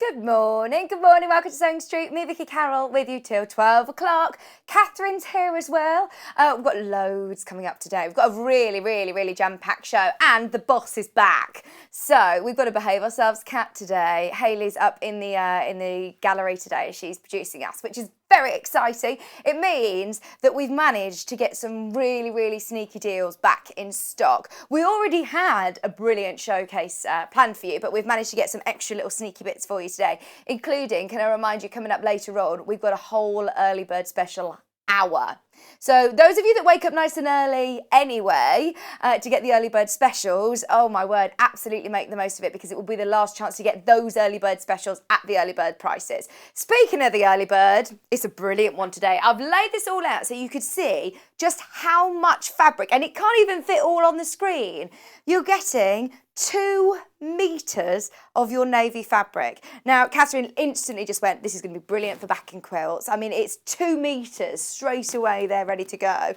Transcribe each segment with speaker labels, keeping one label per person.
Speaker 1: Good morning, welcome to Sewing Street. Me, Vicky Carroll, with you till 12 o'clock. Katharine's here as well. We've got loads coming up today. We've got a really jam-packed show, and the boss is back. So we've got to behave ourselves, Kat, today. Hayley's up in the gallery today. She's producing us, which is very exciting. It means that we've managed to get some really sneaky deals back in stock. We already had a brilliant showcase planned for you, but we've managed to get some extra little sneaky bits for you today, including, can I remind you, coming up later on, we've got a whole early bird special hour. So those of you that wake up nice and early anyway to get the early bird specials, oh my word, absolutely make the most of it, because it will be the last chance to get those early bird specials at the early bird prices. Speaking of the early bird, it's a brilliant one today. I've laid this all out so you could see just how much fabric, and it can't even fit all on the screen. You're getting 2 meters of your navy fabric. Now, Katharine instantly just went, this is going to be brilliant for backing quilts. I mean, it's 2 meters straight away, they're ready to go.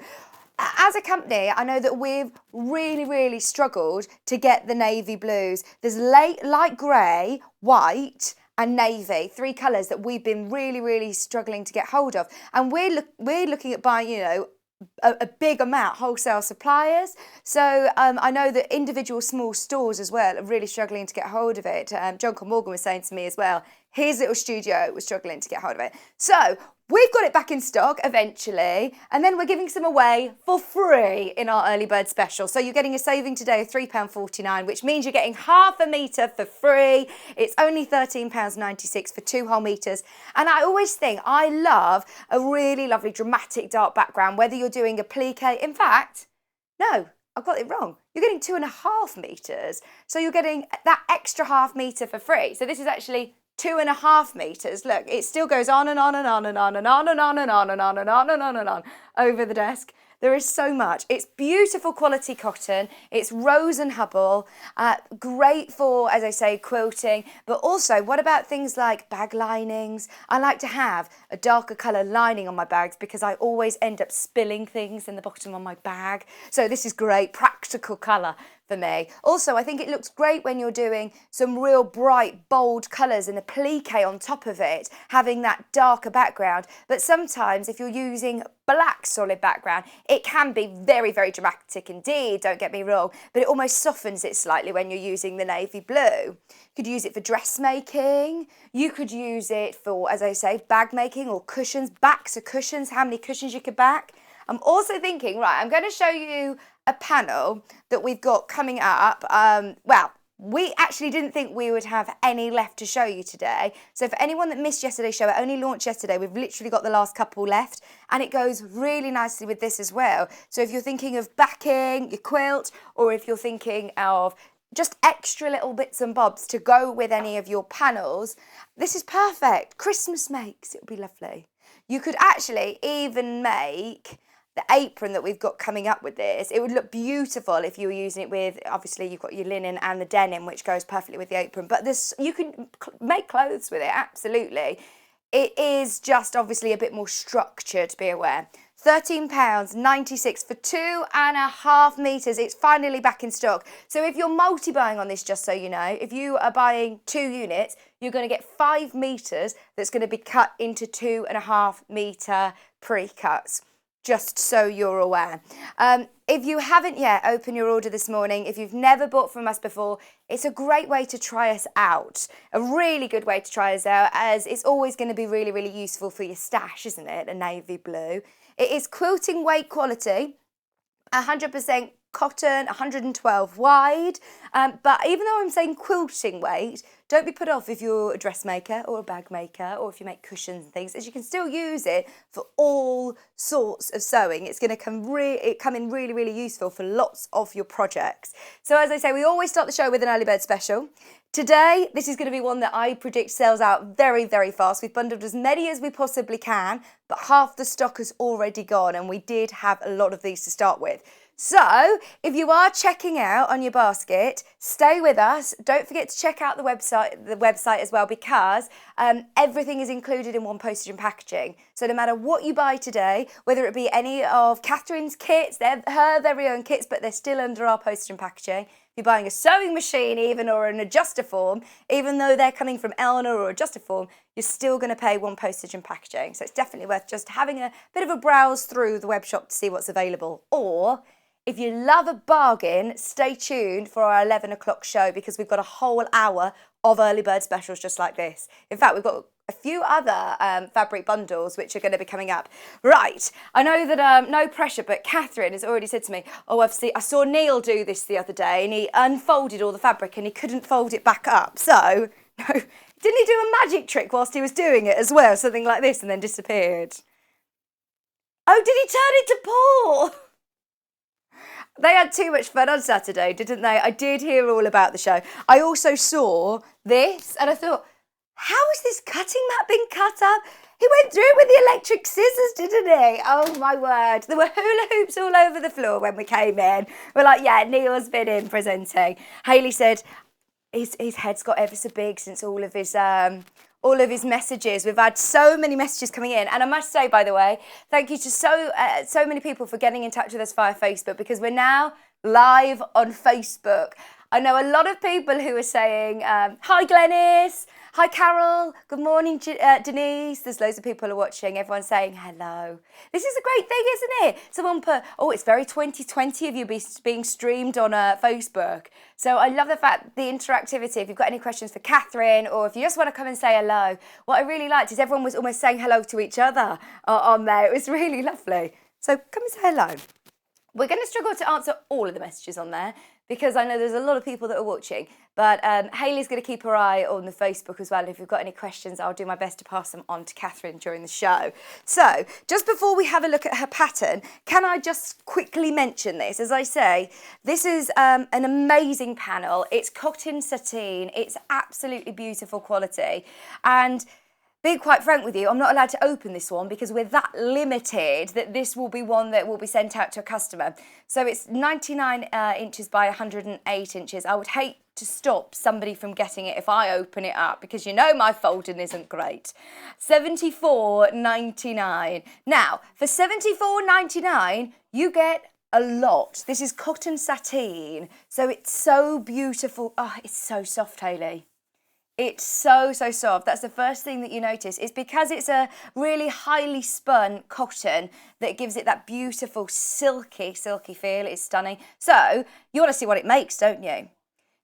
Speaker 1: As a company, I know that we've really struggled to get the navy blues. There's light grey, white, and navy, 3 colours that we've been really struggling to get hold of. And we're looking at buying, a big amount, wholesale suppliers. So I know that individual small stores as well are really struggling to get hold of it. John Morgan was saying to me as well, his little studio was struggling to get hold of it. So we've got it back in stock eventually, and then we're giving some away for free in our early bird special. So you're getting a saving today of £3.49, which means you're getting half a metre for free. It's only £13.96 for 2 whole metres. And I always think I love a really lovely dramatic dark background, whether you're doing applique. In fact, no, I've got it wrong. You're getting 2.5 metres. So you're getting that extra half metre for free. So this is actually 2.5 meters. Look, it still goes on and on and on and on and on and on and on and on and on and on and on over the desk. There is so much. It's beautiful quality cotton. It's Rose and Hubble. Great for, as I say, quilting. But also, what about things like bag linings? I like to have a darker colour lining on my bags because I always end up spilling things in the bottom of my bag. So this is great, practical colour for me. Also, I think it looks great when you're doing some real bright, bold colours and applique on top of it, having that darker background. But sometimes if you're using black solid background, it can be very dramatic indeed, don't get me wrong, but it almost softens it slightly when you're using the navy blue. You could use it for dressmaking. You could use it for, as I say, bag making or cushions, backs of cushions, how many cushions you could back. I'm also thinking, right, I'm going to show you a panel that we've got coming up. We actually didn't think we would have any left to show you today. So for anyone that missed yesterday's show, it only launched yesterday. We've literally got the last couple left, and it goes really nicely with this as well. So if you're thinking of backing your quilt, or if you're thinking of just extra little bits and bobs to go with any of your panels, this is perfect. Christmas makes, it would be lovely. You could actually even make the apron that we've got coming up with this. It would look beautiful if you were using it with, obviously you've got your linen and the denim, which goes perfectly with the apron, but this, you can make clothes with it, absolutely. It is just obviously a bit more structured, be aware. £13.96 for 2.5 metres. It's finally back in stock. So if you're multi-buying on this, just so you know, if you are buying 2 units, you're going to get 5 metres that's going to be cut into 2.5 metre pre-cuts. Just so you're aware. If you haven't yet opened your order this morning, if you've never bought from us before, it's a great way to try us out. A really good way to try us out, as it's always going to be really useful for your stash, isn't it? A navy blue. It is quilting weight quality, 100% cotton, 112 wide. But even though I'm saying quilting weight, don't be put off if you're a dressmaker or a bag maker, or if you make cushions and things, as you can still use it for all sorts of sewing. It's going to come in really useful for lots of your projects. So as I say, we always start the show with an early bird special. Today, this is going to be one that I predict sells out very fast. We've bundled as many as we possibly can, but half the stock has already gone, and we did have a lot of these to start with. So if you are checking out on your basket, stay with us. Don't forget to check out the website as well, because everything is included in one postage and packaging. So no matter what you buy today, whether it be any of Katharine's kits, they're her very own kits, but they're still under our postage and packaging. If you're buying a sewing machine even or an adjuster form, even though they're coming from Eleanor or adjuster form, you're still going to pay one postage and packaging. So it's definitely worth just having a bit of a browse through the web shop to see what's available. Or if you love a bargain, stay tuned for our 11 o'clock show because we've got a whole hour of early bird specials just like this. In fact, we've got a few other fabric bundles which are going to be coming up. Right, I know that no pressure, but Katharine has already said to me, oh, I saw Neil do this the other day and he unfolded all the fabric and he couldn't fold it back up. So, no, didn't he do a magic trick whilst he was doing it as well? Something like this and then disappeared. Oh, did he turn it to Paul? They had too much fun on Saturday, didn't they? I did hear all about the show. I also saw this and I thought, how has this cutting mat been cut up? He went through it with the electric scissors, didn't he? Oh my word. There were hula hoops all over the floor when we came in. We're like, yeah, Neil's been in presenting. Hayley said his head's got ever so big since all of his messages. We've had so many messages coming in. And I must say, by the way, thank you to so many people for getting in touch with us via Facebook because we're now live on Facebook. I know a lot of people who are saying, hi Glenys, hi Carol, good morning Denise. There's loads of people who are watching, everyone's saying hello. This is a great thing, isn't it? Someone put, oh, it's very 2020 of you being streamed on Facebook. So I love the fact, the interactivity. If you've got any questions for Katharine or if you just want to come and say hello, what I really liked is everyone was almost saying hello to each other on there. It was really lovely. So come and say hello. We're going to struggle to answer all of the messages on there because I know there's a lot of people that are watching. But Hayley's going to keep her eye on the Facebook as well. If you've got any questions, I'll do my best to pass them on to Katharine during the show. So just before we have a look at her pattern, can I just quickly mention this? As I say, this is an amazing panel. It's cotton sateen. It's absolutely beautiful quality. And being quite frank with you, I'm not allowed to open this one because we're that limited that this will be one that will be sent out to a customer. So it's 99 inches by 108 inches. I would hate to stop somebody from getting it if I open it up because you know my folding isn't great. $74.99. Now, for $74.99, you get a lot. This is cotton sateen. So it's so beautiful. Oh, it's so soft, Hayley. It's so soft. That's the first thing that you notice. It's because it's a really highly spun cotton that gives it that beautiful silky feel. It's stunning. So you want to see what it makes, don't you?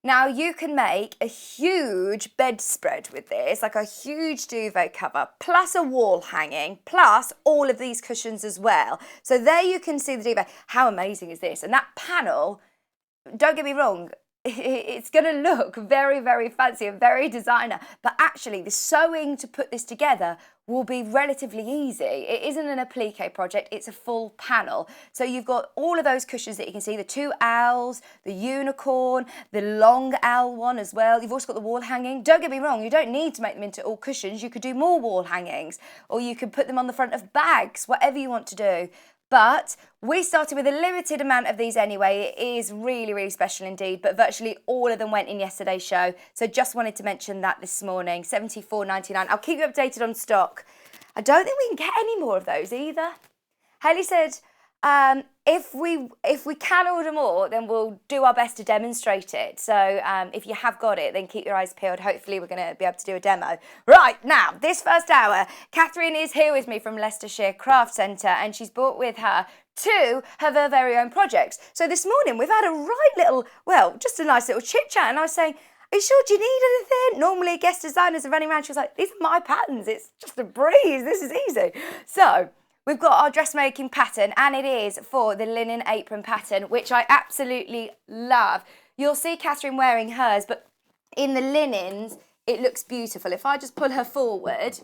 Speaker 1: Now you can make a huge bedspread with this, like a huge duvet cover, plus a wall hanging, plus all of these cushions as well. So there you can see the duvet. How amazing is this? And that panel, don't get me wrong, it's going to look very, very fancy and very designer, but actually the sewing to put this together will be relatively easy. It isn't an applique project, it's a full panel. So you've got all of those cushions that you can see, the two owls, the unicorn, the long owl one as well. You've also got the wall hanging. Don't get me wrong, you don't need to make them into all cushions. You could do more wall hangings or you could put them on the front of bags, whatever you want to do. But we started with a limited amount of these anyway. It is really, really special indeed, but virtually all of them went in yesterday's show. So just wanted to mention that this morning, $74.99. I'll keep you updated on stock. I don't think we can get any more of those either. Hayley said, if we can order more, then we'll do our best to demonstrate it. So if you have got it, then keep your eyes peeled. Hopefully we're going to be able to do a demo. Right, now, this first hour, Katharine is here with me from Leicestershire Craft Centre, and she's brought with her two of her very own projects. So this morning, we've had a right little, well, just a nice little chit-chat, and I was saying, are you sure, do you need anything? Normally, guest designers are running around. She was like, these are my patterns. It's just a breeze. This is easy. So we've got our dressmaking pattern, and it is for the linen apron pattern, which I absolutely love. You'll see Katharine wearing hers, but in the linens, it looks beautiful. If I just pull her forward,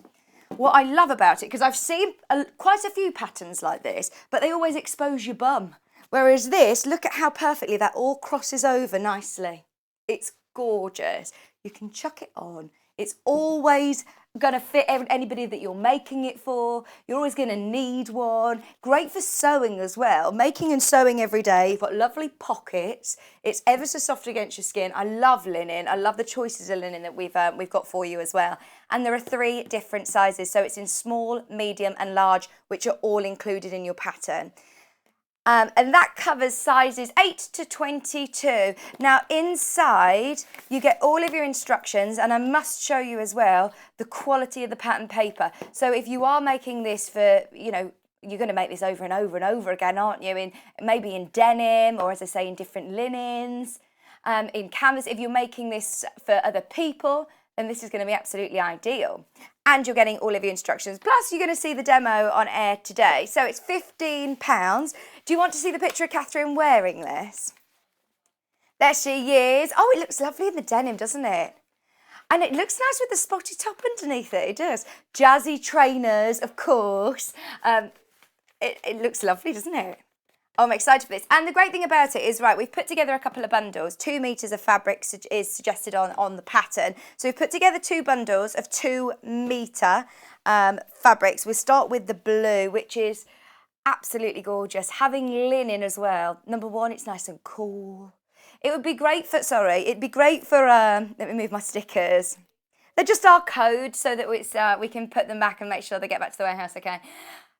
Speaker 1: what I love about it, because I've seen quite a few patterns like this, but they always expose your bum. Whereas this, look at how perfectly that all crosses over nicely. It's gorgeous. You can chuck it on. It's always going to fit anybody that you're making it for. You're always going to need one. Great for sewing as well. Making and sewing every day. You've got lovely pockets. It's ever so soft against your skin. I love linen. I love the choices of linen that we've got for you as well. And there are 3 different sizes. So it's in small, medium and large, which are all included in your pattern. And that covers sizes 8 to 22. Now inside you get all of your instructions, and I must show you as well the quality of the pattern paper. So if you are making this for, you know, you're going to make this over and over and over again, aren't you? Maybe in denim, or as I say, in different linens, in canvas. If you're making this for other people, then this is going to be absolutely ideal. And you're getting all of your instructions. Plus, you're going to see the demo on air today. So it's £15. Do you want to see the picture of Katharine wearing this? There she is. Oh, it looks lovely in the denim, doesn't it? And it looks nice with the spotty top underneath it. It does. Jazzy trainers, of course. It looks lovely, doesn't it? Oh, I'm excited for this. And the great thing about it is, right, we've put together a couple of bundles. 2 meters of fabric is suggested on the pattern. So we've put together 2 bundles of 2 meter fabrics. We'll start with the blue, which is absolutely gorgeous. Having linen as well. Number one, it's nice and cool. It would be great for, it'd be great for, let me move my stickers. They're just our code so that it's, we can put them back and make sure they get back to the warehouse, okay?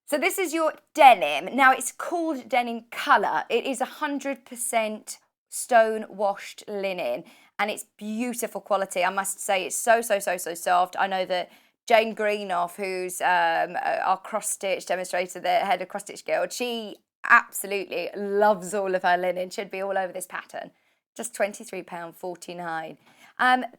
Speaker 1: So this is your denim. Now it's called denim colour. It is 100% stone washed linen, and it's beautiful quality. I must say it's so soft. I know that Jane Greenoff, who's our cross-stitch demonstrator, the head of Cross Stitch Guild, she absolutely loves all of her linen. She'd be all over this pattern. Just £23.49.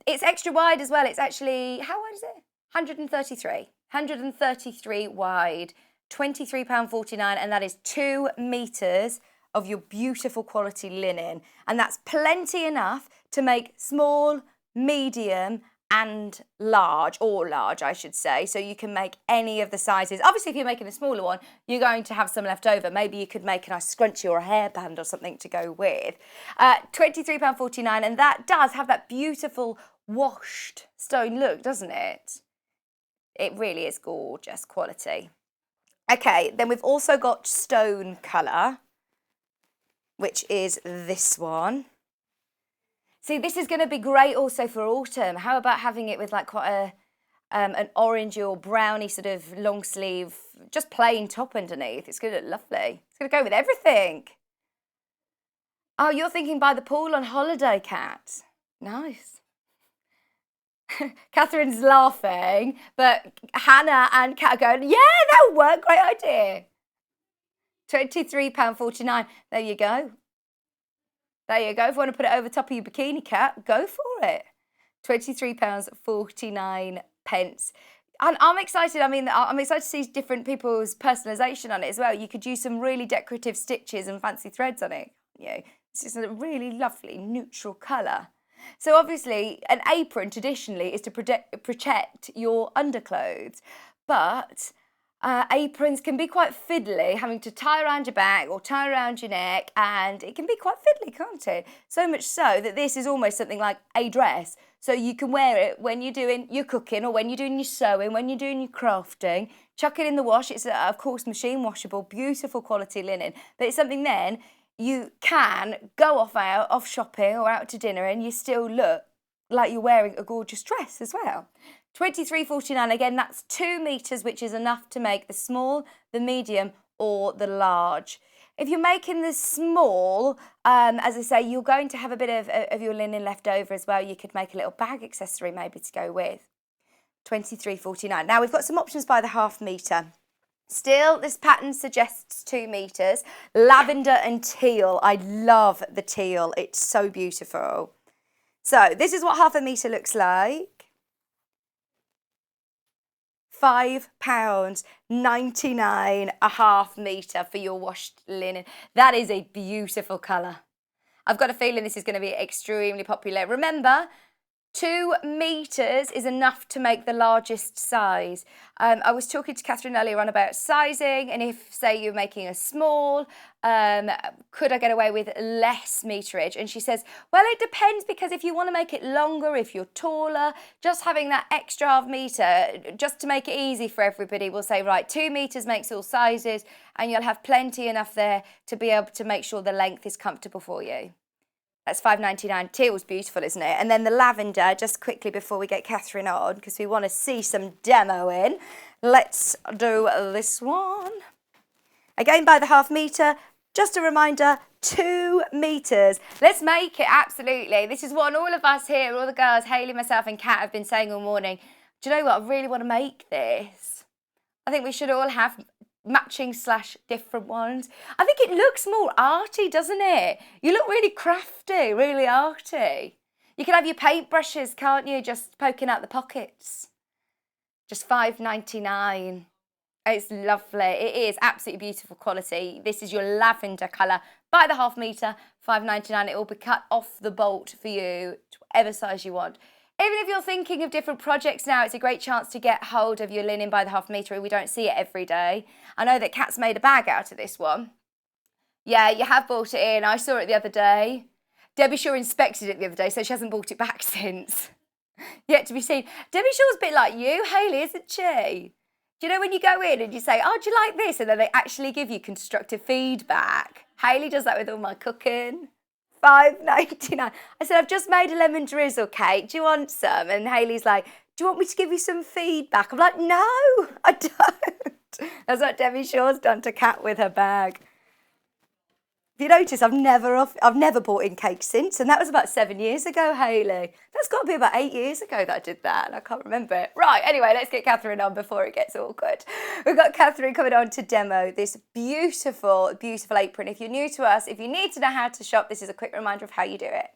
Speaker 1: It's extra wide as well. It's actually, how wide is it? 133 wide. £23.49, and that is 2 meters of your beautiful quality linen, and that's plenty enough to make small, medium and large, or large I should say, so you can make any of the sizes. Obviously if you're making a smaller one, you're going to have some left over. Maybe you could make a nice scrunchie or a hairband or something to go with. £23.49, and that does have that beautiful washed stone look, doesn't it? It really is gorgeous quality. Okay, then we've also got stone colour, which is this one. See, this is going to be great also for autumn. How about having it with like quite an orangey or browny sort of long sleeve, just plain top underneath? It's going to look lovely. It's going to go with everything. Oh, you're thinking by the pool on holiday, Kat. Nice. Katharine's laughing, but Hannah and Kat are going, yeah, that'll work, great idea. £23.49, there you go. There you go, if you want to put it over top of your bikini, Kat, go for it. £23.49. And I'm excited, I'm excited to see different people's personalisation on it as well. You could use some really decorative stitches and fancy threads on it. Yeah, this is a really lovely neutral colour. So obviously an apron traditionally is to protect your underclothes, but aprons can be quite fiddly, having to tie around your back or tie around your neck, and it can be quite fiddly, can't it? So much so that this is almost something like a dress. So you can wear it when you're doing your cooking, or when you're doing your sewing, when you're doing your crafting. Chuck it in the wash. It's, of course, machine washable, beautiful quality linen, but it's something then you can go off shopping or out to dinner, and you still look like you're wearing a gorgeous dress as well. £23.49, again, that's 2 meters, which is enough to make the small, the medium or the large. If you're making the small, as I say, you're going to have a bit of your linen left over as well. You could make a little bag accessory maybe to go with. £23.49. Now we've got some options by the half metre. Still, this pattern suggests 2 meters. Lavender and teal. I love the teal. It's so beautiful. So this is what half a metre looks like. £5.99 a half metre for your washed linen. That is a beautiful colour. I've got a feeling this is going to be extremely popular. Remember, 2 meters is enough to make the largest size. I was talking to Katharine earlier on about sizing, and if, say, you're making a small, could I get away with less meterage? And she says, well, it depends, because if you want to make it longer, if you're taller, just having that extra half metre, just to make it easy for everybody, we'll say, right, 2 meters makes all sizes, and you'll have plenty enough there to be able to make sure the length is comfortable for you. That's £5.99. Teal's beautiful, isn't it? And then the lavender, just quickly before we get Katharine on, because we want to see some demoing. Let's do this one. Again, by the half metre, Just a reminder, 2 metres. Let's make it, absolutely. This is what all of us here, all the girls, Hayley, myself and Kat have been saying all morning. Do you know what? I really want to make this. I think we should all have matching / different ones. I think it looks more arty, doesn't it? You look really crafty, really arty. You can have your paintbrushes, can't you, just poking out the pockets. Just $5.99. It's lovely. It is absolutely beautiful quality. This is your lavender colour. By the half metre, $5.99. It will be cut off the bolt for you to whatever size you want. Even if you're thinking of different projects now, it's a great chance to get hold of your linen by the half metre. We don't see it every day. I know that Kat's made a bag out of this one. Yeah, you have bought it in. I saw it the other day. Debbie Shaw inspected it the other day, so she hasn't bought it back since. Yet to be seen. Debbie Shaw's a bit like you, Hayley, isn't she? Do you know when you go in and you say, oh, do you like this? And then they actually give you constructive feedback. Hayley does that with all my cooking. $5.99. I said, I've just made a lemon drizzle cake. Do you want some? And Hayley's like, do you want me to give you some feedback? I'm like, no, I don't. That's what Debbie Shaw's done to Kat with her bag. If you notice, I've never bought in cake since, and that was about 7 years ago, Hayley. That's got to be about 8 years ago that I did that, and I can't remember it. Right, anyway, let's get Katharine on before it gets awkward. We've got Katharine coming on to demo this beautiful, beautiful apron. If you're new to us, if you need to know how to shop, this is a quick reminder of how you do it.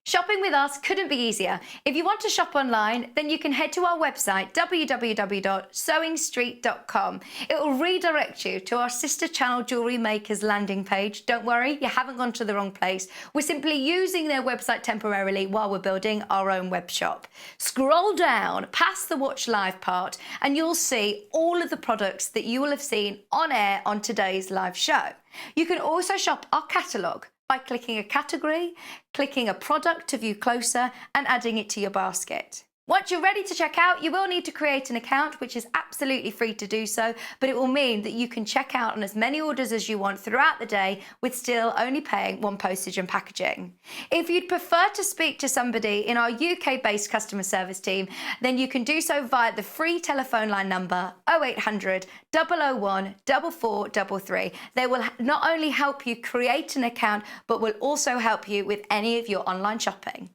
Speaker 1: Shopping with us couldn't be easier. If you want to shop online, then you can head to our website, www.sewingstreet.com. It will redirect you to our sister channel Jewellery Makers landing page. Don't worry, you haven't gone to the wrong place. We're simply using their website temporarily while we're building our own web shop. Scroll down past the Watch Live part and you'll see all of the products that you will have seen on air on today's live show. You can also shop our catalogue by clicking a category, clicking a product to view closer, and adding it to your basket. Once you're ready to check out, you will need to create an account, which is absolutely free to do so, but it will mean that you can check out on as many orders as you want throughout the day with still only paying one postage and packaging. If you'd prefer to speak to somebody in our UK-based customer service team, then you can do so via the free telephone line number 0800 001 4433. They will not only help you create an account, but will also help you with any of your online shopping.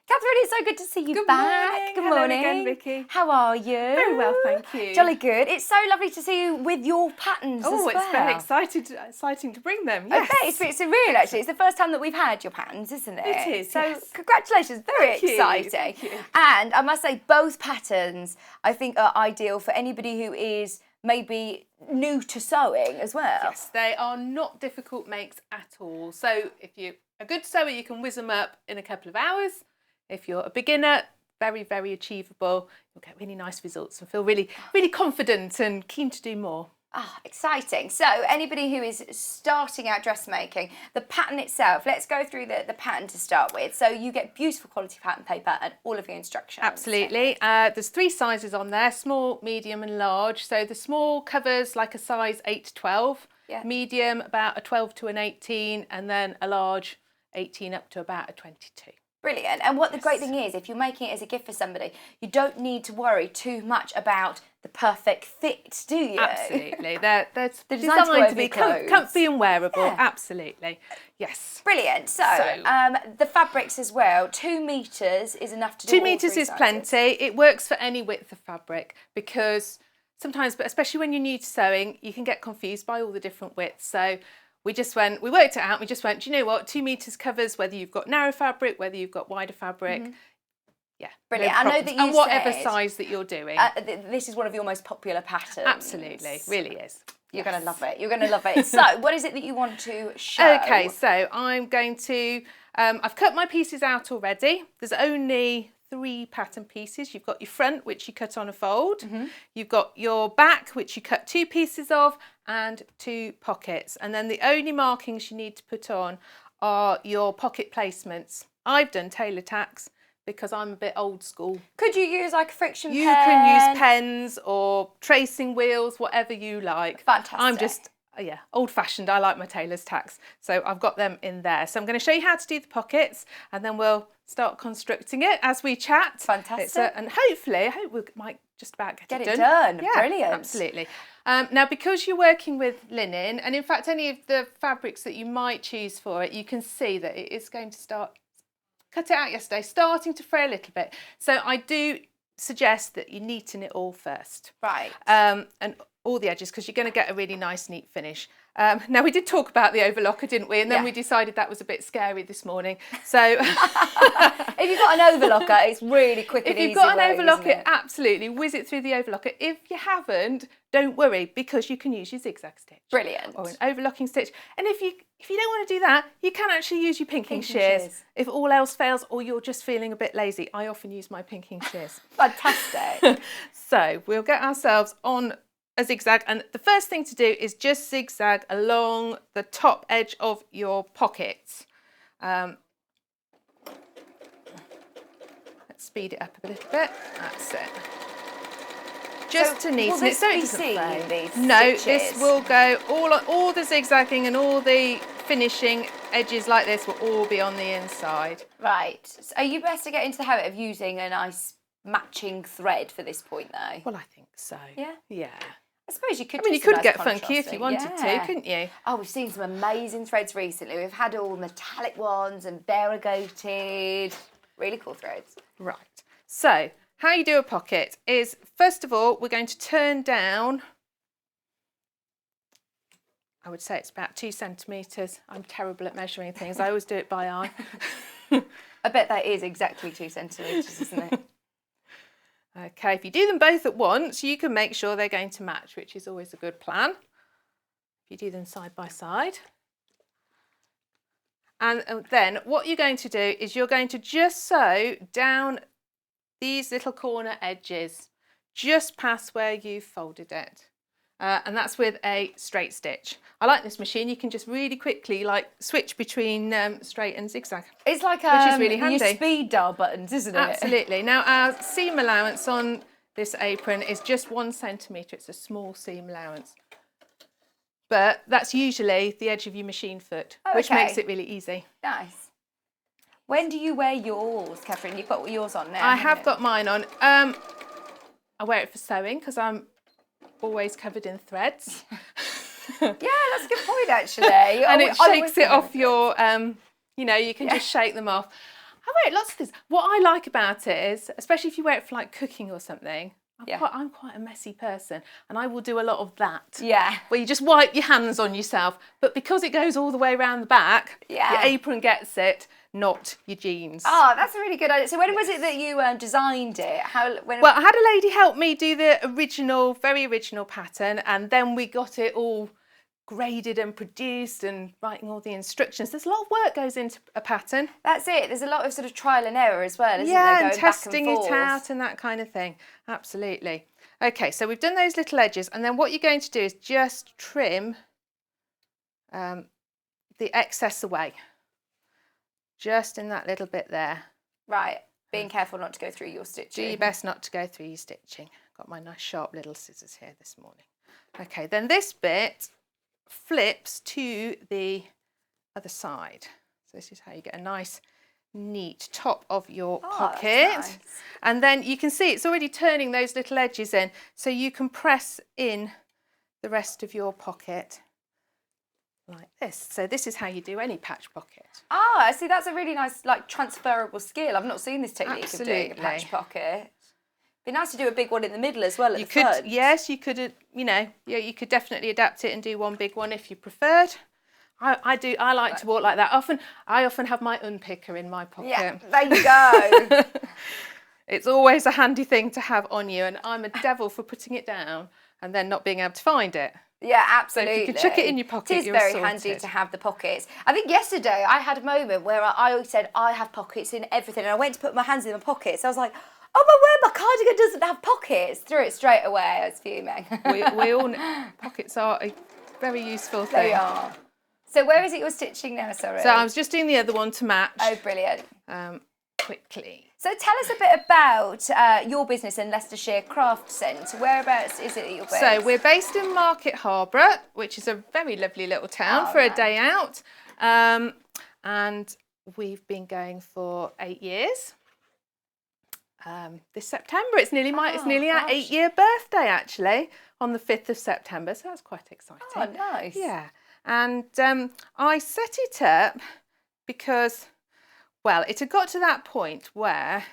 Speaker 1: Katharine, it's so good to see you back. Good morning.
Speaker 2: Hello again, Vicky.
Speaker 1: How are you?
Speaker 2: Very well, thank you.
Speaker 1: Jolly good. It's so lovely to see you with your patterns as well.
Speaker 2: It's very exciting to bring them, yes.
Speaker 1: Okay, it's real actually. It's the first time that we've had your patterns, isn't it?
Speaker 2: It is,
Speaker 1: So
Speaker 2: yes.
Speaker 1: Congratulations, very exciting.
Speaker 2: Thank you.
Speaker 1: And I must say both patterns I think are ideal for anybody who is maybe new to sewing as well.
Speaker 2: Yes, they are not difficult makes at all. So if you're a good sewer, you can whiz them up in a couple of hours. If you're a beginner, very, very achievable. You'll get really nice results and feel really, really confident and keen to do more.
Speaker 1: Exciting. So anybody who is starting out dressmaking, the pattern itself, let's go through the pattern to start with. So you get beautiful quality pattern paper and all of your instructions.
Speaker 2: Absolutely. There's 3 sizes on there, small, medium and large. So the small covers like a size 8 to 12, medium about a 12 to an 18, and then a large 18 up to about a 22.
Speaker 1: Brilliant. And what the great thing is, if you're making it as a gift for somebody, you don't need to worry too much about the perfect fit, do you?
Speaker 2: Absolutely. They're
Speaker 1: designed
Speaker 2: to be comfy and wearable. Yeah. Absolutely. Yes.
Speaker 1: Brilliant. So the fabrics as well, 2 metres is enough to do
Speaker 2: 2 metres is plenty. It works for any width of fabric because sometimes, but especially when you're new to sewing, you can get confused by all the different widths. So we worked it out, we just went, do you know what, 2 metres covers whether you've got narrow fabric, whether you've got wider fabric. Mm-hmm. Yeah.
Speaker 1: Brilliant. I know that you
Speaker 2: and whatever size that you're doing.
Speaker 1: This is one of your most popular patterns.
Speaker 2: Absolutely, really is.
Speaker 1: You're going to love it. You're going to love it. So what is it that you want to show?
Speaker 2: Okay, so I'm going to, I've cut my pieces out already. There's only 3 pattern pieces. You've got your front, which you cut on a fold. Mm-hmm. You've got your back, which you cut 2 pieces of, and 2 pockets. And then the only markings you need to put on are your pocket placements. I've done tailor tacks because I'm a bit old school.
Speaker 1: Could you use like a friction pen?
Speaker 2: You can use pens or tracing wheels, whatever you like.
Speaker 1: Fantastic.
Speaker 2: yeah, old-fashioned. I like my tailor's tacks. So I've got them in there. So I'm going to show you how to do the pockets, and then we'll start constructing it as we chat.
Speaker 1: Fantastic.
Speaker 2: And hopefully, I hope we might just about get it
Speaker 1: done.
Speaker 2: Yeah,
Speaker 1: Brilliant.
Speaker 2: Absolutely. Now, because you're working with linen, and in fact, any of the fabrics that you might choose for it, you can see that it is going to start, cut it out yesterday, starting to fray a little bit. So I do suggest that you neaten it all first.
Speaker 1: Right.
Speaker 2: And all the edges, because you're going to get a really nice, neat finish. Now, we did talk about the overlocker, didn't we? And then we decided that was a bit scary this morning. So
Speaker 1: if you've got an overlocker, it's really quick and easy.
Speaker 2: If you've got an
Speaker 1: way,
Speaker 2: overlocker, absolutely whiz it through the overlocker. If you haven't, don't worry, because you can use your zigzag stitch.
Speaker 1: Brilliant.
Speaker 2: Or an overlocking stitch. And if you don't want to do that, you can actually use your pinking shears. If all else fails, or you're just feeling a bit lazy, I often use my pinking shears.
Speaker 1: Fantastic.
Speaker 2: So we'll get ourselves on a zigzag, and the first thing to do is just zigzag along the top edge of your pockets. Let's speed it up a little bit. That's it. Just to neaten it so it doesn't fray. No, this will go all the zigzagging and all the finishing edges like this will all be on the inside.
Speaker 1: Right. So are you best to get into the habit of using a nice matching thread for this point though?
Speaker 2: Well, I think so.
Speaker 1: Yeah?
Speaker 2: Yeah.
Speaker 1: I suppose you could.
Speaker 2: I mean, you could get funky if you wanted to, couldn't you?
Speaker 1: Oh, we've seen some amazing threads recently. We've had all metallic ones and variegated. Really cool threads.
Speaker 2: Right. So, how you do a pocket is, first of all, we're going to turn down, I would say it's about 2 centimetres. I'm terrible at measuring things. I always do it by eye.
Speaker 1: I bet that is exactly 2 centimetres, isn't it?
Speaker 2: Okay, if you do them both at once, you can make sure they're going to match, which is always a good plan. If you do them side by side. And then what you're going to do is you're going to just sew down these little corner edges, just past where you've folded it. And that's with a straight stitch. I like this machine. You can just really quickly switch between straight and zigzag.
Speaker 1: It's like
Speaker 2: which is really handy.
Speaker 1: your speed dial buttons, isn't it?
Speaker 2: Absolutely. Now our seam allowance on this apron is just 1 centimetre. It's a small seam allowance. But that's usually the edge of your machine foot, which makes it really easy.
Speaker 1: Nice. When do you wear yours, Katharine? You've got yours on now.
Speaker 2: I have got mine on. I wear it for sewing because I'm always covered in threads.
Speaker 1: Yeah, that's a good point actually.
Speaker 2: And it shakes it off your, you know, you can just shake them off. I wear it lots of things. What I like about it is, especially if you wear it for like cooking or something, I'm quite a messy person and I will do a lot of that.
Speaker 1: Yeah.
Speaker 2: Where you just wipe your hands on yourself, but because it goes all the way around the back, your apron gets it, not your jeans.
Speaker 1: Oh, that's a really good idea. So when was it that you designed it?
Speaker 2: Well, I had a lady help me do the original, very original pattern, and then we got it all graded and produced and writing all the instructions. There's a lot of work goes into a pattern.
Speaker 1: That's it. There's a lot of sort of trial and error as well, isn't there?
Speaker 2: Yeah,
Speaker 1: Going
Speaker 2: and testing
Speaker 1: back and
Speaker 2: it out and that kind of thing. Absolutely. Okay, so we've done those little edges, and then what you're going to do is just trim the excess away. Just in that little bit there.
Speaker 1: Right, being careful not to go through your stitching.
Speaker 2: Do your best not to go through your stitching. Got my nice sharp little scissors here this morning. Okay, then this bit flips to the other side. So this is how you get a nice, neat top of your pocket.
Speaker 1: Nice.
Speaker 2: And then you can see it's already turning those little edges in, so you can press in the rest of your pocket. Like this. So this is how you do any patch pocket.
Speaker 1: Ah, see, that's a really nice, like, transferable skill. I've not seen this technique of doing a patch pocket. Be nice to do a big one in the middle as well at the front.
Speaker 2: Yes, you could, you know, you could definitely adapt it and do one big one if you preferred. I do. I like to walk like that. I often have my unpicker in my pocket.
Speaker 1: Yeah, there you go.
Speaker 2: It's always a handy thing to have on you, and I'm a devil for putting it down and then not being able to find it.
Speaker 1: Yeah, absolutely.
Speaker 2: So if you could chuck it in your pocket,
Speaker 1: it is very handy to have the pockets. I think yesterday I had a moment where I always said I have pockets in everything, and I went to put my hands in my pockets. I was like, oh my word, my cardigan doesn't have pockets. Threw it straight away. I was fuming.
Speaker 2: we all know pockets are a very useful thing.
Speaker 1: They are. So where is it you're stitching now, sorry?
Speaker 2: So I was just doing the other one to match.
Speaker 1: Oh, brilliant.
Speaker 2: quickly.
Speaker 1: So tell us a bit about your business in Leicestershire Craft Centre. Whereabouts is it that you're based?
Speaker 2: So we're based in Market Harborough, which is a very lovely little town for a day out. And we've been going for 8 years. This September, it's nearly our 8-year birthday actually, on the 5th of September. So that's quite exciting.
Speaker 1: Oh, nice.
Speaker 2: Yeah. And I set it up because, well, it had got to that point where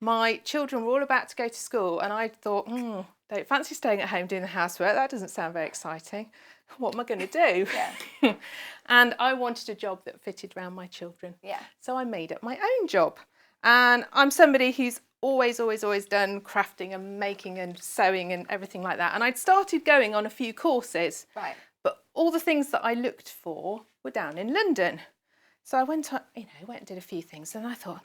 Speaker 2: my children were all about to go to school and I thought, don't fancy staying at home doing the housework. That doesn't sound very exciting. What am I going to do?
Speaker 1: Yeah.
Speaker 2: And I wanted a job that fitted around my children.
Speaker 1: Yeah.
Speaker 2: So I made up my own job. And I'm somebody who's always done crafting and making and sewing and everything like that. And I'd started going on a few courses.
Speaker 1: Right.
Speaker 2: But all the things that I looked for were down in London. So I went and did a few things and I thought,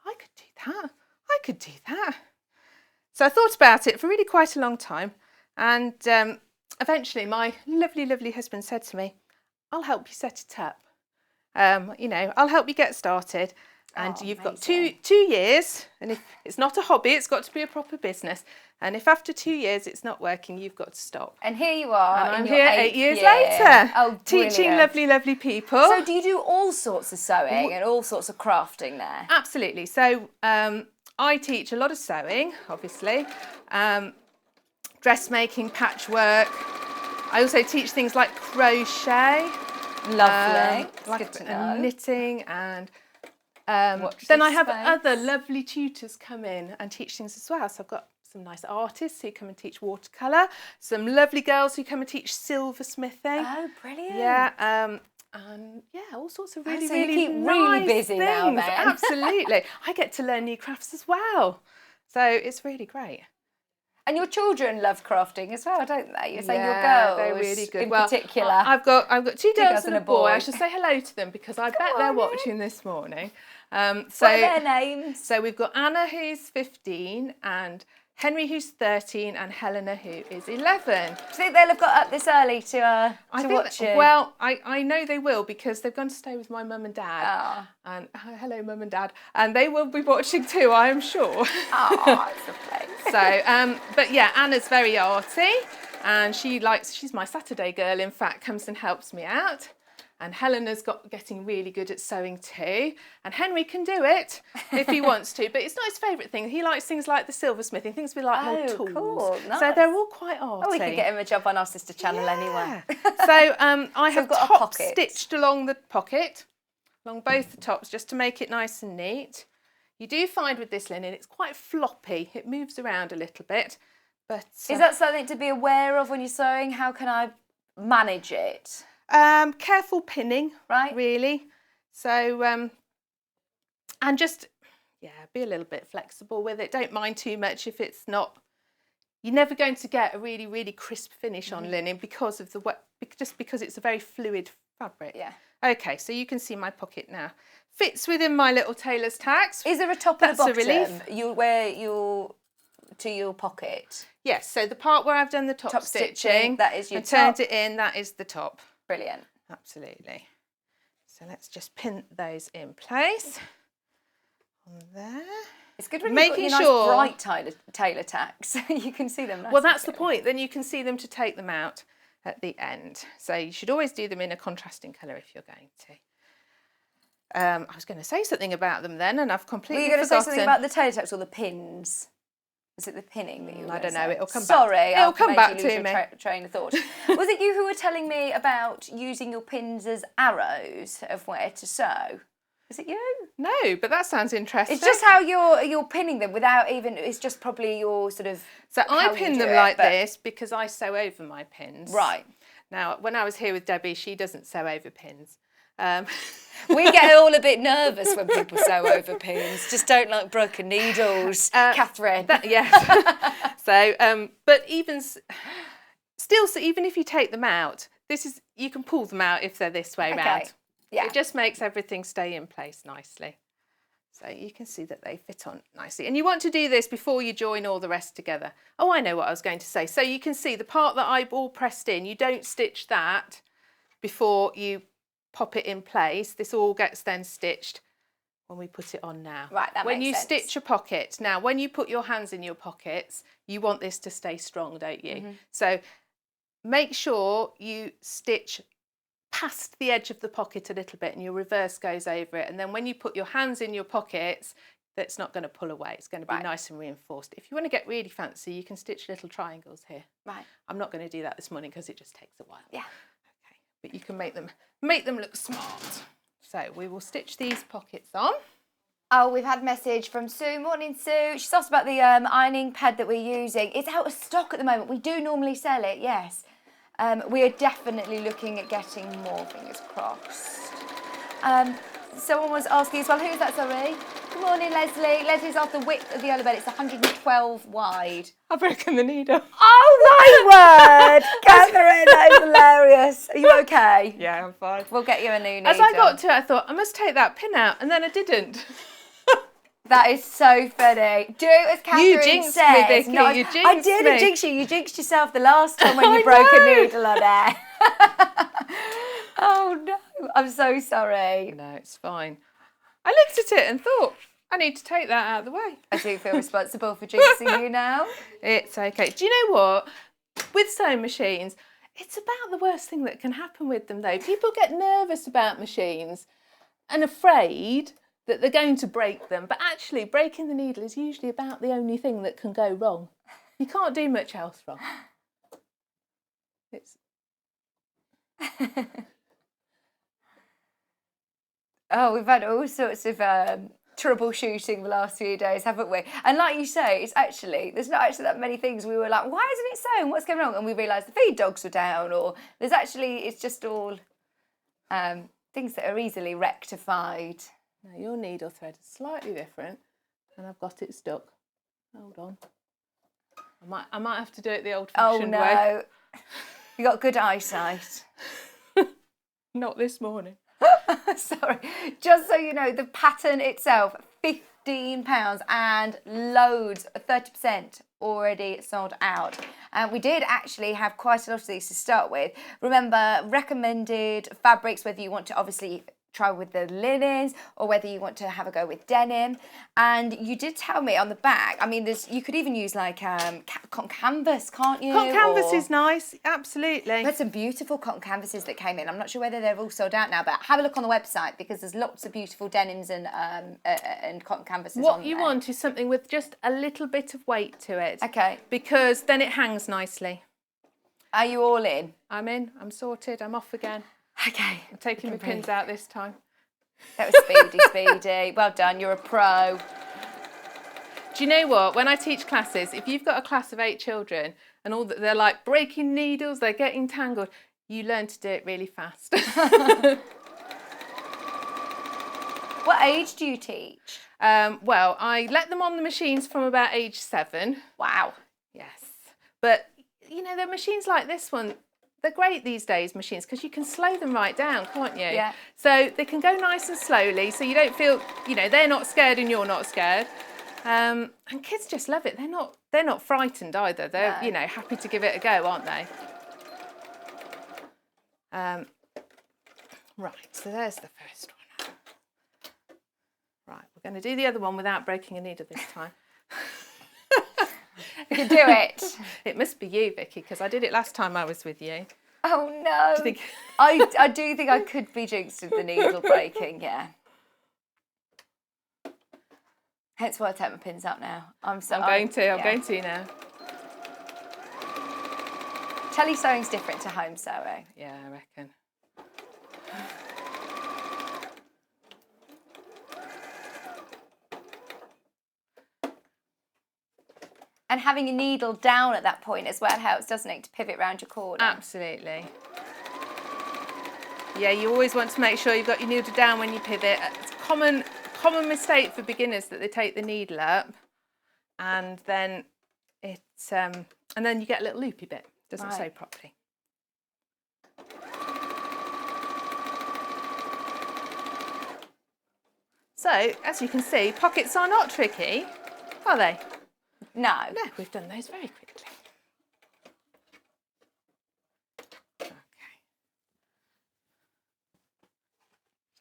Speaker 2: I could do that. I could do that. So I thought about it for really quite a long time. And eventually my lovely husband said to me, I'll help you set it up. I'll help you get started. And you've got two years. And if it's not a hobby, it's got to be a proper business. And if after 2 years it's not working, you've got to stop.
Speaker 1: And here you are.
Speaker 2: And I'm here 8 years later.
Speaker 1: Oh,
Speaker 2: teaching lovely people.
Speaker 1: So do you do all sorts of sewing and all sorts of crafting there?
Speaker 2: Absolutely. So I teach a lot of sewing, obviously. Dressmaking, patchwork. I also teach things like crochet.
Speaker 1: Lovely.
Speaker 2: Good to know. Knitting and...
Speaker 1: Watch
Speaker 2: then I
Speaker 1: this
Speaker 2: have
Speaker 1: space.
Speaker 2: other lovely tutors come in and teach things as well. So I've got some nice artists who come and teach watercolour, some lovely girls who come and teach silversmithing.
Speaker 1: Oh, brilliant.
Speaker 2: Yeah, and yeah, all sorts of really,
Speaker 1: so
Speaker 2: really
Speaker 1: you keep
Speaker 2: nice
Speaker 1: really busy
Speaker 2: things.
Speaker 1: now, then.
Speaker 2: Absolutely. I get to learn new crafts as well. So it's really great.
Speaker 1: And your children love crafting as well, don't they? You're saying your
Speaker 2: Yeah,
Speaker 1: girls
Speaker 2: they're really good.
Speaker 1: in
Speaker 2: well,
Speaker 1: particular.
Speaker 2: I've got 2 girls and a boy.
Speaker 1: boy.
Speaker 2: I should say hello to them because I bet they're watching this morning.
Speaker 1: What are their names?
Speaker 2: So we've got Anna who's 15 and Henry who's 13 and Helena who is 11.
Speaker 1: Do you think they'll have got up this early to watch you?
Speaker 2: Well, I know they will because they've gone to stay with my mum and dad.
Speaker 1: Oh.
Speaker 2: And hello, mum and dad. And they will be watching too, I am sure.
Speaker 1: Oh, it's a place.
Speaker 2: So, but yeah, Anna's very arty and she's my Saturday girl, in fact, comes and helps me out. And Helena's getting really good at sewing too. And Henry can do it if he wants to, but it's not his favourite thing. He likes things like the silversmithing, things with like more tools.
Speaker 1: Cool. Nice.
Speaker 2: So they're all quite arty.
Speaker 1: Oh, we could get him a job on our sister channel anyway.
Speaker 2: So I have
Speaker 1: got a
Speaker 2: top
Speaker 1: pocket.
Speaker 2: stitched along the pocket, along both the tops, just to make it nice and neat. You do find with this linen, it's quite floppy. It moves around a little bit. But
Speaker 1: is that something to be aware of when you're sewing? How can I manage it?
Speaker 2: Careful pinning,
Speaker 1: Right.
Speaker 2: really. So, and just, be a little bit flexible with it. Don't mind too much if it's not, you're never going to get a really, really crisp finish on linen because of just because it's a very fluid fabric.
Speaker 1: Yeah.
Speaker 2: Okay, so you can see my pocket now. Fits within my little tailor's tags.
Speaker 1: Is there a top and a bottom?
Speaker 2: That's a relief.
Speaker 1: You wear to your pocket.
Speaker 2: Yes, so the part where I've done the top stitching,
Speaker 1: that is your
Speaker 2: and
Speaker 1: top.
Speaker 2: turned it in, that is the top.
Speaker 1: Brilliant.
Speaker 2: Absolutely. So let's just pin those in place. On there.
Speaker 1: It's good when
Speaker 2: Making
Speaker 1: you've got
Speaker 2: sure
Speaker 1: your nice bright tailor tags. You can see them nice.
Speaker 2: Well, that's the point. Then you can see them to take them out at the end. So you should always do them in a contrasting colour if you're going to. I was going to say something about them then, and I've completely
Speaker 1: Were you going to say something
Speaker 2: forgotten.
Speaker 1: about the tailor tags or the pins? Is it the pinning that you were
Speaker 2: I don't
Speaker 1: gonna
Speaker 2: know.
Speaker 1: say?
Speaker 2: It'll come back.
Speaker 1: Sorry,
Speaker 2: It'll come back to
Speaker 1: your
Speaker 2: me.
Speaker 1: Train of thought. Was it you who were telling me about using your pins as arrows of where to sew? Was it you?
Speaker 2: No, but that sounds interesting.
Speaker 1: It's just how you're pinning them without even. It's just probably your sort of.
Speaker 2: So I
Speaker 1: how you
Speaker 2: pin
Speaker 1: do
Speaker 2: them
Speaker 1: it,
Speaker 2: like
Speaker 1: but-
Speaker 2: this because I sew over my pins.
Speaker 1: Right.
Speaker 2: Now, when I was here with Debbie, she doesn't sew over pins.
Speaker 1: We get all a bit nervous when people sew over pins. Just don't like broken needles, Katharine.
Speaker 2: Yes. So, but even still, so even if you take them out, you can pull them out if they're this way round.
Speaker 1: Yeah.
Speaker 2: It just makes everything stay in place nicely. So you can see that they fit on nicely. And you want to do this before you join all the rest together. Oh, I know what I was going to say. So you can see the part that I've all pressed in, you don't stitch that before you pop it in place. This all gets then stitched when we put it on now.
Speaker 1: Right, that
Speaker 2: when
Speaker 1: makes
Speaker 2: you
Speaker 1: sense.
Speaker 2: stitch a pocket, now when you put your hands in your pockets, you want this to stay strong, don't you? So make sure you stitch past the edge of the pocket a little bit and your reverse goes over it. And then when you put your hands in your pockets, that's not going to pull away. It's going to be nice and reinforced. If you want to get really fancy, you can stitch little triangles here.
Speaker 1: Right.
Speaker 2: I'm not going to do that this morning because it just takes a while.
Speaker 1: Yeah.
Speaker 2: Okay. But you can make them look smart. So we will stitch these pockets on.
Speaker 1: Oh, we've had a message from Sue. Morning, Sue. She's asked about the ironing pad that we're using. It's out of stock at the moment. We do normally sell it, yes. We are definitely looking at getting more, fingers crossed. Someone was asking as well, who's that, sorry? Good morning, Leslie. Leslie's asked the width of the yellow bed. It's 112 wide.
Speaker 2: I've broken the needle.
Speaker 1: Oh, my word! Katharine, that is hilarious. Are you okay?
Speaker 2: Yeah, I'm fine.
Speaker 1: We'll get you a new needle.
Speaker 2: As I got to it, I thought, I must take that pin out, and then I didn't.
Speaker 1: That is so funny. Do as Katharine
Speaker 2: You jinxed
Speaker 1: says.
Speaker 2: me, Vicky.
Speaker 1: No,
Speaker 2: You jinxed
Speaker 1: I didn't
Speaker 2: me.
Speaker 1: jinx you. You jinxed yourself the last time when you broke a needle on air. Oh, no. I'm so sorry.
Speaker 2: No, it's fine. I looked at it and thought, I need to take that out of the way.
Speaker 1: I do feel responsible for jinxing you now.
Speaker 2: It's okay. Do you know what? With sewing machines, it's about the worst thing that can happen with them, though. People get nervous about machines and afraid that they're going to break them. But actually, breaking the needle is usually about the only thing that can go wrong. You can't do much else wrong. It's...
Speaker 1: Oh, we've had all sorts of troubleshooting the last few days, haven't we? And like you say, there's not actually that many things we were like, why isn't it sewn? What's going wrong? And we realised the feed dogs were down, or it's just all things that are easily rectified.
Speaker 2: Now your needle thread is slightly different and I've got it stuck. Hold on. I might have to do it the old-fashioned way.
Speaker 1: Oh no. You got good eyesight.
Speaker 2: Not this morning.
Speaker 1: Sorry. Just so you know, the pattern itself, £15 and loads, 30% already sold out. And we did actually have quite a lot of these to start with. Remember, recommended fabrics, whether you want to obviously try with the linens or whether you want to have a go with denim. And you did tell me on the back, I mean, you could even use like cotton canvas, can't you?
Speaker 2: Cotton canvas is nice, absolutely.
Speaker 1: We had some beautiful cotton canvases that came in. I'm not sure whether they're all sold out now, but have a look on the website because there's lots of beautiful denims and cotton canvases on there.
Speaker 2: What you want is something with just a little bit of weight to it.
Speaker 1: Okay.
Speaker 2: Because then it hangs nicely.
Speaker 1: Are you all in?
Speaker 2: I'm in, I'm sorted, I'm off again.
Speaker 1: Okay.
Speaker 2: I'm taking my pins out this time.
Speaker 1: That was speedy. Well done, you're a pro.
Speaker 2: Do you know what? When I teach classes, if you've got a class of 8 children and they're like breaking needles, they're getting tangled, you learn to do it really fast.
Speaker 1: What age do you teach?
Speaker 2: Well, I let them on the machines from about age 7.
Speaker 1: Wow.
Speaker 2: Yes. But, you know, the machines like this one, they're great these days, machines, because you can slow them right down, can't you?
Speaker 1: Yeah.
Speaker 2: So they can go nice and slowly, so you don't feel, you know, they're not scared and you're not scared. And kids just love it. They're not frightened either. They're, you know, happy to give it a go, aren't they? Right, so there's the first one. Right, we're going to do the other one without breaking a needle this time.
Speaker 1: You can do it.
Speaker 2: It must be you, Vicky, because I did it last time I was with you.
Speaker 1: Oh no.
Speaker 2: Do you think...
Speaker 1: I do think I could be jinxed with the needle breaking, yeah. Hence why I take my pins up now. I'm going
Speaker 2: to now.
Speaker 1: Tele sewing's different to home sewing.
Speaker 2: Yeah, I reckon.
Speaker 1: And having a needle down at that point as well helps, doesn't it, to pivot round your corner?
Speaker 2: Absolutely. Yeah, you always want to make sure you've got your needle down when you pivot. It's a common mistake for beginners that they take the needle up and then and then you get a little loopy bit. It doesn't sew properly. So, as you can see, pockets are not tricky, are they?
Speaker 1: No.
Speaker 2: No, we've done those very quickly. Okay.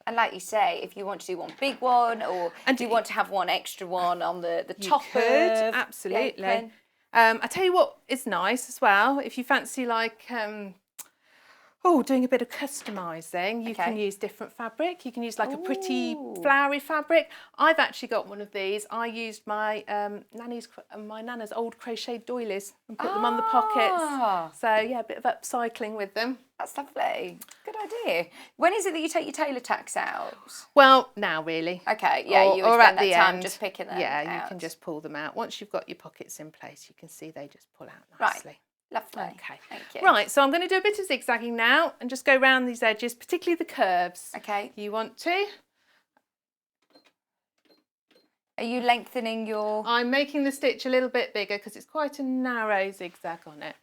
Speaker 1: And like you say, if you want to do one big one, or do you want to have one extra one on the top of
Speaker 2: absolutely.
Speaker 1: the apron?
Speaker 2: I tell you what is nice as well, if you fancy like doing a bit of customising, you can use different fabric. You can use like a pretty flowery fabric. I've actually got one of these. I used my nana's old crochet doilies and put them on the pockets. So yeah, a bit of upcycling with them.
Speaker 1: That's lovely. Good idea. When is it that you take your tailor tacks out?
Speaker 2: Well, now really.
Speaker 1: Okay, yeah, you would spend that time just picking them out.
Speaker 2: Yeah, you can just pull them out. Once you've got your pockets in place, you can see they just pull out nicely.
Speaker 1: Right. Lovely.
Speaker 2: Okay.
Speaker 1: Thank you.
Speaker 2: Right, so I'm going to do a bit of zigzagging now and just go around these edges, particularly the curves.
Speaker 1: Okay.
Speaker 2: You want to?
Speaker 1: Are you lengthening your...
Speaker 2: I'm making the stitch a little bit bigger because it's quite a narrow zigzag on it.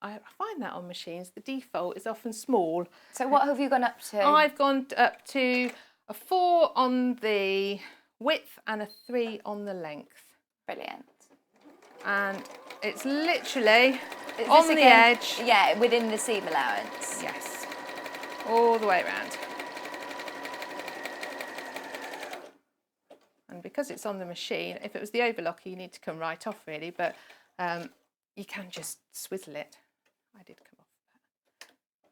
Speaker 2: I find that on machines, the default is often small.
Speaker 1: So what have you gone up to?
Speaker 2: I've gone up to a 4 on the width and a 3 on the length.
Speaker 1: Brilliant.
Speaker 2: And it's literally on the edge.
Speaker 1: Yeah, within the seam allowance.
Speaker 2: Yes, all the way around. And because it's on the machine, if it was the overlocker, you need to come right off really, but you can just swizzle it. I did come off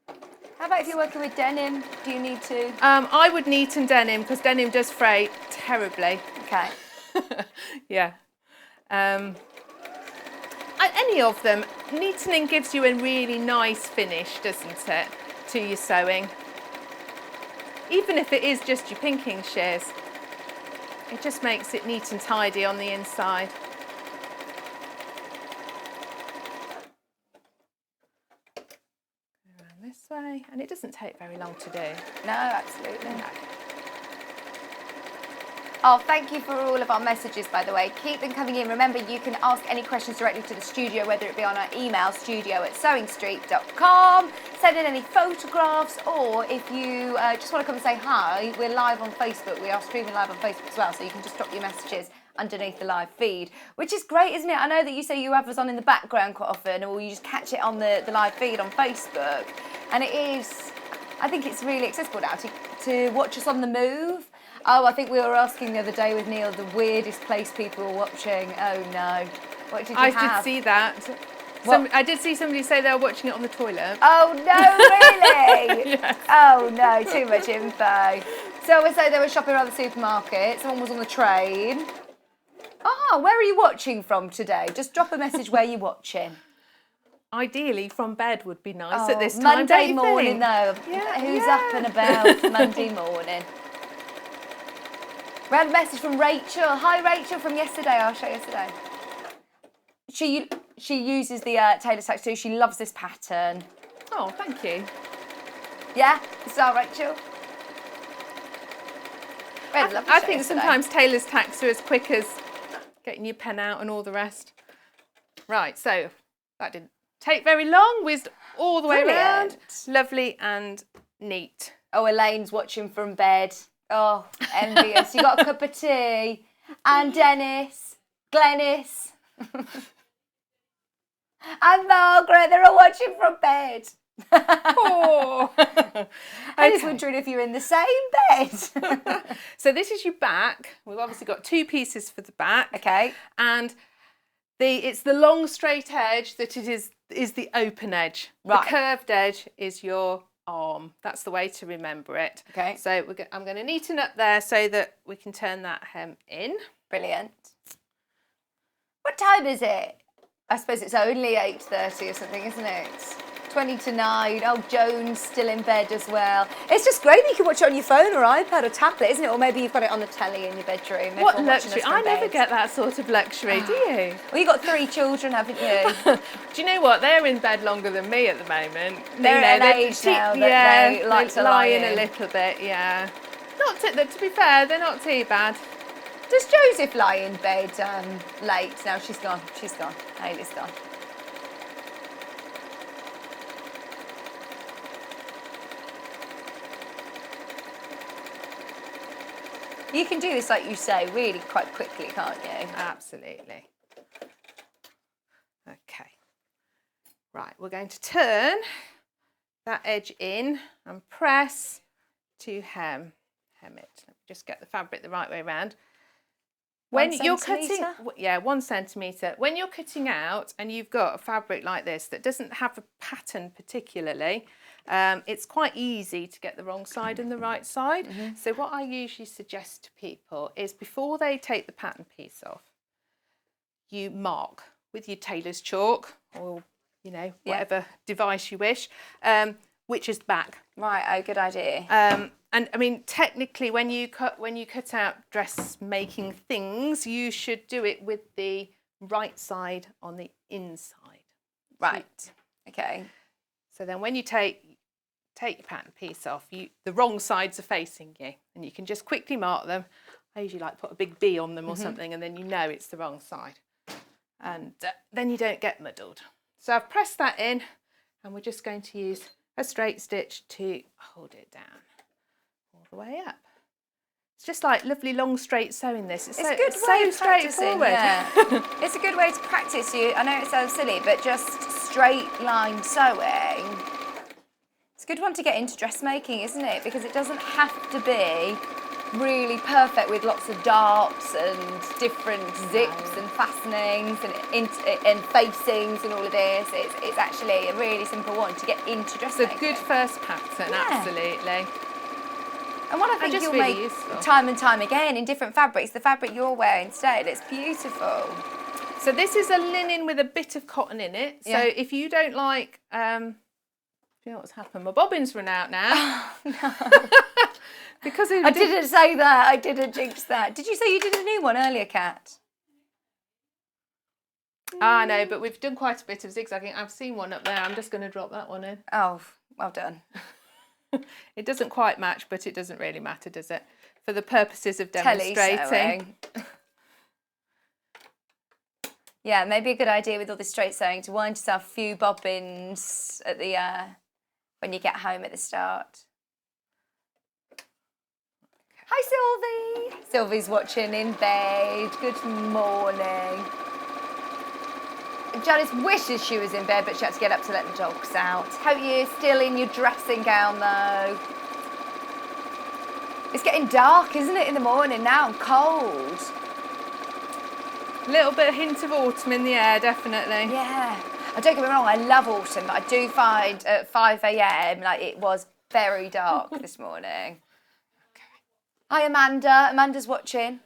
Speaker 2: that.
Speaker 1: How about if you're working with denim? Do you need to?
Speaker 2: I would neaten denim because denim does fray terribly.
Speaker 1: Okay.
Speaker 2: Yeah. Any of them, neatening gives you a really nice finish, doesn't it, to your sewing? Even if it is just your pinking shears, it just makes it neat and tidy on the inside. Go around this way, and it doesn't take very long to do.
Speaker 1: No, absolutely.
Speaker 2: No.
Speaker 1: Oh, thank you for all of our messages, by the way. Keep them coming in. Remember, you can ask any questions directly to the studio, whether it be on our email, studio@sewingstreet.com. Send in any photographs, or if you just want to come and say hi, we're live on Facebook. We are streaming live on Facebook as well, so you can just drop your messages underneath the live feed, which is great, isn't it? I know that you say you have us on in the background quite often, or you just catch it on the live feed on Facebook. And it is, I think it's really accessible now to watch us on the move. Oh, I think we were asking the other day with Neil the weirdest place people were watching. Oh no. What did you have?
Speaker 2: I did see that. I did see somebody say they were watching it on the toilet.
Speaker 1: Oh no, really?
Speaker 2: Yes.
Speaker 1: Oh no, too much info. So we say they were shopping around the supermarket, someone was on the train. Oh, where are you watching from today? Just drop a message where you're watching.
Speaker 2: Ideally from bed would be nice at this time.
Speaker 1: Monday morning though.
Speaker 2: Yeah,
Speaker 1: Who's up and about Monday morning? We had a message from Rachel. Hi Rachel from yesterday, I'll show you yesterday. She uses the tailor tacks too. She loves this pattern.
Speaker 2: Oh, thank you.
Speaker 1: Yeah, so Rachel.
Speaker 2: I think sometimes tailor's tacks are as quick as getting your pen out and all the rest. Right, so that didn't take very long. Whizzed all the way around. Lovely and neat.
Speaker 1: Oh, Elaine's watching from bed. Oh, envious. You got a cup of tea. And Dennis, Glennis, and Margaret, they're all watching from bed.
Speaker 2: Oh.
Speaker 1: I was wondering if you're in the same bed.
Speaker 2: So this is your back. We've obviously got 2 pieces for the back.
Speaker 1: Okay.
Speaker 2: And it's the long straight edge that is the open edge.
Speaker 1: Right.
Speaker 2: The curved edge is your arm. That's the way to remember it.
Speaker 1: Okay.
Speaker 2: So I'm going to neaten up there so that we can turn that hem in.
Speaker 1: Brilliant. What time is it? I suppose it's only 8:30 or something, isn't it? 20 to 9. Oh, Joan's still in bed as well. It's just great that you can watch it on your phone or iPad or tablet, isn't it? Or maybe you've got it on the telly in your bedroom.
Speaker 2: What luxury? I never get that sort of luxury, do you?
Speaker 1: Well, you've got 3 children, haven't you?
Speaker 2: Do you know what? They're in bed longer than me at the moment.
Speaker 1: They're at an age now that they like to lie in
Speaker 2: a little bit, yeah. To be fair, they're not too bad.
Speaker 1: Does Joseph lie in bed late? No, she's gone. She's gone. Hayley's gone. You can do this, like you say, really quite quickly, can't you?
Speaker 2: Absolutely. Okay. Right, we're going to turn that edge in and press to hem it. Let me just get the fabric the right way around.
Speaker 1: 1
Speaker 2: When you're
Speaker 1: centimetre?
Speaker 2: cutting, yeah, 1 centimetre. When you're cutting out and you've got a fabric like this that doesn't have a pattern particularly, it's quite easy to get the wrong side and the right side. So what I usually suggest to people is before they take the pattern piece off, you mark with your tailor's chalk or, you know, whatever device you wish, which is the back.
Speaker 1: Right, oh, good idea.
Speaker 2: And I mean, technically, when you cut out dressmaking things, you should do it with the right side on the inside.
Speaker 1: Right. Okay.
Speaker 2: So then, when you take your pattern piece off, the wrong sides are facing you, and you can just quickly mark them. I usually like put a big B on them or something, and then you know it's the wrong side, and then you don't get muddled. So I've pressed that in, and we're just going to use a straight stitch to hold it down all the way up. It's just like lovely long straight sewing this. It's
Speaker 1: a good
Speaker 2: so
Speaker 1: way of
Speaker 2: straightforward.
Speaker 1: practicing, yeah. It's a good way to practice. I know it sounds silly, but just straight line sewing. It's a good one to get into dressmaking, isn't it? Because it doesn't have to be really perfect with lots of darts and different zips and fastenings and facings and all of this. It's actually a really simple one to get into dressmaking.
Speaker 2: It's a good first pattern, absolutely.
Speaker 1: And what I think you'll
Speaker 2: really
Speaker 1: make
Speaker 2: useful.
Speaker 1: time and time again in different fabrics, the fabric you're wearing today, it's beautiful.
Speaker 2: So this is a linen with a bit of cotton in it. So if you don't like, do you know what's happened? My bobbin's run out now.
Speaker 1: Oh, no.
Speaker 2: Because
Speaker 1: I didn't say that. I didn't jinx that. Did you say you did a new one earlier, Kat?
Speaker 2: No, but we've done quite a bit of zigzagging. I've seen one up there. I'm just going to drop that one in.
Speaker 1: Oh, well done.
Speaker 2: It doesn't quite match, but it doesn't really matter, does it? For the purposes of demonstrating.
Speaker 1: Yeah, maybe a good idea with all this straight sewing to wind yourself a few bobbins at the when you get home at the start. Hi, Sylvie. Sylvie's watching in bed. Good morning. Janice wishes she was in bed, but she had to get up to let the dogs out. Hope you're still in your dressing gown, though. It's getting dark, isn't it, in the morning now? And cold.
Speaker 2: A little bit of hint of autumn in the air, definitely.
Speaker 1: Yeah. Don't get me wrong, I love autumn, but I do find at 5 a.m. like it was very dark this morning. Hi, Amanda. Amanda's watching.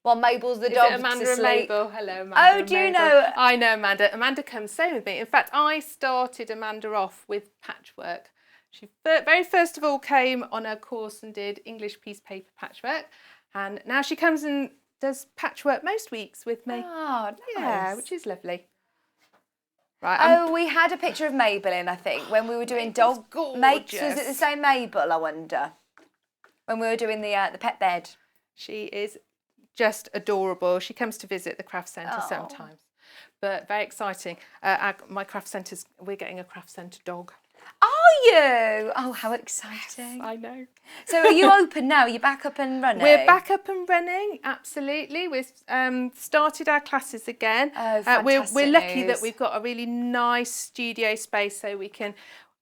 Speaker 1: While Mabel's the dog's
Speaker 2: Amanda
Speaker 1: asleep.
Speaker 2: And Mabel. Hello, Amanda.
Speaker 1: Oh, do you know?
Speaker 2: I know Amanda. Amanda comes sewing with me. In fact, I started Amanda off with patchwork. She very first of all came on a course and did English piece paper patchwork, and now she comes and does patchwork most weeks with me.
Speaker 1: Oh, nice.
Speaker 2: Yeah, which is lovely. Right.
Speaker 1: We had a picture of Mabel in, I think, when we were doing dog mates. Was it the same Mabel, I wonder? When we were doing the pet bed.
Speaker 2: She is just adorable. She comes to visit the craft centre sometimes, but very exciting. My craft centre's, we're getting a craft centre dog.
Speaker 1: Are you? Oh, how exciting.
Speaker 2: Yes, I know.
Speaker 1: So are you open now? Are you back up and running?
Speaker 2: We're back up and running, absolutely. We've started our classes again.
Speaker 1: Oh, fantastic
Speaker 2: we're lucky
Speaker 1: news.
Speaker 2: that we've got a really nice studio space, so we can,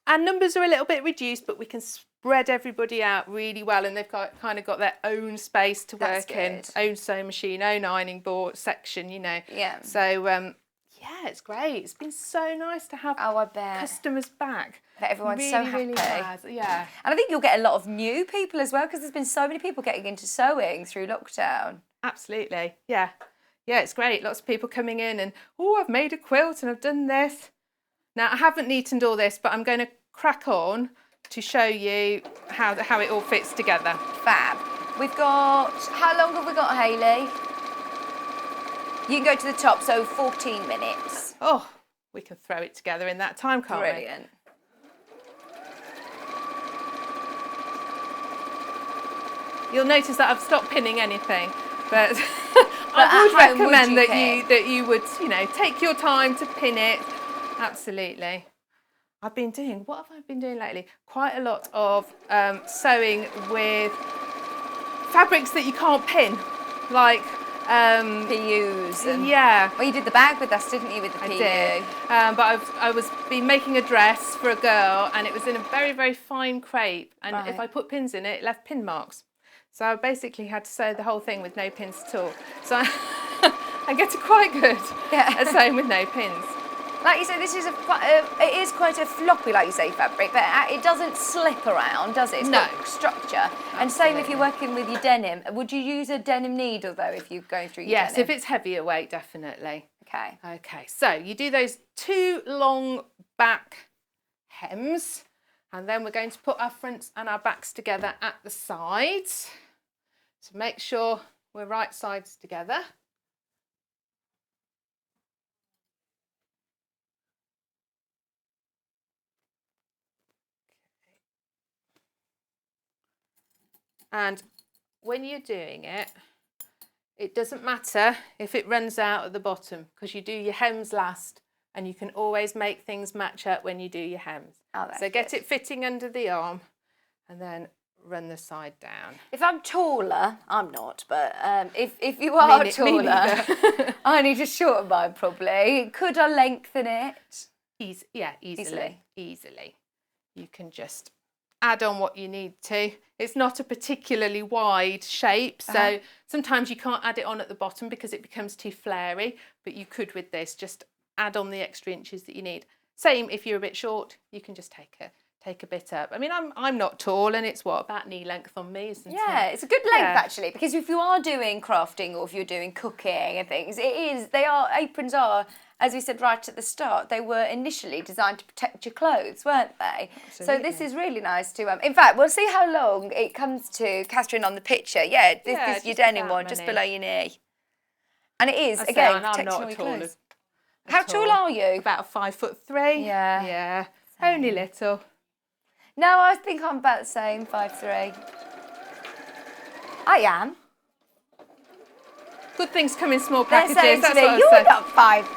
Speaker 2: our numbers are a little bit reduced, but we can spread everybody out really well, and they've kind of got their own space to work in, own sewing machine, own ironing board section, you know.
Speaker 1: Yeah.
Speaker 2: So yeah, it's great. It's been so nice to have
Speaker 1: I bet.
Speaker 2: customers back.
Speaker 1: That everyone's
Speaker 2: really,
Speaker 1: so happy.
Speaker 2: Really has. Yeah.
Speaker 1: And I think you'll get a lot of new people as well, because there's been so many people getting into sewing through lockdown.
Speaker 2: Absolutely. Yeah. Yeah, it's great. Lots of people coming in and, oh, I've made a quilt and I've done this. Now, I haven't neatened all this, but I'm going to crack on to show you how it all fits together.
Speaker 1: Fab. We've got, how long have we got, Hayley? You can go to the top, so 14 minutes.
Speaker 2: Oh, we can throw it together in that time, can't we?
Speaker 1: Brilliant.
Speaker 2: You'll notice that I've stopped pinning anything, but I would recommend that you would, you know, take your time to pin it. Absolutely. What have I been doing lately? Quite a lot of sewing with fabrics that you can't pin, like
Speaker 1: PUs. And,
Speaker 2: yeah.
Speaker 1: Well, you did the bag with us, didn't you, with the PU?
Speaker 2: I did. But I was been making a dress for a girl, and it was in a very, very fine crepe. And if I put pins in it, it left pin marks. So I basically had to sew the whole thing with no pins at all. So I get quite good at sewing with no pins.
Speaker 1: Like you say, this is it is quite a floppy, like you say, fabric, but it doesn't slip around, does it? It's got structure.
Speaker 2: Absolutely.
Speaker 1: And same if you're working with your denim. Would you use a denim needle, though, if you're going through your denim?
Speaker 2: Yes, if it's heavier weight, definitely.
Speaker 1: Okay.
Speaker 2: Okay, so you do those 2 long back hems, and then we're going to put our fronts and our backs together at the sides. So make sure we're right sides together. And when you're doing it, it doesn't matter if it runs out at the bottom, because you do your hems last, and you can always make things match up when you do your hems.
Speaker 1: Oh, that's
Speaker 2: so get it fitting under the arm, and then run the side down.
Speaker 1: If I'm taller, I'm not, but if you are taller, I need to shorten mine probably. Could I lengthen it?
Speaker 2: Easily. You can just add on what you need to. It's not a particularly wide shape, so sometimes you can't add it on at the bottom because it becomes too flary, but you could with this just add on the extra inches that you need. Same if you're a bit short, you can just take a bit up. I mean, I'm not tall, and it's about knee length on me, isn't it?
Speaker 1: Yeah, it's a good length actually, because if you are doing crafting or if you're doing cooking and things, aprons are, as we said right at the start, they were initially designed to protect your clothes, weren't they? Absolutely. So this is really nice to, in fact, we'll see how long it comes to Katharine on the picture. Yeah, this is your denim one, just below your knee. And it is, again, protecting all your clothes. How tall are you?
Speaker 2: About 5'3". Yeah. Only little.
Speaker 1: No, I think I'm about the same, 5'3". I am.
Speaker 2: Good things come in small packages.
Speaker 1: They're saying
Speaker 2: That's
Speaker 1: to me,
Speaker 2: what
Speaker 1: you're not 5'3".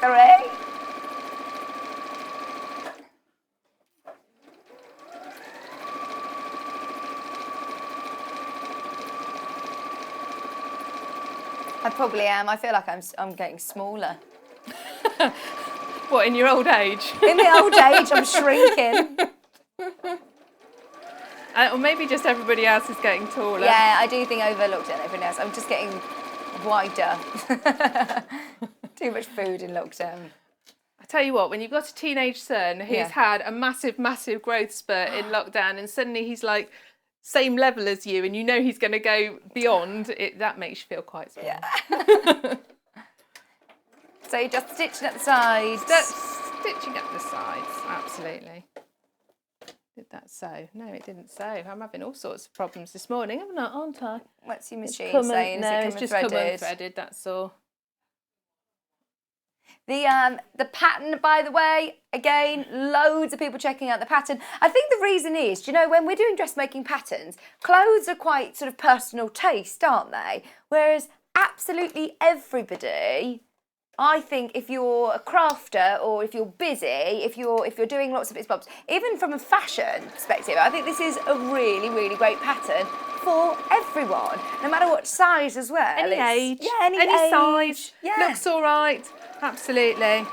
Speaker 1: I probably am. I feel like I'm getting smaller.
Speaker 2: What, in your old age?
Speaker 1: In my old age, I'm shrinking.
Speaker 2: Or maybe just everybody else is getting taller.
Speaker 1: Yeah, I do think I overlooked it and everything else. I'm just getting wider. Too much food in lockdown.
Speaker 2: I tell you what, when you've got a teenage son who's had a massive, massive growth spurt in lockdown, and suddenly he's like same level as you, and you know he's going to go beyond, that makes you feel quite small.
Speaker 1: Yeah. So you're just stitching at the sides.
Speaker 2: Stitching up the sides, absolutely. Did that sew? No, it didn't sew. I'm having all sorts of problems this morning, aren't I?
Speaker 1: What's your machine
Speaker 2: saying?
Speaker 1: No,
Speaker 2: it's just come unthreaded, that's all.
Speaker 1: The pattern, by the way, again, loads of people checking out the pattern. I think the reason is, do you know, when we're doing dressmaking patterns, clothes are quite sort of personal taste, aren't they? Whereas absolutely everybody, I think, if you're a crafter or if you're busy, if you're doing lots of bits and bobs, even from a fashion perspective, I think this is a really, really great pattern for everyone, no matter what size as well.
Speaker 2: Any age.
Speaker 1: Yeah, any
Speaker 2: age. Size.
Speaker 1: Yeah.
Speaker 2: Looks all right. Absolutely.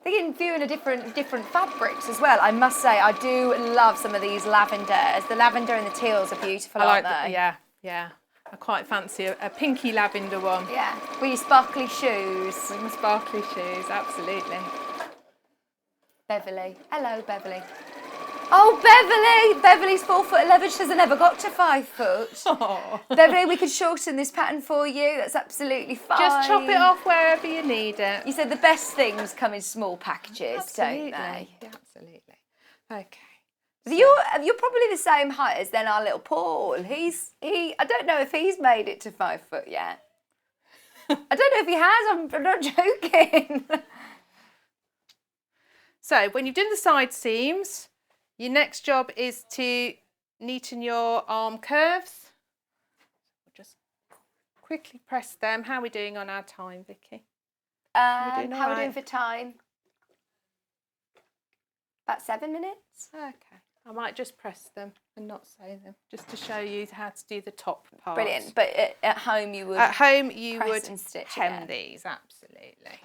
Speaker 1: Thinking viewing different fabrics as well. I must say, I do love some of these lavenders. The lavender and the teals are beautiful, aren't they?
Speaker 2: Yeah. I quite fancy a pinky lavender one.
Speaker 1: Yeah, with your sparkly shoes.
Speaker 2: With my sparkly shoes, absolutely.
Speaker 1: Beverly. Hello, Beverly. Oh, Beverly! Beverly's 4'11". She hasn't ever got to 5 foot.
Speaker 2: Oh.
Speaker 1: Beverly, we could shorten this pattern for you. That's absolutely fine.
Speaker 2: Just chop it off wherever you need it.
Speaker 1: You said the best things come in small packages,
Speaker 2: absolutely.
Speaker 1: Don't they?
Speaker 2: Yeah, absolutely. Okay.
Speaker 1: So. You're probably the same height as then our little Paul. I don't know if he's made it to 5 foot yet. I don't know if he has. I'm not joking.
Speaker 2: So when you've done the side seams, your next job is to neaten your arm curves. Just quickly press them. How are we doing on our time, Vicky?
Speaker 1: How are we doing for time? About 7 minutes.
Speaker 2: Okay. I might just press them and not sew them, just to show you how to do the top part.
Speaker 1: Brilliant. But at home you would
Speaker 2: press
Speaker 1: and stitch
Speaker 2: hem
Speaker 1: again.
Speaker 2: these, absolutely.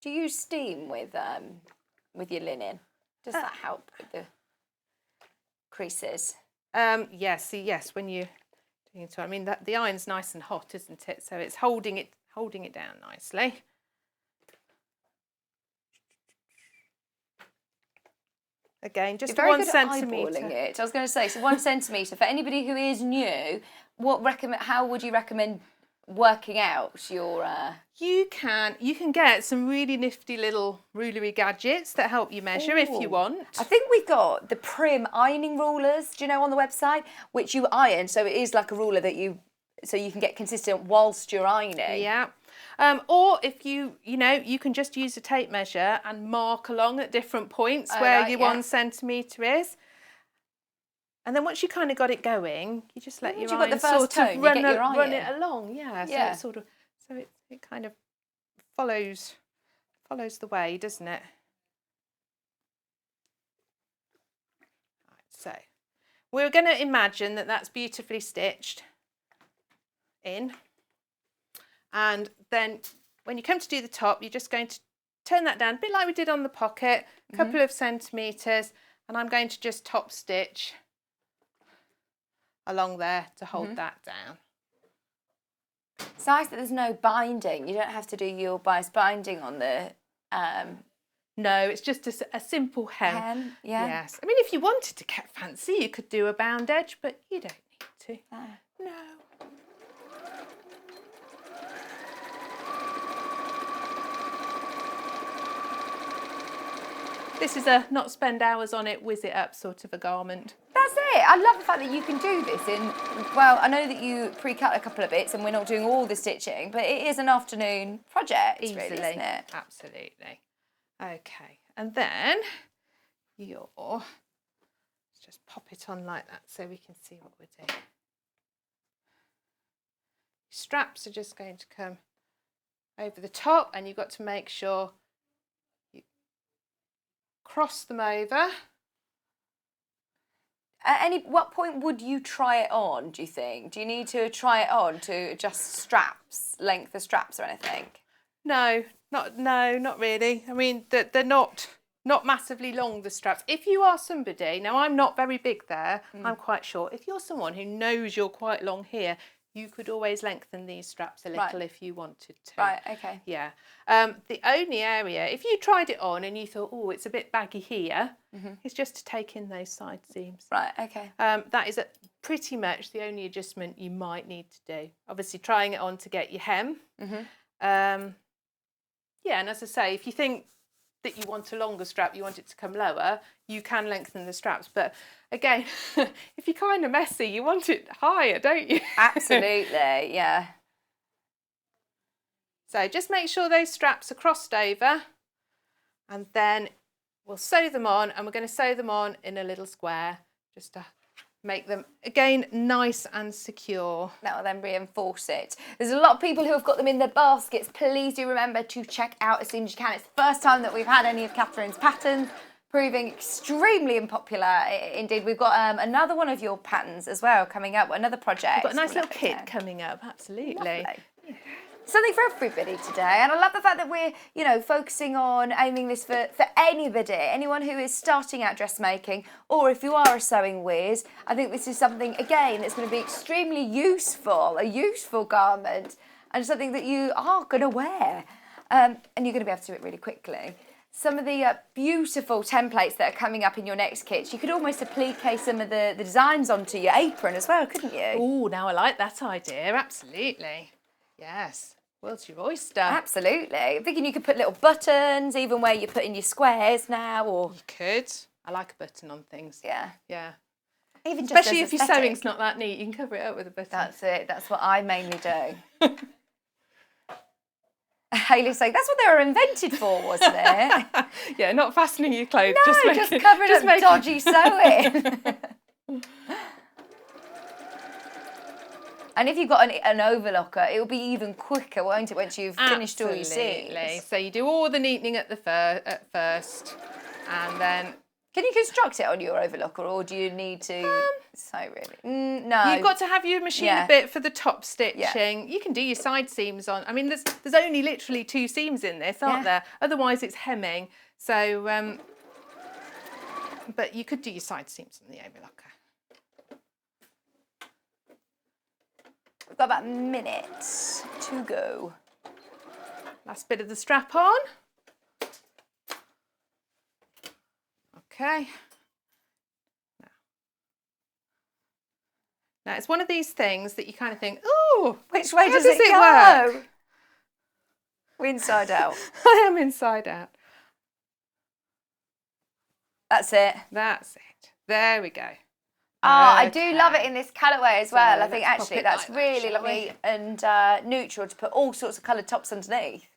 Speaker 1: Do you use steam with your linen? Does that help with the creases?
Speaker 2: Yes, when you're doing it, I mean the iron's nice and hot, isn't it? So it's holding it down nicely. Again, just
Speaker 1: You're very
Speaker 2: 1
Speaker 1: good at
Speaker 2: centimetre.
Speaker 1: eyeballing it. I was going to say, so 1 centimetre. For anybody who is new, how would you recommend working out your...
Speaker 2: You can get some really nifty little rulery gadgets that help you measure if you want.
Speaker 1: I think we've got the Prim ironing rulers, do you know, on the website, which you iron, so it is like a ruler that you can get consistent whilst you're ironing.
Speaker 2: Yeah. Or if you can just use a tape measure and mark along at different points where your 1 centimetre is. And then once you kind of got it going, you just let your iron sort of run it along. Yeah. So it kind of follows the way, doesn't it? Right, so we're going to imagine that that's beautifully stitched in. And then when you come to do the top, you're just going to turn that down, a bit like we did on the pocket, a couple of centimetres, and I'm going to just top stitch along there to hold that down.
Speaker 1: It's nice that there's no binding. You don't have to do your bias binding on the...
Speaker 2: No, it's just a simple hem.
Speaker 1: Yeah.
Speaker 2: Yes. I mean, if you wanted to get fancy, you could do a bound edge, but you don't need to. No. This is a not spend hours on it, whiz it up sort of a garment.
Speaker 1: That's it. I love the fact that you can do this well, I know that you pre-cut a couple of bits and we're not doing all the stitching, but it is an afternoon project,
Speaker 2: Easily,
Speaker 1: really, isn't it?
Speaker 2: Absolutely. Okay, and then let's just pop it on like that so we can see what we're doing. Straps are just going to come over the top, and you've got to make sure cross them over.
Speaker 1: At what point would you try it on, do you think? Do you need to try it on to adjust straps, length of straps or anything?
Speaker 2: No, not really. I mean, they're not massively long, the straps. If you are somebody, now I'm not very big there, I'm quite short. If you're someone who knows you're quite long here, you could always lengthen these straps a little if you wanted to.
Speaker 1: Right, okay.
Speaker 2: Yeah. The only area, if you tried it on and you thought, oh, it's a bit baggy here, it's just to take in those side seams.
Speaker 1: Right, okay.
Speaker 2: That is pretty much the only adjustment you might need to do. Obviously, trying it on to get your hem. Yeah, and as I say, if you think that you want a longer strap, you want it to come lower, you can lengthen the straps. But again, if you're kind of messy, you want it higher, don't you?
Speaker 1: Absolutely, yeah.
Speaker 2: So just make sure those straps are crossed over, and then we'll sew them on, and we're going to sew them on in a little square just to make them, again, nice and secure. That
Speaker 1: will then reinforce it. There's a lot of people who have got them in their baskets. Please do remember to check out as soon as you can. It's the first time that we've had any of Katharine's patterns, proving extremely unpopular. Indeed, we've got another one of your patterns as well coming up, another project.
Speaker 2: We've got a nice little kit coming up, absolutely.
Speaker 1: Lovely. Yeah. Something for everybody today, and I love the fact that we're, focusing on aiming this for anybody, anyone who is starting out dressmaking, or if you are a sewing whiz. I think this is something, again, that's going to be extremely useful, a useful garment, and something that you are going to wear, and you're going to be able to do it really quickly. Some of the beautiful templates that are coming up in your next kits, you could almost applique some of the designs onto your apron as well, couldn't you?
Speaker 2: Oh, now I like that idea, absolutely. Yes, world's your oyster.
Speaker 1: Absolutely. I'm thinking you could put little buttons, even where you put in your squares now, or...
Speaker 2: You could. I like a button on things.
Speaker 1: Yeah.
Speaker 2: Yeah.
Speaker 1: Even just
Speaker 2: especially if your sewing's not that neat, you can cover it up with a button.
Speaker 1: That's it. That's what I mainly do. Hayley's saying, that's what they were invented for, wasn't it?
Speaker 2: Yeah, not fastening your clothes.
Speaker 1: No, just covering up dodgy sewing. And if you've got an overlocker, it'll be even quicker, won't it, once you've finished all your seams?
Speaker 2: So you do all the neatening at first, and then
Speaker 1: Can you construct it on your overlocker, or do you need to sew really? No.
Speaker 2: You've got to have your machine a bit for the top stitching. You can do your side seams on. I mean, there's only literally 2 seams in this, aren't there? Otherwise, it's hemming. So, but you could do your side seams on the overlocker.
Speaker 1: We've got about a minute to go.
Speaker 2: Last bit of the strap on. Okay. Now it's one of these things that you kind of think, oh,
Speaker 1: which way does
Speaker 2: it
Speaker 1: go?
Speaker 2: work?
Speaker 1: We're inside out.
Speaker 2: I am inside out.
Speaker 1: That's it.
Speaker 2: That's it. There we go.
Speaker 1: Oh, I do love it in this colourway as well. I think actually that's really lovely and neutral to put all sorts of coloured tops underneath.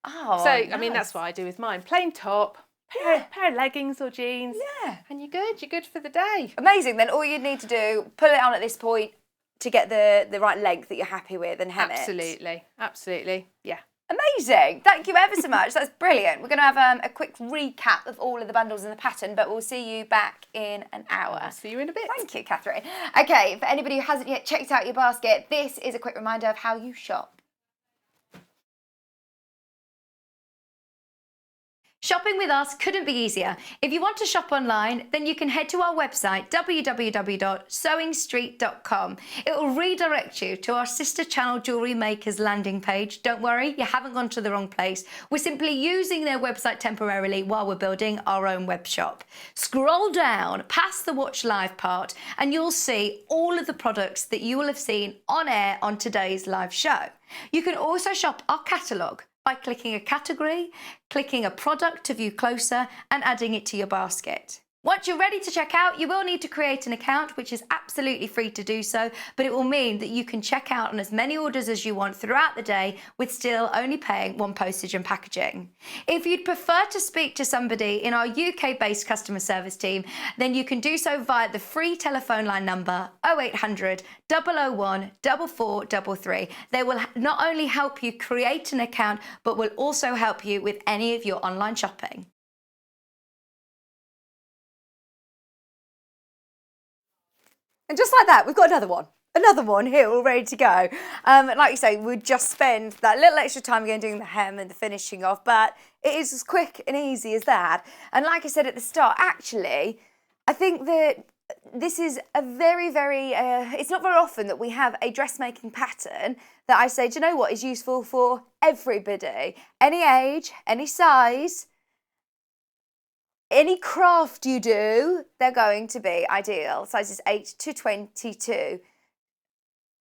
Speaker 1: Oh,
Speaker 2: so
Speaker 1: nice.
Speaker 2: I mean that's what I do with mine. Plain top, pair of leggings or jeans.
Speaker 1: Yeah.
Speaker 2: And you're good. You're good for the day.
Speaker 1: Amazing. Then all you need to do, put it on at this point to get the right length that you're happy with and hem it.
Speaker 2: Absolutely. Absolutely. Yeah.
Speaker 1: Amazing. Thank you ever so much. That's brilliant. We're going to have a quick recap of all of the bundles in the pattern, but we'll see you back in an hour.
Speaker 2: I'll see you in a bit.
Speaker 1: Thank you, Katharine. Okay, for anybody who hasn't yet checked out your basket, this is a quick reminder of how you shop. Shopping with us couldn't be easier. If you want to shop online, then you can head to our website, www.sewingstreet.com. It will redirect you to our sister channel Jewellery Makers landing page. Don't worry, you haven't gone to the wrong place. We're simply using their website temporarily while we're building our own web shop. Scroll down past the Watch Live part and you'll see all of the products that you will have seen on air on today's live show. You can also shop our catalogue by clicking a category, clicking a product to view closer and adding it to your basket. Once you're ready to check out, you will need to create an account, which is absolutely free to do so, but it will mean that you can check out on as many orders as you want throughout the day with still only paying one postage and packaging. If you'd prefer to speak to somebody in our UK-based customer service team, then you can do so via the free telephone line number 0800 001 4433. They will not only help you create an account, but will also help you with any of your online shopping. And just like that, we've got another one here all ready to go. Like you say, we'd just spend that little extra time again doing the hem and the finishing off, but it is as quick and easy as that. And like I said at the start, actually, I think that this is a very, it's not very often that we have a dressmaking pattern that I say, do you know what, is useful for everybody, any age, any size, any craft you do, they're going to be ideal. Sizes 8 to 22.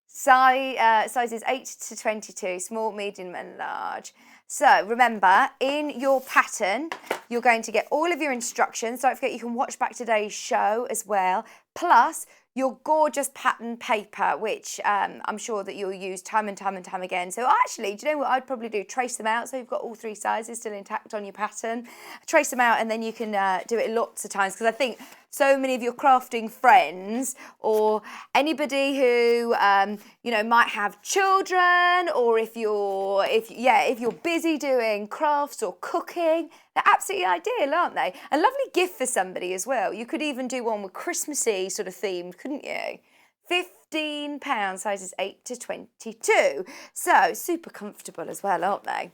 Speaker 1: Sizes 8 to 22, small, medium and large. So remember, in your pattern, you're going to get all of your instructions. Don't forget you can watch back today's show as well. Plus your gorgeous pattern paper, which I'm sure that you'll use time and time again. So actually, do you know what I'd probably do? Trace them out so you've got all 3 sizes still intact on your pattern. Trace them out and then you can do it lots of times, because I think so many of your crafting friends or anybody who you know, might have children, or if you're busy doing crafts or cooking, they're absolutely ideal, aren't they? A lovely gift for somebody as well. You could even do one with Christmassy sort of themed, couldn't you? £15, sizes 8 to 22. So super comfortable as well, aren't they?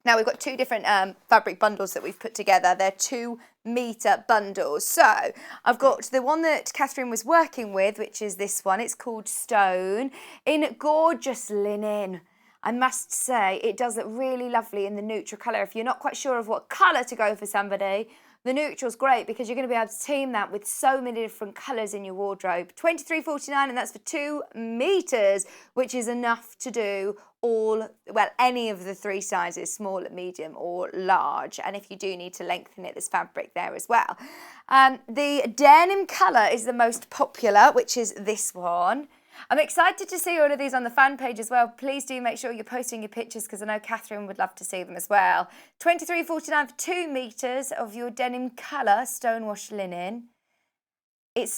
Speaker 1: Now we've got 2 different fabric bundles that we've put together. They're 2-metre bundles. So I've got the one that Katharine was working with, which is this one. It's called Stone, in gorgeous linen. I must say it does look really lovely in the neutral colour. If you're not quite sure of what colour to go for somebody, the neutral's great because you're going to be able to team that with so many different colours in your wardrobe. $23.49, and that's for 2 metres, which is enough to do any of the 3 sizes, small, medium or large. And if you do need to lengthen it, there's fabric there as well. The denim colour is the most popular, which is this one. I'm excited to see all of these on the fan page as well. Please do make sure you're posting your pictures because I know Katharine would love to see them as well. $23.49 for 2 metres of your denim colour stonewash linen. It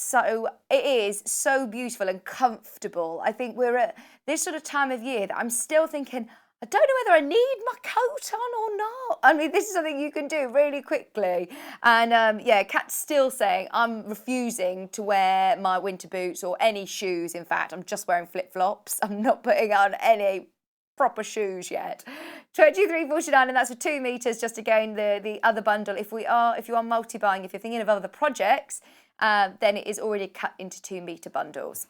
Speaker 1: is so beautiful and comfortable. I think we're at this sort of time of year that I'm still thinking, I don't know whether I need my coat on or not. I mean, this is something you can do really quickly. And yeah, Kat's still saying I'm refusing to wear my winter boots or any shoes. In fact, I'm just wearing flip-flops. I'm not putting on any proper shoes yet. 23.49, and that's for 2 meters. Just again, the other bundle. If you are multi-buying, if you're thinking of other projects, then it is already cut into 2 meter bundles.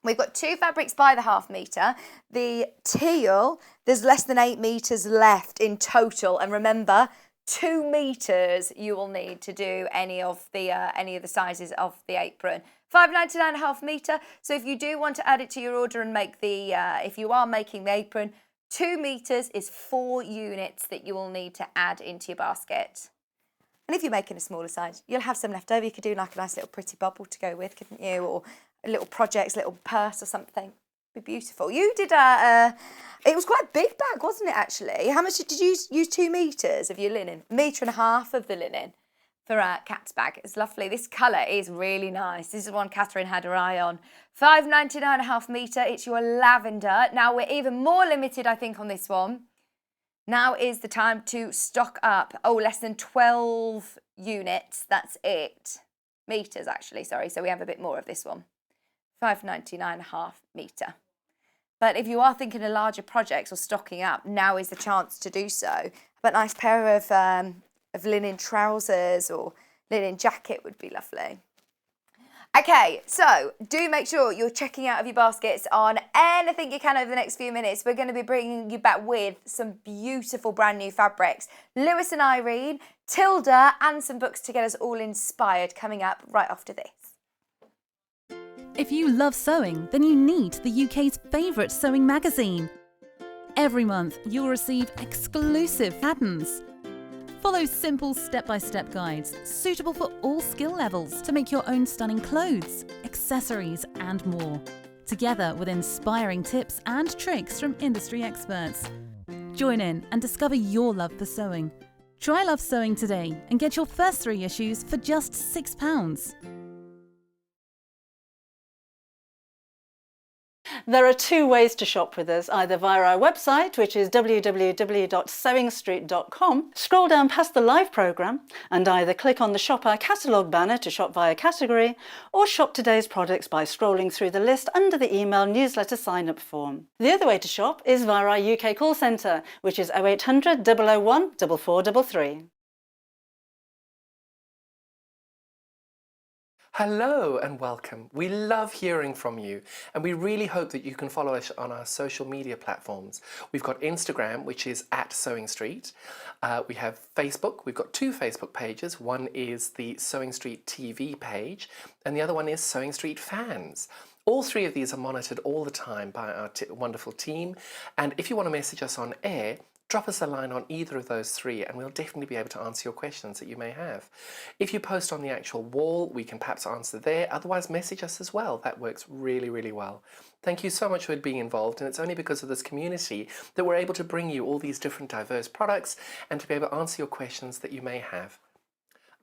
Speaker 1: We've got 2 fabrics by the half metre. The teal, there's less than 8 metres left in total. And remember, 2 metres you will need to do any of the sizes of the apron. £5.99 a half metre. So if you do want to add it to your order and make if you are making the apron, 2 metres is 4 units that you will need to add into your basket. And if you're making a smaller size, you'll have some left over. You could do like a nice little pretty bubble to go with, couldn't you? Or a little project, little purse or something. Be beautiful. You did it was quite a big bag, wasn't it, actually? How much did you use 2 metres of your linen? 1.5 metres of the linen for Kat's bag. It's lovely. This colour is really nice. This is one Katharine had her eye on. £5.99 a half metre. It's your lavender. Now, we're even more limited, I think, on this one. Now is the time to stock up. Oh, less than 12 units. That's it. Metres, actually, sorry. So we have a bit more of this one. £5.99 a half metre. But if you are thinking of larger projects or stocking up, now is the chance to do so. But a nice pair of linen trousers or linen jacket would be lovely. Okay, so do make sure you're checking out of your baskets on anything you can over the next few minutes. We're going to be bringing you back with some beautiful brand new fabrics. Lewis and Irene, Tilda, and some books to get us all inspired coming up right after this.
Speaker 3: If you love sewing, then you need the UK's favourite sewing magazine. Every month, you'll receive exclusive patterns. Follow simple step-by-step guides suitable for all skill levels to make your own stunning clothes, accessories, and more. Together with inspiring tips and tricks from industry experts. Join in and discover your love for sewing. Try Love Sewing today and get your first 3 issues for just £6.
Speaker 4: There are 2 ways to shop with us, either via our website, which is www.sewingstreet.com. Scroll down past the live programme and either click on the Shop Our Catalogue banner to shop via category, or shop today's products by scrolling through the list under the email newsletter sign-up form. The other way to shop is via our UK call centre, which is 0800 001 4433.
Speaker 5: Hello and welcome. We love hearing from you, and we really hope that you can follow us on our social media platforms. We've got Instagram, which is @SewingStreet. We have Facebook. We've got 2 Facebook pages. One is the Sewing Street TV page, and the other one is Sewing Street Fans. All 3 of these are monitored all the time by our wonderful team, and if you want to message us on air, drop us a line on either of those 3 and we'll definitely be able to answer your questions that you may have. If you post on the actual wall, we can perhaps answer there. Otherwise, message us as well. That works really, really well. Thank you so much for being involved, and it's only because of this community that we're able to bring you all these different diverse products and to be able to answer your questions that you may have.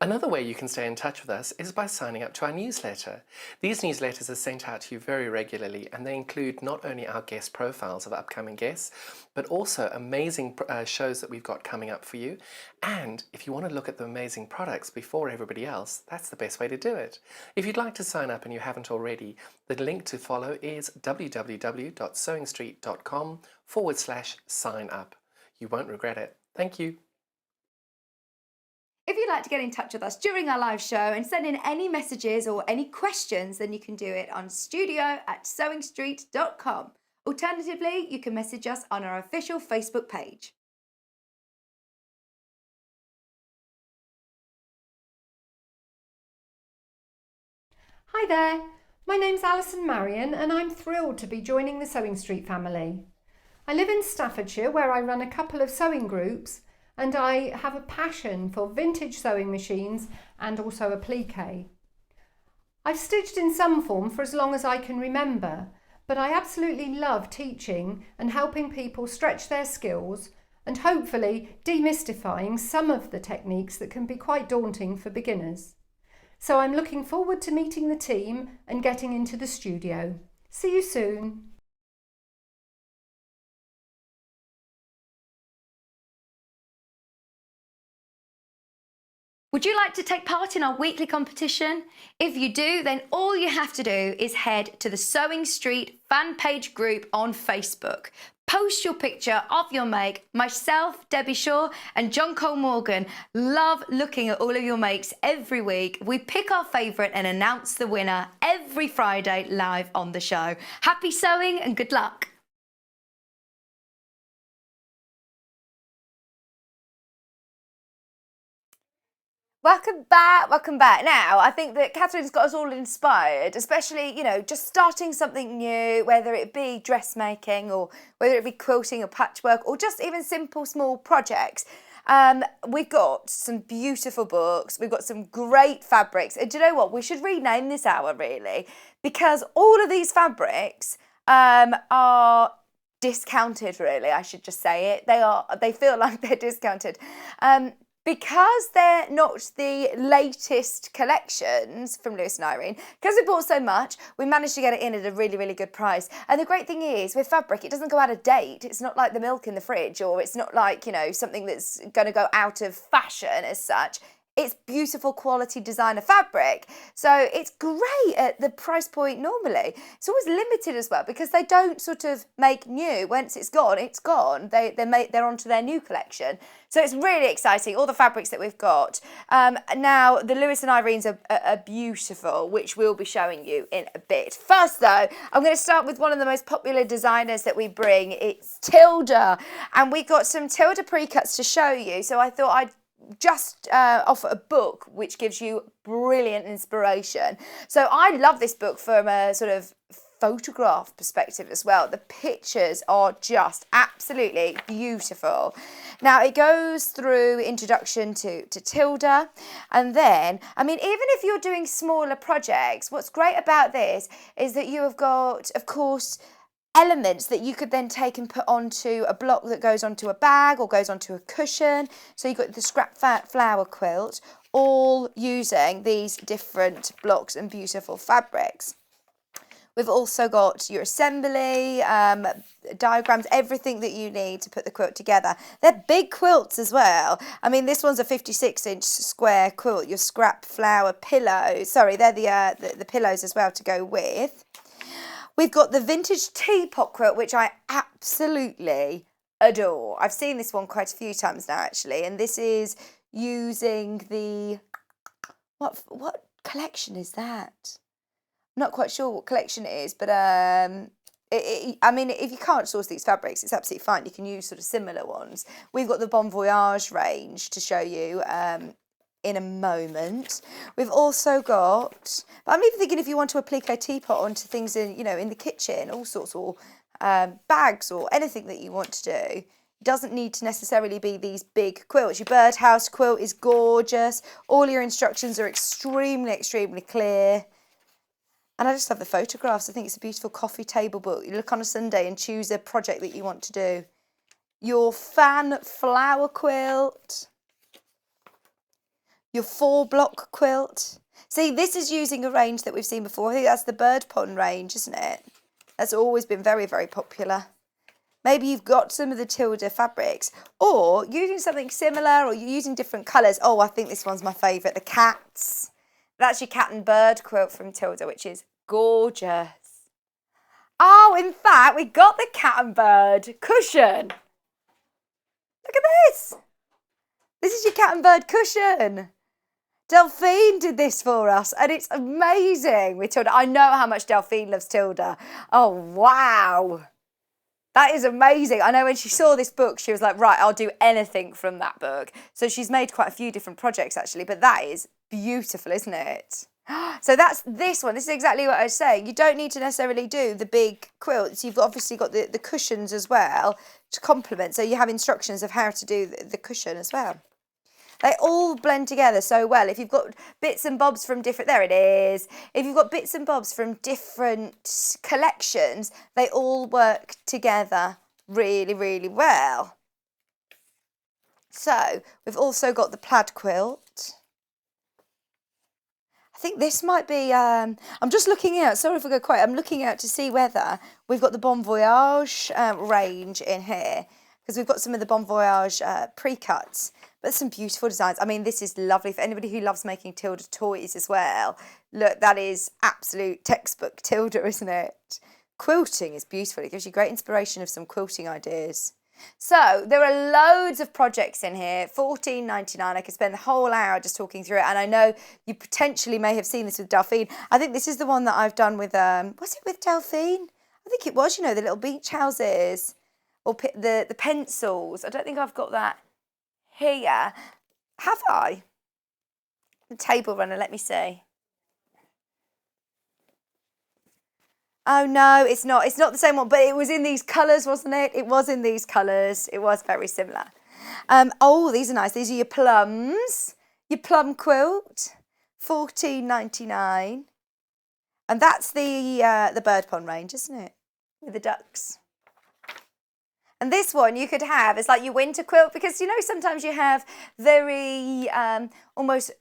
Speaker 5: Another way you can stay in touch with us is by signing up to our newsletter. These newsletters are sent out to you very regularly, and they include not only our guest profiles of upcoming guests, but also amazing shows that we've got coming up for you. And if you want to look at the amazing products before everybody else, that's the best way to do it. If you'd like to sign up and you haven't already, the link to follow is www.sewingstreet.com/sign up. You won't regret it. Thank you.
Speaker 1: If you'd like to get in touch with us during our live show and send in any messages or any questions, then you can do it on studio@sewingstreet.com. Alternatively, you can message us on our official Facebook page.
Speaker 6: Hi there, my name's Alison Marion and I'm thrilled to be joining the Sewing Street family. I live in Staffordshire where I run a couple of sewing groups, and I have a passion for vintage sewing machines and also applique. I've stitched in some form for as long as I can remember, but I absolutely love teaching and helping people stretch their skills and hopefully demystifying some of the techniques that can be quite daunting for beginners. So I'm looking forward to meeting the team and getting into the studio. See you soon.
Speaker 1: Would you like to take part in our weekly competition? If you do, then all you have to do is head to the Sewing Street fan page group on Facebook. Post your picture of your make. Myself, Debbie Shaw and John Cole Morgan love looking at all of your makes every week. We pick our favourite and announce the winner every Friday live on the show. Happy sewing and good luck. Welcome back, welcome back. Now, I think that Katharine's got us all inspired, especially, you know, just starting something new, whether it be dressmaking or whether it be quilting or patchwork or just even simple, small projects. We've got some beautiful books, we've got some great fabrics. And do you know what? We should rename this hour, really, because all of these fabrics are discounted, really, I should just say it. They feel like they're discounted. Because they're not the latest collections from Lewis and Irene, because we bought so much, we managed to get it in at a really, really good price. And the great thing is, with fabric, it doesn't go out of date. It's not like the milk in the fridge, or it's not like, you know, something that's going to go out of fashion as such. It's beautiful quality designer fabric. So it's great at the price point normally. It's always limited as well because they don't sort of make new. Once it's gone, it's gone. They're onto their new collection. So it's really exciting, all the fabrics that we've got. Now, the Lewis and Irene's are beautiful, which we'll be showing you in a bit. First, though, I'm going to start with one of the most popular designers that we bring. It's Tilda. And we've got some Tilda pre-cuts to show you. So I thought I'd just offer a book which gives you brilliant inspiration. So I love this book from a sort of photograph perspective as well. The pictures are just absolutely beautiful. Now it goes through introduction to Tilda, and then, I mean, even if you're doing smaller projects, what's great about this is that you have got, of course, elements that you could then take and put onto a block that goes onto a bag or goes onto a cushion. So you've got the scrap flower quilt, all using these different blocks and beautiful fabrics. We've also got your assembly, diagrams, everything that you need to put the quilt together. They're big quilts as well. I mean, this one's a 56-inch square quilt, your scrap flower pillows. Sorry, they're the pillows as well to go with. We've got the vintage teapot quilt, which I absolutely adore. I've seen this one quite a few times now, actually, and this is using the, what collection is that? I'm not quite sure what collection it is, but I mean, if you can't source these fabrics, it's absolutely fine. You can use sort of similar ones. We've got the Bon Voyage range to show you in a moment. We've also got, but I'm even thinking if you want to applique a teapot onto things in, you know, in the kitchen, all sorts, or bags or anything that you want to do. It doesn't need to necessarily be these big quilts. Your birdhouse quilt is gorgeous. All your instructions are extremely, extremely clear. And I just love the photographs. I think it's a beautiful coffee table book. You look on a Sunday and choose a project that you want to do. Your fan flower quilt. Your 4-block quilt. See, this is using a range that we've seen before. I think that's the bird pond range, isn't it? That's always been very, very popular. Maybe you've got some of the Tilda fabrics, or using something similar, or you're using different colours. Oh, I think this one's my favourite, the cats. That's your cat and bird quilt from Tilda, which is gorgeous. Oh, in fact, we got the cat and bird cushion. Look at this. This is your cat and bird cushion. Delphine did this for us, and it's amazing with Tilda. I know how much Delphine loves Tilda. Oh, wow. That is amazing. I know when she saw this book, she was like, right, I'll do anything from that book. So she's made quite a few different projects, actually, but that is beautiful, isn't it? So that's this one. This is exactly what I was saying. You don't need to necessarily do the big quilts. You've obviously got the cushions as well to complement. So you have instructions of how to do the cushion as well. They all blend together so well. If you've got bits and bobs from different, there it is. If you've got bits and bobs from different collections, they all work together really, really well. So we've also got the plaid quilt. I think this might be, I'm just looking out, sorry if I go quiet, I'm looking out to see whether we've got the Bon Voyage range in here, because we've got some of the Bon Voyage pre-cuts. But some beautiful designs. I mean, this is lovely for anybody who loves making Tilda toys as well. Look, that is absolute textbook Tilda, isn't it? Quilting is beautiful. It gives you great inspiration of some quilting ideas. So there are loads of projects in here, $14.99. I could spend the whole hour just talking through it. And I know you potentially may have seen this with Delphine. I think this is the one that I've done with, was it with Delphine? I think it was, you know, the little beach houses or the pencils. I don't think I've got that here. Have I? The table runner, let me see. Oh no, it's not. It's not the same one, but it was in these colours, wasn't it? It was in these colours. It was very similar. Oh, these are nice. These are your plums. Your plum quilt, $14.99. And that's the bird pond range, isn't it? With the ducks. And this one you could have, it's like your winter quilt, because you know sometimes you have very almost,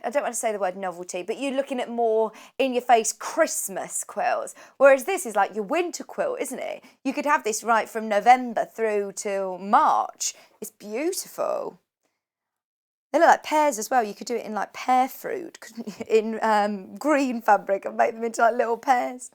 Speaker 1: I don't want to say the word novelty, but you're looking at more in your face Christmas quilts. Whereas this is like your winter quilt, isn't it? You could have this right from November through till March. It's beautiful. They look like pears as well. You could do it in like pear fruit, couldn't you? In green fabric and make them into like little pears.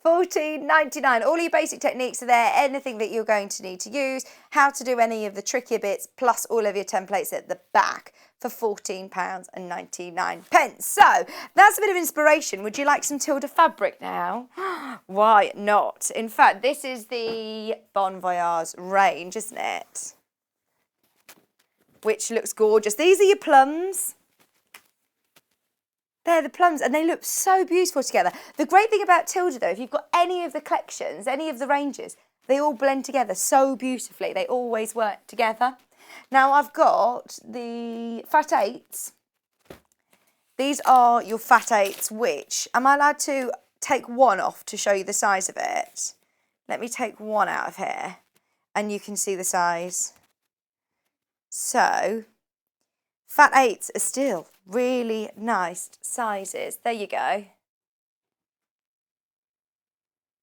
Speaker 1: $14.99. All your basic techniques are there, anything that you're going to need to use, how to do any of the trickier bits, plus all of your templates at the back for £14.99. So that's a bit of inspiration. Would you like some Tilda fabric now? Why not? In fact, this is the Bon Voyage range, isn't it? Which looks gorgeous. These are your plums. They're the plums, and they look so beautiful together. The great thing about Tilda, though, if you've got any of the collections, any of the ranges, they all blend together so beautifully. They always work together. Now, I've got the Fat 8s. These are your Fat 8s, which, am I allowed to take one off to show you the size of it? Let me take one out of here, and you can see the size. So, Fat 8s are still really nice sizes. There you go.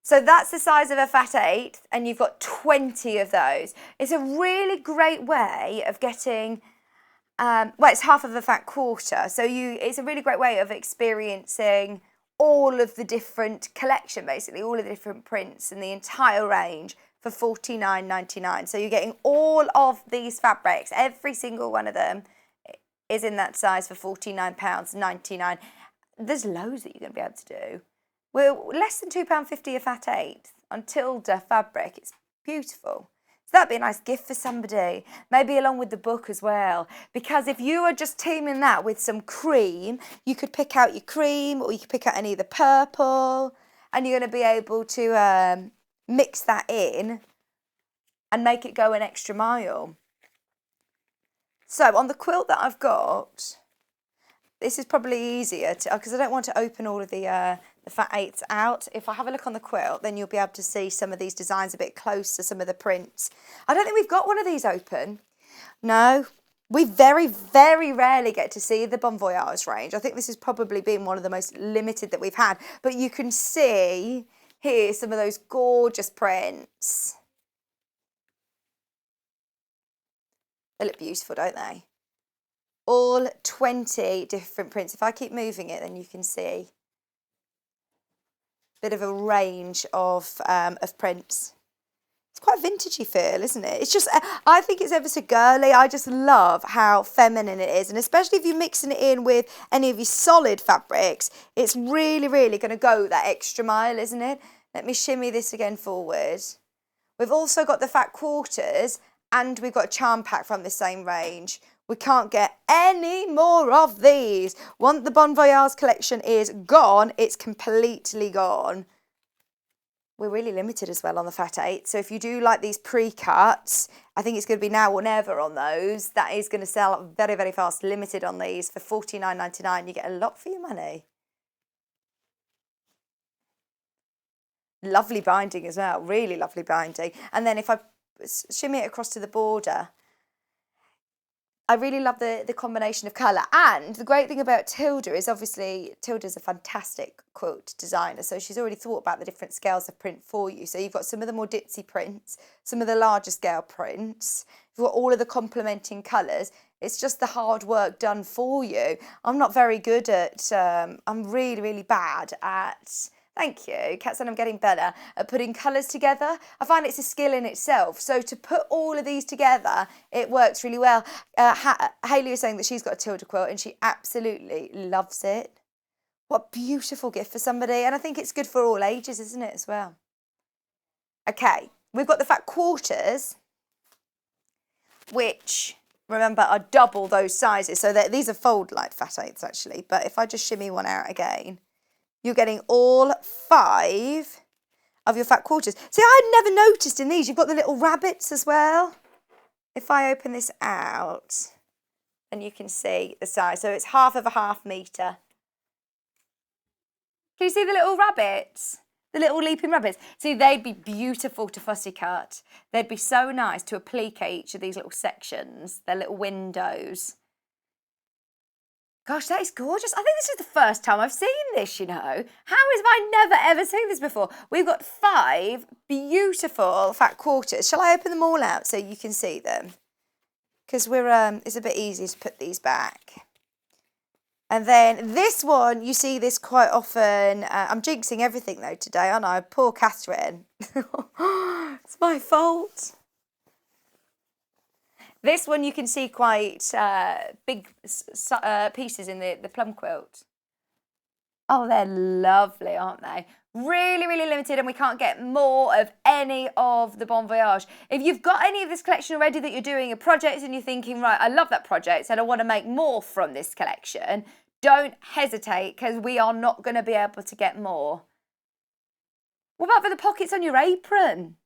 Speaker 1: So that's the size of a Fat 8, and you've got 20 of those. It's a really great way of getting, well, it's half of a Fat Quarter. So it's a really great way of experiencing all of the different collection, basically, all of the different prints and the entire range for $49.99. So you're getting all of these fabrics, every single one of them is in that size for £49.99. There's loads that you're going to be able to do. We're less than £2.50 a Fat 8 on Tilda fabric. It's beautiful. So that'd be a nice gift for somebody, maybe along with the book as well. Because if you are just teaming that with some cream, you could pick out your cream, or you could pick out any of the purple, and you're going to be able to mix that in and make it go an extra mile. So on the quilt that I've got, this is probably easier because I don't want to open all of the Fat 8s out. If I have a look on the quilt, then you'll be able to see some of these designs a bit closer, some of the prints. I don't think we've got one of these open. No, we very, very rarely get to see the Bon Voyage range. I think this has probably been one of the most limited that we've had. But you can see here some of those gorgeous prints. They look beautiful, don't they? All 20 different prints. If I keep moving it, then you can see a bit of a range of prints. It's quite a vintagey feel, isn't it? It's just, I think it's ever so girly. I just love how feminine it is. And especially if you're mixing it in with any of your solid fabrics, it's really, really going to go that extra mile, isn't it? Let me shimmy this again forward. We've also got the Fat Quarters, and we've got a charm pack from the same range. We can't get any more of these. Once the Bon Voyage collection is gone, it's completely gone. We're really limited as well on the Fat 8. So if you do like these pre-cuts, I think it's going to be now or never on those. That is going to sell very, very fast. Limited on these for $49.99. You get a lot for your money. Lovely binding as well. Really lovely binding. And then if I shimmy it across to the border, I really love the combination of colour. And the great thing about Tilda is obviously Tilda's a fantastic quilt designer, so she's already thought about the different scales of print for you. So you've got some of the more ditzy prints, some of the larger scale prints, you've got all of the complementing colours. It's just the hard work done for you. I'm not very good at, I'm really, really bad at, thank you, Kat said I'm getting better at putting colours together. I find it's a skill in itself. So to put all of these together, it works really well. Hayley is saying that she's got a Tilda quilt and she absolutely loves it. What a beautiful gift for somebody. And I think it's good for all ages, isn't it, as well? Okay, we've got the fat quarters, which, remember, are double those sizes. So that these are fold-like fat eighths, actually. But if I just shimmy one out again, you're getting all 5 of your fat quarters. See, I'd never noticed in these, you've got the little rabbits as well. If I open this out, then you can see the size. So it's half of a half metre. Can you see the little rabbits? The little leaping rabbits. See, they'd be beautiful to fussy cut. They'd be so nice to applique each of these little sections, their little windows. Gosh, that is gorgeous. I think this is the first time I've seen this, you know. How have I never, ever seen this before? We've got 5 beautiful fat quarters. Shall I open them all out so you can see them? Because it's a bit easy to put these back. And then this one, you see this quite often. I'm jinxing everything, though, today, aren't I? Poor Katharine. It's my fault. This one you can see quite big pieces in the plum quilt. Oh, they're lovely, aren't they? Really, really limited, and we can't get more of any of the Bon Voyage. If you've got any of this collection already that you're doing a project and you're thinking, right, I love that project and I want to make more from this collection, don't hesitate, because we are not going to be able to get more. What about for the pockets on your apron?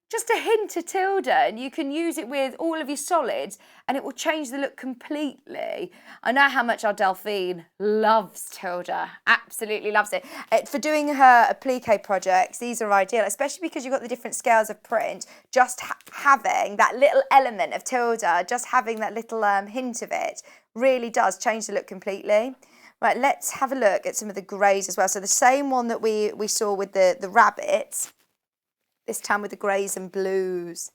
Speaker 1: Just a hint of Tilda, and you can use it with all of your solids and it will change the look completely. I know how much our Delphine loves Tilda, absolutely loves it. For doing her applique projects, these are ideal, especially because you've got the different scales of print. Just having that little element of Tilda, just having that little hint of it really does change the look completely. Right, let's have a look at some of the greys as well. So the same one that we saw with the rabbits, this time with the greys and blues.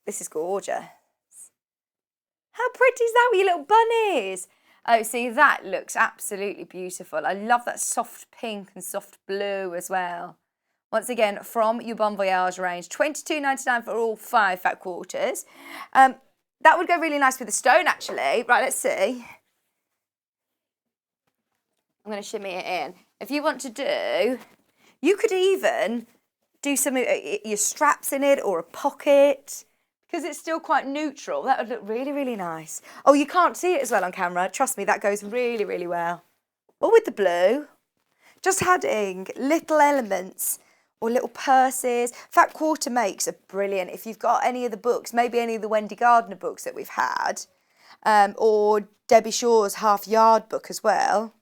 Speaker 1: This is gorgeous. How pretty is that with your little bunnies? Oh, see, that looks absolutely beautiful. I love that soft pink and soft blue as well. Once again, from your Bon Voyage range, $22.99 for all 5 fat quarters. That would go really nice with the stone, actually. Right, let's see. I'm going to shimmy it in. If you want to do... You could even do some of your straps in it or a pocket, because it's still quite neutral. That would look really, really nice. Oh, you can't see it as well on camera. Trust me, that goes really, really well. Or with the blue. Just adding little elements or little purses. Fat quarter makes are brilliant. If you've got any of the books, maybe any of the Wendy Gardner books that we've had, or Debbie Shaw's Half Yard book as well,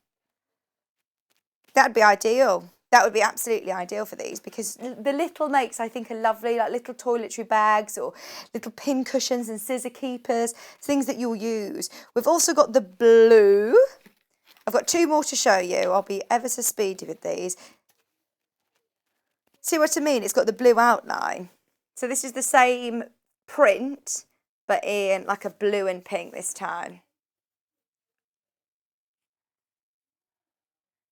Speaker 1: that'd be ideal. That would be absolutely ideal for these, because the little makes, I think, are lovely, like little toiletry bags or little pin cushions and scissor keepers, things that you'll use. We've also got the blue. I've got 2 more to show you. I'll be ever so speedy with these. See what I mean? It's got the blue outline. So this is the same print, but in like a blue and pink this time.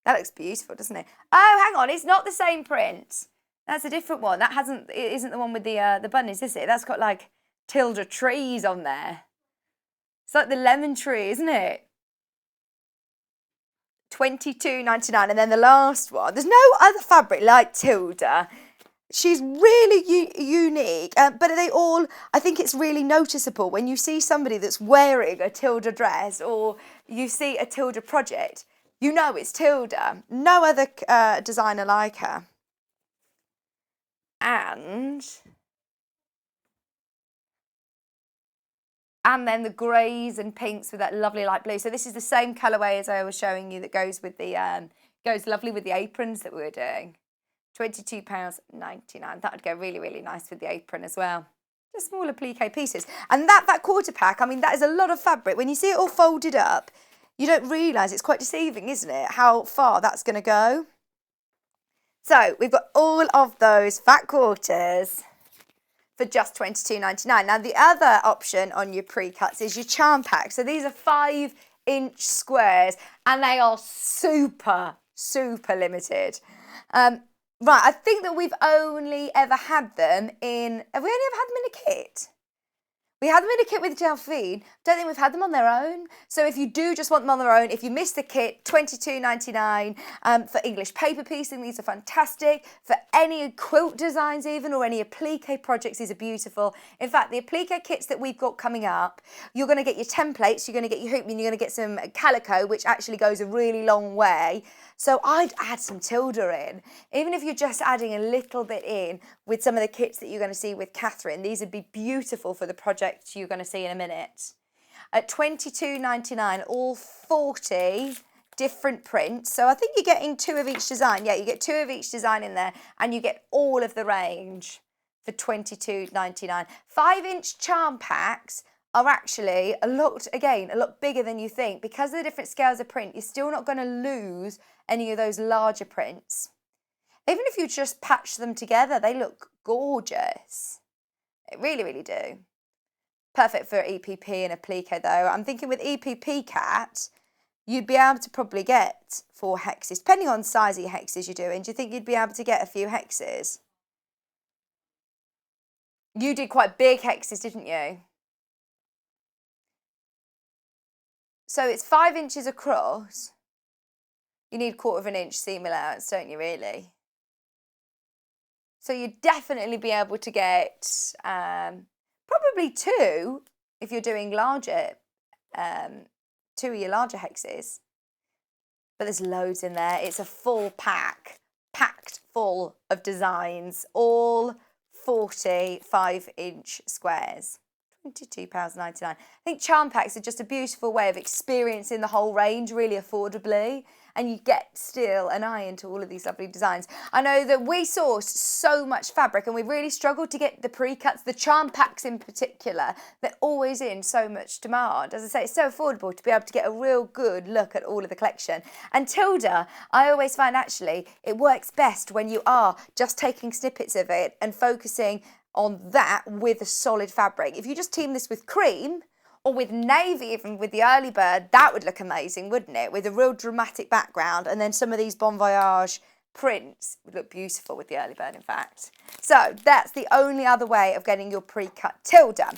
Speaker 1: That looks beautiful, doesn't it? Oh, hang on, it's not the same print. That's a different one. That it isn't the one with the bunnies, is it? That's got like Tilda trees on there. It's like the lemon tree, isn't it? $22.99. And then the last one. There's no other fabric like Tilda. She's really unique, but they all, I think it's really noticeable when you see somebody that's wearing a Tilda dress or you see a Tilda project. You know it's Tilda. No other designer like her. And then the greys and pinks with that lovely light blue. So this is the same colourway as I was showing you that goes with the goes lovely with the aprons that we were doing. £22.99. That would go really, really nice with the apron as well. just small applique pieces. And that quarter pack, I mean, that is a lot of fabric. When you see it all folded up, you don't realise it's quite deceiving, isn't it, how far that's going to go. So we've got all of those fat quarters for just £22.99. Now the other option on your pre-cuts is your charm pack. So these are 5-inch squares and they are super, super limited. Right, I think that we've only ever had them in, have we only ever had them in a kit? We had them in a kit with Delphine. Don't think we've had them on their own. So if you do just want them on their own, if you missed the kit, £22.99 for English paper piecing. These are fantastic. For any quilt designs even, or any applique projects, these are beautiful. In fact, the applique kits that we've got coming up, you're going to get your templates, you're going to get your hoop, and you're going to get some calico, which actually goes a really long way. So I'd add some Tilda in. Even if you're just adding a little bit in with some of the kits that you're going to see with Katharine, these would be beautiful for the project you're going to see in a minute. At £22.99, all 40 different prints. So I think you're getting 2 of each design. Yeah, you get 2 of each design in there and you get all of the range for £22.99. 5-inch charm packs are actually a lot bigger than you think. Because of the different scales of print, you're still not going to lose any of those larger prints. Even if you just patch them together, they look gorgeous. They really, really do. Perfect for EPP and applique though. I'm thinking with EPP Cat, you'd be able to probably get 4 hexes, depending on size of your hexes you're doing. Do you think you'd be able to get a few hexes? You did quite big hexes, didn't you? So it's 5 inches across. You need 1/4 inch seam allowance, don't you, really? So you'd definitely be able to get probably 2 if you're doing larger, 2 of your larger hexes. But there's loads in there. It's a full pack, packed full of designs, all 40 5-inch squares. £22.99. I think charm packs are just a beautiful way of experiencing the whole range really affordably, and you get still an eye into all of these lovely designs. I know that we sourced so much fabric and we really struggled to get the pre-cuts, the charm packs in particular. They're always in so much demand. As I say, it's so affordable to be able to get a real good look at all of the collection. And Tilda, I always find actually it works best when you are just taking snippets of it and focusing on that with a solid fabric. If you just team this with cream or with navy, even with the early bird, that would look amazing, wouldn't it? With a real dramatic background, and then some of these Bon Voyage prints would look beautiful with the early bird, in fact. So that's the only other way of getting your pre-cut Tilda.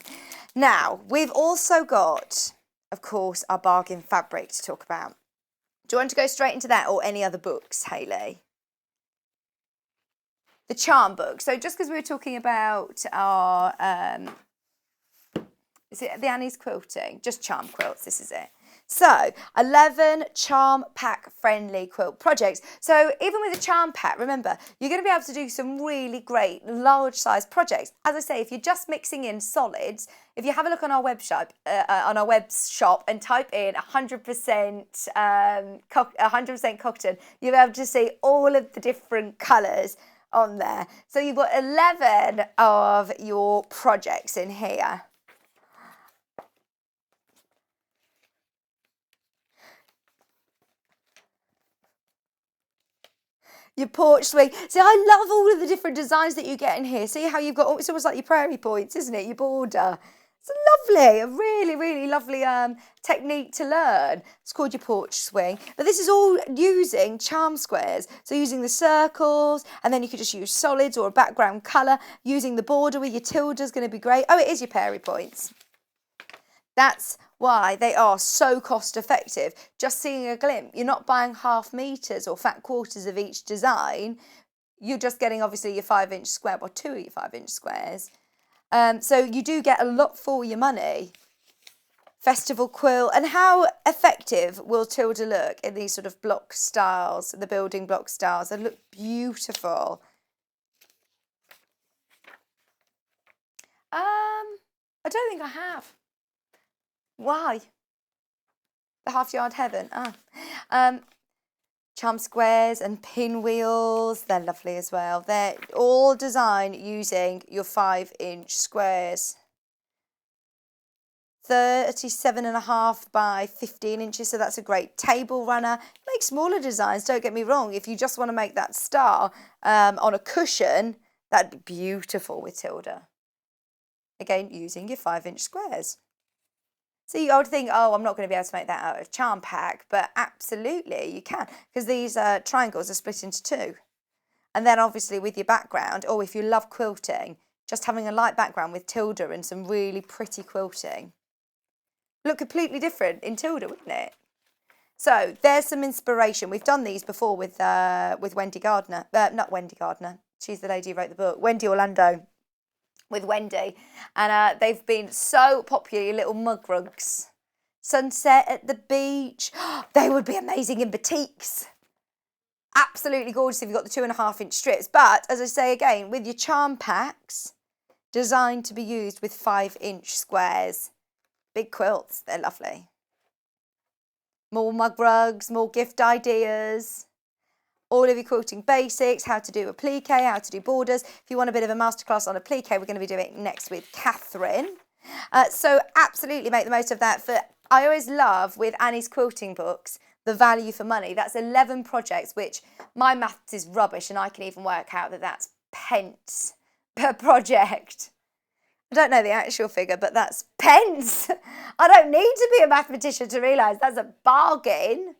Speaker 1: Now, we've also got, of course, our bargain fabric to talk about. Do you want to go straight into that or any other books, Hayley? The charm book. So just because we were talking about our, is it the Annie's Quilting? Just charm quilts, this is it. So 11 charm pack friendly quilt projects. So even with a charm pack, remember, you're going to be able to do some really great large size projects. As I say, if you're just mixing in solids, if you have a look on our web shop, and type in 100% cotton, you'll be able to see all of the different colours on there. So you've got 11 of your projects in here. Your porch swing. See, I love all of the different designs that you get in here. See how you've got, it's almost like your prairie points, isn't it? Your border. It's lovely, a really, really lovely technique to learn. It's called your porch swing. But this is all using charm squares. So using the circles, and then you could just use solids or a background colour. Using the border with your tilde is going to be great. Oh, it is your prairie points. That's why they are so cost effective. Just seeing a glimpse. You're not buying half meters or fat quarters of each design. You're just getting obviously your 5-inch square or 2 of your 5-inch squares. So you do get a lot for your money. Festival quilt. And how effective will Tilda look in these sort of block styles, the building block styles? They look beautiful. I don't think I have. Why? The half yard heaven. charm squares and pinwheels. They're lovely as well. They're all designed using your 5-inch squares. 37.5 by 15 inches, so that's a great table runner. Make smaller designs, don't get me wrong. If you just want to make that star on a cushion, that'd be beautiful with Tilda. Again, using your 5-inch squares. See, I would think, oh, I'm not going to be able to make that out of charm pack, but absolutely you can, because these triangles are split into 2. And then obviously with your background, or if you love quilting, just having a light background with Tilda and some really pretty quilting. Look completely different in Tilda, wouldn't it? So there's some inspiration. We've done these before with Wendy Gardner. Not Wendy Gardner. She's the lady who wrote the book. Wendy Orlando. With Wendy, and they've been so popular, your little mug rugs. Sunset at the beach. They would be amazing in batiks. Absolutely gorgeous if you've got the 2.5-inch strips. But as I say again, with your charm packs, designed to be used with 5-inch squares. Big quilts, they're lovely. More mug rugs, more gift ideas. All of your quilting basics, how to do applique, how to do borders. If you want a bit of a masterclass on applique, we're going to be doing it next with Katharine. So absolutely make the most of that. I always love with Annie's quilting books, the value for money. That's 11 projects, which my maths is rubbish, and I can even work out that that's pence per project. I don't know the actual figure, but that's pence. I don't need to be a mathematician to realise that's a bargain.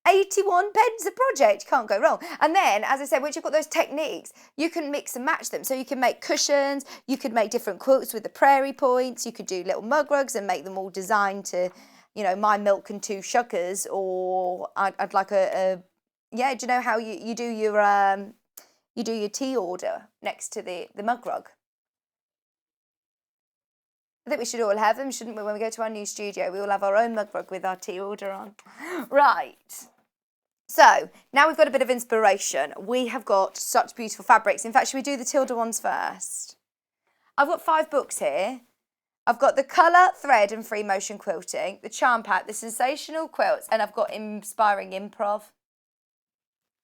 Speaker 1: 81 pence a project, you can't go wrong. And then, as I said, once you've got those techniques, you can mix and match them. So you can make cushions, you could make different quilts with the prairie points, you could do little mug rugs and make them all designed to, you know, my milk and 2 sugars, or I'd like yeah, do you know how you do your tea order next to the mug rug? I think we should all have them, shouldn't we? When we go to our new studio, we all have our own mug rug with our tea order on. Right. So, now we've got a bit of inspiration. We have got such beautiful fabrics. In fact, should we do the Tilda ones first? I've got 5 books here. I've got the Colour, Thread and Free Motion Quilting, the Charm Pack, the Sensational Quilts, and I've got Inspiring Improv.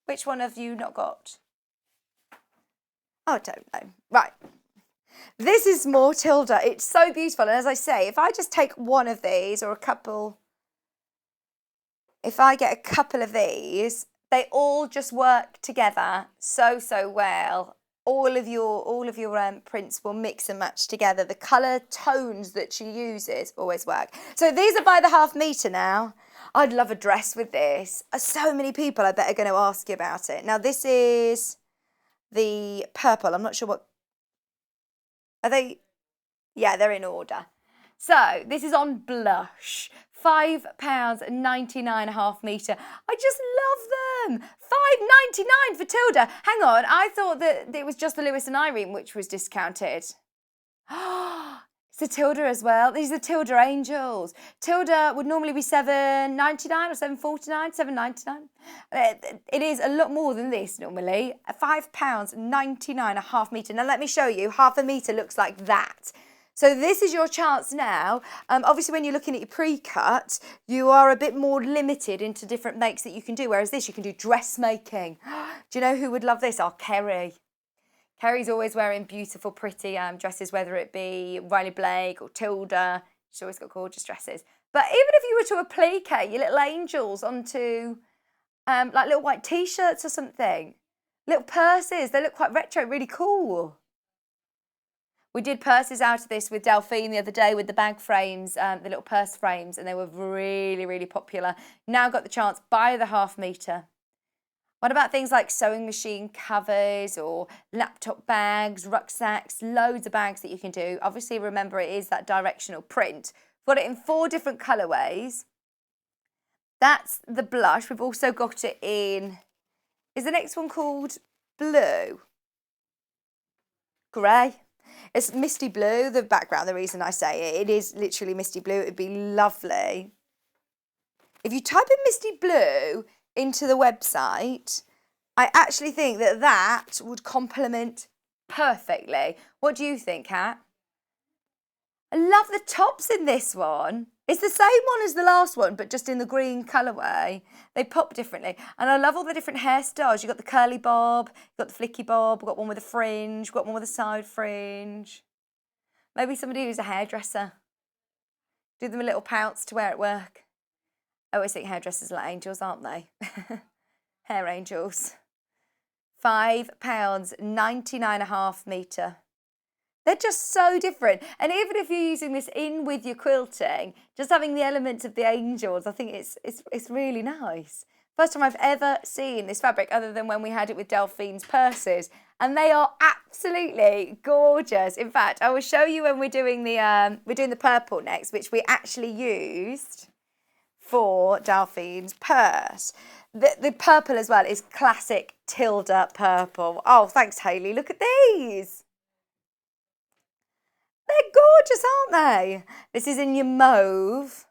Speaker 1: Which one have you not got? Oh, I don't know. Right. This is more Tilda. It's so beautiful. And as I say, if I just take one of these or a couple, if I get a couple of these, they all just work together so well. All of your prints will mix and match together. The colour tones that she uses always work. So these are by the ½ metre now. I'd love a dress with this. So many people I bet are going to ask you about it. Now this is the purple. I'm not sure what. Are they? Yeah, they're in order. So this is on blush. £5.99 metre. I just love them. £5.99 for Tilda. Hang on, I thought that it was just the Lewis and Irene which was discounted. It's a Tilda as well. These are Tilda Angels. Tilda would normally be £7.99 or £7.49, £7.99. It is a lot more than this normally. £5.99 metre. Now let me show you. ½ metre looks like that. So this is your chance now. Obviously, when you're looking at your pre-cut, you are a bit more limited into different makes that you can do. Whereas this, you can do dressmaking. Do you know who would love this? Oh, Kerry. Kerry's always wearing beautiful, pretty dresses, whether it be Riley Blake or Tilda. She's always got gorgeous dresses. But even if you were to applique your little angels onto like little white T-shirts or something, little purses, they look quite retro, really cool. We did purses out of this with Delphine the other day with the bag frames, the little purse frames, and they were really, really popular. Now got the chance, buy the ½ metre. What about things like sewing machine covers or laptop bags, rucksacks, loads of bags that you can do. Obviously, remember, it is that directional print. Got it in 4 different colourways. That's the blush. We've also got it in, is the next one called blue? Grey. It's misty blue, the background, the reason I say it is literally misty blue. It would be lovely. If you type in misty blue into the website, I actually think that that would complement perfectly. What do you think, Kat? I love the tops in this one. It's the same one as the last one, but just in the green colourway. They pop differently. And I love all the different hairstyles. You've got the curly bob, you've got the flicky bob, we've got one with a fringe, we've got one with a side fringe. Maybe somebody who's a hairdresser. Do them a little pounce to wear at work. I always think hairdressers are like angels, aren't they? Hair angels. £5, 99.5 metre. They're just so different. And even if you're using this in with your quilting, just having the elements of the angels, I think it's really nice. First time I've ever seen this fabric other than when we had it with Delphine's purses. And they are absolutely gorgeous. In fact, I will show you when we're doing the purple next, which we actually used for Delphine's purse. The purple as well is classic Tilda purple. Oh, thanks, Hayley. Look at these. They're gorgeous, aren't they? This is in your mauve.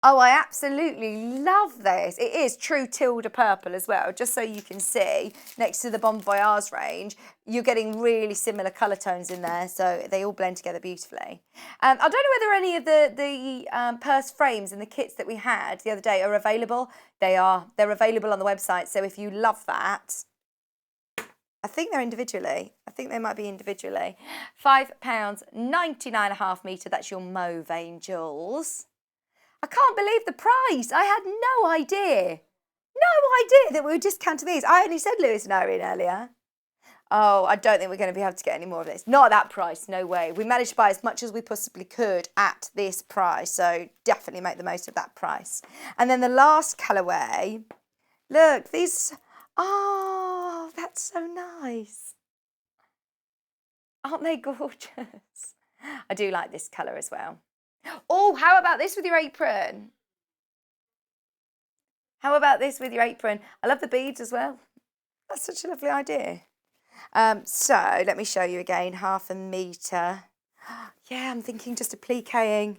Speaker 1: Oh, I absolutely love this. It is true Tilda purple as well, just so you can see, next to the Bon Voyage range, you're getting really similar colour tones in there, so they all blend together beautifully. I don't know whether any of the purse frames and the kits that we had the other day are available. They are. They're available on the website, so if you love that, I think they're individually. I think they might be individually. £5, 99.5 metre. That's your mauve angels. I can't believe the price. I had no idea. No idea that we were discounting these. I only said Lewis and Irene earlier. Oh, I don't think we're going to be able to get any more of this. Not at that price, no way. We managed to buy as much as we possibly could at this price, so definitely make the most of that price. And then the last colourway, look, these... Oh, that's so nice. Aren't they gorgeous? I do like this colour as well. Oh, how about this with your apron? How about this with your apron? I love the beads as well. That's such a lovely idea. So let me show you again, 0.5 metre. Yeah, I'm thinking just appliquing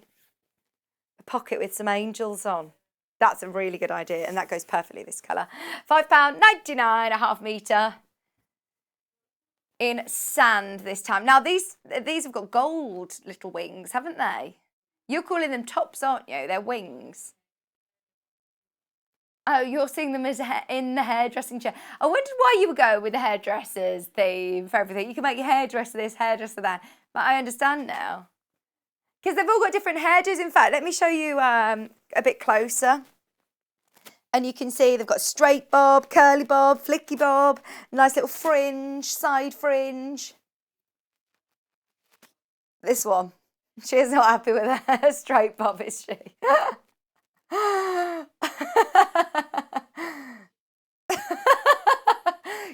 Speaker 1: a pocket with some angels on. That's a really good idea, and that goes perfectly this colour. £5, 99.5 metre in sand this time. Now, these have got gold little wings, haven't they? You're calling them tops, aren't you? They're wings. Oh, you're seeing them as in the hairdressing chair. I wondered why you were going with the hairdressers theme for everything. You can make your hairdresser this, hairdresser that. But I understand now. Because they've all got different hairdos. In fact, let me show you a bit closer. And you can see they've got straight bob, curly bob, flicky bob, nice little fringe, side fringe. This one. She's not happy with her straight bob, is she?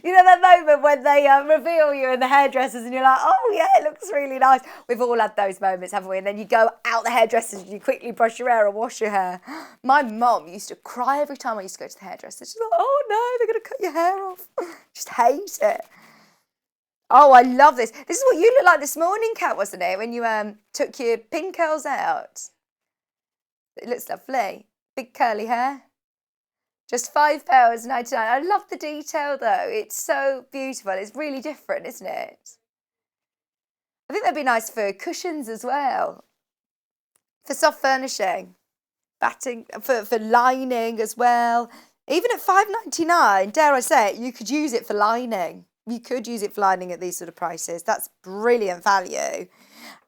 Speaker 1: You know that moment when they reveal you in the hairdressers and you're like, oh yeah, it looks really nice. We've all had those moments, haven't we? And then you go out the hairdressers and you quickly brush your hair or wash your hair. My mum used to cry every time I used to go to the hairdresser. She's like, oh no, they're going to cut your hair off. Just hate it. Oh, I love this. This is what you looked like this morning, Kat, wasn't it? When you took your pin curls out. It looks lovely. Big curly hair. Just £5.99. I love the detail though. It's so beautiful. It's really different, isn't it? I think that'd be nice for cushions as well. For soft furnishing. Batting, for lining as well. Even at £5.99, dare I say it, you could use it for lining. You could use it for lining at these sort of prices. That's brilliant value.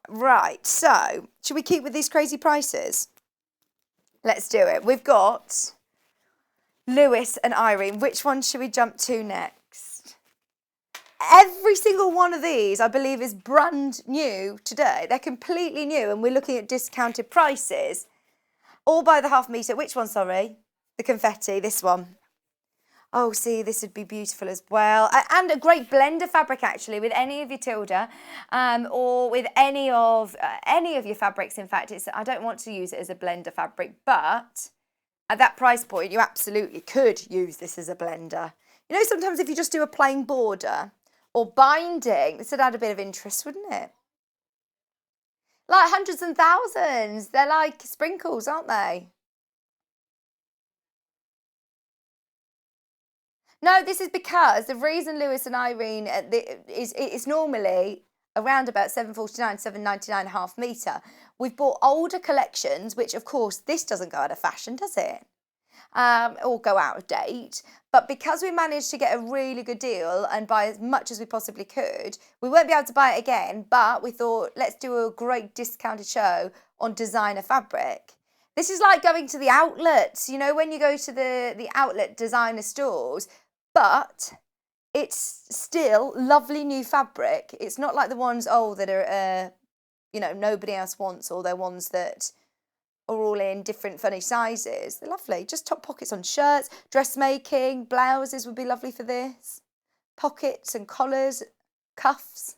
Speaker 1: Right, so should we keep with these crazy prices? Let's do it. We've got Lewis and Irene. Which one should we jump to next? Every single one of these, I believe, is brand new today. They're completely new, and we're looking at discounted prices. All by the £0.5 metre. Which one, sorry? The confetti, this one. Oh, see, this would be beautiful as well. And a great blender fabric, actually, with any of your Tilda or with any of your fabrics. In fact, I don't want to use it as a blender fabric, but at that price point, you absolutely could use this as a blender. You know, sometimes if you just do a plain border or binding, this would add a bit of interest, wouldn't it? Like hundreds and thousands. They're like sprinkles, aren't they? No, this is because the reason Lewis and Irene is normally around about £7.49, £7.99 half metre. We've bought older collections, which of course this doesn't go out of fashion, does it? Or go out of date. But because we managed to get a really good deal and buy as much as we possibly could, we won't be able to buy it again, but we thought, let's do a great discounted show on designer fabric. This is like going to the outlets, you know, when you go to the outlet designer stores, but it's still lovely new fabric. It's not like the ones, that are, you know, nobody else wants, or they're ones that are all in different funny sizes. They're lovely. Just top pockets on shirts, dressmaking, blouses would be lovely for this. Pockets and collars, cuffs,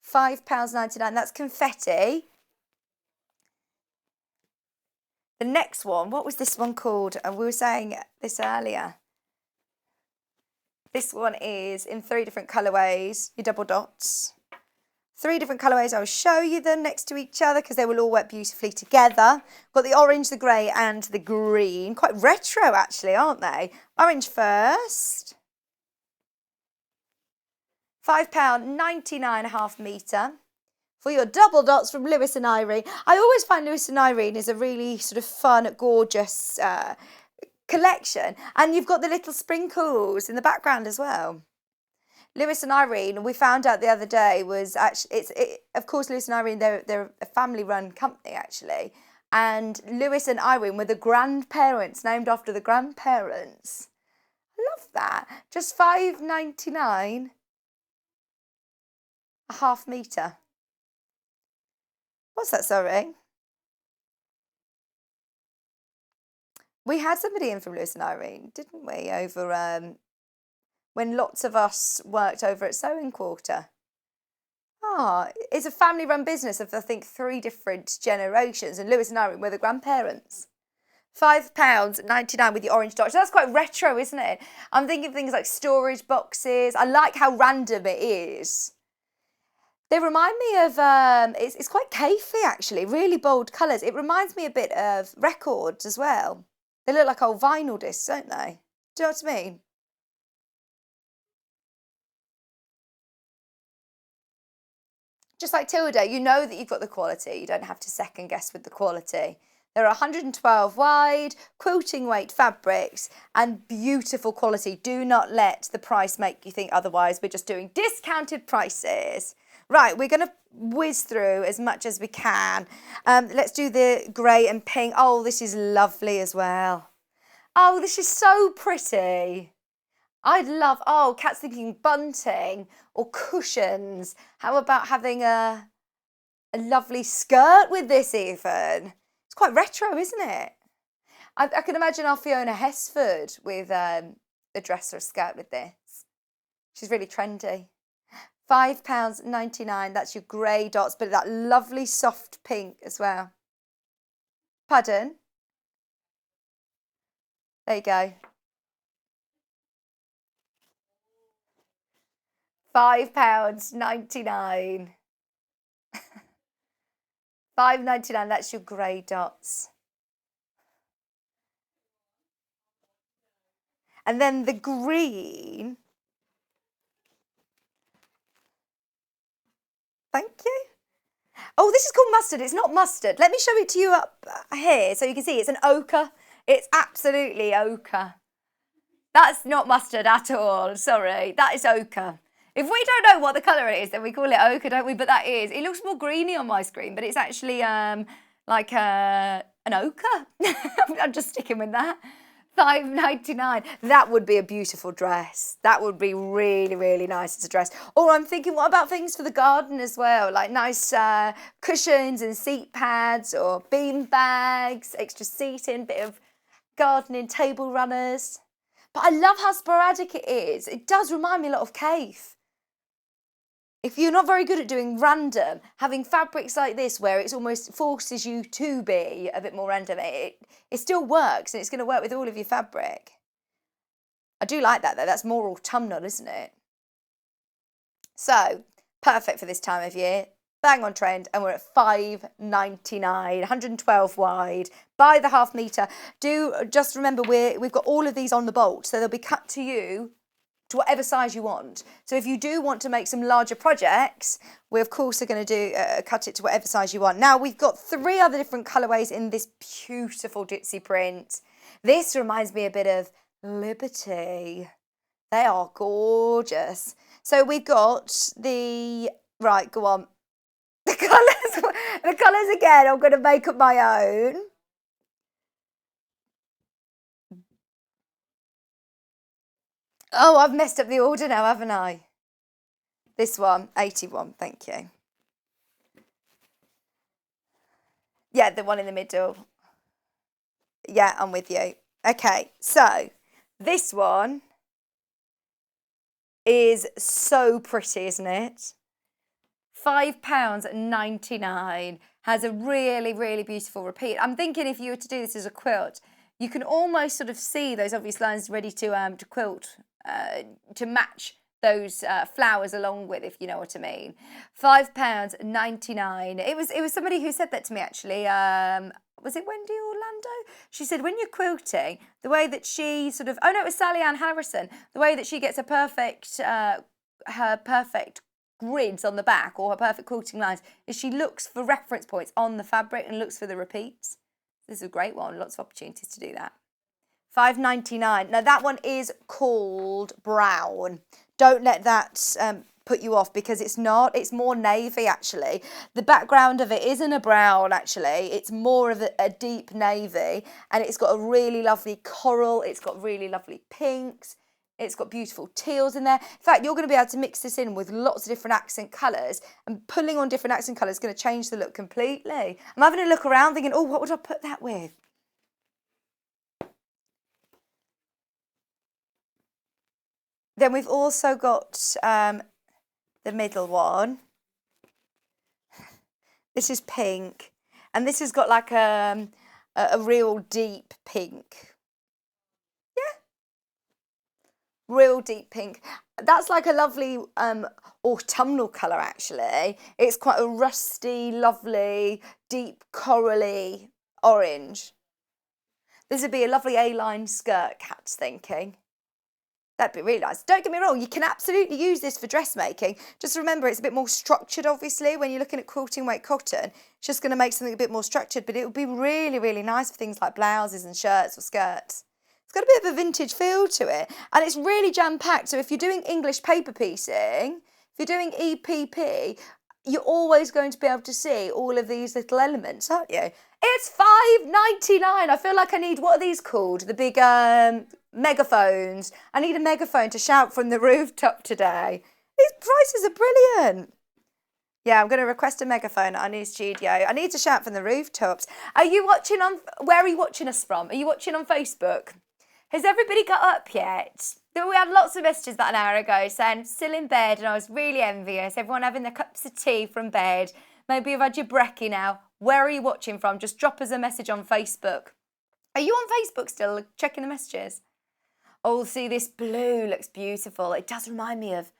Speaker 1: £5.99. That's confetti. The next one, what was this one called? And we were saying this earlier. This one is in 3 different colourways, your double dots. 3 different colourways. I will show you them next to each other because they will all work beautifully together. Got the orange, the grey and the green. Quite retro actually, aren't they? Orange first. £5.99 a half metre. For your double dots from Lewis and Irene. I always find Lewis and Irene is a really sort of fun, gorgeous collection. And you've got the little sprinkles in the background as well. Lewis and Irene, we found out the other day, was actually, of course, Lewis and Irene, they're a family-run company, actually. And Lewis and Irene were the grandparents, named after the grandparents. I love that. Just £5.99 a half metre. What's that, sorry? We had somebody in from Lewis and Irene, didn't we, over when lots of us worked over at Sewing Quarter. It's a family-run business of, I think, 3 different generations, and Lewis and Irene were the grandparents. £5.99 with the orange dots. That's quite retro, isn't it? I'm thinking things like storage boxes. I like how random it is. They remind me of, it's quite cafey actually, really bold colours. It reminds me a bit of records as well. They look like old vinyl discs, don't they? Do you know what I mean? Just like Tilda, you know that you've got the quality. You don't have to second guess with the quality. There are 112 wide, quilting weight fabrics and beautiful quality. Do not let the price make you think otherwise. We're just doing discounted prices. Right, we're going to whiz through as much as we can. Let's do the grey and pink. Oh, this is lovely as well. Oh, this is so pretty. I'd love, Kat's thinking bunting or cushions. How about having a lovely skirt with this even? It's quite retro, isn't it? I can imagine our Fiona Hesford with a dress or a skirt with this. She's really trendy. £5.99, that's your grey dots, but that lovely soft pink as well. Pardon? There you go. £5.99. £5.99, that's your grey dots. And then the green. Thank you. Oh, this is called mustard. It's not mustard. Let me show it to you up here so you can see. It's an ochre. It's absolutely ochre. That's not mustard at all. Sorry. That is ochre. If we don't know what the colour is, then we call it ochre, don't we? But that is. It looks more greeny on my screen, but it's actually like an ochre. I'm just sticking with that. £5.99. That would be a beautiful dress. That would be really, really nice as a dress. Or I'm thinking, what about things for the garden as well? Like nice cushions and seat pads or bean bags, extra seating, bit of gardening, table runners. But I love how sporadic it is. It does remind me a lot of Kaffe. If you're not very good at doing random, having fabrics like this where it almost forces you to be a bit more random, it still works and it's going to work with all of your fabric. I do like that though, that's more autumnal, isn't it? So, perfect for this time of year, bang on trend, and we're at £5.99, 112 wide, by the half metre. Do just remember we've got all of these on the bolt, so they'll be cut to you to whatever size you want. So if you do want to make some larger projects, we of course are going to do cut it to whatever size you want. Now we've got 3 other different colourways in this beautiful ditzy print. This reminds me a bit of Liberty. They are gorgeous. So we've got the, right, go on. The colours again, I'm going to make up my own. Oh, I've messed up the order now, haven't I? This one, 81, thank you. Yeah, the one in the middle. Yeah, I'm with you. Okay, so this one is so pretty, isn't it? £5.99, has a really, really beautiful repeat. I'm thinking if you were to do this as a quilt, you can almost sort of see those obvious lines ready to quilt, to match those flowers along with, if you know what I mean. £5.99. It was somebody who said that to me actually. Was it Wendy Orlando? She said when you're quilting, the way that she sort of, oh no, it was Sally Ann Harrison. The way that she gets a perfect, her perfect grids on the back, or her perfect quilting lines, is she looks for reference points on the fabric and looks for the repeats. This is a great one. Lots of opportunities to do that. £5.99. Now that one is called brown. Don't let that put you off, because it's not. It's more navy actually. The background of it isn't a brown actually. It's more of a deep navy, and it's got a really lovely coral. It's got really lovely pinks. It's got beautiful teals in there. In fact, you're going to be able to mix this in with lots of different accent colours, and pulling on different accent colours is going to change the look completely. I'm having a look around thinking, oh, what would I put that with? Then we've also got the middle one. This is pink, and this has got like a real deep pink. Real deep pink. That's like a lovely autumnal colour actually. It's quite a rusty, lovely, deep corally orange. This would be a lovely A-line skirt, Kat's thinking. That'd be really nice. Don't get me wrong, you can absolutely use this for dressmaking. Just remember it's a bit more structured obviously when you're looking at quilting weight cotton. It's just going to make something a bit more structured, but it would be really, really nice for things like blouses and shirts or skirts. It's got a bit of a vintage feel to it, and it's really jam-packed. So if you're doing English paper piecing, if you're doing EPP, you're always going to be able to see all of these little elements, aren't you? It's £5.99. I feel like I need, what are these called? The big megaphones. I need a megaphone to shout from the rooftop today. These prices are brilliant. Yeah, I'm going to request a megaphone at our new studio. I need to shout from the rooftops. Are you watching on, where are you watching us from? Are you watching on Facebook? Has everybody got up yet? We had lots of messages about an hour ago saying still in bed, and I was really envious. Everyone having their cups of tea from bed. Maybe you've had your brekkie now. Where are you watching from? Just drop us a message on Facebook. Are you on Facebook still, checking the messages? Oh, see, this blue looks beautiful. It does remind me of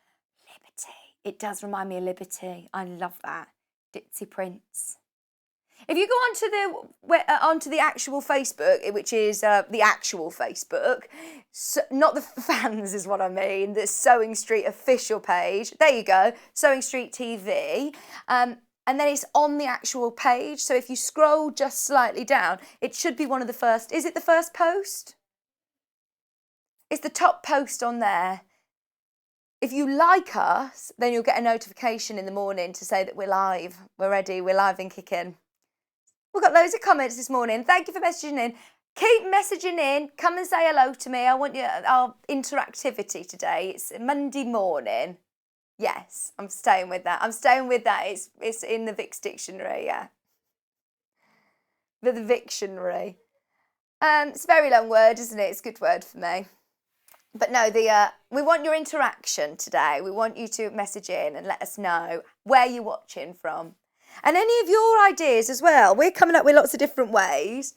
Speaker 1: Liberty. It does remind me of Liberty. I love that. Ditzy prints. If you go onto the actual Facebook, which is the actual Facebook, so, not the fans is what I mean, the Sewing Street official page. There you go, Sewing Street TV. And then it's on the actual page. So if you scroll just slightly down, it should be one of the first. Is it the first post? It's the top post on there. If you like us, then you'll get a notification in the morning to say that we're live. We're ready. We're live and kicking. We've got loads of comments this morning. Thank you for messaging in. Keep messaging in. Come and say hello to me. I want our interactivity today. It's Monday morning. Yes, I'm staying with that. I'm staying with that. It's in the Vic's dictionary, yeah. The Victionary. It's a very long word, isn't it? It's a good word for me. But no, we want your interaction today. We want you to message in and let us know where you're watching from. And any of your ideas as well. We're coming up with lots of different ways.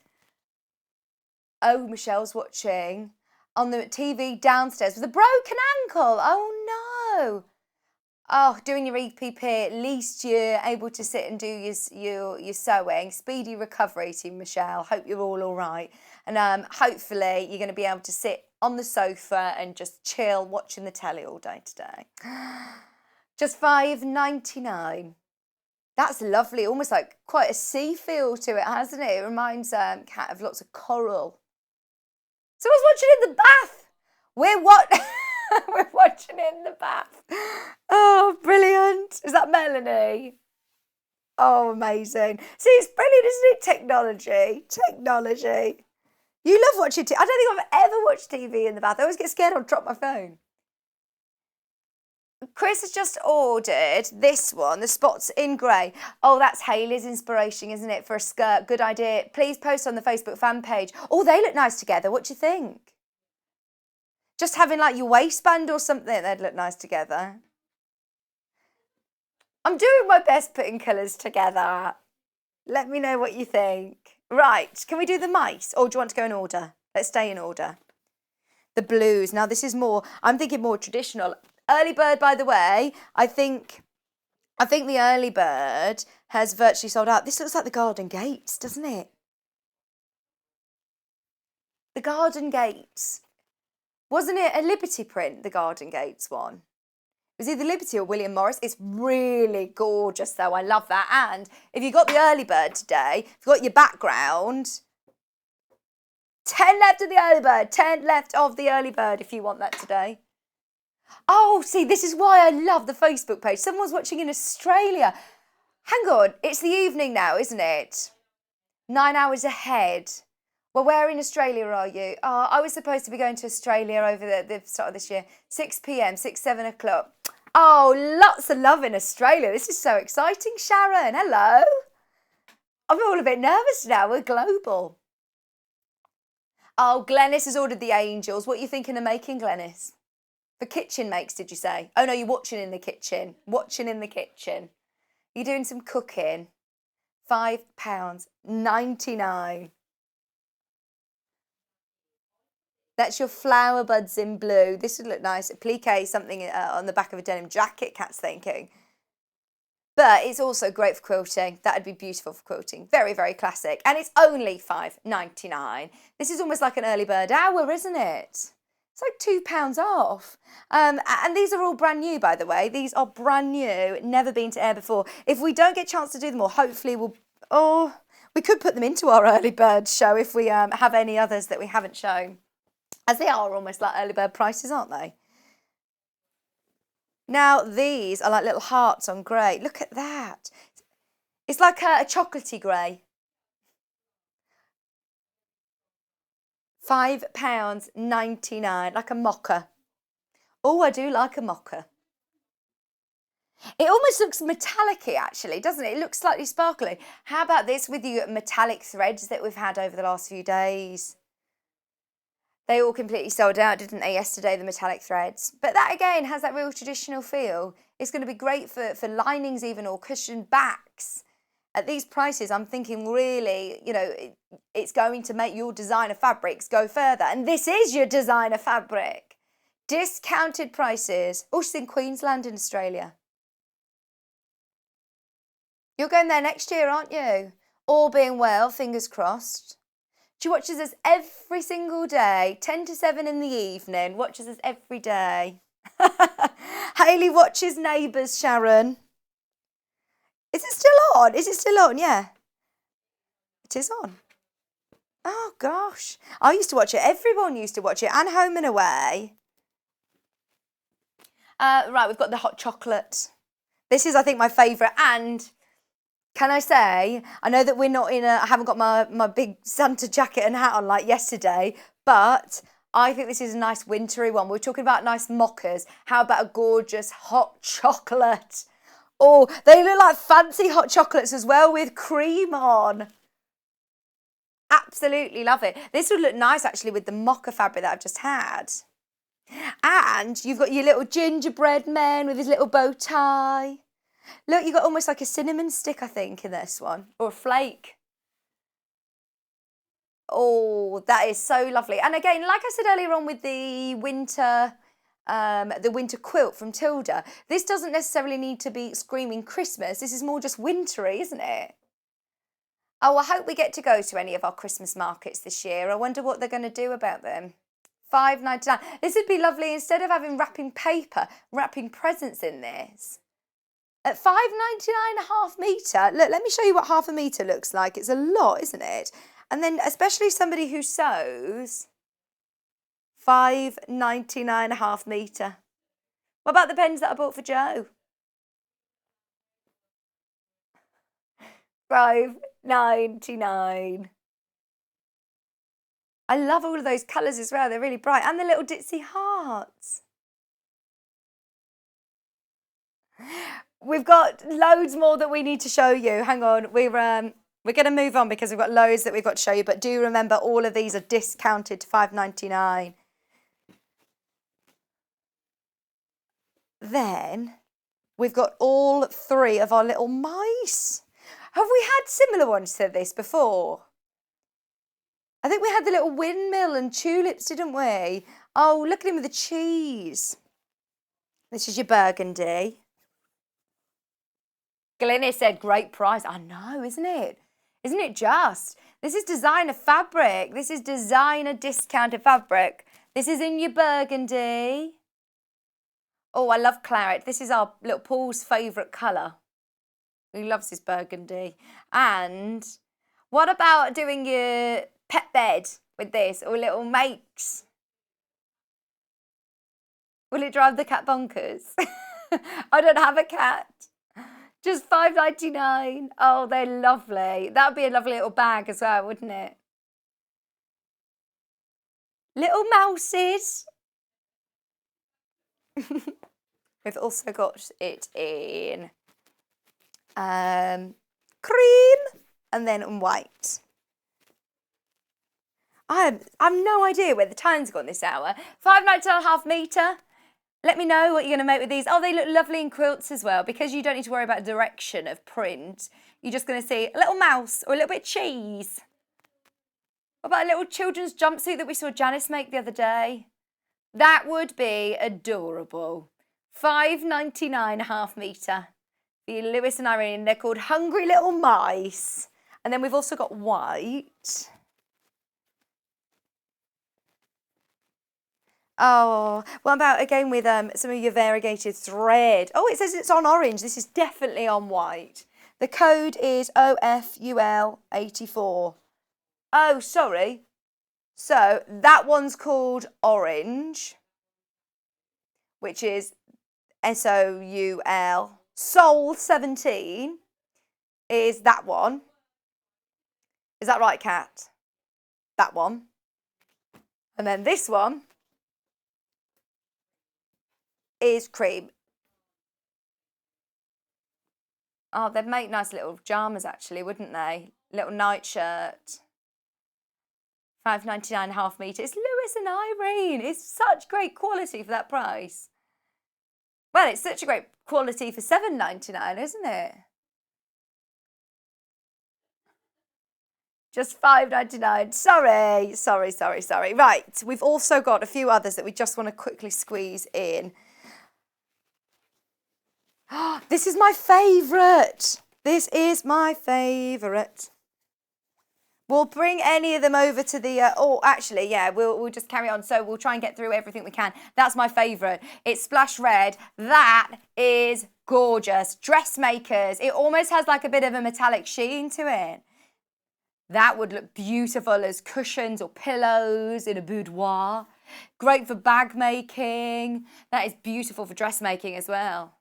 Speaker 1: Oh, Michelle's watching on the TV downstairs with a broken ankle. Oh, no. Oh, doing your EPP, at least you're able to sit and do your sewing. Speedy recovery to you, Michelle. Hope you're all right. And hopefully you're going to be able to sit on the sofa and just chill watching the telly all day today. Just $5.99. That's lovely, almost like quite a sea feel to it, hasn't it? It reminds Kat of lots of coral. Someone's watching in the bath. We're watching in the bath. Oh, brilliant. Is that Melanie? Oh, amazing. See, it's brilliant, isn't it? Technology. You love watching TV. I don't think I've ever watched TV in the bath. I always get scared I'll drop my phone. Chris has just ordered this one, the spots in grey. Oh, that's Hayley's inspiration, isn't it, for a skirt? Good idea. Please post on the Facebook fan page. Oh, they look nice together. What do you think? Just having like your waistband or something, they'd look nice together. I'm doing my best putting colours together. Let me know what you think. Right, can we do the mice? Or do you want to go in order? Let's stay in order. The blues. Now this is more, I'm thinking more traditional. Early bird, by the way, I think the early bird has virtually sold out. This looks like the Garden Gates, doesn't it? The Garden Gates. Wasn't it a Liberty print, the Garden Gates one? It was either Liberty or William Morris. It's really gorgeous, though. I love that. And if you got the early bird today, if you got your background, 10 left of the early bird. 10 left of the early bird if you want that today. Oh, see, this is why I love the Facebook page. Someone's watching in Australia. Hang on, it's the evening now, isn't it? 9 hours ahead. Well, where in Australia are you? Oh, I was supposed to be going to Australia over the start of this year. 6 p.m, 7 o'clock. Oh, lots of love in Australia. This is so exciting, Sharon. Hello. I'm all a bit nervous now. We're global. Oh, Glenys has ordered the angels. What are you thinking of making, Glenys? For kitchen makes, did you say? Oh, no, you're watching in the kitchen. Watching in the kitchen. You're doing some cooking. £5.99. That's your flower buds in blue. This would look nice. Applique, something on the back of a denim jacket, Kat's thinking. But it's also great for quilting. That would be beautiful for quilting. Very, very classic. And it's only £5.99. This is almost like an early bird hour, isn't it? It's like £2 off. And these are all brand new, by the way. These are brand new, never been to air before. If we don't get a chance to do them all, hopefully we could put them into our early bird show if we have any others that we haven't shown. As they are almost like early bird prices, aren't they? Now, these are like little hearts on grey. Look at that. It's like a chocolatey grey. £5.99, like a mocha. Oh, I do like a mocha. It almost looks metallic-y, actually, doesn't it? It looks slightly sparkly. How about this with the metallic threads that we've had over the last few days? They all completely sold out, didn't they, yesterday, the metallic threads? But that, again, has that real traditional feel. It's going to be great for linings even, or cushioned backs. At these prices, I'm thinking really, you know, it's going to make your designer fabrics go further. And this is your designer fabric. Discounted prices. Oh, she's in Queensland in Australia. You're going there next year, aren't you? All being well, fingers crossed. She watches us every single day, 10 to 7 in the evening, watches us every day. Hayley watches Neighbours, Sharon. Is it still on? Is it still on? Yeah. It is on. Oh, gosh. I used to watch it. Everyone used to watch it. And Home and Away. Right, we've got the hot chocolate. This is, I think, my favourite. And can I say, I know that we're not I haven't got my big Santa jacket and hat on like yesterday, but I think this is a nice wintry one. We're talking about nice mockers. How about a gorgeous hot chocolate? Oh, they look like fancy hot chocolates as well with cream on. Absolutely love it. This would look nice actually with the mocha fabric that I've just had. And you've got your little gingerbread man with his little bow tie. Look, you've got almost like a cinnamon stick, I think, in this one. Or a flake. Oh, that is so lovely. And again, like I said earlier on with the winter quilt from Tilda, this doesn't necessarily need to be screaming Christmas. This is more just wintry, isn't it? Oh, I hope we get to go to any of our Christmas markets this year. I wonder what they're going to do about them. £5.99. This would be lovely instead of having wrapping paper, wrapping presents in this. At £5.99 a half metre. Look, let me show you what half a metre looks like. It's a lot, isn't it? And then especially somebody who sews, £5.99 a half metre. What about the pens that I bought for Joe? £5.99. I love all of those colours as well. They're really bright. And the little ditzy hearts. We've got loads more that we need to show you. Hang on. We're going to move on because we've got loads that we've got to show you. But do remember, all of these are discounted to £5.99. Then we've got all 3 of our little mice. Have we had similar ones to this before? I think we had the little windmill and tulips, didn't we? Oh, look at him with the cheese. This is your burgundy. Glynis said, great price. I know, isn't it? Isn't it just? This is designer fabric. This is designer discounted fabric. This is in your burgundy. Oh, I love claret. This is our little Paul's favourite colour. He loves his burgundy. And what about doing your pet bed with this, or little makes? Will it drive the cat bonkers? I don't have a cat. Just £5.99. Oh, they're lovely. That would be a lovely little bag as well, wouldn't it? Little mouses. We've also got it in cream and then in white. I've no idea where the time's gone this hour. £5.99 a half metre. Let me know what you're going to make with these. Oh, they look lovely in quilts as well, because you don't need to worry about direction of print. You're just going to see a little mouse or a little bit of cheese. What about a little children's jumpsuit that we saw Janice make the other day? That would be adorable. £5.99 a half metre. For Lewis and Irene, they're called Hungry Little Mice. And then we've also got white. Oh, what about again with some of your variegated thread? Oh, it says it's on orange. This is definitely on white. The code is OFUL84. Oh, sorry. So that one's called orange, which is SOUL. Soul 17 is that one. Is that right, Kat? That one. And then this one is cream. Oh, they'd make nice little pyjamas actually, wouldn't they? Little nightshirt. £5.99 a half metre. It's Lewis and Irene. It's such great quality for that price. Well, it's such a great quality for £7.99, isn't it? Just £5.99. Sorry. Right, we've also got a few others that we just want to quickly squeeze in. This is my favourite. This is my favourite. We'll bring any of them over to the, actually, yeah, we'll just carry on. So we'll try and get through everything we can. That's my favourite. It's splash red. That is gorgeous. Dressmakers. It almost has like a bit of a metallic sheen to it. That would look beautiful as cushions or pillows in a boudoir. Great for bag making. That is beautiful for dressmaking as well.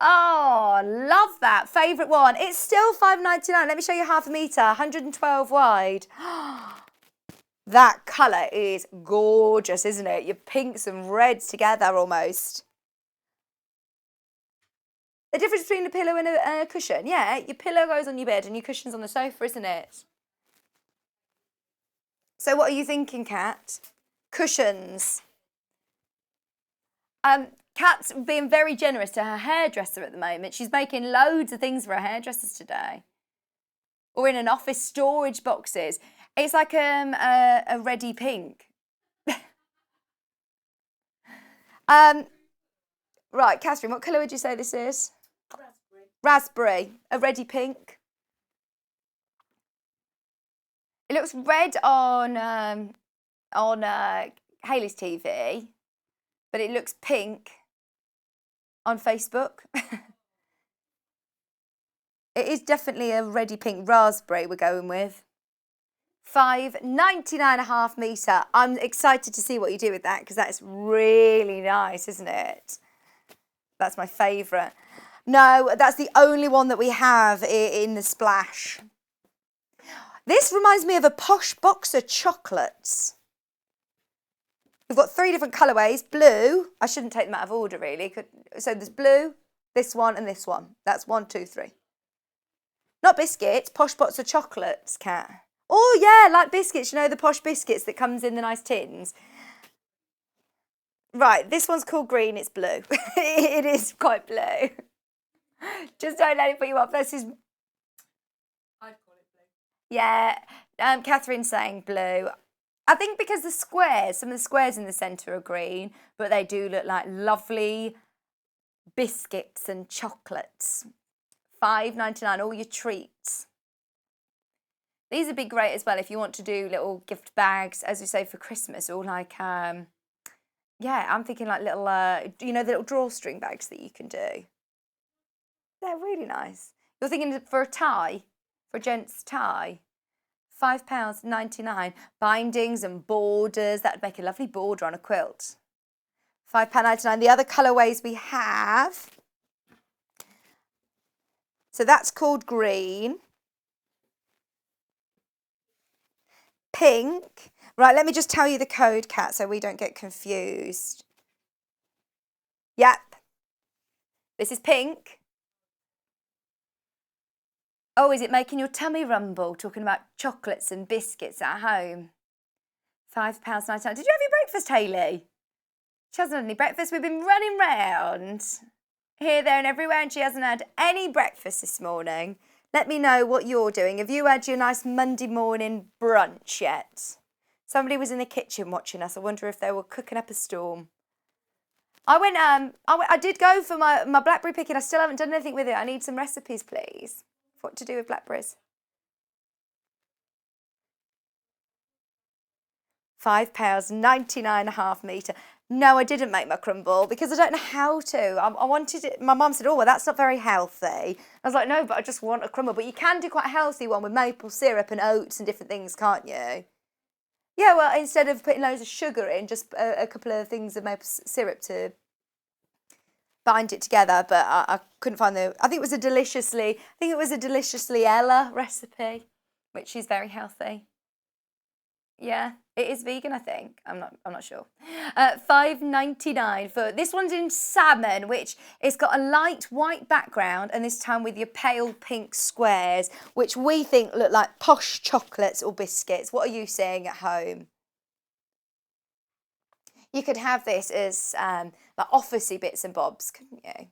Speaker 1: Oh, love that. Favourite one. It's still £5.99. Let me show you half a metre, 112 wide. That colour is gorgeous, isn't it? Your pinks and reds together almost. The difference between a pillow and a cushion. Yeah, your pillow goes on your bed and your cushion's on the sofa, isn't it? So what are you thinking, Kat? Cushions. Kat's being very generous to her hairdresser at the moment. She's making loads of things for her hairdressers today. Or in an office storage boxes. It's like a reddy pink. Right, Katharine, what colour would you say this is? Raspberry. A reddy pink. It looks red on Hayley's TV, but it looks pink on Facebook. It is definitely a reddy pink raspberry we're going with. $5.99.5 metre. I'm excited to see what you do with that because that's really nice, isn't it? That's my favourite. No, that's the only one that we have in the splash. This reminds me of a Posh box of chocolates. We've got 3 different colourways. Blue. I shouldn't take them out of order, really. So there's blue, this one and this one. That's 1, 2, 3. Not biscuits, Posh box of chocolates, Kat. Oh, yeah, like biscuits. You know, the Posh biscuits that comes in the nice tins. Right, this one's called green. It's blue. It is quite blue. Just don't let it put you off. This is...
Speaker 2: I'd call it blue.
Speaker 1: Yeah, Catherine's saying blue. I think because the squares, some of the squares in the centre are green, but they do look like lovely biscuits and chocolates. $5.99, all your treats. These would be great as well if you want to do little gift bags, as we say, for Christmas, or like, yeah, I'm thinking like little, you know, the little drawstring bags that you can do. They're really nice. You're thinking for a tie, for a gent's tie, £5.99. Bindings and borders, that would make a lovely border on a quilt. £5.99. The other colourways we have, so that's called green. Pink. Right, let me just tell you the code, Kat, so we don't get confused. Yep. This is pink. Oh, is it making your tummy rumble, talking about chocolates and biscuits at home? £5.99. Did you have your breakfast, Hayley? She hasn't had any breakfast. We've been running round here, there and everywhere, and she hasn't had any breakfast this morning. Let me know what you're doing. Have you had your nice Monday morning brunch yet? Somebody was in the kitchen watching us. I wonder if they were cooking up a storm. I did go for my blackberry picking. I still haven't done anything with it. I need some recipes, please. What to do with blackberries? £5.99.5 metre. No, I didn't make my crumble because I don't know how to. I wanted it. My mum said, oh, well, that's not very healthy. I was like, no, but I just want a crumble. But you can do quite a healthy one with maple syrup and oats and different things, can't you? Yeah, well, instead of putting loads of sugar in, just a couple of things of maple syrup to bind it together. But I couldn't find I think it was a deliciously Ella recipe, which is very healthy. Yeah, it is vegan, I think. I'm not sure. $5.99 for this one's in salmon, which it's got a light white background, and this time with your pale pink squares, which we think look like Posh chocolates or biscuits. What are you saying at home? You could have this as like officey bits and bobs, couldn't you?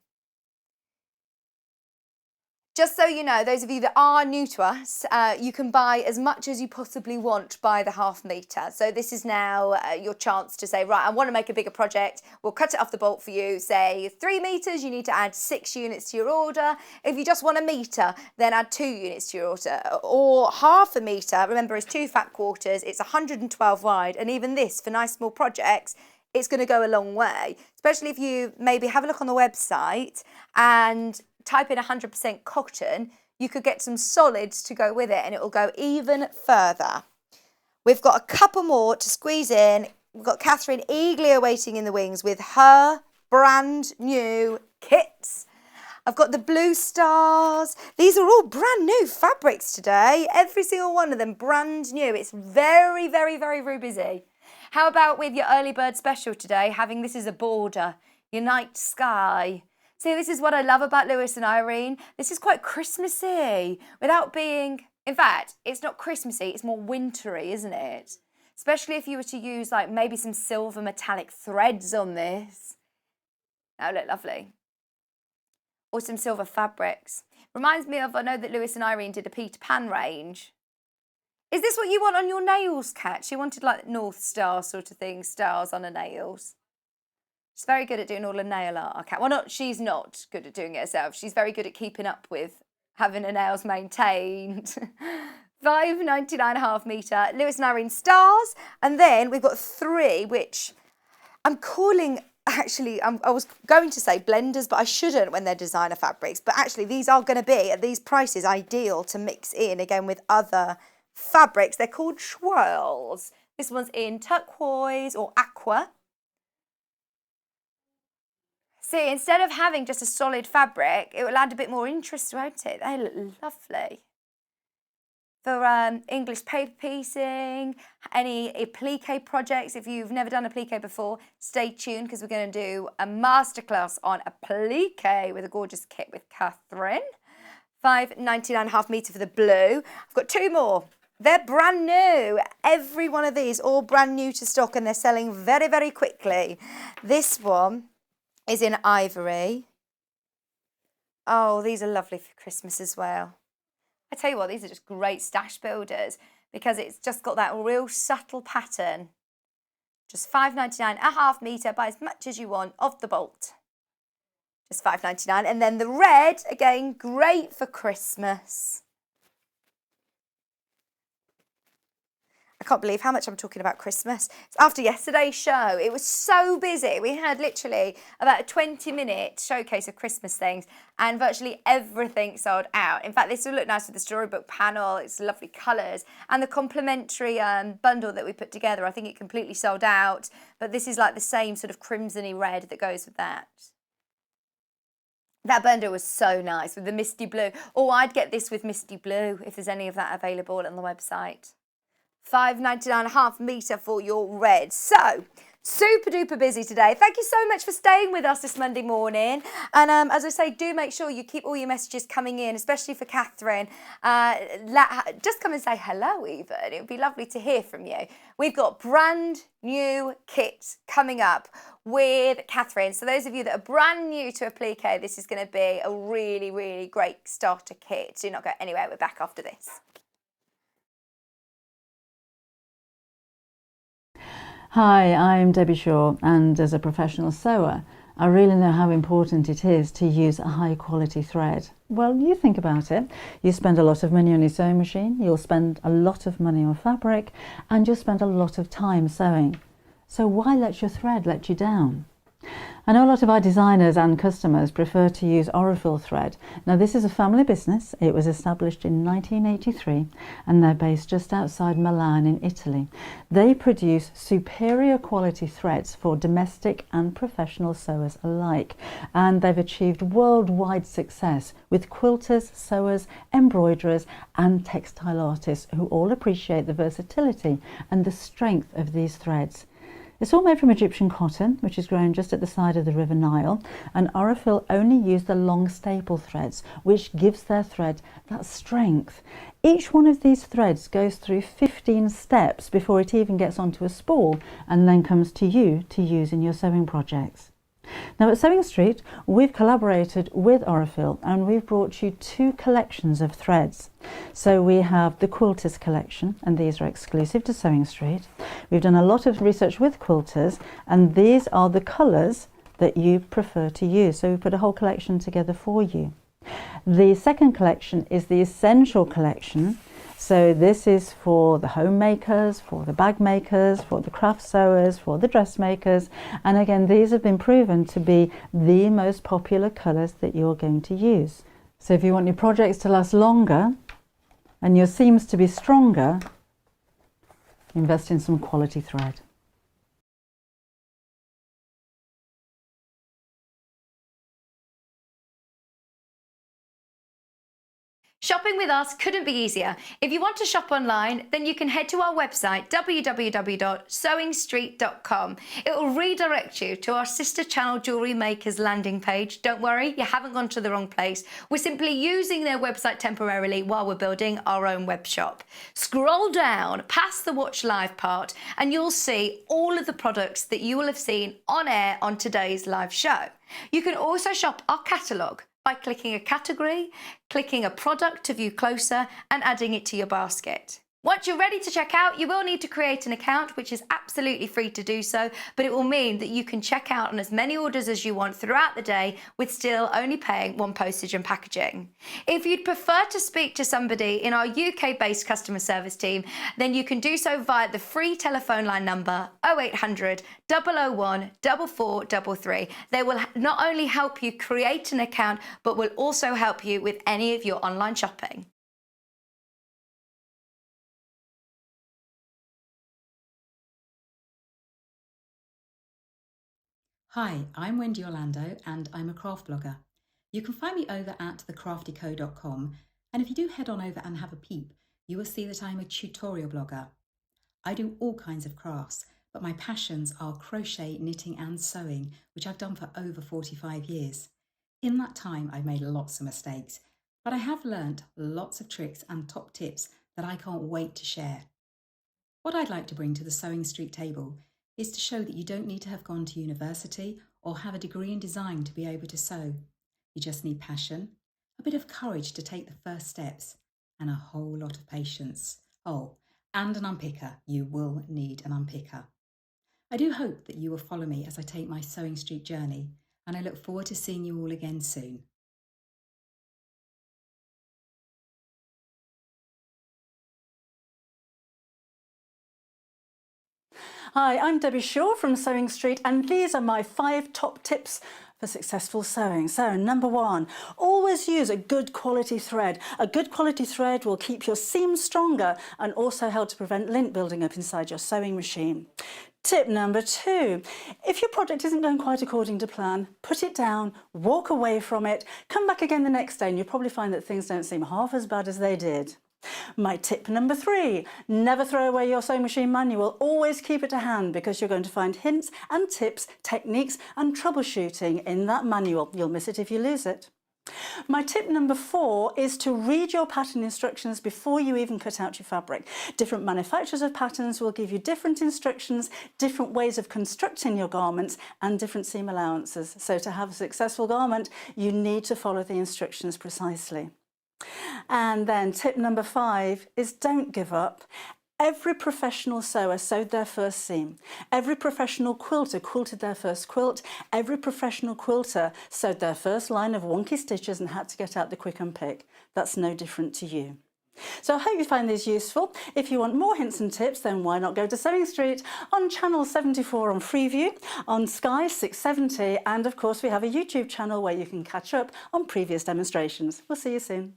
Speaker 1: Just so you know, those of you that are new to us, you can buy as much as you possibly want by the half metre. So this is now your chance to say, right, I want to make a bigger project. We'll cut it off the bolt for you. Say 3 metres, you need to add 6 units to your order. If you just want a metre, then add 2 units to your order. Or half a metre, remember, is 2 fat quarters. It's 112 wide. And even this, for nice small projects, it's going to go a long way. Especially if you maybe have a look on the website and type in 100% cotton, you could get some solids to go with it and it will go even further. We've got a couple more to squeeze in. We've got Katharine eagerly awaiting in the wings with her brand new kits. I've got the blue stars. These are all brand new fabrics today. Every single one of them brand new. It's very, very, very, very busy. How about with your early bird special today, having this as a border, your night sky. See, this is what I love about Lewis and Irene. This is quite Christmassy without being, in fact, it's not Christmassy, it's more wintry, isn't it? Especially if you were to use like maybe some silver metallic threads on this. That would look lovely. Or some silver fabrics. Reminds me of, I know that Lewis and Irene did a Peter Pan range. Is this what you want on your nails, Kat? She wanted like North Star sort of thing, stars on her nails. She's very good at doing all her nail art, Kat. Well, she's not good at doing it herself. She's very good at keeping up with having her nails maintained. $5.99 a half metre, Lewis and Irene stars, and then we've got 3, which I'm calling, actually, I was going to say blenders, but I shouldn't when they're designer fabrics, but actually these are going to be, at these prices, ideal to mix in, again, with other fabrics. They're called swirls. This one's in turquoise or aqua. See, instead of having just a solid fabric, it will add a bit more interest, won't it? They look lovely. For English paper piecing, any applique projects, if you've never done applique before, stay tuned because we're going to do a masterclass on applique with a gorgeous kit with Katharine. $5.99 a half metre for the blue. I've got 2 more. They're brand new. Every one of these, all brand new to stock, and they're selling very, very quickly. This one is in ivory. Oh, these are lovely for Christmas as well. I tell you what, these are just great stash builders because it's just got that real subtle pattern. Just $5.99 a half metre, buy as much as you want of the bolt. Just $5.99. And then the red, again, great for Christmas. I can't believe how much I'm talking about Christmas. It's after yesterday's show. It was so busy. We had literally about a 20-minute showcase of Christmas things and virtually everything sold out. In fact, this will look nice with the storybook panel. It's lovely colours. And the complimentary bundle that we put together, I think it completely sold out. But this is like the same sort of crimsony red that goes with that. That bundle was so nice with the misty blue. Oh, I'd get this with misty blue if there's any of that available on the website. $5.99 a half metre for your red. So, super duper busy today. Thank you so much for staying with us this Monday morning. And as I say, do make sure you keep all your messages coming in, especially for Katharine. Just come and say hello even. It would be lovely to hear from you. We've got brand new kits coming up with Katharine. So those of you that are brand new to Applique, this is going to be a really, really great starter kit. Do not go anywhere. We're back after this.
Speaker 4: Hi, I'm Debbie Shaw, and as a professional sewer, I really know how important it is to use a high quality thread. Well, you think about it. You spend a lot of money on your sewing machine, you'll spend a lot of money on fabric, and you'll spend a lot of time sewing. So why let your thread let you down? I know a lot of our designers and customers prefer to use Aurifil thread. Now, this is a family business. It was established in 1983 and they're based just outside Milan in Italy. They produce superior quality threads for domestic and professional sewers alike, and they've achieved worldwide success with quilters, sewers, embroiderers and textile artists who all appreciate the versatility and the strength of these threads. It's all made from Egyptian cotton, which is grown just at the side of the River Nile, and Aurifil only use the long staple threads, which gives their thread that strength. Each one of these threads goes through 15 steps before it even gets onto a spool and then comes to you to use in your sewing projects. Now at Sewing Street, we've collaborated with Aurifil and we've brought you 2 collections of threads. So we have the Quilters collection, and these are exclusive to Sewing Street. We've done a lot of research with quilters, and these are the colours that you prefer to use. So we put a whole collection together for you. The second collection is the Essential collection. So this is for the homemakers, for the bag makers, for the craft sewers, for the dressmakers. And again, these have been proven to be the most popular colours that you're going to use. So if you want your projects to last longer and your seams to be stronger, invest in some quality thread.
Speaker 1: Shopping with us couldn't be easier. If you want to shop online, then you can head to our website, www.sewingstreet.com. It will redirect you to our sister channel Jewellery Makers landing page. Don't worry, you haven't gone to the wrong place. We're simply using their website temporarily while we're building our own web shop. Scroll down past the Watch Live part and you'll see all of the products that you will have seen on air on today's live show. You can also shop our catalogue by clicking a category, clicking a product to view closer and adding it to your basket. Once you're ready to check out, you will need to create an account, which is absolutely free to do so, but it will mean that you can check out on as many orders as you want throughout the day with still only paying one postage and packaging. If you'd prefer to speak to somebody in our UK-based customer service team, then you can do so via the free telephone line number 0800 001 4433. They will not only help you create an account, but will also help you with any of your online shopping.
Speaker 7: Hi, I'm Wendy Orlando and I'm a craft blogger. You can find me over at thecraftyco.com, and if you do head on over and have a peep, you will see that I'm a tutorial blogger. I do all kinds of crafts, but my passions are crochet, knitting and sewing, which I've done for over 45 years. In that time I've made lots of mistakes, but I have learnt lots of tricks and top tips that I can't wait to share. What I'd like to bring to the Sewing Street table is to show that you don't need to have gone to university or have a degree in design to be able to sew. You just need passion, a bit of courage to take the first steps, and a whole lot of patience. Oh, and an unpicker. You will need an unpicker. I do hope that you will follow me as I take my Sewing Street journey, and I look forward to seeing you all again soon.
Speaker 4: Hi, I'm Debbie Shaw from Sewing Street, and these are my 5 top tips for successful sewing. So, number 1, always use a good quality thread. A good quality thread will keep your seams stronger and also help to prevent lint building up inside your sewing machine. Tip number 2, if your project isn't going quite according to plan, put it down, walk away from it, come back again the next day and you'll probably find that things don't seem half as bad as they did. My tip number 3, never throw away your sewing machine manual, always keep it to hand because you're going to find hints and tips, techniques and troubleshooting in that manual. You'll miss it if you lose it. My tip number 4 is to read your pattern instructions before you even cut out your fabric. Different manufacturers of patterns will give you different instructions, different ways of constructing your garments and different seam allowances. So to have a successful garment, you need to follow the instructions precisely. And then tip number 5 is don't give up. Every professional sewer sewed their first seam. Every professional quilter quilted their first quilt. Every professional quilter sewed their first line of wonky stitches and had to get out the quick and pick. That's no different to you. So I hope you find these useful. If you want more hints and tips, then why not go to Sewing Street on channel 74 on Freeview, on Sky 670, and of course we have a YouTube channel where you can catch up on previous demonstrations. We'll see you soon.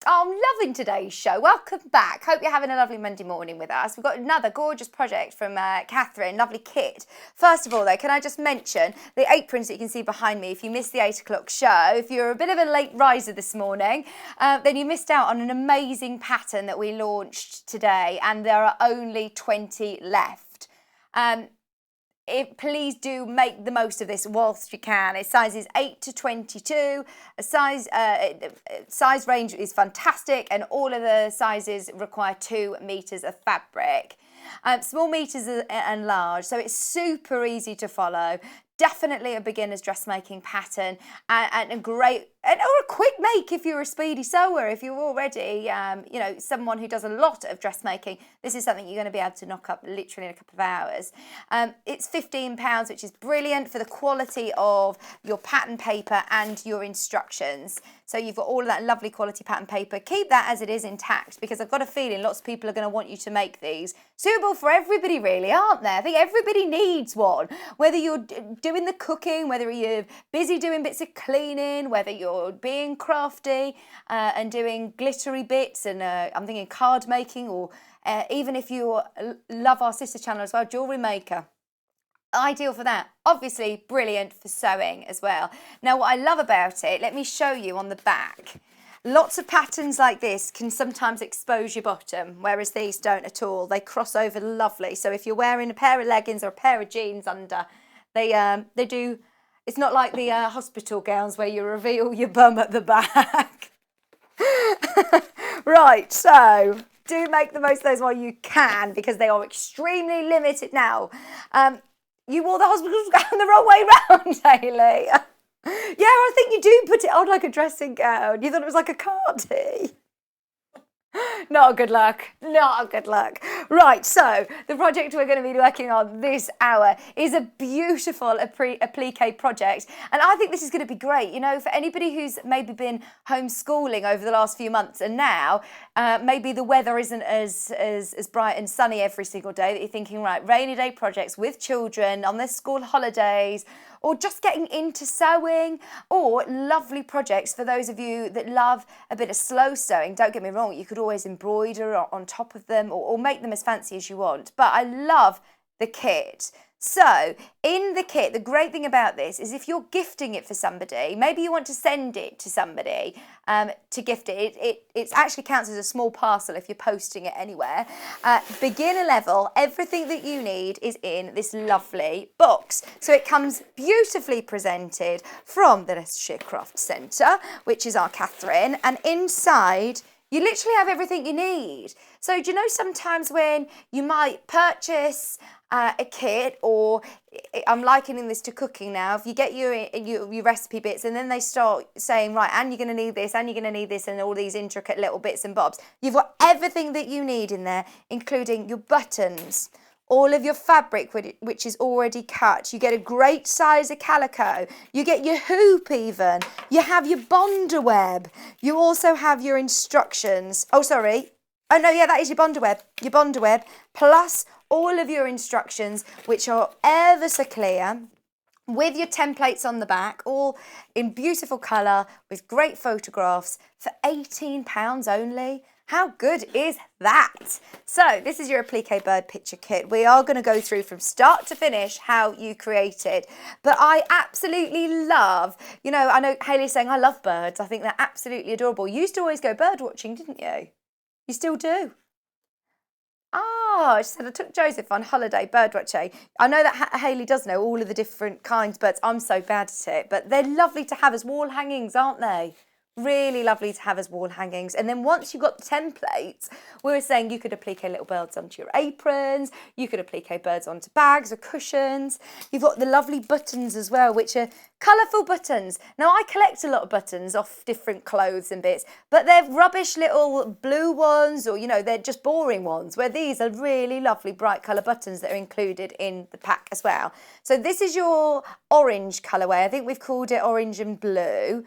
Speaker 1: Oh, I'm loving today's show. Welcome back. Hope you're having a lovely Monday morning with us. We've got another gorgeous project from Katharine, lovely kit. First of all, though, can I just mention the aprons that you can see behind me if you missed the 8 o'clock show. If you're a bit of a late riser this morning, then you missed out on an amazing pattern that we launched today, and there are only 20 left. Please do make the most of this whilst you can. It's sizes 8 to 22. Size range is fantastic, and all of the sizes require 2 meters of fabric. Small meters and large, so it's super easy to follow. Definitely a beginner's dressmaking pattern, and a great, or a quick make if you're a speedy sewer. If you're already, someone who does a lot of dressmaking, this is something you're going to be able to knock up literally in a couple of hours. It's £15, which is brilliant for the quality of your pattern paper and your instructions. So you've got all of that lovely quality pattern paper. Keep that as it is intact, because I've got a feeling lots of people are going to want you to make these. Suitable for everybody really, aren't they? I think everybody needs one. Whether you're doing the cooking, whether you're busy doing bits of cleaning, whether you're being crafty and doing glittery bits, and I'm thinking card making, or even if you love our sister channel as well, jewellery maker. Ideal for that. Obviously brilliant for sewing as well. Now what I love about it, let me show you on the back. Lots of patterns like this can sometimes expose your bottom, whereas these don't at all. They cross over lovely. So if you're wearing a pair of leggings or a pair of jeans under, they do. It's not like the hospital gowns where you reveal your bum at the back. Right, so do make the most of those while you can, because they are extremely limited now. You wore the hospital gown the wrong way round, Hayley. Yeah, I think you do put it on like a dressing gown. You thought it was like a cardi. Not a good look. Not a good look. Right, so the project we're going to be working on this hour is a beautiful applique project. And I think this is going to be great, you know, for anybody who's maybe been homeschooling over the last few months and now maybe the weather isn't as bright and sunny every single day, that you're thinking, right, rainy day projects with children on their school holidays, or just getting into sewing, or lovely projects for those of you that love a bit of slow sewing. Don't get me wrong, you could always embroider on top of them or make them as fancy as you want. But I love the kit. So in the kit, the great thing about this is if you're gifting it for somebody, maybe you want to send it to somebody to gift it. It actually counts as a small parcel if you're posting it anywhere. Beginner level, everything that you need is in this lovely box. So it comes beautifully presented from the Leicestershire Craft Centre, which is our Katharine, and inside you literally have everything you need. So do you know sometimes when you might purchase a kit, or I'm likening this to cooking now, if you get your recipe bits and then they start saying, right, and you're going to need this, and you're going to need this, and all these intricate little bits and bobs, you've got everything that you need in there, including your buttons, all of your fabric, which is already cut. You get a great size of calico. You get your hoop even. You have your bonder web. You also have your instructions. Oh, sorry. Oh, no, yeah, that is your bonder web. Your bonder web, plus all of your instructions, which are ever so clear, with your templates on the back, all in beautiful colour, with great photographs, for £18 only. How good is that? So this is your applique bird picture kit. We are going to go through from start to finish how you create it. But I absolutely love, you know, I know Hayley's saying I love birds. I think they're absolutely adorable. You used to always go bird watching, didn't you? You still do? Oh, she said I took Joseph on holiday bird watching. I know that Hayley does know all of the different kinds of birds. I'm so bad at it. But they're lovely to have as wall hangings, aren't they? Really lovely to have as wall hangings. And then once you've got the templates, we were saying you could applique little birds onto your aprons, you could applique birds onto bags or cushions. You've got the lovely buttons as well, which are colourful buttons. Now, I collect a lot of buttons off different clothes and bits, but they're rubbish little blue ones, or, you know, they're just boring ones, where these are really lovely bright colour buttons that are included in the pack as well. So this is your orange colourway. I think we've called it orange and blue.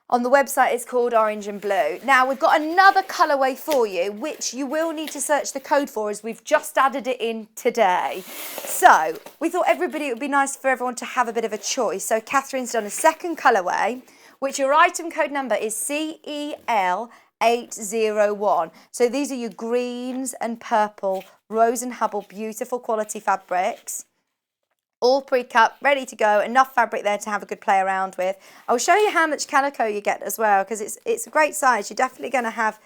Speaker 1: On the website, it's called Orange and Blue. Now, we've got another colourway for you, which you will need to search the code for, as we've just added it in today. So, we thought it would be nice for everyone to have a bit of a choice. So, Katharine's done a second colourway, which your item code number is CEL801. So, these are your greens and purple Rose and Hubble beautiful quality fabrics. All pre-cut, ready to go, enough fabric there to have a good play around with. I'll show you how much calico you get as well, because it's a great size. You're definitely going to have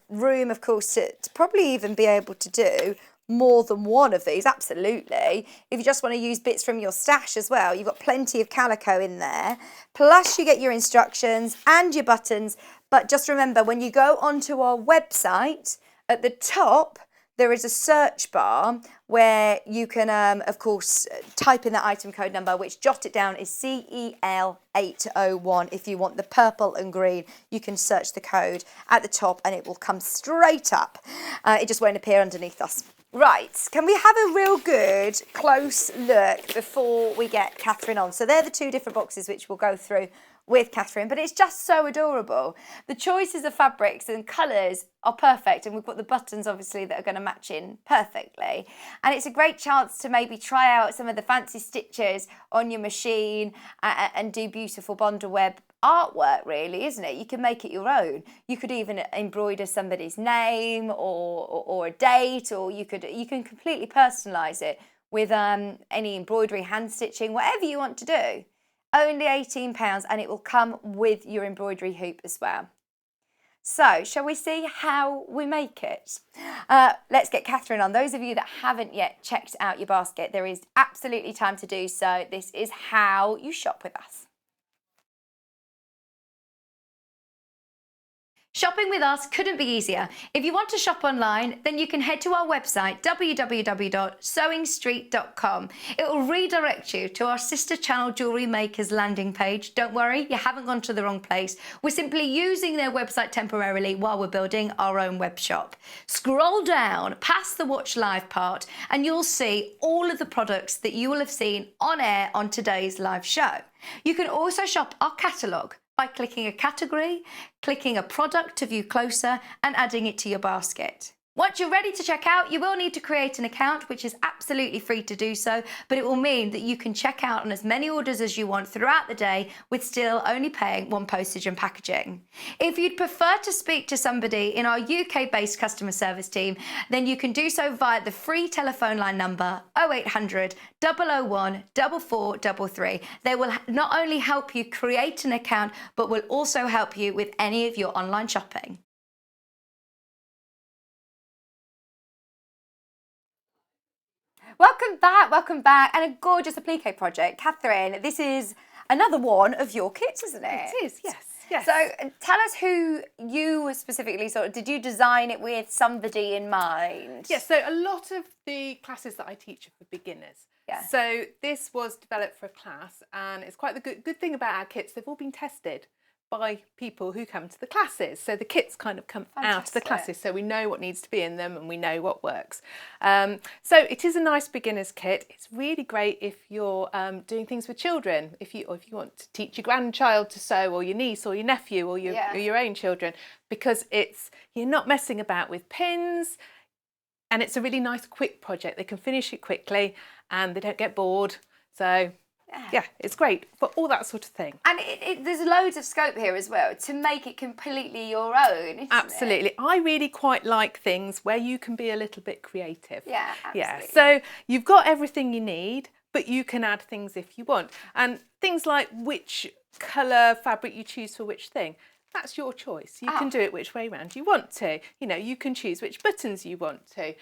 Speaker 1: room, of course, to probably even be able to do more than one of these, absolutely. If you just want to use bits from your stash as well, you've got plenty of calico in there. Plus you get your instructions and your buttons. But just remember, when you go onto our website, at the top, there is a search bar where you can, of course, type in that item code number, which, jot it down, is CEL801. If you want the purple and green, you can search the code at the top and it will come straight up. It just won't appear underneath us. Right, can we have a real good close look before we get Katharine on? So they're the two different boxes which we'll go through with Katharine, but it's just so adorable. The choices of fabrics and colours are perfect, and we've got the buttons obviously that are going to match in perfectly, and it's a great chance to maybe try out some of the fancy stitches on your machine and do beautiful bonder web artwork, really, isn't it? You can make it your own. You could even embroider somebody's name or a date, or you can completely personalise it with any embroidery, hand stitching, whatever you want to do. Only £18, and it will come with your embroidery hoop as well. So, shall we see how we make it? Let's get Katharine on. Those of you that haven't yet checked out your basket, there is absolutely time to do so. This is how you shop with us. Shopping with us couldn't be easier. If you want to shop online, then you can head to our website, www.sewingstreet.com. It will redirect you to our sister channel Jewellery Makers landing page. Don't worry, you haven't gone to the wrong place. We're simply using their website temporarily while we're building our own web shop. Scroll down past the Watch Live part and you'll see all of the products that you will have seen on air on today's live show. You can also shop our catalogue by clicking a category, clicking a product to view closer and adding it to your basket. Once you're ready to check out, you will need to create an account, which is absolutely free to do so, but it will mean that you can check out on as many orders as you want throughout the day with still only paying one postage and packaging. If you'd prefer to speak to somebody in our UK-based customer service team, then you can do so via the free telephone line number 0800 001 4433. They will not only help you create an account, but will also help you with any of your online shopping. Welcome back, and a gorgeous applique project. Katharine, this is another one of your kits, isn't it?
Speaker 2: It is, yes. Yes.
Speaker 1: So tell us who you specifically did you design it with somebody in mind?
Speaker 2: Yes, so a lot of the classes that I teach are for beginners.
Speaker 1: Yeah.
Speaker 2: So this was developed for a class, and it's quite the good thing about our kits, they've all been tested by people who come to the classes. So the kits kind of come out of the classes, so we know what needs to be in them and we know what works. So it is a nice beginner's kit. It's really great if you're doing things with children, if you want to teach your grandchild to sew, or your niece or your nephew or your own children, because you're not messing about with pins, and it's a really nice quick project. They can finish it quickly and they don't get bored. So yeah, it's great for all that sort of thing.
Speaker 1: And there's loads of scope here as well to make it completely your own, isn't
Speaker 2: Absolutely.
Speaker 1: it?
Speaker 2: I really quite like things where you can be a little bit creative.
Speaker 1: Yeah, absolutely.
Speaker 2: Yeah, so you've got everything you need, but you can add things if you want. And things like which colour fabric you choose for which thing, that's your choice. You can do it which way round you want to. You know, you can choose which buttons you want to.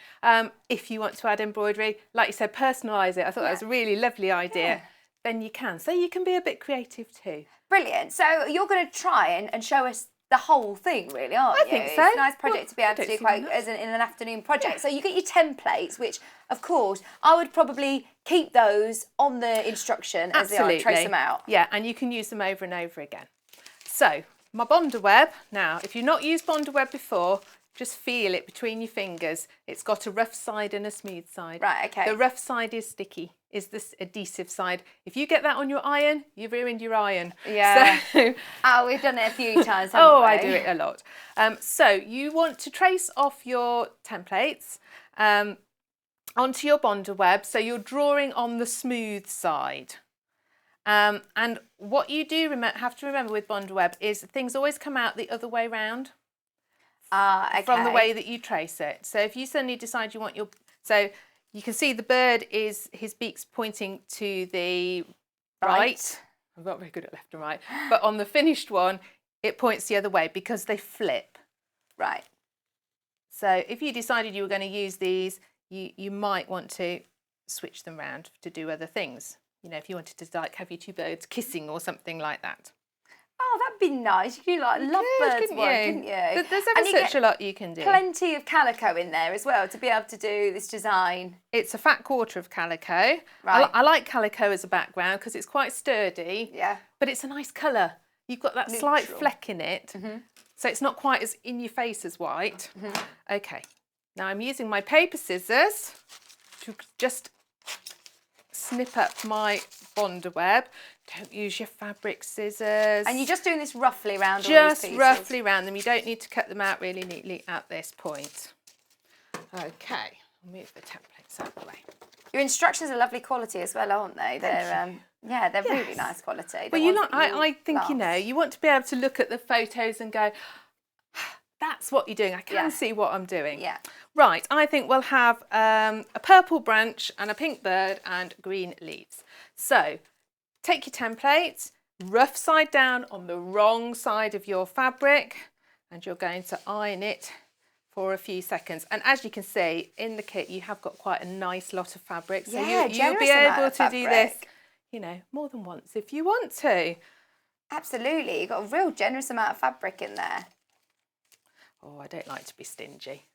Speaker 2: If you want to add embroidery, like you said, personalise it. I thought that was a really lovely idea.
Speaker 1: Yeah.
Speaker 2: Then you can. So you can be a bit creative too.
Speaker 1: Brilliant. So you're going to try and show us the whole thing, really, aren't you?
Speaker 2: I think so.
Speaker 1: It's a nice project to be able to do
Speaker 2: quite
Speaker 1: in an afternoon project. So you get your templates, which, of course, I would probably keep those on the instruction as they are, trace them out.
Speaker 2: Yeah, and you can use them over and over again. So my Bonder web. Now, if you've not used Bonder web before, just feel it between your fingers. It's got a rough side and a smooth side.
Speaker 1: Right, okay.
Speaker 2: The rough side is sticky, is this adhesive side. If you get that on your iron, you've ruined your iron.
Speaker 1: Yeah.
Speaker 2: So,
Speaker 1: we've done it a few times, haven't we?
Speaker 2: I do it a lot. So you want to trace off your templates onto your Bonder web. So you're drawing on the smooth side. And what you do have to remember with Bonder web is things always come out the other way round.
Speaker 1: Okay.
Speaker 2: From the way that you trace it. So if you suddenly decide you want so you can see the bird his beak's pointing to the right. I'm not very good at left and right, but on the finished one, it points the other way because they flip.
Speaker 1: Right.
Speaker 2: So if you decided you were going to use these, you might want to switch them round to do other things. You know, if you wanted to like have your two birds kissing or something like that.
Speaker 1: Oh, that'd be nice. You could do like lovebirds one, couldn't you?
Speaker 2: There's such a lot you can do.
Speaker 1: Plenty of calico in there as well to be able to do this design.
Speaker 2: It's a fat quarter of calico.
Speaker 1: Right.
Speaker 2: I like calico as a background because it's quite sturdy.
Speaker 1: Yeah.
Speaker 2: But it's a nice colour. You've got that slight fleck in it. So it's not quite as in your face as white. Okay. Now I'm using my paper scissors to just snip up my Bonder web. Don't use your fabric scissors.
Speaker 1: And you're just doing this roughly around all these
Speaker 2: Just
Speaker 1: pieces?
Speaker 2: roughly around them. You don't need to cut them out really neatly at this point. Okay, I'll move the templates out of the way.
Speaker 1: Your instructions are lovely quality as well, aren't they? They're they're really nice quality.
Speaker 2: Well, I think you want to be able to look at the photos and go, that's what you're doing. I can see what I'm doing.
Speaker 1: Yeah.
Speaker 2: Right, I think we'll have a purple branch and a pink bird and green leaves. So take your template, rough side down on the wrong side of your fabric, and you're going to iron it for a few seconds. And as you can see in the kit, you have got quite a nice lot of fabric. So you'll be able to do this, you know, more than once if you want to.
Speaker 1: Absolutely, you've got a real generous amount of fabric in there.
Speaker 2: Oh, I don't like to be stingy.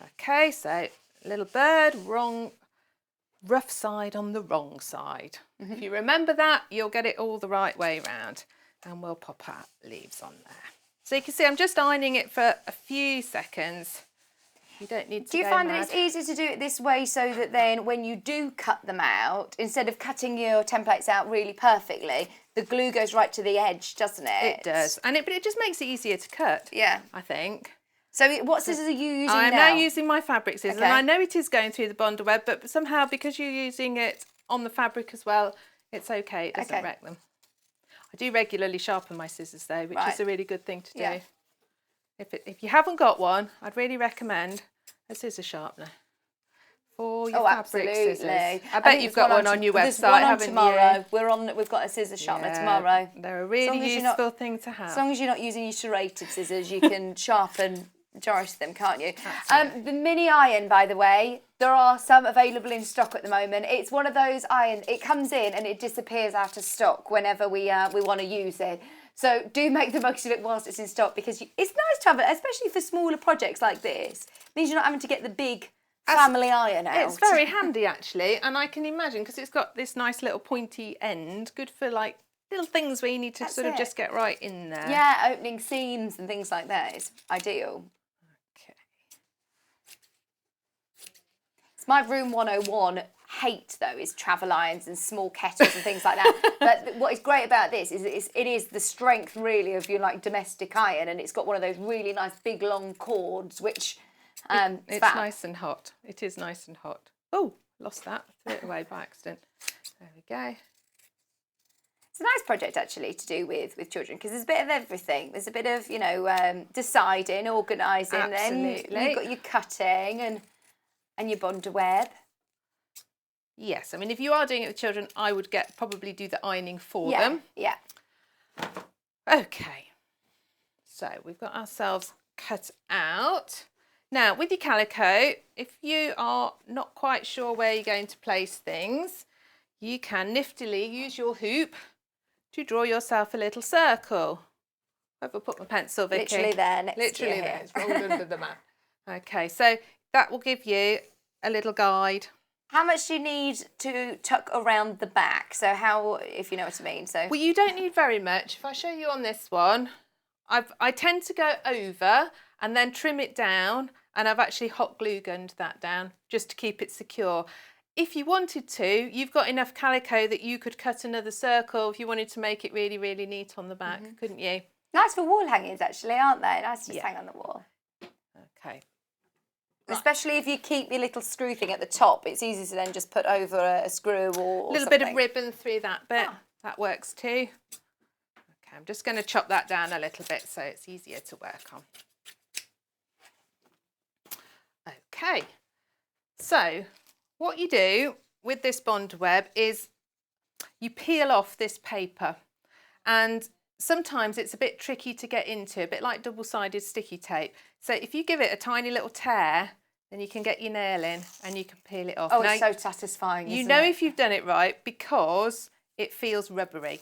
Speaker 2: Okay, so little bird, rough side on the wrong side. If you remember that, you'll get it all the right way round. And we'll pop our leaves on there. So you can see I'm just ironing it for a few seconds. You don't need to
Speaker 1: Do you
Speaker 2: go
Speaker 1: find
Speaker 2: mad.
Speaker 1: that it's easier to do it this way so that then when you do cut them out, instead of cutting your templates out really perfectly, the glue goes right to the edge, doesn't it?
Speaker 2: It does. But it just makes it easier to cut.
Speaker 1: Yeah.
Speaker 2: I think.
Speaker 1: So what scissors are you using
Speaker 2: I'm
Speaker 1: now?
Speaker 2: now using my fabric scissors,
Speaker 1: Okay.
Speaker 2: and I know it is going through the bonder web, but somehow because you're using it on the fabric as well, it's okay. It doesn't wreck them. I do regularly sharpen my scissors though, which is a really good thing to do.
Speaker 1: Yeah.
Speaker 2: If you haven't got one, I'd really recommend a scissor sharpener for your fabric scissors. I bet you've got one on your website, haven't
Speaker 1: tomorrow.
Speaker 2: you?
Speaker 1: We've got a scissor sharpener tomorrow.
Speaker 2: They're a really useful thing to have.
Speaker 1: As long as you're not using your serrated scissors, you can sharpen majority of them, can't you? The mini iron, by the way, there are some available in stock at the moment. It's one of those irons, it comes in and it disappears out of stock whenever we want to use it. So do make the most of it whilst it's in stock, because it's nice to have it, especially for smaller projects like this. It means you're not having to get the big family iron out.
Speaker 2: It's very handy actually, and I can imagine because it's got this nice little pointy end, good for like little things where you need to sort of just get right in there.
Speaker 1: Yeah, opening seams and things like that is ideal. My room 101 hate though is travel irons and small kettles and things like that. But what is great about this is it is the strength really of your like domestic iron, and it's got one of those really nice big long cords which
Speaker 2: it's nice and hot. It is nice and hot. Oh, lost that. Threw it away by accident. There we go.
Speaker 1: It's a nice project actually to do with children, because there's a bit of everything. There's a bit of, you know, deciding, organising,
Speaker 2: Absolutely.
Speaker 1: then you've got your cutting and your bonder web.
Speaker 2: Yes, I mean, if you are doing it with children, I would probably do the ironing for them.
Speaker 1: Yeah.
Speaker 2: Okay, so we've got ourselves cut out. Now, with your calico, if you are not quite sure where you're going to place things, you can niftily use your hoop to draw yourself a little circle. I've put my pencil, Vicky.
Speaker 1: Literally there, next
Speaker 2: Literally
Speaker 1: to
Speaker 2: there, it's rolled under the mat. Okay, so that will give you a little guide.
Speaker 1: How much do you need to tuck around the back? So how, if you know what I mean. So
Speaker 2: well, you don't need very much. If I show you on this one, I tend to go over and then trim it down, and I've actually hot glue gunned that down just to keep it secure. If you wanted to, you've got enough calico that you could cut another circle if you wanted to make it really, really neat on the back, couldn't you?
Speaker 1: nice for wall hangings actually, aren't they? Nice to just hang on the wall.
Speaker 2: Okay.
Speaker 1: Right. Especially if you keep your little screw thing at the top, it's easy to then just put over a screw or
Speaker 2: a little
Speaker 1: something.
Speaker 2: bit of ribbon through that bit. That works too. Okay, I'm just going to chop that down a little bit so it's easier to work on. Okay, so what you do with this bond web is you peel off this paper, and sometimes it's a bit tricky to get into, a bit like double-sided sticky tape. So if you give it a tiny little tear, then you can get your nail in and you can peel it off.
Speaker 1: Oh,
Speaker 2: now,
Speaker 1: it's so satisfying,
Speaker 2: you
Speaker 1: isn't
Speaker 2: know
Speaker 1: it?
Speaker 2: if you've done it right because it feels rubbery.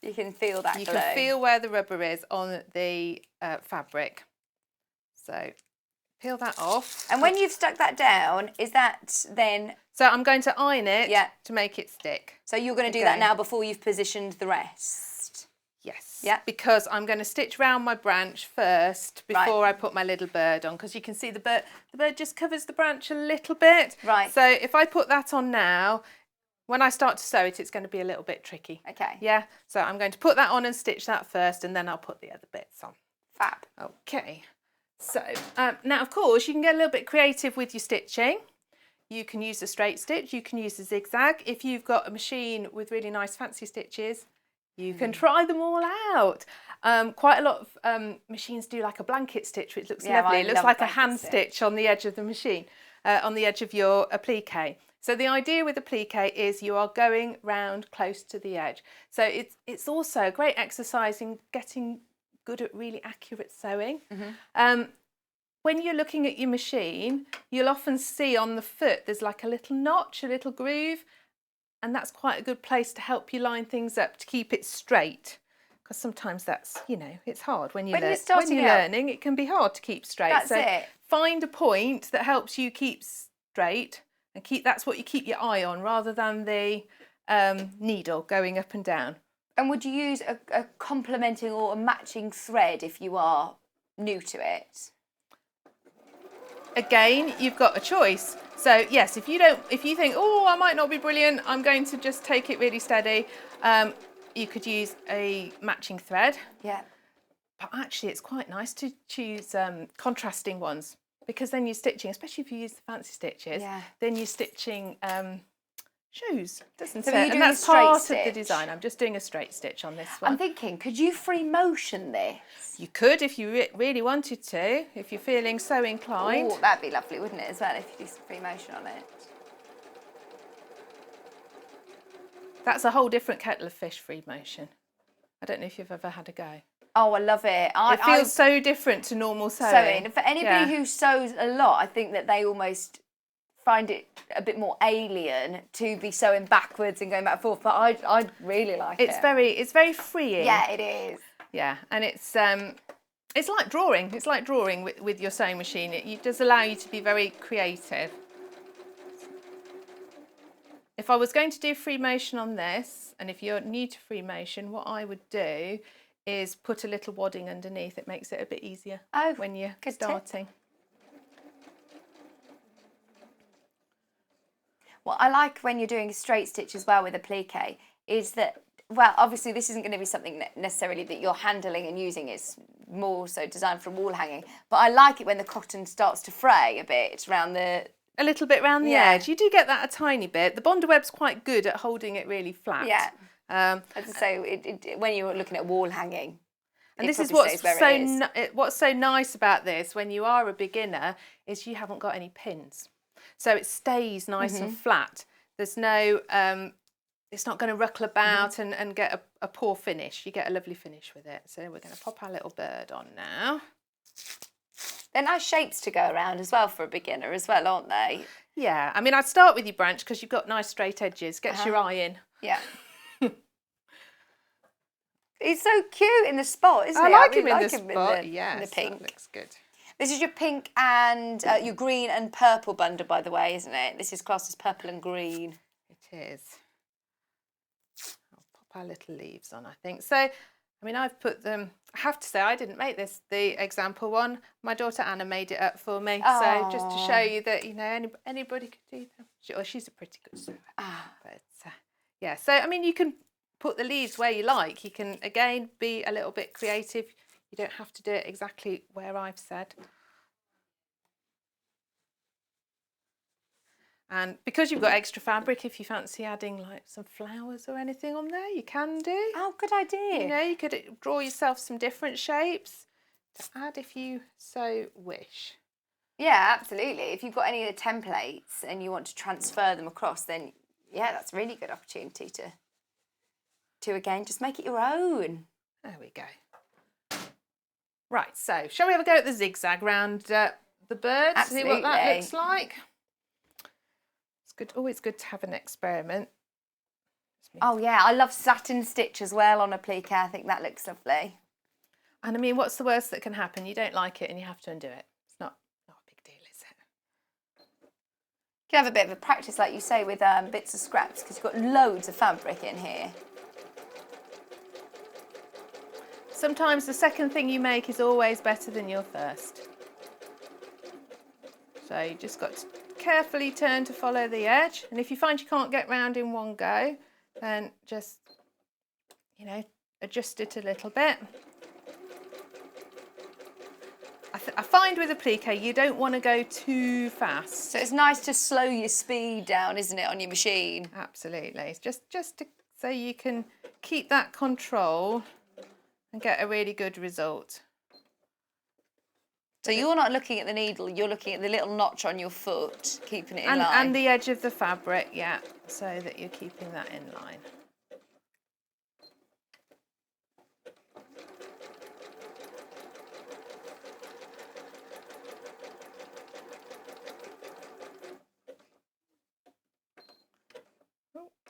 Speaker 1: You can feel that
Speaker 2: You
Speaker 1: glow.
Speaker 2: can feel where the rubber is on the fabric. So peel that off.
Speaker 1: And when you've stuck that down, is that then...
Speaker 2: So I'm going to iron it to make it stick.
Speaker 1: So you're going to do that now before you've positioned the rest?
Speaker 2: Yes.
Speaker 1: Yeah.
Speaker 2: Because I'm going to stitch round my branch first before I put my little bird on, because you can see the bird just covers the branch a little bit.
Speaker 1: Right.
Speaker 2: So if I put that on now, when I start to sew it, it's going to be a little bit tricky.
Speaker 1: Okay.
Speaker 2: Yeah. So I'm going to put that on and stitch that first, and then I'll put the other bits on.
Speaker 1: Fab.
Speaker 2: Okay. So now, of course, you can get a little bit creative with your stitching. You can use a straight stitch, you can use a zigzag. If you've got a machine with really nice fancy stitches, you can try them all out. Quite a lot of machines do like a blanket stitch, which looks lovely. It looks like a hand stitch on the edge of the machine, on the edge of your applique. So the idea with applique is you are going round close to the edge. So it's also a great exercise in getting good at really accurate sewing. When you're looking at your machine, you'll often see on the foot there's like a little notch, a little groove, and that's quite a good place to help you line things up to keep it straight. because sometimes that's, you know, it's hard when you're,
Speaker 1: When you're
Speaker 2: when
Speaker 1: starting
Speaker 2: you're
Speaker 1: out.
Speaker 2: learning, it can be hard to keep straight.
Speaker 1: That's
Speaker 2: so
Speaker 1: it.
Speaker 2: find a point that helps you keep straight and that's what you keep your eye on rather than the needle going up and down.
Speaker 1: And would you use a complementing or a matching thread if you are new to it?
Speaker 2: Again, you've got a choice. So yes, if you think, oh, I might not be brilliant, I'm going to just take it really steady, you could use a matching thread.
Speaker 1: Yeah.
Speaker 2: But actually it's quite nice to choose contrasting ones, because then you're stitching, especially if you use the fancy stitches, then you're stitching shoes, doesn't
Speaker 1: So
Speaker 2: it?
Speaker 1: are you
Speaker 2: And
Speaker 1: doing
Speaker 2: that's
Speaker 1: a straight
Speaker 2: part of
Speaker 1: stitch?
Speaker 2: the design. I'm just doing a straight stitch on this one.
Speaker 1: I'm thinking, could you free motion this?
Speaker 2: You could if you really wanted to, if you're feeling so inclined.
Speaker 1: Oh, that'd be lovely, wouldn't it, as well, if you do some free motion on it?
Speaker 2: That's a whole different kettle of fish, free motion. I don't know if you've ever had a go.
Speaker 1: Oh, I love it.
Speaker 2: It feels so different to normal sewing.
Speaker 1: For anybody who sews a lot, I think that they almost find it a bit more alien to be sewing backwards and going back and forth, but I really like it.
Speaker 2: It's very freeing.
Speaker 1: Yeah, it is.
Speaker 2: Yeah, and it's like drawing. It's like drawing with your sewing machine. It does allow you to be very creative. If I was going to do free motion on this, and if you're new to free motion, what I would do is put a little wadding underneath. It makes it a bit easier when you're starting.
Speaker 1: What I like when you're doing a straight stitch as well with applique is that, well, obviously this isn't going to be something necessarily that you're handling and using. It's more so designed for wall hanging. But I like it when the cotton starts to fray a bit around the...
Speaker 2: A little bit round the edge. You do get that a tiny bit. The Bondi web's quite good at holding it really flat.
Speaker 1: Yeah. As I say, when you're looking at wall hanging,
Speaker 2: and this is what's so nice about this when you are a beginner is you haven't got any pins, so it stays nice and flat. There's no, it's not going to ruckle about and get a poor finish. You get a lovely finish with it. So we're going to pop our little bird on now.
Speaker 1: They're nice shapes to go around as well for a beginner as well, aren't they?
Speaker 2: Yeah, I mean, I'd start with your branch because you've got nice straight edges. Gets your eye in.
Speaker 1: Yeah. He's so cute in the spot, isn't he?
Speaker 2: I like him in the spot. Yes,
Speaker 1: in the pink.
Speaker 2: That looks good.
Speaker 1: This is your pink and your green and purple bundle, by the way, isn't it? This is classed as purple and green.
Speaker 2: It is. I'll pop our little leaves on, I think. So, I mean, I've put them, I have to say, I didn't make this, the example one. My daughter Anna made it up for me. So just to show you that, you know, anybody could do them. She's a pretty good sewer. But, yeah, so, I mean, you can put the leaves where you like. You can, again, be a little bit creative. You don't have to do it exactly where I've said. And because you've got extra fabric, if you fancy adding like some flowers or anything on there, you can do.
Speaker 1: Oh, good idea.
Speaker 2: You know, you could draw yourself some different shapes to add if you so wish.
Speaker 1: Yeah, absolutely. If you've got any of the templates and you want to transfer them across, then yeah, that's a really good opportunity to again just make it your own.
Speaker 2: There we go. Right, so shall we have a go at the zigzag round the bird?
Speaker 1: Absolutely.
Speaker 2: See what that looks like. It's good. Always good to have an experiment.
Speaker 1: Oh yeah, I love satin stitch as well on applique. I think that looks lovely.
Speaker 2: And I mean, what's the worst that can happen? You don't like it and you have to undo it. It's not a big deal, is it?
Speaker 1: You can have a bit of a practice, like you say, with bits of scraps, because you've got loads of fabric in here.
Speaker 2: Sometimes the second thing you make is always better than your first. So you just got to carefully turn to follow the edge. And if you find you can't get round in one go, then just, you know, adjust it a little bit. I find with applique, you don't want to go too fast.
Speaker 1: So it's nice to slow your speed down, isn't it, on your machine?
Speaker 2: Absolutely. Just so you can keep that control and get a really good result.
Speaker 1: So you're not looking at the needle, you're looking at the little notch on your foot, keeping it in line.
Speaker 2: And the edge of the fabric, yeah, so that you're keeping that in line.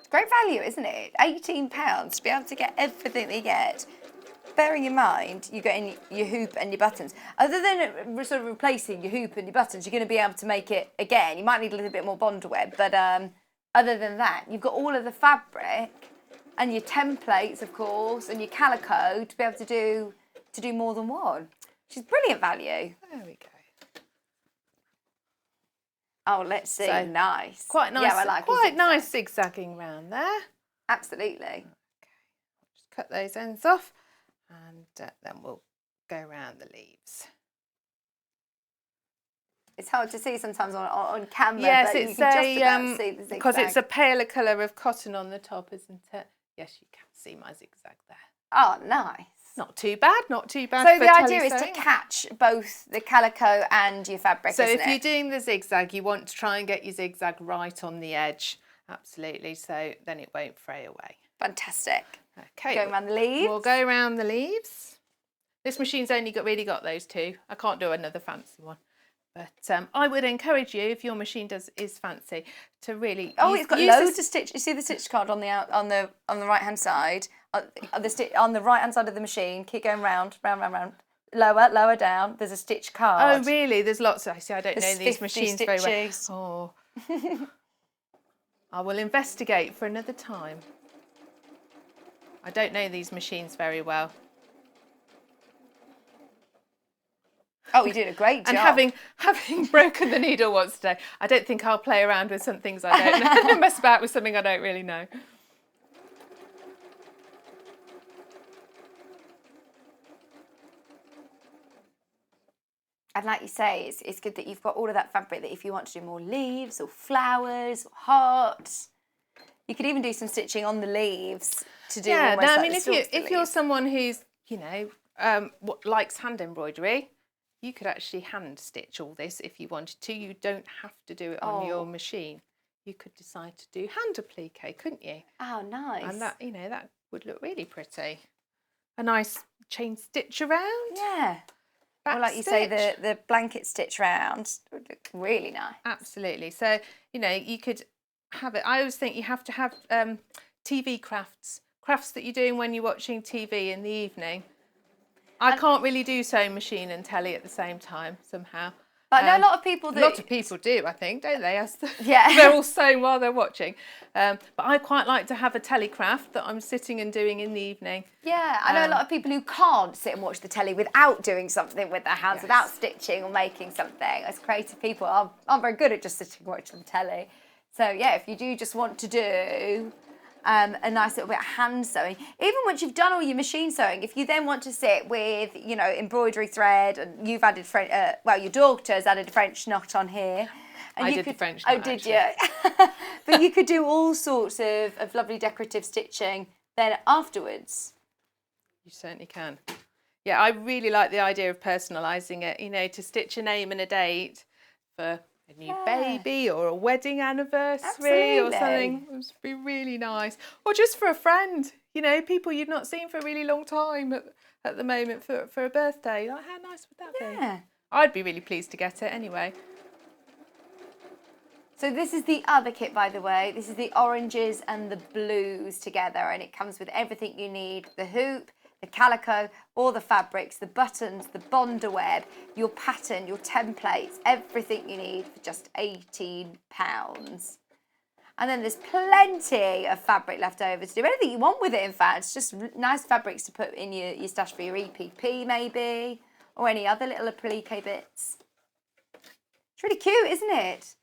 Speaker 1: Great value, isn't it? £18 to be able to get everything they get. bearing in mind you're getting your hoop and your buttons, other than sort of replacing your hoop and your buttons, you're going to be able to make it again. You might need a little bit more bonder web, but other than that, you've got all of the fabric and your templates, of course, and your calico to be able to do more than one. Which is brilliant value.
Speaker 2: There we go.
Speaker 1: Oh, let's see.
Speaker 2: So,
Speaker 1: nice.
Speaker 2: Quite nice.
Speaker 1: Yeah, I like
Speaker 2: quite nice zigzagging round there.
Speaker 1: Absolutely.
Speaker 2: Just cut those ends off, and then we'll go around the leaves.
Speaker 1: It's hard to see sometimes on camera,
Speaker 2: Yes,
Speaker 1: but
Speaker 2: it's
Speaker 1: you can just about see the zigzag.
Speaker 2: because it's a paler colour of cotton on the top, isn't it? Yes, you can see my zigzag there.
Speaker 1: Oh, nice.
Speaker 2: Not too bad, not too bad.
Speaker 1: So
Speaker 2: for
Speaker 1: the idea is to
Speaker 2: tele-sewing.
Speaker 1: catch both the calico and your fabric,
Speaker 2: So
Speaker 1: isn't
Speaker 2: if
Speaker 1: it?
Speaker 2: you're doing the zigzag, you want to try and get your zigzag right on the edge. Absolutely. So then it won't fray away.
Speaker 1: Fantastic.
Speaker 2: Okay.
Speaker 1: Going around the leaves.
Speaker 2: We'll go around the leaves. This machine's only really got those two. I can't do another fancy one. But I would encourage you, if your machine is fancy, to really
Speaker 1: It's got loads of stitch. You see the stitch card on the right hand side. On the right hand side of the machine. Keep going round. Lower down. There's a stitch card.
Speaker 2: Oh, really? There's lots. I see. I don't know
Speaker 1: There's
Speaker 2: these
Speaker 1: 50
Speaker 2: machines very well.
Speaker 1: stitches.
Speaker 2: Oh, I will investigate for another time. I don't know these machines very well.
Speaker 1: Oh, you're doing a great job.
Speaker 2: And having broken the needle once today, I don't think I'll play around with some things I don't know. Mess about with something I don't really know.
Speaker 1: And like you say, it's good that you've got all of that fabric that if you want to do more leaves or flowers or hearts, you could even do some stitching on the leaves to do almost
Speaker 2: no, I
Speaker 1: like
Speaker 2: mean,
Speaker 1: the
Speaker 2: if you're someone who's, likes hand embroidery, you could actually hand stitch all this if you wanted to. You don't have to do it on your machine. You could decide to do hand applique, couldn't you?
Speaker 1: Oh, nice.
Speaker 2: And that, that would look really pretty. A nice chain stitch around.
Speaker 1: Yeah. Or like you say, the blanket stitch round would look really nice.
Speaker 2: Absolutely. So, you could have it. I always think you have to have TV crafts that you're doing when you're watching TV in the evening. I can't really do sewing machine and telly at the same time somehow.
Speaker 1: But I know a lot of people do.
Speaker 2: A lot of people do, I think, don't they?
Speaker 1: Yeah.
Speaker 2: They're all sewing while they're watching. But I quite like to have a telecraft that I'm sitting and doing in the evening.
Speaker 1: Yeah, I know a lot of people who can't sit and watch the telly without doing something with their hands, without stitching or making something. As creative people, I'm very good at just sitting and watching the telly. So yeah, if you do just want to do a nice little bit of hand sewing, even once you've done all your machine sewing, if you then want to sit with, embroidery thread, and you've added your daughter's added a French knot on here. And
Speaker 2: I did the French knot.
Speaker 1: Oh, did you? But you could do all sorts of lovely decorative stitching then afterwards.
Speaker 2: You certainly can. Yeah, I really like the idea of personalising it, to stitch a name and a date for a new baby or a wedding anniversary or something. It would be really nice. Or just for a friend, people you've not seen for a really long time at the moment for a birthday. Like, how nice would that be?
Speaker 1: Yeah.
Speaker 2: I'd be really pleased to get it anyway.
Speaker 1: So this is the other kit, by the way. This is the oranges and the blues together, and it comes with everything you need. The hoop, the calico, all the fabrics, the buttons, the bonder web, your pattern, your templates, everything you need for just £18. And then there's plenty of fabric left over to do anything you want with it, in fact. It's just nice fabrics to put in your stash for your EPP maybe, or any other little applique bits. It's really cute, isn't it?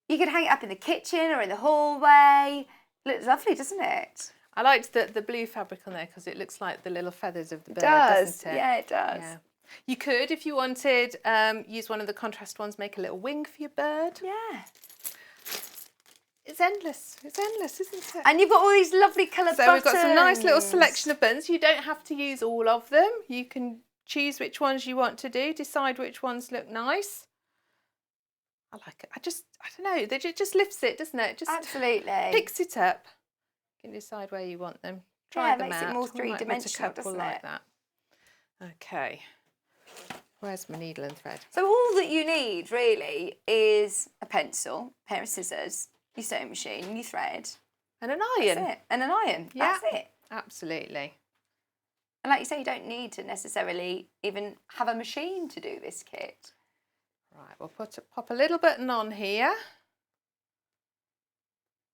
Speaker 1: You could hang it up in the kitchen or in the hallway. It looks lovely, doesn't it?
Speaker 2: I liked the blue fabric on there because it looks like the little feathers of the bird, doesn't it?
Speaker 1: Yeah, it does.
Speaker 2: Yeah. You could, if you wanted, use one of the contrast ones, make a little wing for your bird.
Speaker 1: Yeah.
Speaker 2: It's endless, isn't it?
Speaker 1: And you've got all these lovely coloured buttons.
Speaker 2: So we've got some nice little selection of buttons. You don't have to use all of them. You can choose which ones you want to do, decide which ones look nice. I like it. I don't know, it just lifts it, doesn't it? Just
Speaker 1: absolutely
Speaker 2: picks it up. You can decide where you want them. Try them
Speaker 1: makes
Speaker 2: out.
Speaker 1: it more three-dimensional, doesn't
Speaker 2: like
Speaker 1: it?
Speaker 2: that. Okay. Where's my needle and thread?
Speaker 1: So all that you need really is a pencil, a pair of scissors, your sewing machine, your thread.
Speaker 2: And an iron.
Speaker 1: That's it. And an iron.
Speaker 2: Yeah.
Speaker 1: That's it.
Speaker 2: Absolutely.
Speaker 1: And like you say, you don't need to necessarily even have a machine to do this kit.
Speaker 2: Right, we'll pop a little button on here.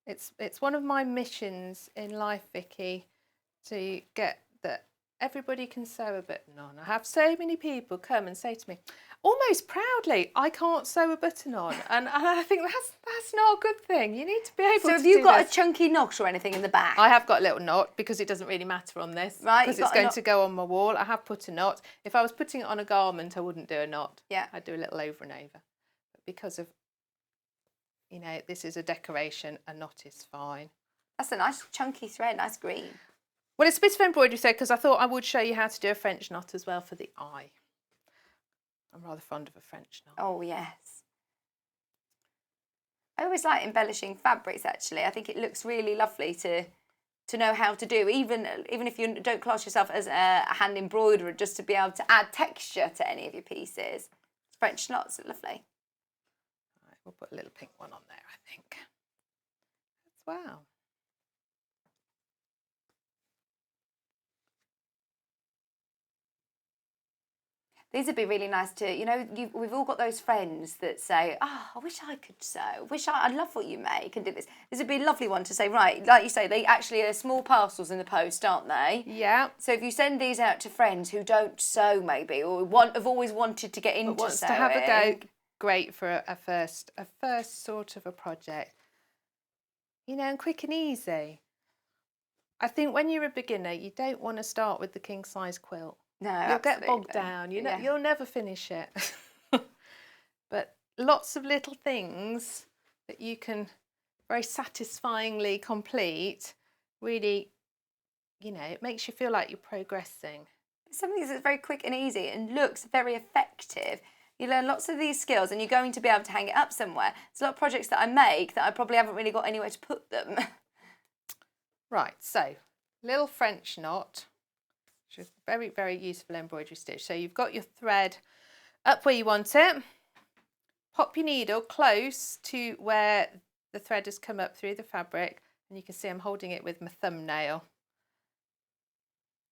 Speaker 2: It's one of my missions in life, Vicky, to get that everybody can sew a button on. I have so many people come and say to me, almost proudly, I can't sew a button on. And I think that's not a good thing. You need to be able to do this.
Speaker 1: So have you got a chunky knot or anything in the back?
Speaker 2: I have got a little knot because it doesn't really matter on this.
Speaker 1: Right,
Speaker 2: because it's going to go on my wall. I have put a knot. If I was putting it on a garment, I wouldn't do a knot.
Speaker 1: Yeah.
Speaker 2: I'd do a little over and over. But because of, you know, this is a decoration, a knot is fine.
Speaker 1: That's a nice chunky thread, nice green.
Speaker 2: Well, it's a bit of embroidery thread because I thought I would show you how to do a French knot as well for the eye. I'm rather fond of a French knot.
Speaker 1: Oh, yes. I always like embellishing fabrics, actually. I think it looks really lovely to know how to do, even if you don't class yourself as a hand embroiderer, just to be able to add texture to any of your pieces. French knots are lovely.
Speaker 2: Right, we'll put a little pink one on there, I think. As well.
Speaker 1: These would be really nice to, you know, we've all got those friends that say, oh, I wish I could sew. I love what you make and do this. This would be a lovely one to say, right, like you say, they actually are small parcels in the post, aren't they?
Speaker 2: Yeah.
Speaker 1: So if you send these out to friends who don't sew maybe, or have always wanted to get into
Speaker 2: But wants
Speaker 1: sewing.
Speaker 2: to have a go, great for a first sort of a project. You know, and quick and easy. I think when you're a beginner, you don't want to start with the king size quilt.
Speaker 1: No,
Speaker 2: You'll get
Speaker 1: absolutely.
Speaker 2: bogged down.
Speaker 1: Yeah.
Speaker 2: You'll never finish it. But lots of little things that you can very satisfyingly complete, really, you know, it makes you feel like you're progressing.
Speaker 1: Something that's very quick and easy and looks very effective. You learn lots of these skills and you're going to be able to hang it up somewhere. There's a lot of projects that I make that I probably haven't really got anywhere to put them.
Speaker 2: Right, so little French knot. Which is very, very useful embroidery stitch. So you've got your thread up where you want it. Pop your needle close to where the thread has come up through the fabric, and you can see I'm holding it with my thumbnail.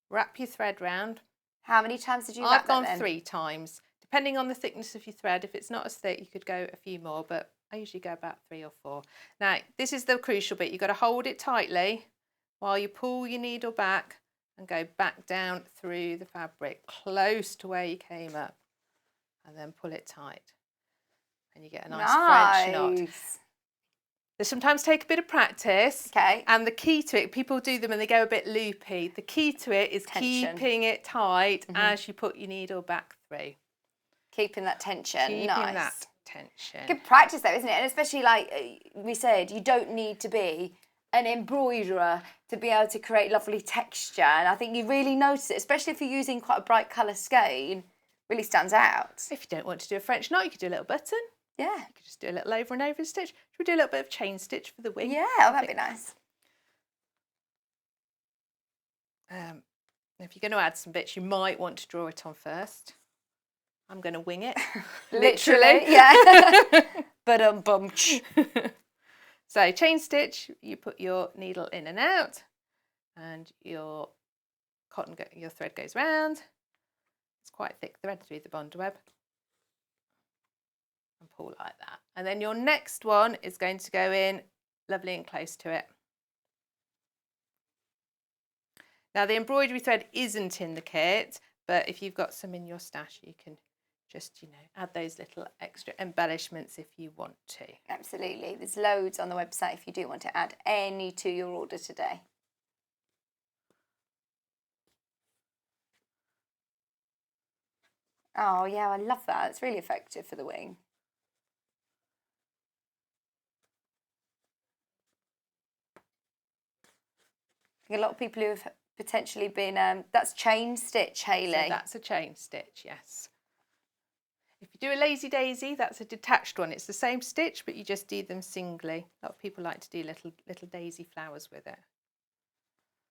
Speaker 2: Wrap your thread round.
Speaker 1: How many times did you wrap
Speaker 2: I've gone
Speaker 1: that then?
Speaker 2: 3 times. Depending on the thickness of your thread, if it's not as thick, you could go a few more, but I usually go about 3 or 4. Now, this is the crucial bit. You've got to hold it tightly while you pull your needle back and go back down through the fabric, close to where you came up, and then pull it tight. And you get a nice French knot. They sometimes take a bit of practice.
Speaker 1: Okay.
Speaker 2: And the key to it, people do them and they go a bit loopy. The key to it is keeping it tight as you put your needle back through.
Speaker 1: Keeping that tension.
Speaker 2: Keeping
Speaker 1: nice.
Speaker 2: that tension.
Speaker 1: Good practice though, isn't it? And especially like we said, you don't need to be an embroiderer to be able to create lovely texture, and I think you really notice it, especially if you're using quite a bright colour skein. Really stands out.
Speaker 2: If you don't want to do a French knot, you could do a little button.
Speaker 1: Yeah.
Speaker 2: You could just do a little over and over stitch. Should we do a little bit of chain stitch for the wing?
Speaker 1: Yeah, that'd be nice.
Speaker 2: If you're going to add some bits, you might want to draw it on first. I'm going to wing it.
Speaker 1: Literally, yeah. But bum.
Speaker 2: So chain stitch, you put your needle in and out, and your thread goes round. It's quite thick thread through the bond web, and pull like that. And then your next one is going to go in lovely and close to it. Now the embroidery thread isn't in the kit, but if you've got some in your stash, you can just, you know, add those little extra embellishments if you want to.
Speaker 1: Absolutely. There's loads on the website if you do want to add any to your order today. Oh, yeah, I love that. It's really effective for the wing. I think a lot of people who have potentially been, that's chain stitch, Hayley.
Speaker 2: So that's a chain stitch, yes. If you do a lazy daisy, that's a detached one. It's the same stitch, but you just do them singly. A lot of people like to do little daisy flowers with it.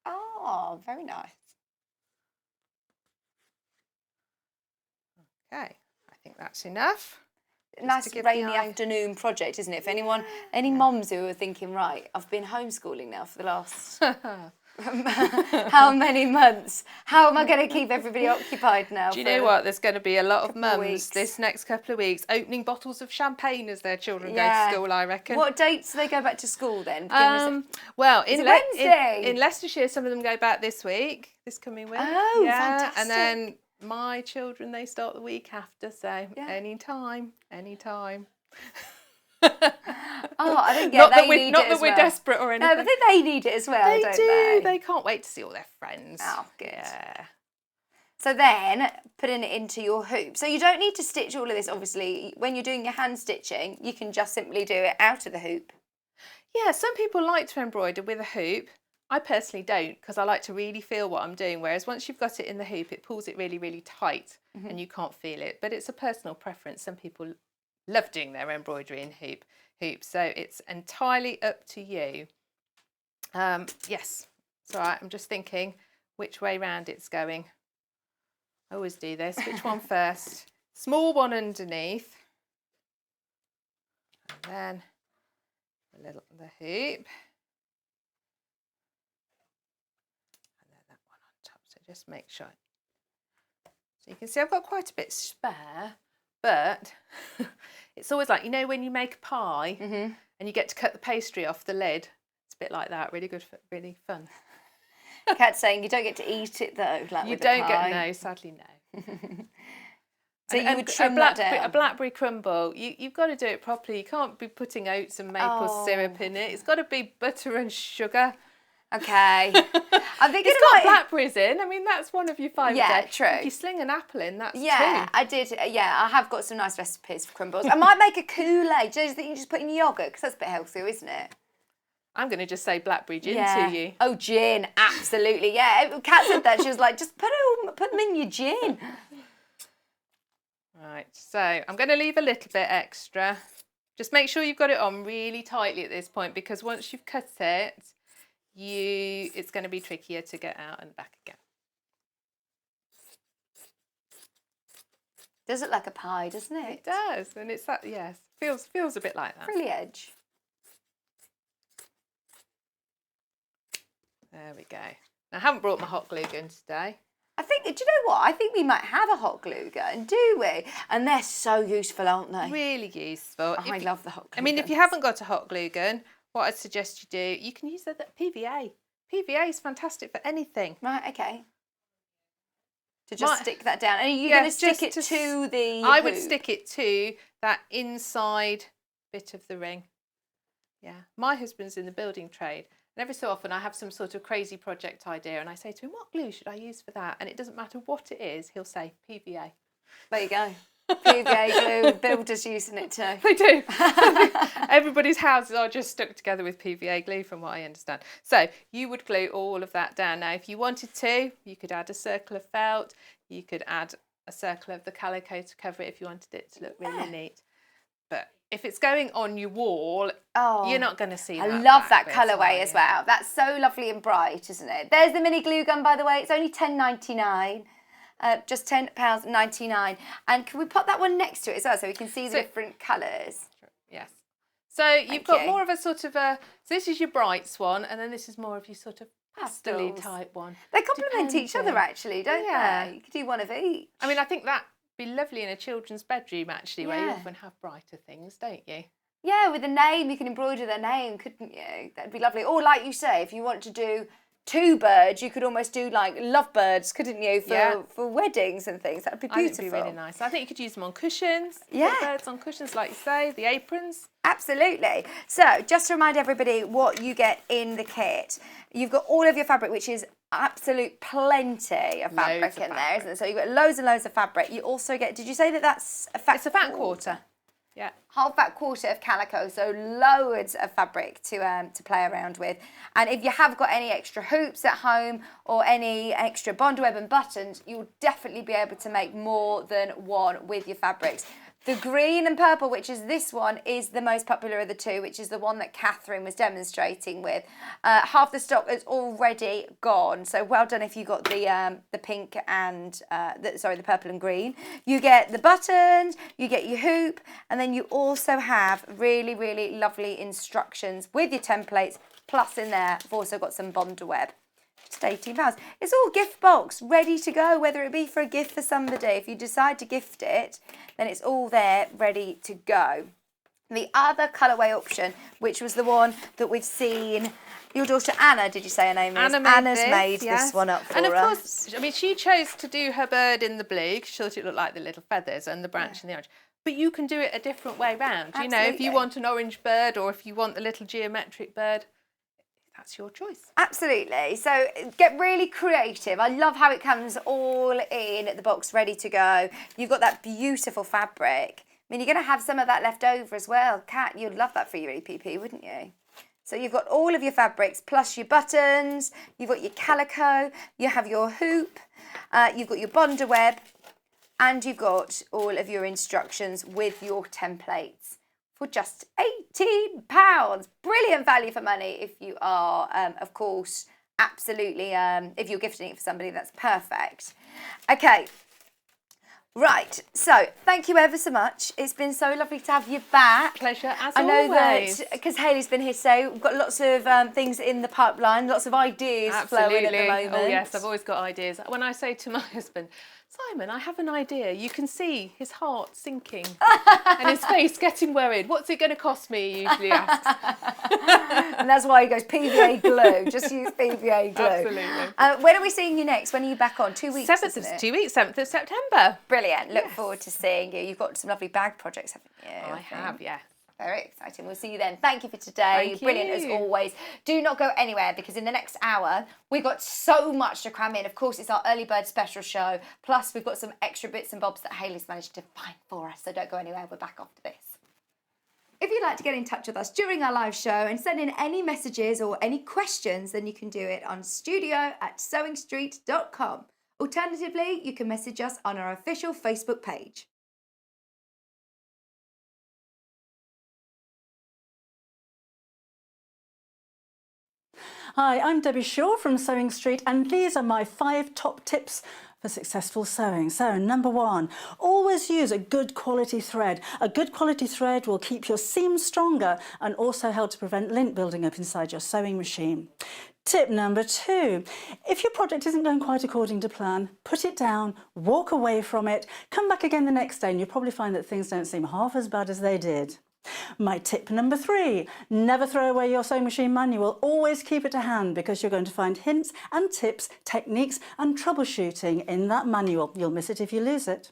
Speaker 1: Oh, very nice.
Speaker 2: Okay, I think that's enough.
Speaker 1: Nice rainy afternoon project, isn't it? For anyone, any mums who are thinking, right, I've been homeschooling now for the last How many months? How am I going to keep everybody occupied now?
Speaker 2: Do you know what? There's going to be a lot of mums
Speaker 1: weeks.
Speaker 2: this next couple of weeks opening bottles of champagne as their children go to school, I reckon.
Speaker 1: What dates do they go back to school then?
Speaker 2: Well,
Speaker 1: Wednesday?
Speaker 2: in Leicestershire, some of them go back this coming week.
Speaker 1: Oh,
Speaker 2: yeah.
Speaker 1: fantastic.
Speaker 2: And then my children, they start the week after, so anytime.
Speaker 1: I think
Speaker 2: not that
Speaker 1: we're
Speaker 2: desperate or anything.
Speaker 1: No, but I think they need it as well, don't they?
Speaker 2: They can't wait to see all their friends.
Speaker 1: Oh, good.
Speaker 2: Yeah.
Speaker 1: So then, putting it into your hoop. So you don't need to stitch all of this, obviously. When you're doing your hand stitching, you can just simply do it out of the hoop.
Speaker 2: Yeah, some people like to embroider with a hoop. I personally don't, because I like to really feel what I'm doing, whereas once you've got it in the hoop, it pulls it really, really tight and you can't feel it. But it's a personal preference. Some people love doing their embroidery in hoops, so it's entirely up to you. Yes, it's all right. I'm just thinking which way round it's going. I always do this. Which one first? Small one underneath, and then the hoop. That one on top, so just make sure. So you can see I've got quite a bit spare, but it's always like, you know, when you make a pie and you get to cut the pastry off the lid, it's a bit like that, really good, really fun.
Speaker 1: Kat's saying you don't get to eat it though, like
Speaker 2: you
Speaker 1: with
Speaker 2: don't
Speaker 1: the
Speaker 2: get,
Speaker 1: pie.
Speaker 2: no, sadly no.
Speaker 1: So you would trim that down?
Speaker 2: A blackberry crumble, you've got to do it properly. You can't be putting oats and maple syrup in it. It's got to be butter and sugar.
Speaker 1: Okay. I'm thinking
Speaker 2: it's got blackberries in. I mean, that's one of your 5 a day.
Speaker 1: True.
Speaker 2: If you sling an apple in, that's 2.
Speaker 1: I did. Yeah, I have got some nice recipes for crumbles. I might make a Kool-Aid. Do you think you just put in yogurt? Because that's a bit healthier, isn't it?
Speaker 2: I'm going to just say blackberry gin to you.
Speaker 1: Oh, gin. Absolutely. Yeah. Kat said that. She was like, just put them in your gin.
Speaker 2: Right. So I'm going to leave a little bit extra. Just make sure you've got it on really tightly at this point, because once you've cut it, it's going to be trickier to get out and back again.
Speaker 1: Does look like a pie, doesn't it?
Speaker 2: It does, and it's that. Yes, feels a bit like that.
Speaker 1: Frilly edge.
Speaker 2: There we go. Now, I haven't brought my hot glue gun today.
Speaker 1: I think. Do you know what? I think we might have a hot glue gun, do we? And they're so useful, aren't they?
Speaker 2: Really useful.
Speaker 1: I love the hot glue gun.
Speaker 2: I mean, if you haven't got a hot glue gun, what I'd suggest you do, you can use the PVA. PVA is fantastic for anything.
Speaker 1: Right, okay. To just stick that down. And are you going to stick it to the
Speaker 2: I
Speaker 1: hoop?
Speaker 2: would stick it to that inside bit of the ring. Yeah. My husband's in the building trade. And every so often I have some sort of crazy project idea and I say to him, what glue should I use for that? And it doesn't matter what it is, he'll say PVA.
Speaker 1: There you go. PVA glue, builders using it too.
Speaker 2: They do. Everybody's houses are just stuck together with PVA glue from what I understand. So you would glue all of that down. Now if you wanted to, you could add a circle of felt, you could add a circle of the calico to cover it if you wanted it to look really neat. But if it's going on your wall, you're not going to see that.
Speaker 1: I love that
Speaker 2: bit,
Speaker 1: colourway as well. That's so lovely and bright, isn't it? There's the mini glue gun, by the way. It's only £10.99. Just £10.99. And can we pop that one next to it as well so we can see the different colours?
Speaker 2: Yes. So you've got more of a sort of a, so this is your brights one, and then this is more of your sort of pastel-y type one.
Speaker 1: They complement each other actually, don't they? You could do one of each.
Speaker 2: I mean, I think that'd be lovely in a children's bedroom actually, where you often have brighter things, don't you?
Speaker 1: Yeah, with a name, you can embroider their name, couldn't you? That'd be lovely. Or like you say, if you want to do 2 birds, you could almost do like lovebirds, couldn't you, for weddings and things. That'd be beautiful.
Speaker 2: I think it'd be really nice. I think you could use them on cushions.
Speaker 1: Yeah.
Speaker 2: Put birds on cushions, like you say, the aprons.
Speaker 1: Absolutely. So just to remind everybody what you get in the kit. You've got all of your fabric, which is absolute plenty of fabric in there, isn't it? So you've got loads and loads of fabric. You also get, did you say that's a fat?
Speaker 2: It's a fat quarter. Yeah.
Speaker 1: Half fat quarter of calico, so loads of fabric to play around with. And if you have got any extra hoops at home or any extra bond web and buttons, you'll definitely be able to make more than one with your fabrics. The green and purple, which is this one, is the most popular of the two, which is the one that Katharine was demonstrating with. Half the stock is already gone, so well done if you got the pink and the purple and green. You get the buttons, you get your hoop, and then you also have really, really lovely instructions with your templates. Plus in there, I've also got some bonder web. just £18. It's all gift box, ready to go, whether it be for a gift for somebody. If you decide to gift it, then it's all there, ready to go. The other colourway option, which was the one that we've seen, your daughter Anna, did you say her name is? Anna's made this one up for us.
Speaker 2: And of course, I mean, she chose to do her bird in the blue because she thought it looked like the little feathers and the branch and the orange. But you can do it a different way round.
Speaker 1: Absolutely.
Speaker 2: You know, if you want an orange bird or if you want the little geometric bird, that's your choice.
Speaker 1: Absolutely. So get really creative. I love how it comes all in the box, ready to go. You've got that beautiful fabric. I mean, you're going to have some of that left over as well. Kat, you'd love that for your EPP, wouldn't you? So you've got all of your fabrics, plus your buttons, you've got your calico, you have your hoop, you've got your bonder web, and you've got all of your instructions with your templates for just £18. Brilliant value for money if you are, of course, absolutely, if you're gifting it for somebody, that's perfect. Okay. Right, so thank you ever so much. It's been so lovely to have you back.
Speaker 2: Pleasure as always.
Speaker 1: I know that because Hayley's been here today, we've got lots of things in the pipeline, lots of ideas flowing at the moment.
Speaker 2: Oh yes, I've always got ideas. When I say to my husband, Simon, I have an idea, you can see his heart sinking and his face getting worried. What's it going to cost me, he usually asks.
Speaker 1: And that's why he goes PVA glue, just use PVA glue.
Speaker 2: Absolutely.
Speaker 1: When are we seeing you next? When are you back on? 2 weeks,
Speaker 2: 7th
Speaker 1: isn't it?
Speaker 2: 2 weeks, 7th of September.
Speaker 1: Brilliant. Look forward to seeing you. You've got some lovely bag projects, haven't you?
Speaker 2: I have, yeah.
Speaker 1: Very exciting. We'll see you then. Thank you for today.
Speaker 2: Thank
Speaker 1: Brilliant
Speaker 2: you.
Speaker 1: as always. Do not go anywhere because in the next hour, we've got so much to cram in. Of course, it's our early bird special show. Plus, we've got some extra bits and bobs that Hayley's managed to find for us. So don't go anywhere. We're back after this. If you'd like to get in touch with us during our live show and send in any messages or any questions, then you can do it on studio@sewingstreet.com. Alternatively, you can message us on our official Facebook page.
Speaker 4: Hi, I'm Debbie Shaw from Sewing Street, and these are my 5 top tips for successful sewing. So, number 1, always use a good quality thread. A good quality thread will keep your seams stronger and also help to prevent lint building up inside your sewing machine. Tip number 2, if your project isn't going quite according to plan, put it down, walk away from it, come back again the next day and you'll probably find that things don't seem half as bad as they did. My tip number 3, never throw away your sewing machine manual, always keep it to hand because you're going to find hints and tips, techniques and troubleshooting in that manual. You'll miss it if you lose it.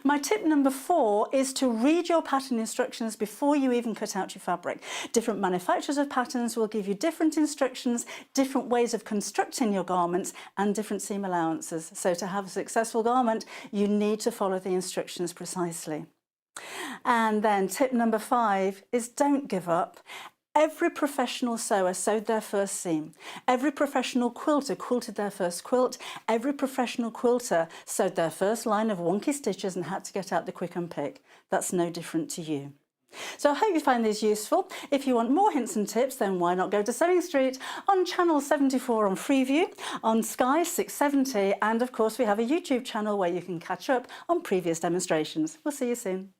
Speaker 4: My tip number 4 is to read your pattern instructions before you even cut out your fabric. Different manufacturers of patterns will give you different instructions, different ways of constructing your garments and different seam allowances. So to have a successful garment, you need to follow the instructions precisely. And then tip number 5 is don't give up. Every professional sewer sewed their first seam. Every professional quilter quilted their first quilt. Every professional quilter sewed their first line of wonky stitches and had to get out the quick and pick. That's no different to you. So I hope you find these useful. If you want more hints and tips, then why not go to Sewing Street on channel 74 on Freeview, on Sky 670, and of course we have a YouTube channel where you can catch up on previous demonstrations. We'll see you soon.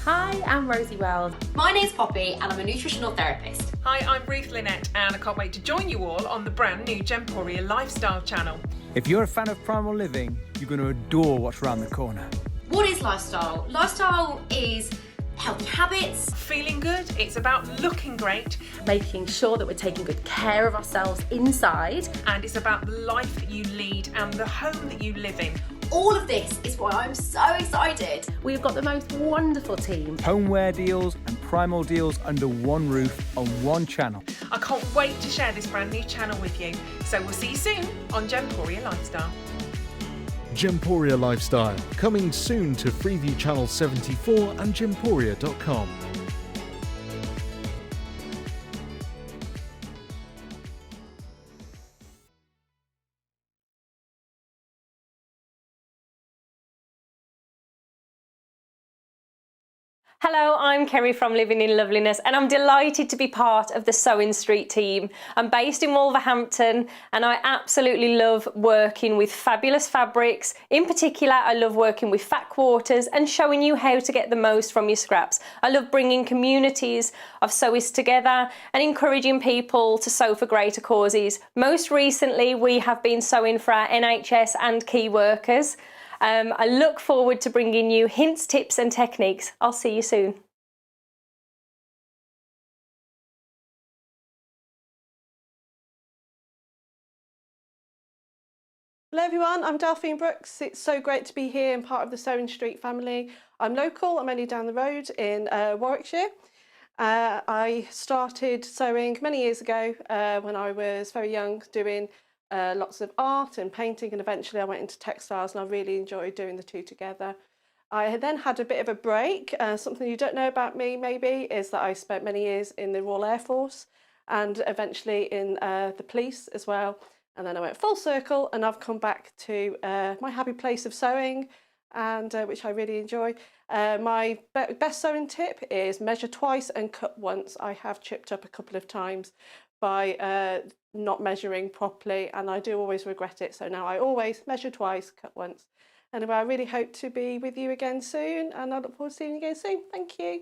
Speaker 8: Hi, I'm Rosie Wells.
Speaker 9: My name's Poppy and I'm a nutritional therapist.
Speaker 10: Hi, I'm Ruth Lynette and I can't wait to join you all on the brand new Gemporia Lifestyle channel.
Speaker 11: If you're a fan of primal living, you're going to adore what's around the corner.
Speaker 9: What is lifestyle? Lifestyle is healthy habits.
Speaker 10: Feeling good, it's about looking great.
Speaker 8: Making sure that we're taking good care of ourselves inside.
Speaker 10: And it's about the life that you lead and the home that you live in.
Speaker 9: All of this is why I'm so excited.
Speaker 8: We've got the most wonderful team.
Speaker 11: Homeware deals and primal deals under one roof on one channel.
Speaker 10: I can't wait to share this brand new channel with you. So we'll see you soon on Gemporia Lifestyle.
Speaker 12: Gemporia Lifestyle, coming soon to Freeview Channel 74 and gemporia.com.
Speaker 13: Hello, I'm Kerry from Living in Loveliness and I'm delighted to be part of the Sewing Street team. I'm based in Wolverhampton and I absolutely love working with fabulous fabrics. In particular, I love working with fat quarters and showing you how to get the most from your scraps. I love bringing communities of sewists together and encouraging people to sew for greater causes. Most recently, we have been sewing for our NHS and key workers. I look forward to bringing you hints, tips and techniques. I'll see you soon.
Speaker 14: Hello everyone, I'm Delphine Brooks. It's so great to be here and part of the Sewing Street family. I'm local, I'm only down the road in Warwickshire. I started sewing many years ago when I was very young, doing lots of art and painting, and eventually I went into textiles and I really enjoyed doing the two together. I then had a bit of a break. Something you don't know about me maybe is that I spent many years in the Royal Air Force and eventually in the police as well. And then I went full circle and I've come back to my happy place of sewing, and which I really enjoy. My best sewing tip is measure twice and cut once. I have chipped up a couple of times by not measuring properly, and I do always regret it. So now I always measure twice, cut once. Anyway, I really hope to be with you again soon, and I look forward to seeing you again soon. Thank you.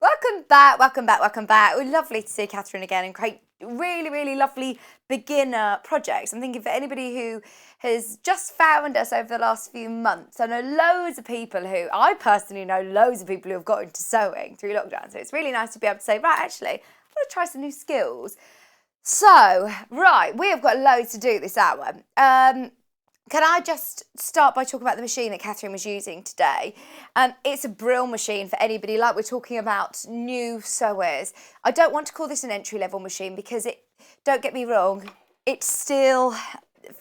Speaker 1: Welcome back, welcome back, welcome back. We're lovely to see Katharine again and create really, really lovely beginner projects. I'm thinking for anybody who has just found us over the last few months, I know loads of people who, I personally know loads of people who have got into sewing through lockdown. So it's really nice to be able to say, right, actually, I want to try some new skills. So, right, we have got loads to do this hour. Can I just start by talking about the machine that Katharine was using today? It's a brill machine for anybody, like we're talking about new sewers. I don't want to call this an entry-level machine because don't get me wrong, it's still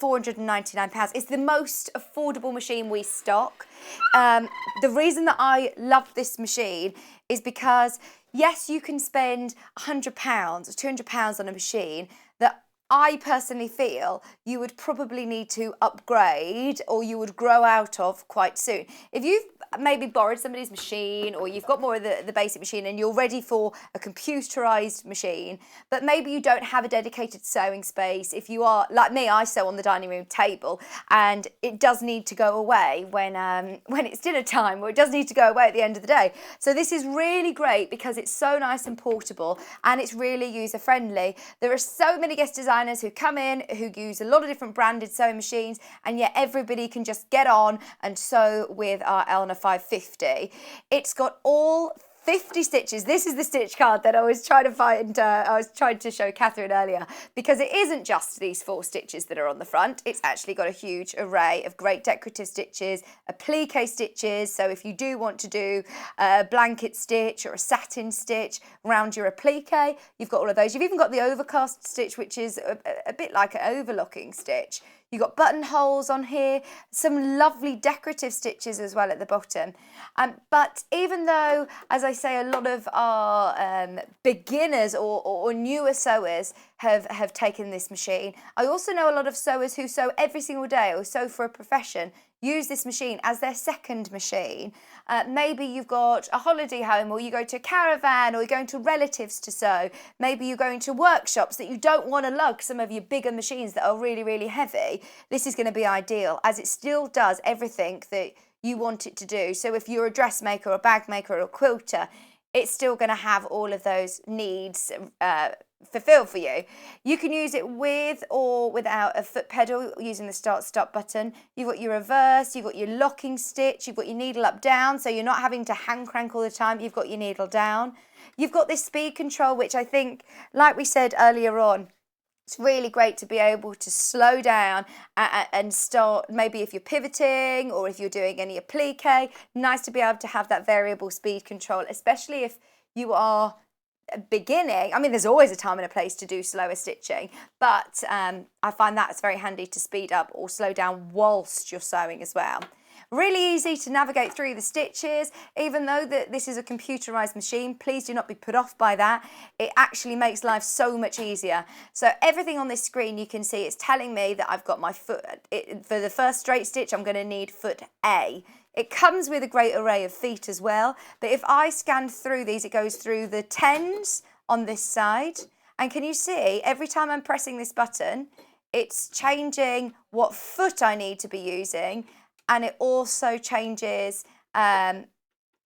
Speaker 1: £499. It's the most affordable machine we stock. The reason that I love this machine is because, yes, you can spend £100 or £200 on a machine that I personally feel you would probably need to upgrade or you would grow out of quite soon. If you've maybe borrowed somebody's machine or you've got more of the basic machine and you're ready for a computerised machine, but maybe you don't have a dedicated sewing space. If you are, like me, I sew on the dining room table and it does need to go away when it's dinner time, or it does need to go away at the end of the day. So this is really great because it's so nice and portable and it's really user friendly. There are so many guest designers who come in who use a lot of different branded sewing machines, and yet everybody can just get on and sew with our Elna 550. It's got all 50 stitches. This is the stitch card that I was trying to find, I was trying to show Katharine earlier, because it isn't just these 4 stitches that are on the front. It's actually got a huge array of great decorative stitches, applique stitches. So if you do want to do a blanket stitch or a satin stitch around your applique, you've got all of those. You've even got the overcast stitch, which is a bit like an overlocking stitch. You've got buttonholes on here, some lovely decorative stitches as well at the bottom. But even though, as I say, a lot of our beginners or newer sewers have taken this machine, I also know a lot of sewers who sew every single day or sew for a profession use this machine as their second machine. Maybe you've got a holiday home, or you go to a caravan, or you're going to relatives to sew. Maybe you're going to workshops that you don't want to lug some of your bigger machines that are really, really heavy. This is going to be ideal as it still does everything that you want it to do. So if you're a dressmaker or a bag maker or a quilter, it's still going to have all of those needs fulfilled for you. You can use it with or without a foot pedal using the start-stop button. You've got your reverse, you've got your locking stitch, you've got your needle up down, so you're not having to hand crank all the time. You've got your needle down. You've got this speed control, which I think, like we said earlier on, it's really great to be able to slow down and start, maybe if you're pivoting or if you're doing any applique, nice to be able to have that variable speed control, especially if you are beginning. I mean, there's always a time and a place to do slower stitching, but I find that's very handy to speed up or slow down whilst you're sewing as well. Really easy to navigate through the stitches. Even though this is a computerized machine, please do not be put off by that. It actually makes life so much easier. So everything on this screen you can see, it's telling me that I've got my foot. For the first straight stitch, I'm going to need foot A. It comes with a great array of feet as well, but if I scan through these, it goes through the 10s on this side. And can you see, every time I'm pressing this button, it's changing what foot I need to be using, and it also changes there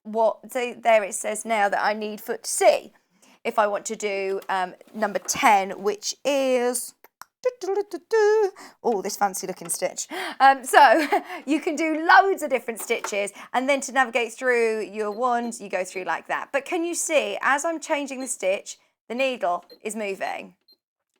Speaker 1: it says now that I need foot C if I want to do number 10, which is... Oh, this fancy looking stitch. So you can do loads of different stitches, and then to navigate through your ones, you go through like that. But can you see, as I'm changing the stitch, the needle is moving.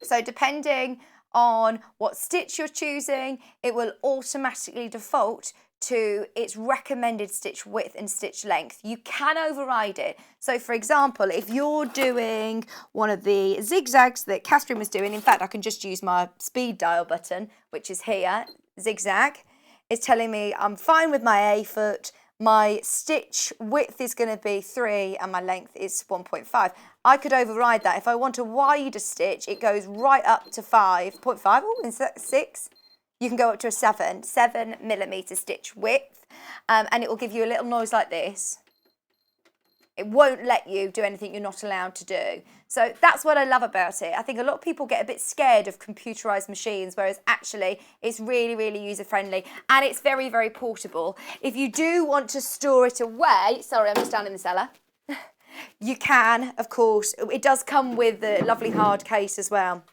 Speaker 1: So depending on what stitch you're choosing, it will automatically default to its recommended stitch width and stitch length. You can override it. So for example, if you're doing one of the zigzags that Katharine was doing, in fact, I can just use my speed dial button, which is here, zigzag. It's telling me I'm fine with my A foot, my stitch width is going to be 3 and my length is 1.5. I could override that. If I want a wider stitch, it goes right up to 5.5, oh, is that 6? You can go up to a 7mm stitch width, and it will give you a little noise like this. It won't let you do anything you're not allowed to do. So that's what I love about it. I think a lot of people get a bit scared of computerized machines, whereas actually it's really, really user-friendly, and it's very, very portable. If you do want to store it away, sorry, I'm just down in the cellar, you can, of course. It does come with the lovely hard case as well.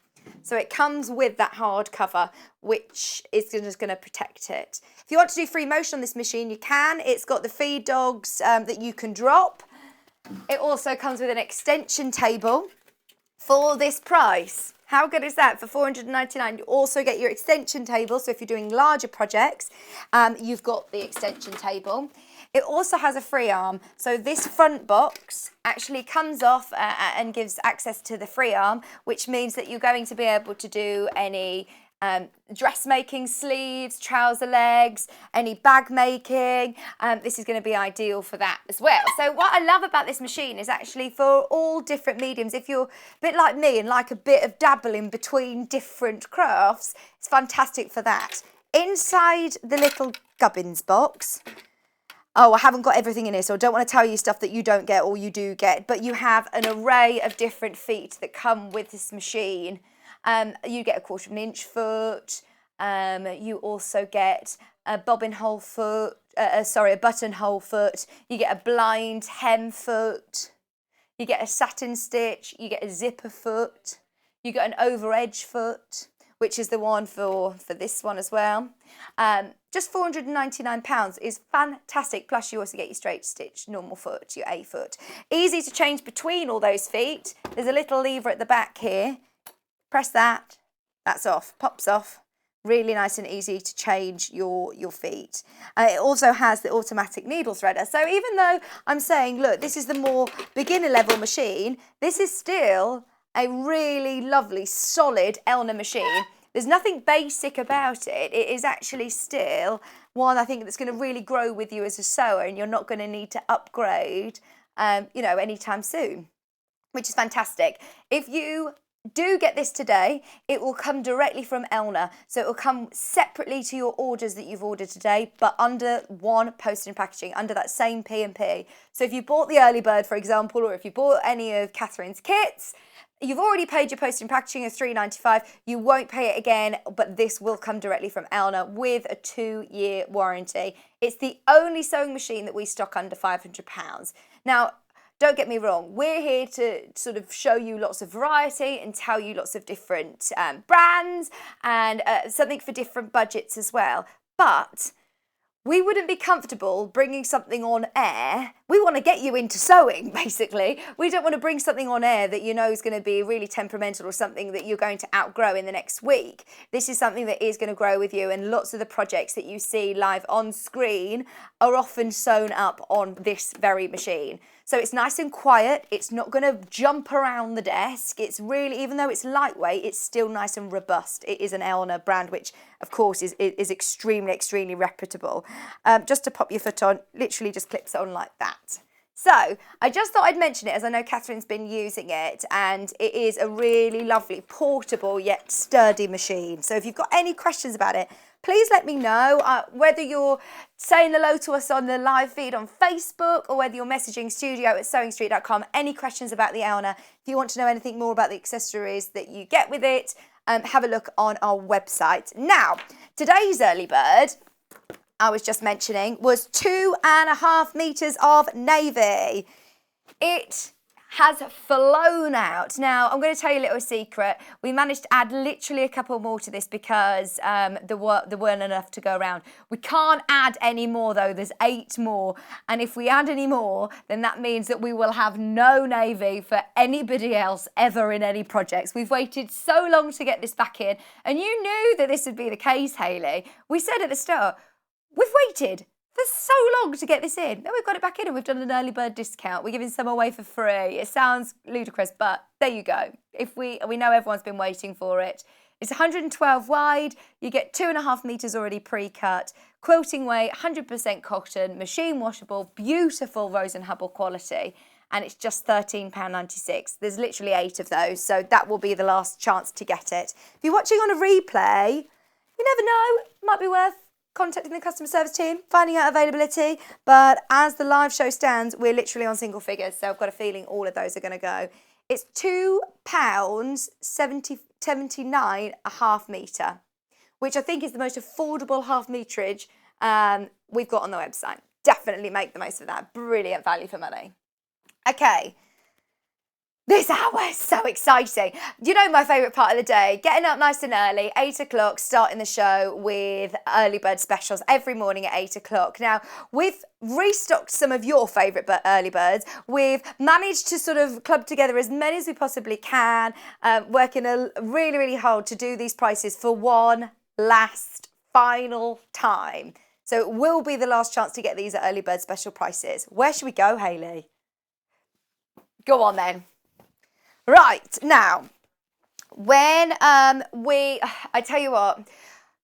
Speaker 1: So it comes with that hard cover, which is just going to protect it. If you want to do free motion on this machine, you can. It's got the feed dogs that you can drop. It also comes with an extension table for this price. How good is that? For $499, you also get your extension table. So if you're doing larger projects, you've got the extension table. It also has a free arm. So this front box actually comes off and gives access to the free arm, which means that you're going to be able to do any dressmaking, sleeves, trouser legs, any bag making. This is going to be ideal for that as well. So what I love about this machine is actually for all different mediums. If you're a bit like me and like a bit of dabbling between different crafts, it's fantastic for that. Inside the little gubbins box, oh, I haven't got everything in here, so I don't want to tell you stuff that you don't get or you do get, but you have an array of different feet that come with this machine. You get a 1/4 inch foot. You also get a buttonhole foot. You get a blind hem foot. You get a satin stitch. You get a zipper foot. You get an over edge foot, which is the one for this one as well. Just £499 is fantastic. Plus you also get your straight stitch, normal foot, your A foot. Easy to change between all those feet. There's a little lever at the back here. Press that, that's off, pops off. Really nice and easy to change your feet. It also has the automatic needle threader. So even though I'm saying, look, this is the more beginner level machine, this is still a really lovely, solid Elna machine. There's nothing basic about it. It is actually still one I think that's going to really grow with you as a sewer, and you're not going to need to upgrade, anytime soon, which is fantastic. If you do get this today, it will come directly from Elna. So it will come separately to your orders that you've ordered today, but under one postage and packaging, under that same P&P. So if you bought the early bird, for example, or if you bought any of Katharine's kits, you've already paid your postage and packaging of £3.95. You won't pay it again, but this will come directly from Elna with a 2-year warranty. It's the only sewing machine that we stock under £500. Now, don't get me wrong, we're here to sort of show you lots of variety and tell you lots of different brands and something for different budgets as well. But we wouldn't be comfortable bringing something on air. We want to get you into sewing, basically. We don't want to bring something on air that you know is going to be really temperamental or something that you're going to outgrow in the next week. This is something that is going to grow with you, and lots of the projects that you see live on screen are often sewn up on this very machine. So it's nice and quiet. It's not going to jump around the desk. It's really, even though it's lightweight, it's still nice and robust. It is an Elna brand, which of course is extremely, extremely reputable. Just to pop your foot on, literally just clips it on like that. So I just thought I'd mention it, as I know Catherine's been using it, and it is a really lovely, portable yet sturdy machine. So if you've got any questions about it, please let me know, whether you're saying hello to us on the live feed on Facebook or whether you're messaging studio@sewingstreet.com. Any questions about the Elna? If you want to know anything more about the accessories that you get with it, have a look on our website. Now, today's early bird, I was just mentioning, was 2.5 metres of navy. It has flown out. Now, I'm going to tell you a little secret. We managed to add literally a couple more to this because there weren't enough to go around. We can't add any more though. There's 8 more. And if we add any more, then that means that we will have no navy for anybody else ever in any projects. We've waited so long to get this back in. And you knew that this would be the case, Hayley. We said at the start, we've waited for so long to get this in. Now we've got it back in and we've done an early bird discount. We're giving some away for free. It sounds ludicrous, but there you go. We know everyone's been waiting for it. It's 112 wide. You get 2.5 metres already pre-cut. Quilting weight, 100% cotton, machine washable, beautiful Rose and Hubble quality. And it's just £13.96. There's literally 8 of those, so that will be the last chance to get it. If you're watching on a replay, you never know, might be worth contacting the customer service team, finding out availability. But as the live show stands, we're literally on single figures, so I've got a feeling all of those are going to go. It's £2.79 a half metre, which I think is the most affordable half meterage we've got on the website. Definitely make the most of that. Brilliant value for money. Okay. This hour is so exciting. You know my favourite part of the day, getting up nice and early, 8 o'clock, starting the show with early bird specials every morning at 8 o'clock. Now, we've restocked some of your favourite early birds. We've managed to sort of club together as many as we possibly can, working really, really hard to do these prices for one last final time. So it will be the last chance to get these at early bird special prices. Where should we go, Hayley? Go on then. Right, now, when I tell you what,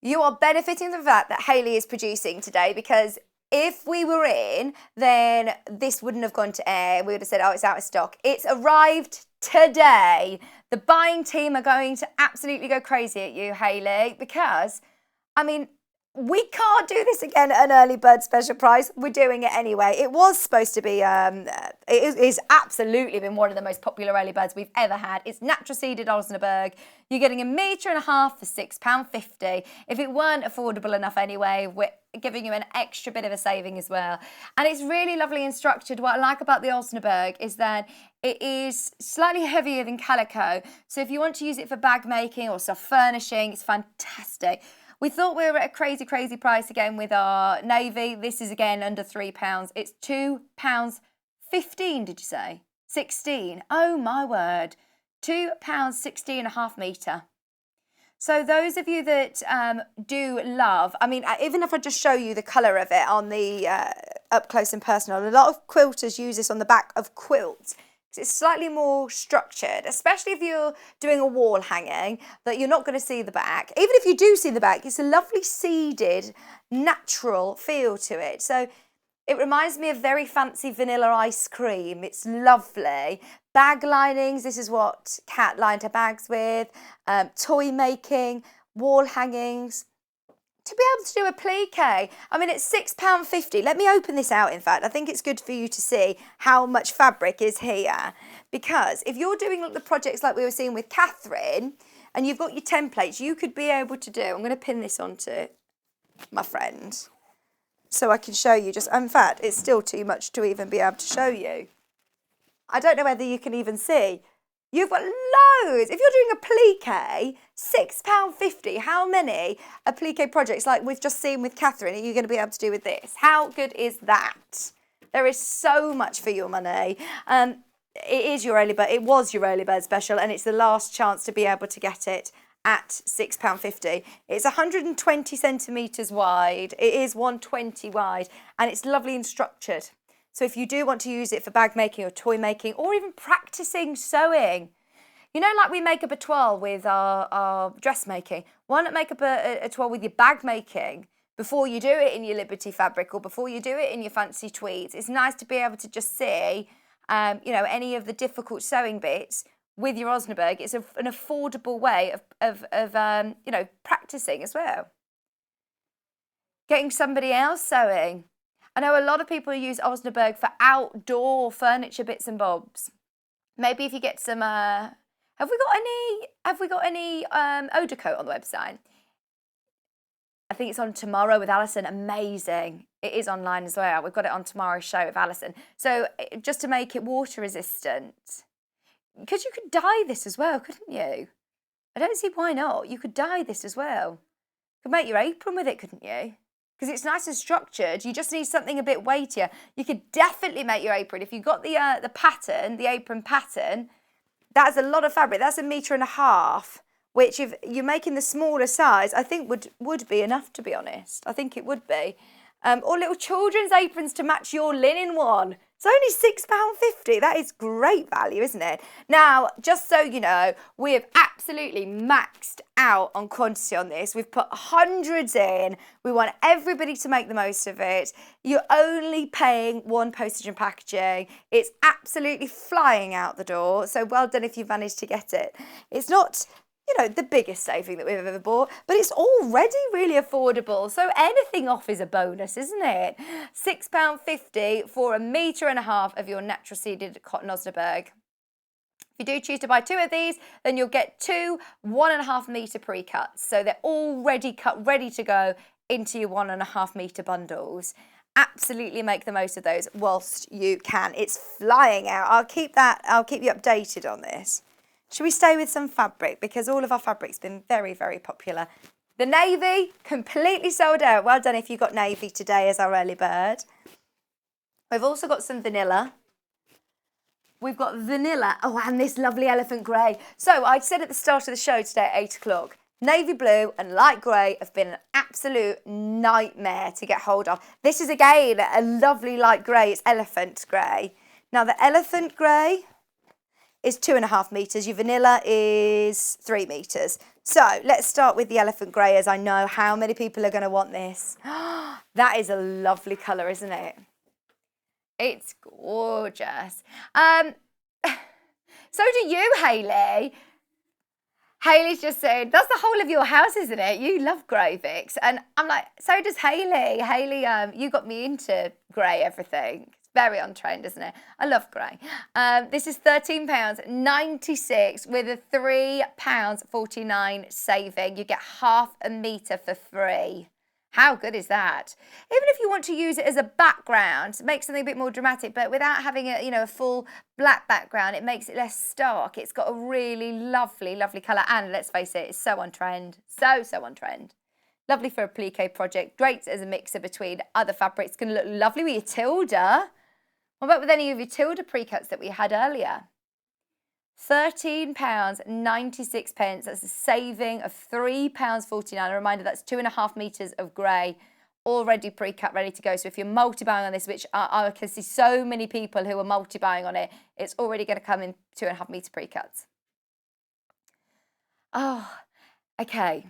Speaker 1: you are benefiting from the fact that Hayley is producing today, because if we were in, then this wouldn't have gone to air. We would have said, oh, it's out of stock. It's arrived today. The buying team are going to absolutely go crazy at you, Hayley, because, I mean, we can't do this again at an early bird special price. We're doing it anyway. It was supposed to be, it's absolutely been one of the most popular early birds we've ever had. It's natural seeded Osnaburg. You're getting 1.5 metres for £6.50. If it weren't affordable enough anyway, we're giving you an extra bit of a saving as well. And it's really lovely and structured. What I like about the Osnaburg is that it is slightly heavier than calico. So if you want to use it for bag making or soft furnishing, it's fantastic. We thought we were at a crazy, crazy price again with our navy. This is again under £3. It's £2.15, did you say? 16. Oh my word. £2.60 a half metre. So those of you that do love, I mean, even if I just show you the colour of it on the up close and personal, a lot of quilters use this on the back of quilts. It's slightly more structured, especially if you're doing a wall hanging, that you're not going to see the back. Even if you do see the back, it's a lovely seeded, natural feel to it. So it reminds me of very fancy vanilla ice cream. It's lovely. Bag linings, this is what Kat lined her bags with. Toy making, wall hangings. To be able to do applique, I mean, it's £6.50. Let me open this out, in fact. I think it's good for you to see how much fabric is here. Because if you're doing the projects like we were seeing with Katharine, and you've got your templates, you could be able to do, I'm going to pin this onto my friend, so I can show you just, in fact, it's still too much to even be able to show you. I don't know whether you can even see. You've got loads. If you're doing applique, £6.50. How many applique projects like we've just seen with Katharine are you going to be able to do with this? How good is that? There is so much for your money. It is your early bird. It was your early bird special, and it's the last chance to be able to get it at £6.50. It's 120 centimetres wide. It is 120 wide, and it's lovely and structured. So if you do want to use it for bag making or toy making or even practicing sewing, you know, like we make up a toile with our dressmaking, why not make up a toile with your bag making before you do it in your Liberty fabric or before you do it in your fancy tweeds? It's nice to be able to just see, you know, any of the difficult sewing bits with your Osnaburg. It's an affordable way of you know, practicing as well. Getting somebody else sewing. I know a lot of people use Osnaburg for outdoor furniture bits and bobs. Maybe if you get some, have we got any eau de coat on the website? I think it's on tomorrow with Alison. Amazing. It is online as well. We've got it on tomorrow's show with Alison. So just to make it water resistant. Because you could dye this as well, couldn't you? I don't see why not. You could dye this as well. You could make your apron with it, couldn't you? Because it's nice and structured. You just need something a bit weightier. You could definitely make your apron. If you've got the pattern, the apron pattern, that's a lot of fabric. That's 1.5 meters, which if you're making the smaller size, I think would be enough, to be honest. I think it would be. Or little children's aprons to match your linen one. It's only £6.50. That is great value, isn't it? Now, just so you know, we have absolutely maxed out on quantity on this. We've put hundreds in. We want everybody to make the most of it. You're only paying 1 postage and packaging. It's absolutely flying out the door. So well done if you've managed to get it. It's not, you know, the biggest saving that we've ever bought, but it's already really affordable. So anything off is a bonus, isn't it? £6.50 for 1.5 meters of your natural seeded cotton Osnaburg. If you do choose to buy 2 of these, then you'll get 2 1.5 metre pre-cuts. So they're already cut, ready to go into your 1.5 metre bundles. Absolutely make the most of those whilst you can. It's flying out. I'll keep you updated on this. Should we stay with some fabric? Because all of our fabric's been very, very popular. The navy, completely sold out. Well done if you got navy today as our early bird. We've also got some vanilla. We've got vanilla. Oh, and this lovely elephant grey. So I said at the start of the show today at 8 o'clock, navy blue and light grey have been an absolute nightmare to get hold of. This is, again, a lovely light grey. It's elephant grey. Now, the elephant grey is 2.5 meters. Your vanilla is 3 meters. So let's start with the elephant grey, as I know how many people are going to want this. That is a lovely colour, isn't it? It's gorgeous. So do you, Hayley. Hayley's just said, that's the whole of your house, isn't it? You love grey, Vix. And I'm like, so does Hayley. Hayley, you got me into grey everything. Very on trend, isn't it? I love grey. This is £13.96 with a £3.49 saving. You get 1/2 metre for free. How good is that? Even if you want to use it as a background, make something a bit more dramatic, but without having a, you know, a full black background, it makes it less stark. It's got a really lovely, lovely colour. And let's face it, it's so on trend. So on trend. Lovely for a applique project. Great as a mixer between other fabrics. It's going to look lovely with your Tilda. What about with any of your Tilda pre-cuts that we had earlier? £13.96. That's a saving of £3.49. A reminder, that's 2.5 meters of grey, already pre-cut, ready to go. So if you're multi-buying on this, which I can see so many people who are multi-buying on it, it's already going to come in 2.5 meter pre-cuts. Oh, okay.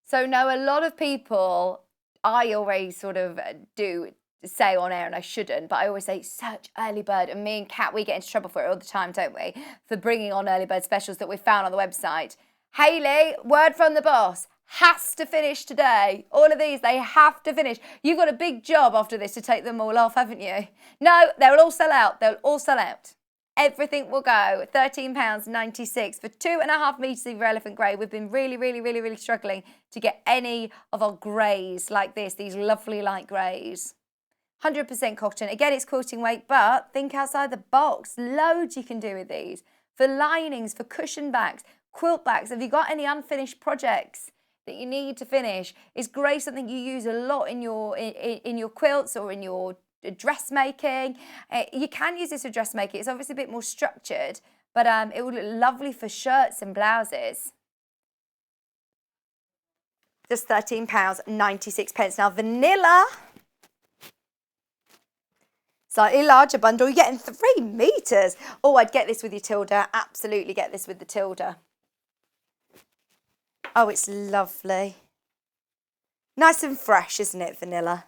Speaker 1: So now a lot of people, I always sort of do say on air, and I shouldn't, but I always say such early bird, and me and Kat, we get into trouble for it all the time, don't we, for bringing on early bird specials that we found on the website. Hayley, word from the boss, has to finish today. All of these, they have to finish. You've got a big job after this to take them all off, haven't you? No, they'll all sell out. They'll all sell out. Everything will go. £13.96 for 2.5 meters of elephant grey. We've been really struggling to get any of our greys like this, these lovely light greys. 100% cotton. Again, it's quilting weight, but think outside the box. Loads you can do with these. For linings, for cushion backs, quilt backs. Have you got any unfinished projects that you need to finish? Is grey something you use a lot in your quilts or in your dressmaking? You can use this for dressmaking. It's obviously a bit more structured, but it will look lovely for shirts and blouses. Just £13.96. Now, vanilla. Slightly larger bundle, you're getting 3 metres. Oh, I'd get this with your Tilda. Absolutely get this with the Tilda. Oh, it's lovely. Nice and fresh, isn't it, vanilla?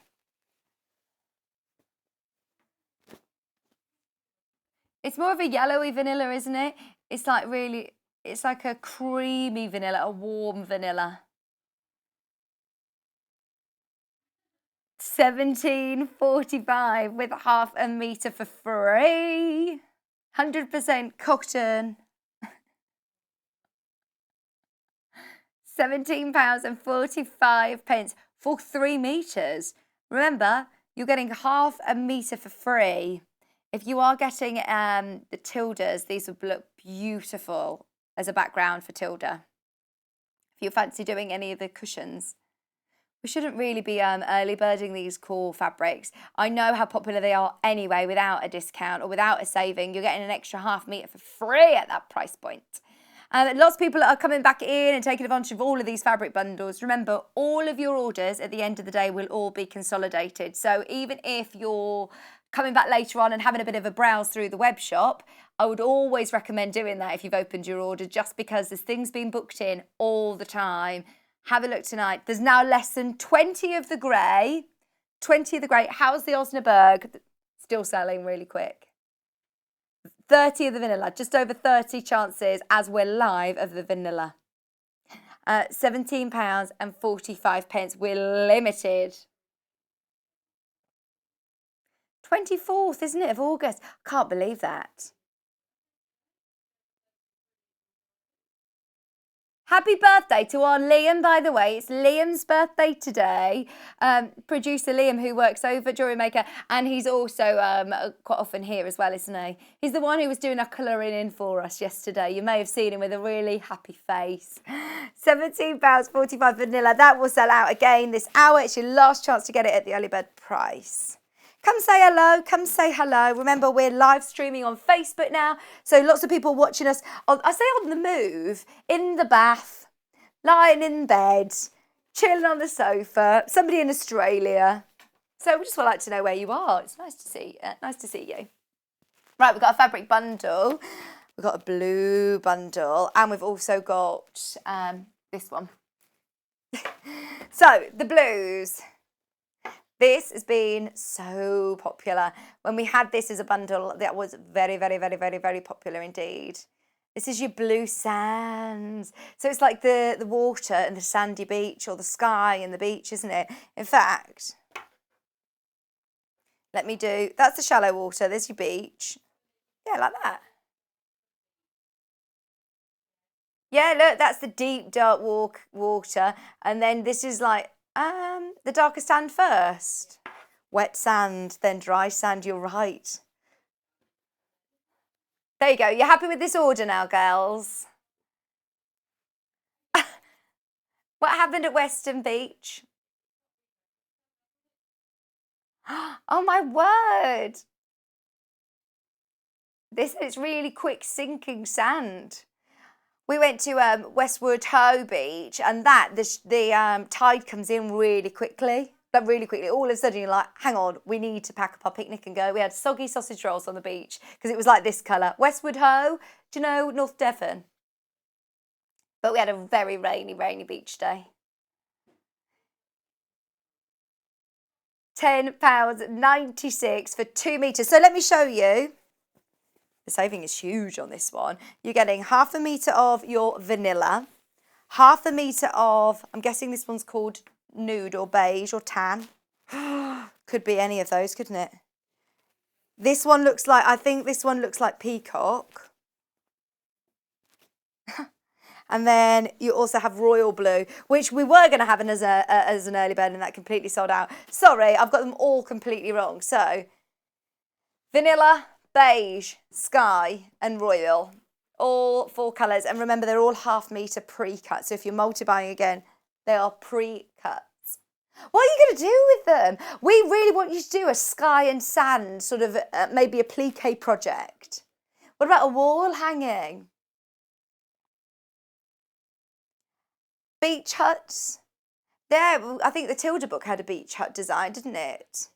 Speaker 1: It's more of a yellowy vanilla, isn't it? It's like really, it's like a creamy vanilla, a warm vanilla. 17.45 with half a metre for free. 100% cotton. £17.45 for 3 metres. Remember, you're getting half a metre for free. If you are getting the Tildas, these would look beautiful as a background for Tilda. If you fancy doing any of the cushions. We shouldn't really be early birding these core fabrics. I know how popular they are anyway without a discount or without a saving. You're getting an extra half metre for free at that price point. Lots of people are coming back in and taking advantage of all of these fabric bundles. Remember, all of your orders at the end of the day will all be consolidated. So even if you're coming back later on and having a bit of a browse through the web shop, I would always recommend doing that if you've opened your order, just because there's things being booked in all the time. Have a look tonight. There's now less than 20 of the grey. 20 of the grey. How's the Osnaburg? Still selling really quick. 30 of the vanilla. Just over 30 chances as we're live of the vanilla. £17.45. We're limited. 24th, isn't it, of August? Can't believe that. Happy birthday to our Liam, by the way. It's Liam's birthday today. Producer Liam, who works over Jewellery Maker, and he's also quite often here as well, isn't he? He's the one who was doing our colouring in for us yesterday. You may have seen him with a really happy face. £17.45 vanilla. That will sell out again this hour. It's your last chance to get it at the early bird price. Come say hello, come say hello. Remember, we're live streaming on Facebook now, so lots of people watching us, I say on the move, in the bath, lying in bed, chilling on the sofa, somebody in Australia. So we just would like to know where you are. It's nice to see you. Right, we've got a fabric bundle. We've got a blue bundle, and we've also got this one. So, the blues. This has been so popular. When we had this as a bundle, that was very, very, very, very, very popular indeed. This is your blue sands. So it's like the water and the sandy beach, or the sky and the beach, isn't it? In fact, that's the shallow water, there's your beach. Yeah, like that. Yeah, look, that's the deep, dark water. And then this is like, the darker sand first. Wet sand, then dry sand, you're right. There you go. You're happy with this order now, girls? What happened at Western Beach? Oh my word. This is really quick sinking sand. We went to Westwood Ho Beach, and the tide comes in really quickly. Like really quickly. All of a sudden you're like, hang on, we need to pack up our picnic and go. We had soggy sausage rolls on the beach because it was like this colour. Westwood Ho, do you know North Devon? But we had a very rainy beach day. £10.96 for 2 metres. So let me show you. The saving is huge on this one. You're getting half a metre of your vanilla, half a metre of, I'm guessing this one's called nude or beige or tan. Could be any of those, couldn't it? This one looks like, I think this one looks like peacock. And then you also have royal blue, which we were going to have as an early bird, and that completely sold out. Sorry, I've got them all completely wrong. So, vanilla, beige, sky and royal, all 4 colours, and remember they're all half metre pre-cut, so if you're multi-buying again, they are pre-cuts. What are you going to do with them? We really want you to do a sky and sand sort of maybe applique project. What about a wall hanging? Beach huts. There, I think the Tilda book had a beach hut design, didn't it?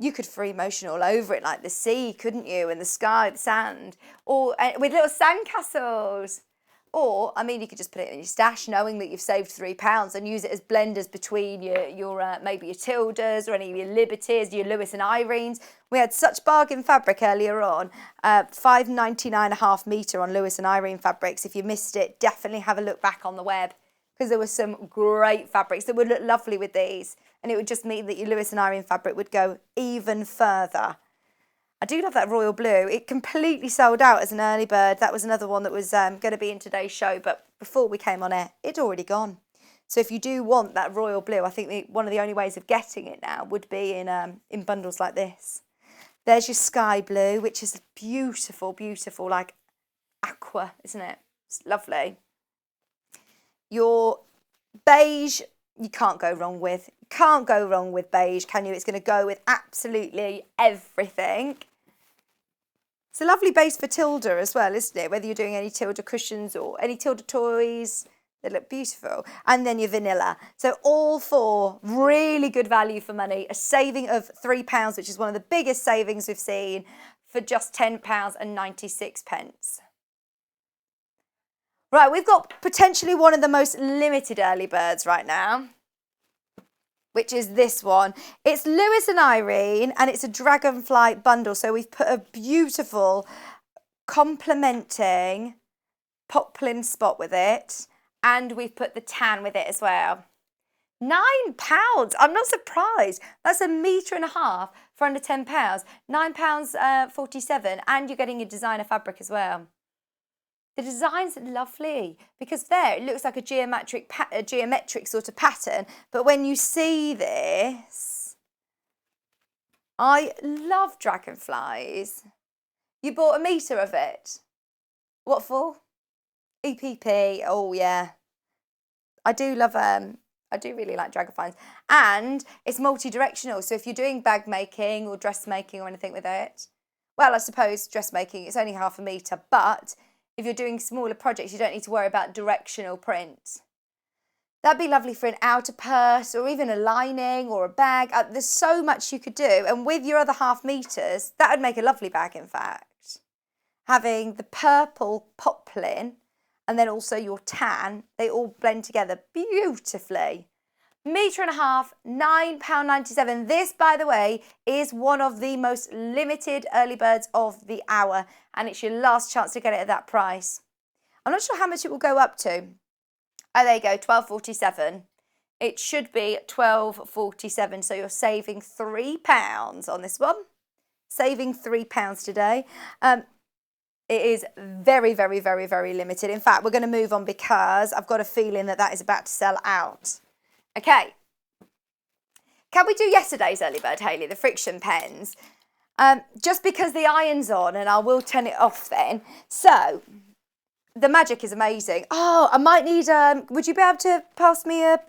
Speaker 1: you could free motion all over it like the sea, couldn't you? And the sky, the sand, or with little sand castles. Or, I mean, you could just put it in your stash knowing that you've saved £3 and use it as blenders between your maybe your Tildas or any of your Liberties, your Lewis and Irenes. We had such bargain fabric earlier on, £5.99 a half metre on Lewis and Irene fabrics. If you missed it, definitely have a look back on the web because there were some great fabrics that would look lovely with these. And it would just mean that your Lewis and Irene fabric would go even further. I do love that royal blue. It completely sold out as an early bird. That was another one that was going to be in today's show, but before we came on air, it'd already gone. So if you do want that royal blue, I think one of the only ways of getting it now would be in bundles like this. There's your sky blue, which is beautiful, beautiful, like aqua, isn't it? It's lovely. Your beige, you can't go wrong with. Can't go wrong with beige, can you? It's going to go with absolutely everything. It's a lovely base for Tilda as well, isn't it? Whether you're doing any Tilda cushions or any Tilda toys, they look beautiful. And then your vanilla. So all four, really good value for money. A saving of £3, which is one of the biggest savings we've seen, for just £10.96. Right, we've got potentially one of the most limited early birds right now, which is this one. It's Lewis and Irene, and it's a dragonfly bundle. So we've put a beautiful complementing poplin spot with it, and we've put the tan with it as well. £9. I'm not surprised. That's £1.5 meters for under £10. £9.47, and you're getting your designer fabric as well. The design's lovely because there it looks like a geometric sort of pattern, but when you see this, I love dragonflies. You bought £1 meter of it. What for? EPP. Oh yeah, I do love I do really like dragonflies, and it's multi-directional. So if you're doing bag making or dressmaking or anything with it, well, I suppose dressmaking it's only £0.5 meter, but if you're doing smaller projects, you don't need to worry about directional print. That'd be lovely for an outer purse or even a lining or a bag. There's so much you could do. And with your other £0.5 meters, that would make a lovely bag, in fact. Having the purple poplin and then also your tan, they all blend together beautifully. £1.5 meters, £9.97. This, by the way, is one of the most limited early birds of the hour, and it's your last chance to get it at that price. I'm not sure how much it will go up to. Oh, there you go, £12.47. It should be £12.47, so you're saving £3 on this one. Saving £3 today. It is very, very, very, very limited. In fact, we're going to move on because I've got a feeling that that is about to sell out. Okay, can we do yesterday's early bird, Hayley, the friction pens? Just because the iron's on, and I will turn it off then. So, the magic is amazing. Oh, I might need, would you be able to pass me a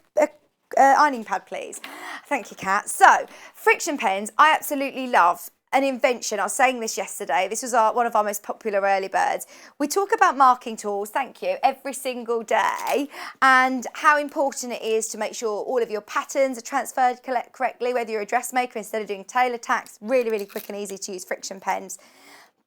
Speaker 1: ironing pad, please? Thank you, Kat. So, friction pens, I absolutely love. An invention. I was saying this yesterday. This was one of our most popular early birds. We talk about marking tools, thank you, every single day, and how important it is to make sure all of your patterns are transferred correctly, whether you're a dressmaker instead of doing tailor tacks, really, really quick and easy to use friction pens.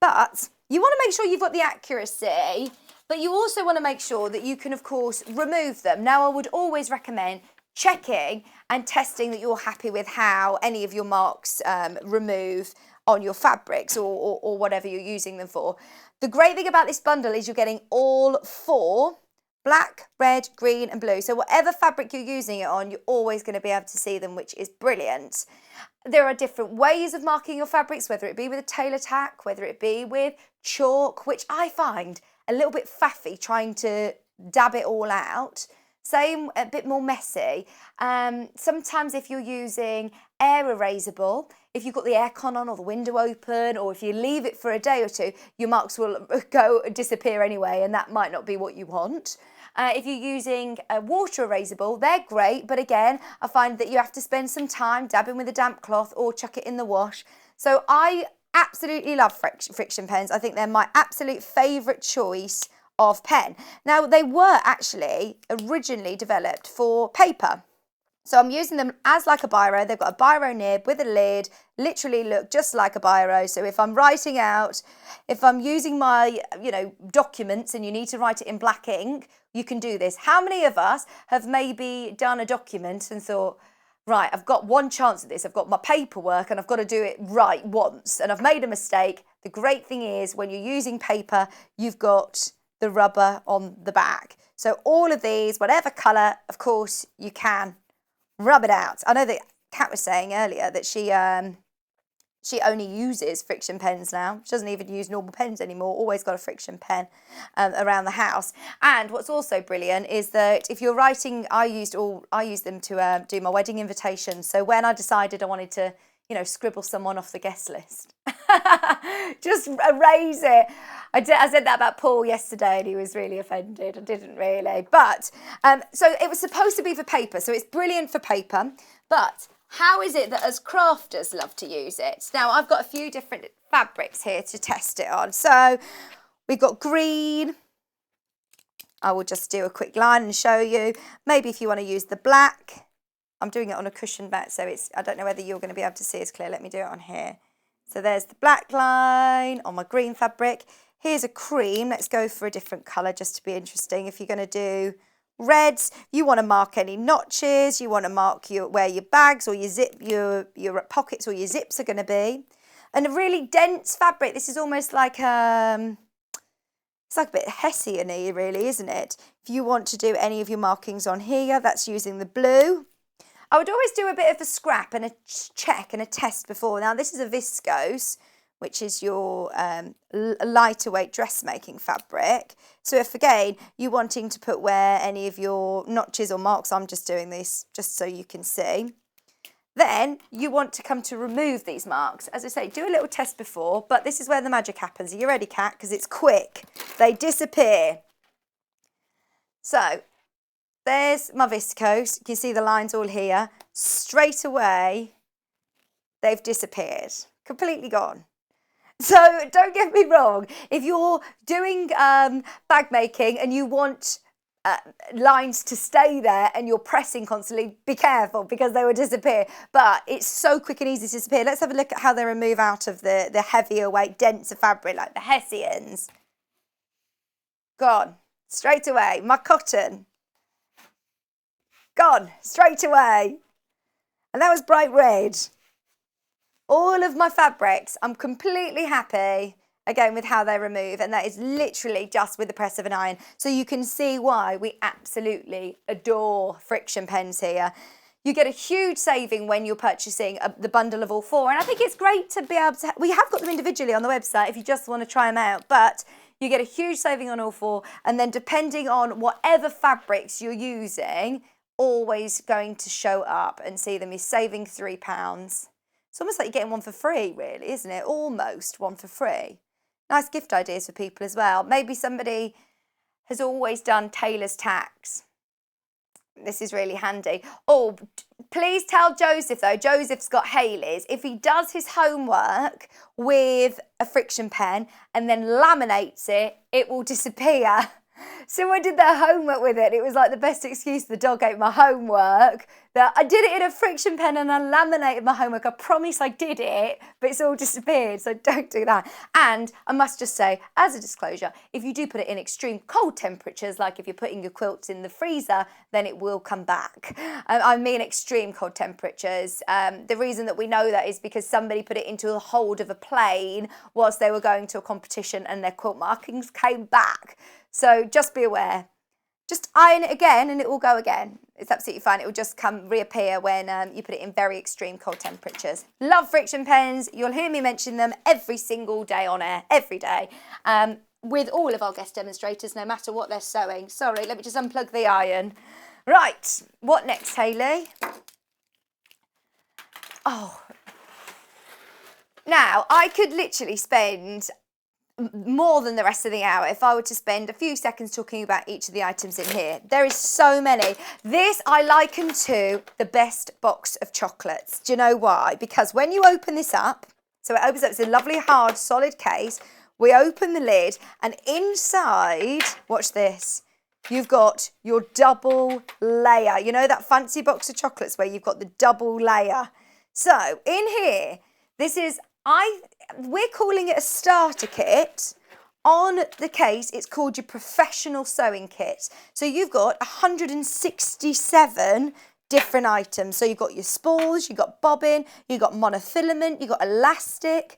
Speaker 1: But you want to make sure you've got the accuracy, but you also want to make sure that you can, of course, remove them. Now, I would always recommend checking and testing that you're happy with how any of your marks remove on your fabrics or whatever you're using them for. The great thing about this bundle is you're getting all four, black, red, green and blue. So whatever fabric you're using it on, you're always going to be able to see them, which is brilliant. There are different ways of marking your fabrics, whether it be with a tailor tack, whether it be with chalk, which I find a little bit faffy trying to dab it all out. Same, a bit more messy. Sometimes if you're using air erasable, if you've got the aircon on or the window open, or if you leave it for a day or two, your marks will disappear anyway, and that might not be what you want. If you're using water erasable, they're great, but again, I find that you have to spend some time dabbing with a damp cloth or chuck it in the wash. So I absolutely love friction pens. I think they're my absolute favourite choice of pen. Now, they were actually originally developed for paper. So I'm using them as like a biro. They've got a biro nib with a lid, literally look just like a biro. So if I'm writing out, if I'm using my, documents and you need to write it in black ink, you can do this. How many of us have maybe done a document and thought, right, I've got one chance at this. I've got my paperwork and I've got to do it right once and I've made a mistake. The great thing is when you're using paper, you've got the rubber on the back. So all of these, whatever colour, of course, you can rub it out. I know that Kat was saying earlier that she only uses friction pens now. She doesn't even use normal pens anymore. Always got a friction pen around the house. And what's also brilliant is that if you're writing, I used them to do my wedding invitation. So when I decided I wanted to, scribble someone off the guest list, just erase it. I said that about Paul yesterday and he was really offended. I didn't really. But, so it was supposed to be for paper. So it's brilliant for paper. But how is it that as crafters love to use it? Now, I've got a few different fabrics here to test it on. So we've got green. I will just do a quick line and show you. Maybe if you want to use the black. I'm doing it on a cushion back, so I don't know whether you're going to be able to see as clear. Let me do it on here. So there's the black line on my green fabric. Here's a cream. Let's go for a different colour just to be interesting. If you're going to do reds, you want to mark any notches, you want to mark where your bags or your pockets or your zips are going to be. And a really dense fabric. This is almost like it's like a bit Hessian-y really, isn't it? If you want to do any of your markings on here, that's using the blue. I would always do a bit of a scrap and a check and a test before. Now this is a viscose, which is your lighter weight dressmaking fabric. So if, again, you're wanting to put where any of your notches or marks, I'm just doing this just so you can see. Then you want to come to remove these marks. As I say, do a little test before, but this is where the magic happens. Are you ready, Kat? Because it's quick. They disappear. So there's my viscose. You can see the lines all here. Straight away, they've disappeared. Completely gone. So don't get me wrong, if you're doing bag making and you want lines to stay there and you're pressing constantly, be careful because they will disappear. But it's so quick and easy to disappear. Let's have a look at how they remove out of the heavier weight, denser fabric like the Hessians. Gone, straight away. My cotton, gone, straight away. And that was bright red. All of my fabrics, I'm completely happy, again, with how they remove, and that is literally just with the press of an iron. So you can see why we absolutely adore friction pens here. You get a huge saving when you're purchasing the bundle of all four, and I think it's great to be able to, we have got them individually on the website if you just want to try them out, but you get a huge saving on all four, and then depending on whatever fabrics you're using, always going to show up and see them. You're saving £3. It's almost like you're getting one for free, really, isn't it? Almost one for free. Nice gift ideas for people as well. Maybe somebody has always done tailor's tacks. This is really handy. Oh, please tell Joseph, though, Joseph's got Hayley's. If he does his homework with a friction pen and then laminates it, it will disappear. So I did their homework with it. It was like the best excuse the dog ate my homework. That I did it in a friction pen and I laminated my homework. I promise I did it, but it's all disappeared. So don't do that. And I must just say, as a disclosure, if you do put it in extreme cold temperatures, like if you're putting your quilts in the freezer, then it will come back. I mean extreme cold temperatures. The reason that we know that is because somebody put it into the hold of a plane whilst they were going to a competition and their quilt markings came back. So just be aware. Just iron it again and it will go again. It's absolutely fine. It will just reappear when you put it in very extreme cold temperatures. Love friction pens. You'll hear me mention them every single day on air, every day, with all of our guest demonstrators, no matter what they're sewing. Sorry, let me just unplug the iron. Right, what next, Hayley? Oh. Now, I could literally spend more than the rest of the hour if I were to spend a few seconds talking about each of the items in here. There is so many. This I liken to the best box of chocolates. Do you know why? Because when you open this up, so it opens up, it's a lovely hard solid case, we open the lid and inside, watch this, you've got your double layer. You know that fancy box of chocolates where you've got the double layer? So in here, this is, we're calling it a starter kit. On the case, it's called your professional sewing kit. So you've got 167 different items. So you've got your spools, you've got bobbin, you've got monofilament, you've got elastic.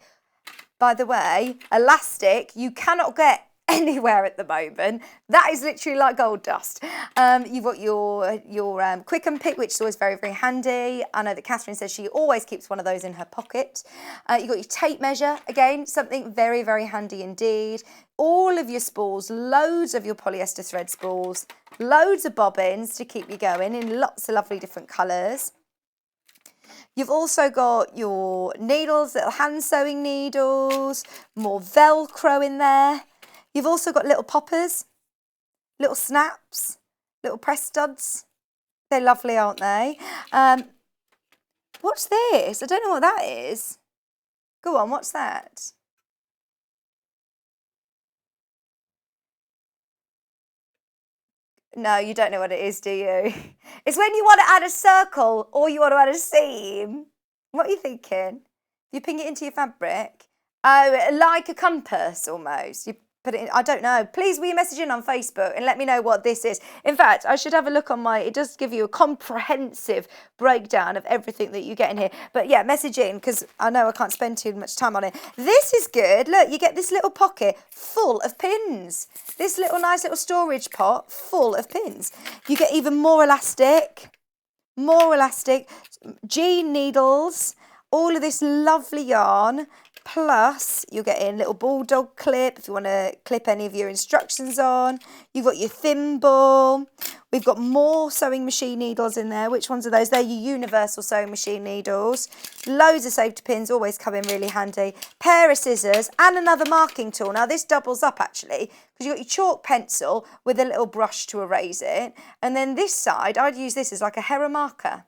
Speaker 1: By the way, elastic, you cannot get anywhere at the moment. That is literally like gold dust. You've got your quick and pick, which is always very, very handy. I know that Katharine says she always keeps one of those in her pocket. You've got your tape measure, again, something very, very handy indeed. All of your spools, loads of your polyester thread spools, loads of bobbins to keep you going in lots of lovely different colours. You've also got your needles, little hand sewing needles, more Velcro in there. You've also got little poppers, little snaps, little press studs. They're lovely, aren't they? What's this? I don't know what that is. Go on, what's that? No, you don't know what it is, do you? It's when you want to add a circle or you want to add a seam. What are you thinking? You ping it into your fabric. Oh, like a compass almost. You put it in, I don't know. Please will you message in on Facebook and let me know what this is. In fact, I should have a look on it does give you a comprehensive breakdown of everything that you get in here. But yeah, message in because I know I can't spend too much time on it. This is good. Look, you get this little pocket full of pins. This little nice little storage pot full of pins. You get even more elastic, jean needles, all of this lovely yarn. Plus, you're getting little bulldog clip if you want to clip any of your instructions on. You've got your thimble. We've got more sewing machine needles in there. Which ones are those? They're your universal sewing machine needles. Loads of safety pins, always come in really handy. Pair of scissors and another marking tool. Now, this doubles up actually because you've got your chalk pencil with a little brush to erase it. And then this side, I'd use this as like a Hera marker.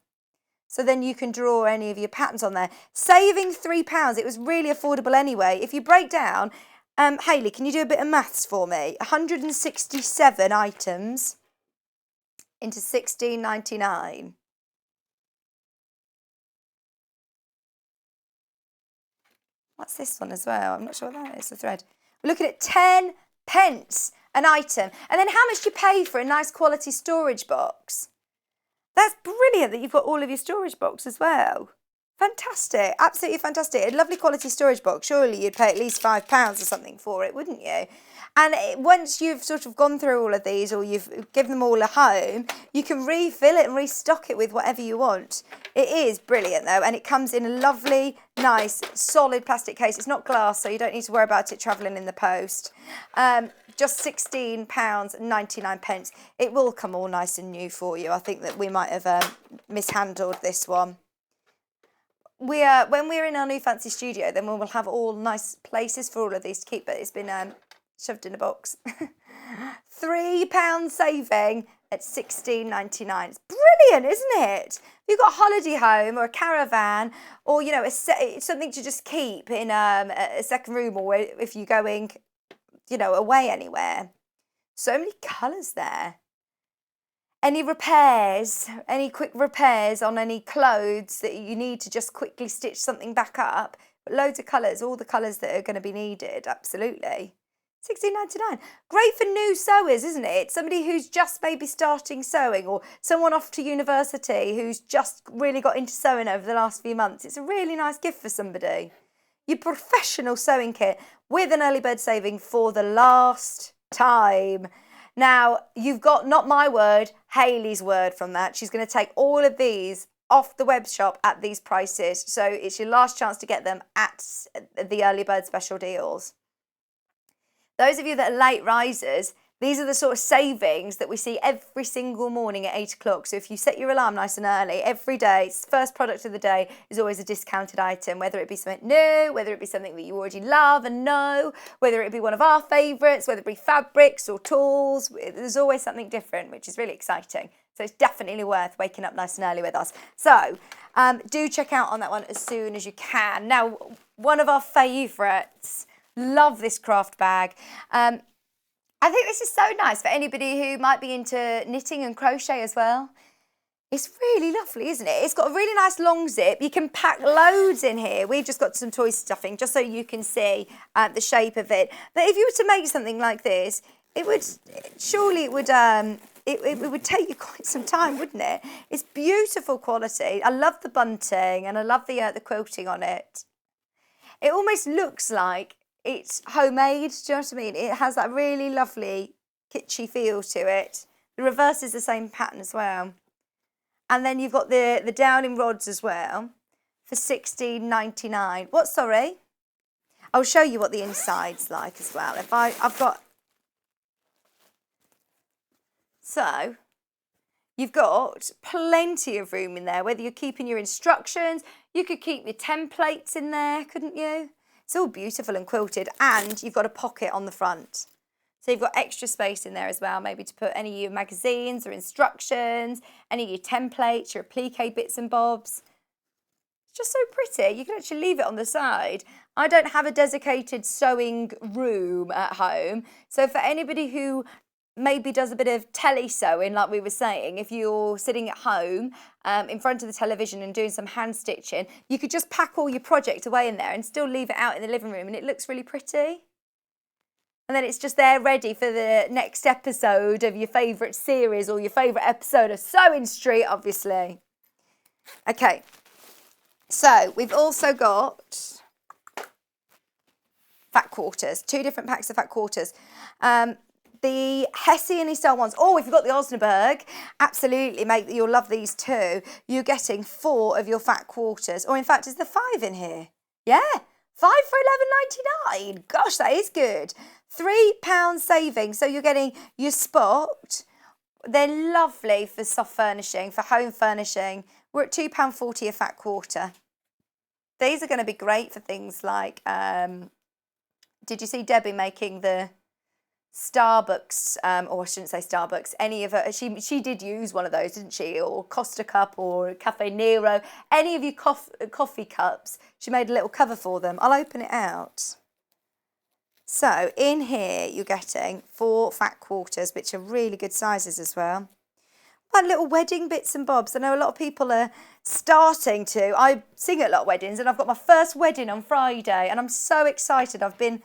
Speaker 1: So then you can draw any of your patterns on there. Saving £3, it was really affordable anyway. If you break down, Hayley, can you do a bit of maths for me? 167 items into £16.99. What's this one as well? I'm not sure what that is, the thread. We're looking at 10 pence an item. And then how much do you pay for a nice quality storage box? That's brilliant that you've got all of your storage box as well. Fantastic, absolutely fantastic. A lovely quality storage box. Surely you'd pay at least £5 or something for it, wouldn't you? And once you've sort of gone through all of these or you've given them all a home, you can refill it and restock it with whatever you want. It is brilliant though, and it comes in a lovely, nice, solid plastic case. It's not glass, so you don't need to worry about it travelling in the post. Just £16.99. It will come all nice and new for you. I think that we might have mishandled this one. When we're in our new fancy studio, then we will have all nice places for all of these to keep, but it's been shoved in a box. £3 saving at £16.99. It's brilliant, isn't it? If you've got a holiday home or a caravan or, you know, something to just keep in a second room or if you're going, you know, away anywhere. So many colours there. Any repairs, any quick repairs on any clothes that you need to just quickly stitch something back up. But loads of colours, all the colours that are going to be needed, absolutely. £16.99. Great for new sewers, isn't it? Somebody who's just maybe starting sewing or someone off to university who's just really got into sewing over the last few months. It's a really nice gift for somebody. Your professional sewing kit with an early bird saving for the last time. Now, you've got not my word, Hayley's word from that. She's going to take all of these off the web shop at these prices. So it's your last chance to get them at the early bird special deals. Those of you that are late risers, these are the sort of savings that we see every single morning at 8 o'clock. So if you set your alarm nice and early, every day, first product of the day is always a discounted item, whether it be something new, whether it be something that you already love and know, whether it be one of our favourites, whether it be fabrics or tools. There's always something different, which is really exciting. So it's definitely worth waking up nice and early with us. So do check out on that one as soon as you can. Now, one of our favourites, love this craft bag. I think this is so nice for anybody who might be into knitting and crochet as well. It's really lovely, isn't it? It's got a really nice long zip. You can pack loads in here. We've just got some toy stuffing just so you can see the shape of it. But if you were to make something like this, it would take you quite some time, wouldn't it? It's beautiful quality. I love the bunting and I love the quilting on it. It almost looks like it's homemade. Do you know what I mean? It has that really lovely kitschy feel to it. The reverse is the same pattern as well. And then you've got the downing rods as well for $16.99. What, sorry? I'll show you what the inside's like as well. So, you've got plenty of room in there, whether you're keeping your instructions, you could keep your templates in there, couldn't you? It's all beautiful and quilted, and you've got a pocket on the front. So you've got extra space in there as well, maybe to put any of your magazines or instructions, any of your templates, your applique bits and bobs. It's just so pretty. You can actually leave it on the side. I don't have a dedicated sewing room at home. So for anybody who maybe does a bit of tele-sewing, like we were saying, if you're sitting at home in front of the television and doing some hand stitching, you could just pack all your project away in there and still leave it out in the living room and it looks really pretty. And then it's just there ready for the next episode of your favourite series or your favourite episode of Sewing Street, obviously. Okay, so we've also got fat quarters, 2 different packs of fat quarters. The Hessian style ones. Oh, if you've got the Osnaburg, absolutely, mate, you'll love these too. You're getting 4 of your fat quarters. Or in fact, is there 5 in here? Yeah, 5 for £11.99. Gosh, that is good. £3 saving. So you're getting your spot. They're lovely for soft furnishing, for home furnishing. We're at £2.40 a fat quarter. These are going to be great for things like, did you see Debbie making the Starbucks, or I shouldn't say Starbucks, any of her, she did use one of those, didn't she? Or Costa Cup or Cafe Nero, any of your coffee cups, she made a little cover for them. I'll open it out. So in here you're getting 4 fat quarters, which are really good sizes as well. Like little wedding bits and bobs. I know a lot of people are starting to. I sing at a lot of weddings and I've got my first wedding on Friday and I'm so excited. I've been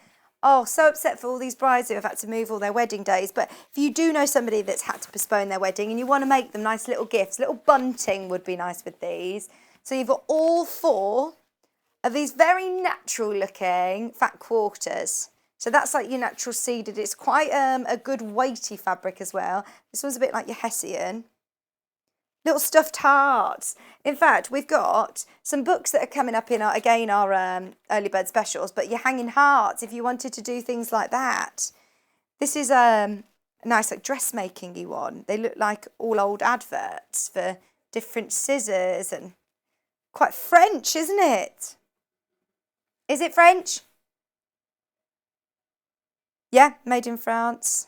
Speaker 1: so upset for all these brides who have had to move all their wedding days. But if you do know somebody that's had to postpone their wedding and you want to make them nice little gifts, little bunting would be nice with these. So you've got all 4 of these very natural looking fat quarters. So that's like your natural seeded. It's quite a good weighty fabric as well. This one's a bit like your Hessian. Little stuffed hearts. In fact, we've got some books that are coming up in our early bird specials, but your hanging hearts, if you wanted to do things like that. This is a nice like dressmaking-y one. They look like all old adverts for different scissors and quite French, isn't it? Is it French? Yeah, made in France.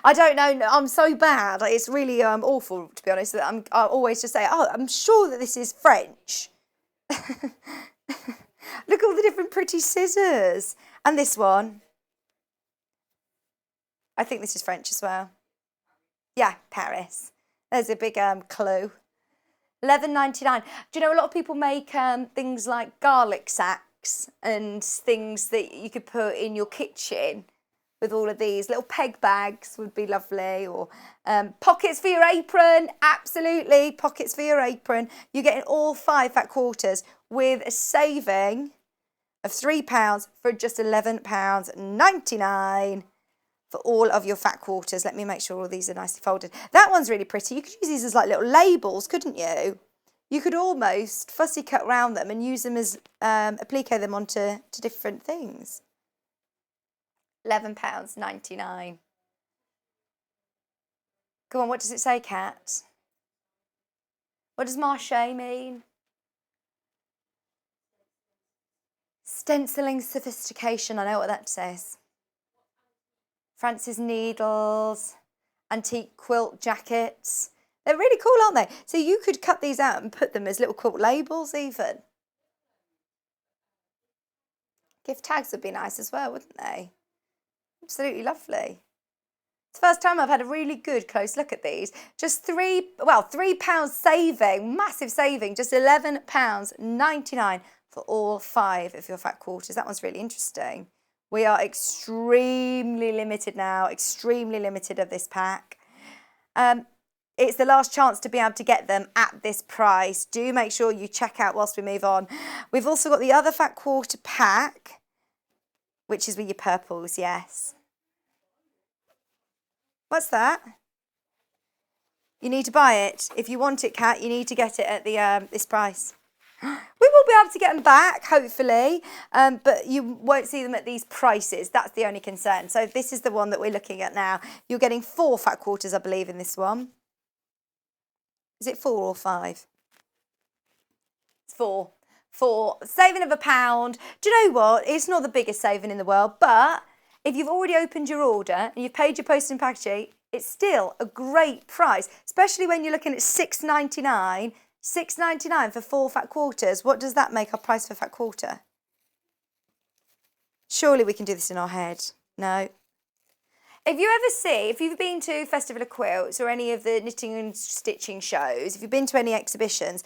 Speaker 1: I don't know. I'm so bad. It's really awful, to be honest. That I always just say, oh, I'm sure that this is French. Look at all the different pretty scissors. And this one. I think this is French as well. Yeah, Paris. There's a big clue. $11.99. Do you know a lot of people make things like garlic sacks and things that you could put in your kitchen? With all of these little peg bags would be lovely, or pockets for your apron. Absolutely, pockets for your apron. You're getting all 5 fat quarters with a saving of £3 for just £11.99 for all of your fat quarters. Let me make sure all these are nicely folded. That one's really pretty. You could use these as like little labels, couldn't you? You could almost fussy cut around them and use them as applique them onto different things. £11.99. Go on, what does it say, Kat? What does marché mean? Stenciling sophistication, I know what that says. Francis needles, antique quilt jackets. They're really cool, aren't they? So you could cut these out and put them as little quilt labels even. Gift tags would be nice as well, wouldn't they? Absolutely lovely. It's the first time I've had a really good close look at these. Just £3 saving, massive saving, just £11.99 for all 5 of your fat quarters. That one's really interesting. We are extremely limited now, extremely limited of this pack. It's the last chance to be able to get them at this price. Do make sure you check out whilst we move on. We've also got the other fat quarter pack, which is with your purples, yes. What's that? You need to buy it. If you want it, Kat, you need to get it at the this price. We will be able to get them back, hopefully, but you won't see them at these prices. That's the only concern. So this is the one that we're looking at now. You're getting 4 fat quarters, I believe, in this one. Is it 4 or 5? It's 4. 4. Saving of £1. Do you know what? It's not the biggest saving in the world, but if you've already opened your order and you've paid your post and packaging, it's still a great price, especially when you're looking at £6.99. £6.99 for 4 fat quarters. What does that make our price for fat quarter? Surely we can do this in our head. No. If you've been to Festival of Quilts or any of the knitting and stitching shows, if you've been to any exhibitions,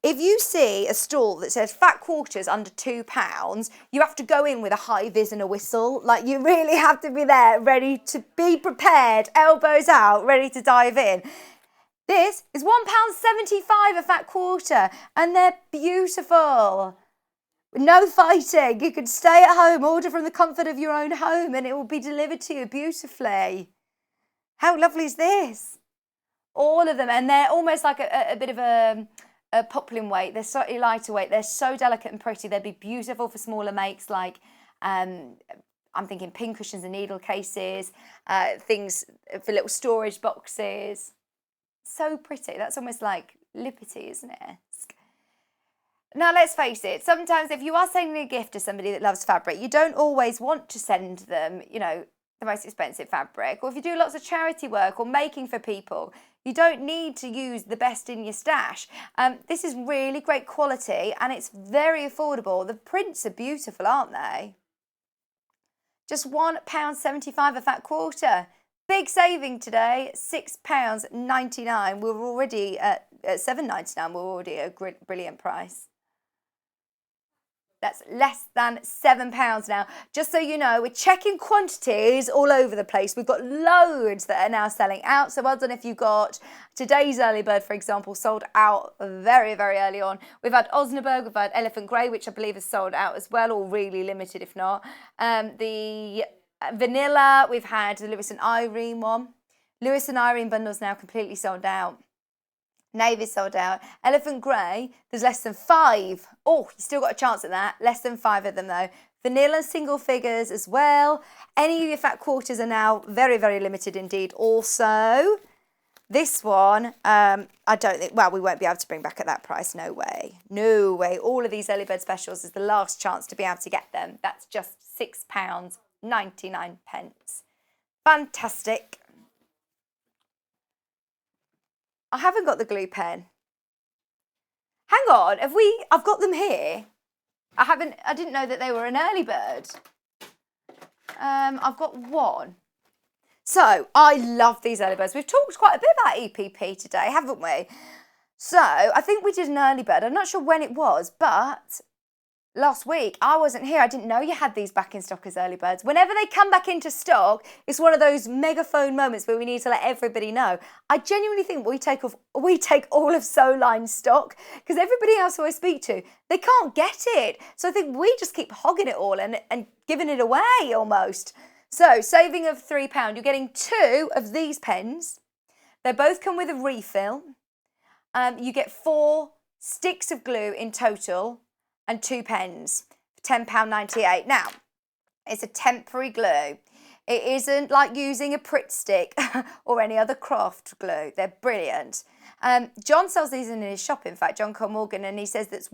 Speaker 1: if you see a stall that says fat quarters under £2, you have to go in with a high vis and a whistle. Like, you really have to be there, ready to be prepared, elbows out, ready to dive in. This is £1.75 a fat quarter, and they're beautiful. No fighting. You can stay at home, order from the comfort of your own home, and it will be delivered to you beautifully. How lovely is this? All of them, and they're almost like a bit of a poplin weight. They're slightly lighter weight. They're so delicate and pretty. They'd be beautiful for smaller makes, like I'm thinking pin cushions and needle cases, things for little storage boxes. So pretty. That's almost like Liberty, isn't it? Now, let's face it, sometimes if you are sending a gift to somebody that loves fabric, you don't always want to send them, you know, the most expensive fabric. Or if you do lots of charity work or making for people, you don't need to use the best in your stash. This is really great quality and it's very affordable. The prints are beautiful, aren't they? Just £1.75 a fat quarter. Big saving today, £6.99. We're already at £7.99. We're already at a brilliant price. That's less than £7 now. Just so you know, we're checking quantities all over the place. We've got loads that are now selling out. So well done if you got today's early bird, for example, sold out very, very early on. We've had Osnaburg, we've had Elephant Grey, which I believe is sold out as well, or really limited if not. The vanilla, we've had the Lewis and Irene one. Lewis and Irene bundles now completely sold out. Navy sold out. Elephant Grey, there's less than 5. Oh, you still got a chance at that. Less than 5 of them though. Vanilla single figures as well. Any of your fat quarters are now very, very limited indeed. Also, this one, I don't think, well, we won't be able to bring back at that price. No way. No way. All of these early bird specials is the last chance to be able to get them. That's just £6.99. Fantastic. I haven't got the glue pen. Hang on, I've got them here. I didn't know that they were an early bird. I've got one. So, I love these early birds. We've talked quite a bit about EPP today, haven't we? So, I think we did an early bird. I'm not sure when it was, but last week, I wasn't here. I didn't know you had these back in stock as early birds. Whenever they come back into stock, it's one of those megaphone moments where we need to let everybody know. I genuinely think we take all of Soline's stock because everybody else who I speak to, they can't get it. So I think we just keep hogging it all and giving it away almost. So saving of £3, you're getting 2 of these pens. They both come with a refill. You get 4 sticks of glue in total and 2 pens for £10.98. Now, it's a temporary glue. It isn't like using a Pritt stick or any other craft glue. They're brilliant. John sells these in his shop, in fact, John Cole Morgan, and he says that's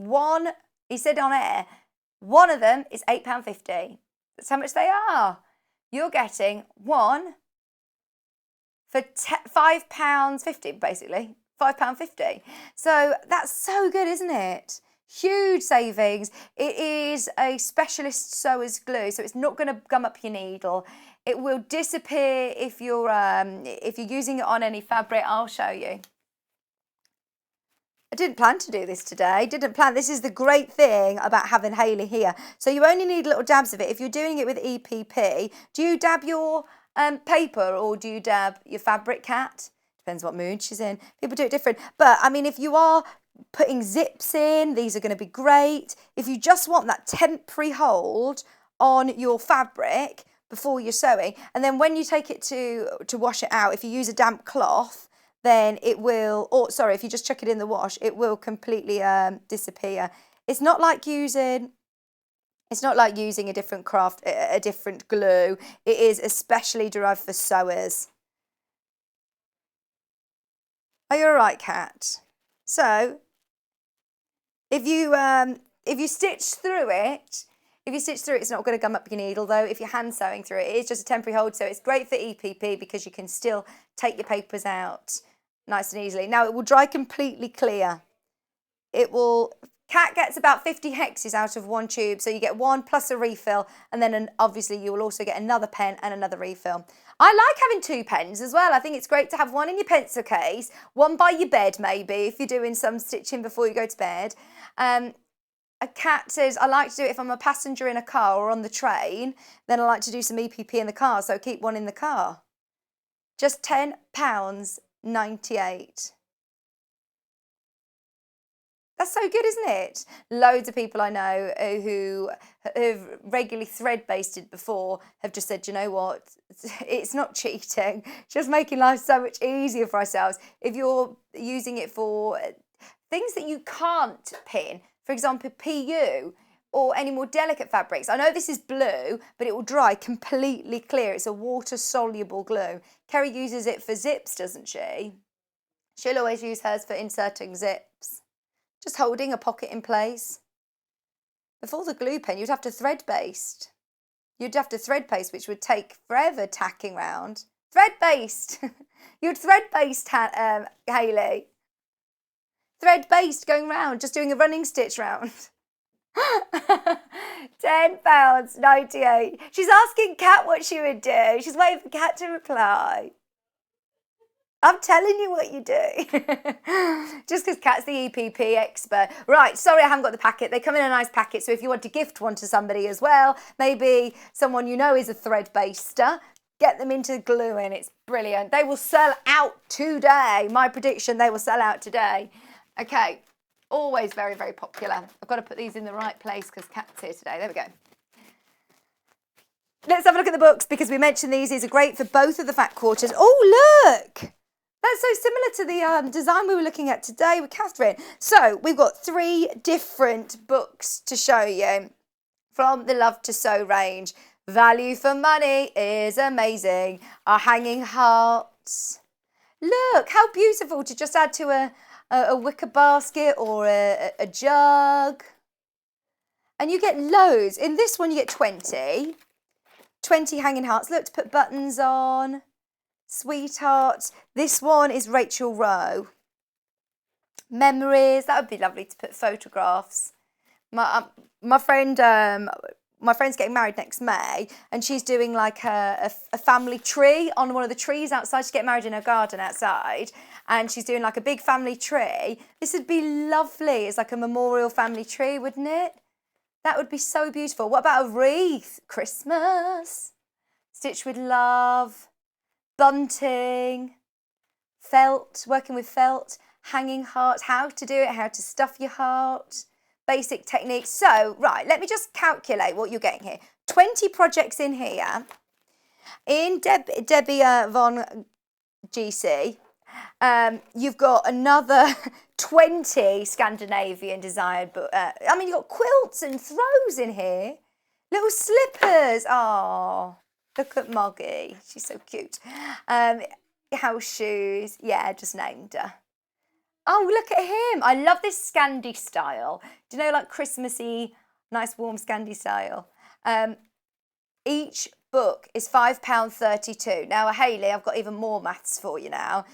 Speaker 1: he said on air, one of them is £8.50. That's how much they are. You're getting one for £5.50, basically. £5.50. So that's so good, isn't it? Huge savings. It is a specialist sewer's glue, so it's not going to gum up your needle. It will disappear if you're using it on any fabric. I'll show you. I didn't plan to do this today. This is the great thing about having Hayley here. So you only need little dabs of it. If you're doing it with EPP, do you dab your paper or do you dab your fabric, Kat? Depends what mood she's in. People do it different. But I mean, if you are putting zips in, these are going to be great. If you just want that temporary hold on your fabric before you're sewing, and then when you take it to wash it out, if you use a damp cloth, then it will, or sorry, if you just chuck it in the wash, it will completely disappear. It's not like using a different craft, a different glue. It is especially derived for sewers. Are you all right, Kat? So, if you stitch through it, it's not going to gum up your needle though. If you're hand sewing through it, it is just a temporary hold. So it's great for EPP because you can still take your papers out nice and easily. Now it will dry completely clear. Kat gets about 50 hexes out of one tube. So you get one plus a refill, and then obviously you will also get another pen and another refill. I like having 2 pens as well. I think it's great to have one in your pencil case, one by your bed maybe if you're doing some stitching before you go to bed. A Kat says, I like to do it if I'm a passenger in a car or on the train, then I like to do some EPP in the car, so keep one in the car. Just £10.98. That's so good, isn't it? Loads of people I know who have regularly thread basted before have just said, you know what, it's not cheating, just making life so much easier for ourselves. If you're using it for things that you can't pin, for example, PU or any more delicate fabrics. I know this is blue, but it will dry completely clear. It's a water-soluble glue. Kerry uses it for zips, doesn't she? She'll always use hers for inserting zips. Just holding a pocket in place. Before the glue pen, you'd have to thread baste. You'd have to thread baste, which would take forever tacking round. Thread baste. You'd thread baste, Hayley. Thread baste going round, just doing a running stitch round. £10.98. She's asking Kat what she would do. She's waiting for Kat to reply. I'm telling you what you do. Just because Kat's the EPP expert. Right, sorry I haven't got the packet. They come in a nice packet, so if you want to gift one to somebody as well, maybe someone you know is a thread baster, get them into gluing. It's brilliant. They will sell out today. My prediction, they will sell out today. Okay, always very, very popular. I've got to put these in the right place because Kat's here today. There we go. Let's have a look at the books because we mentioned these. These are great for both of the fat quarters. Oh, look! That's so similar to the design we were looking at today with Katharine. So we've got 3 different books to show you from the Love to Sew range. Value for money is amazing. Our hanging hearts. Look, how beautiful to just add to a wicker basket or a jug. And you get loads. In this one you get 20 hanging hearts. Look, to put buttons on. Sweethearts. This one is Rachel Rowe. Memories. That would be lovely to put photographs. My friend's getting married next May, and she's doing like a family tree on one of the trees outside. She's getting married in her garden outside, and she's doing like a big family tree. This would be lovely. It's like a memorial family tree, wouldn't it? That would be so beautiful. What about a wreath? Christmas. Stitch with love. Bunting. Felt. Working with felt. Hanging hearts. How to do it. How to stuff your heart. Basic techniques. So, right, let me just calculate what you're getting here. 20 projects in here. In Debbie Von GC, you've got another 20 Scandinavian desired, but I mean, you've got quilts and throws in here. Little slippers. Oh, look at Moggy. She's so cute. House shoes. Yeah, just named her. Oh, look at him. I love this Scandi style. Do you know, like Christmassy, nice warm Scandi style? Each book is £5.32. Now, Hayley, I've got even more maths for you now.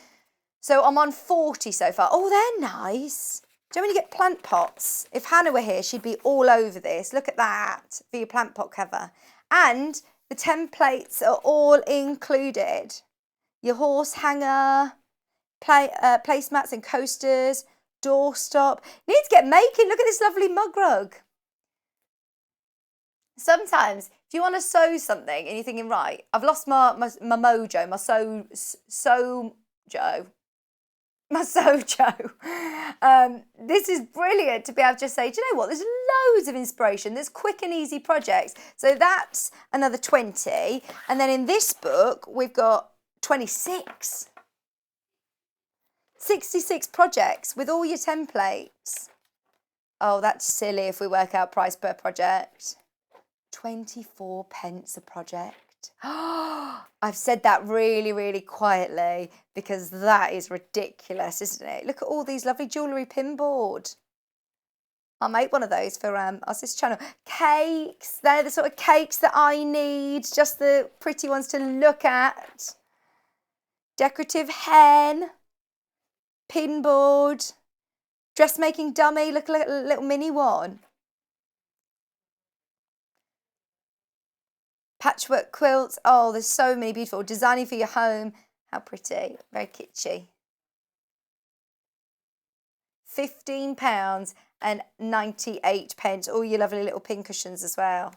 Speaker 1: So I'm on 40 so far. Oh, they're nice. Do you know when you get plant pots? If Hannah were here, she'd be all over this. Look at that for your plant pot cover. And The templates are all included. Your horse hanger, placemats and coasters, doorstop. You need to get making. Look at this lovely mug rug. Sometimes, if you want to sew something and you're thinking, right, I've lost my mojo, my sojo. This is brilliant to be able to just say, do you know what? There's loads of inspiration. There's quick and easy projects. So that's another 20. And then in this book, we've got 26. 66 projects with all your templates. Oh, that's silly if we work out price per project. 24 pence a project. I've said that really, really quietly because that is ridiculous, isn't it? Look at all these lovely jewellery pinboard. I'll make one of those for this channel. Cakes, they're the sort of cakes that I need, just the pretty ones to look at. Decorative hen, pinboard, dressmaking dummy, look at a little mini one. Patchwork quilts, oh, there's so many beautiful. Designing for your home, how pretty, very kitschy. £15.98, all your lovely little pin cushions as well.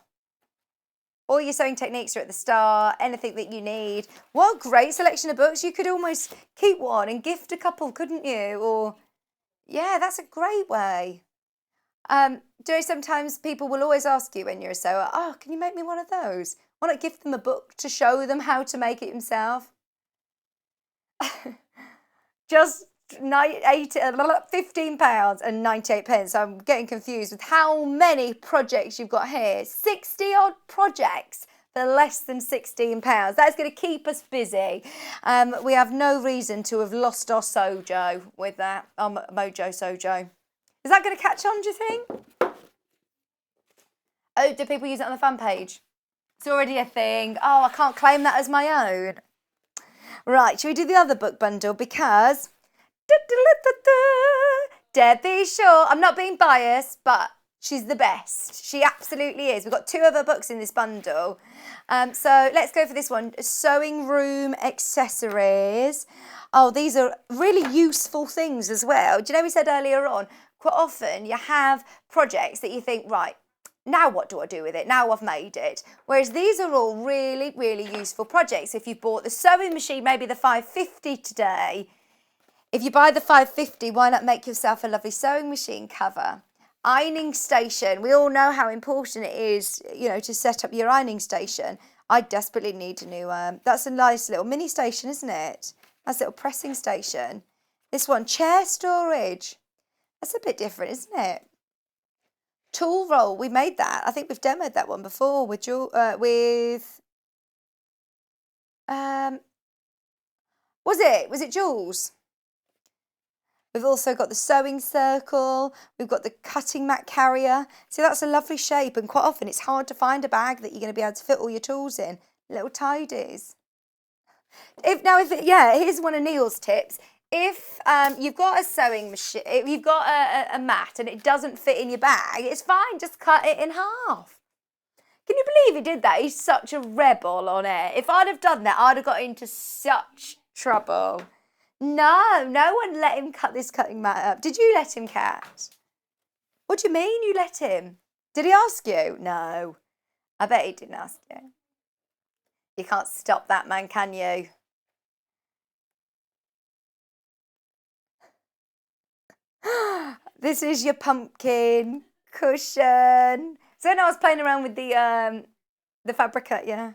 Speaker 1: All your sewing techniques are at the start, anything that you need. What a great selection of books. You could almost keep one and gift a couple, couldn't you? Or, yeah, that's a great way. Do you know, sometimes people will always ask you when you're a sewer, oh, can you make me one of those? Why not give them a book to show them how to make it himself? Just £15.98. I'm getting confused with how many projects you've got here. 60 odd projects for less than £16. That's going to keep us busy. We have no reason to have lost our sojo with that, mojo sojo. Is that going to catch on, do you think? Oh, do people use it on the fan page? It's already a thing. Oh, I can't claim that as my own. Right, shall we do the other book bundle? Because Debbie Shaw, I'm not being biased, but she's the best. She absolutely is. We've got 2 of her books in this bundle. So let's go for this one. Sewing room accessories. Oh, these are really useful things as well. Do you know we said earlier on, quite often you have projects that you think, right, now what do I do with it? Now I've made it. Whereas these are all really, really useful projects. If you bought the sewing machine, maybe the 550 today, if you buy the 550, why not make yourself a lovely sewing machine cover? Ironing station. We all know how important it is, you know, to set up your ironing station. I desperately need a new, that's a nice little mini station, isn't it? Nice little pressing station. This one, chair storage. That's a bit different, isn't it? Tool roll, we made that. I think we've demoed that one before with was it Jules? We've also got the sewing circle. We've got the cutting mat carrier. So that's a lovely shape, and quite often it's hard to find a bag that you're going to be able to fit all your tools in. Little tidies. Here's one of Neil's tips. If you've got a sewing machine, if you've got a mat and it doesn't fit in your bag, it's fine, just cut it in half. Can you believe he did that? He's such a rebel on it. If I'd have done that, I'd have got into such trouble. No one let him cut this cutting mat up. Did you let him, Kat? What do you mean you let him? Did he ask you? No. I bet he didn't ask you. You can't stop that man, can you? This is your pumpkin cushion. So when I was playing around with the fabric cut, yeah.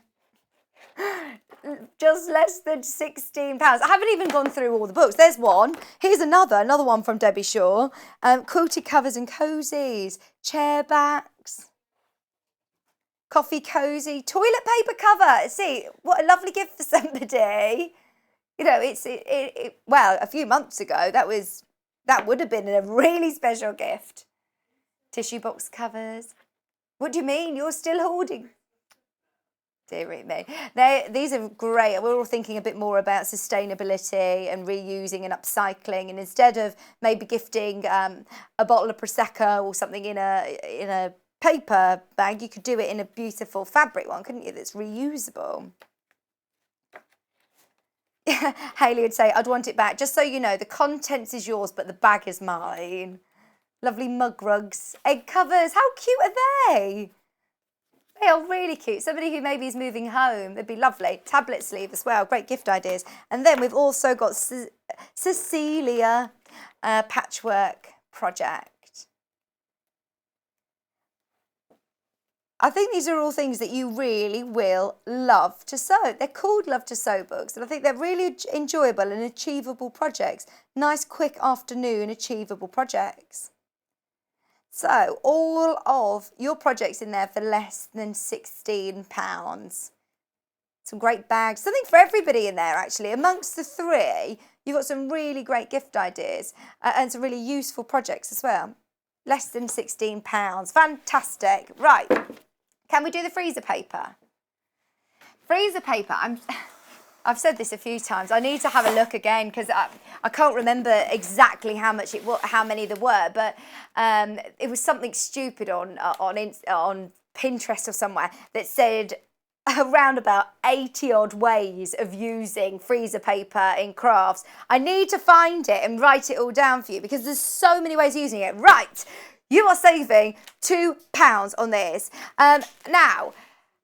Speaker 1: Just less than £16. I haven't even gone through all the books. There's one. Here's another one from Debbie Shaw. Quilted covers and cozies, chair backs, coffee cozy, toilet paper cover. See, what a lovely gift for somebody. You know, well, a few months ago, that would have been a really special gift. Tissue box covers. What do you mean? You're still hoarding? Dear me. These are great. We're all thinking a bit more about sustainability and reusing and upcycling. And instead of maybe gifting a bottle of Prosecco or something in a paper bag, you could do it in a beautiful fabric one, couldn't you, that's reusable. Hayley would say, I'd want it back. Just so you know, the contents is yours, but the bag is mine. Lovely mug rugs. Egg covers. How cute are they? They are really cute. Somebody who maybe is moving home, they'd be lovely. Tablet sleeve as well. Great gift ideas. And then we've also got Cecilia patchwork project. I think these are all things that you really will love to sew. They're called Love to Sew books, and I think they're really enjoyable and achievable projects. Nice, quick afternoon achievable projects. So all of your projects in there for less than £16. Some great bags, something for everybody in there actually. Amongst the three, you've got some really great gift ideas and some really useful projects as well. Less than £16, fantastic. Right, can we do the freezer paper? Freezer paper, I've said this a few times. I need to have a look again because I can't remember exactly how many there were, but it was something stupid on Pinterest or somewhere that said around about 80 odd ways of using freezer paper in crafts. I need to find it and write it all down for you because there's so many ways of using it. Right, you are saving £2 on this. Now,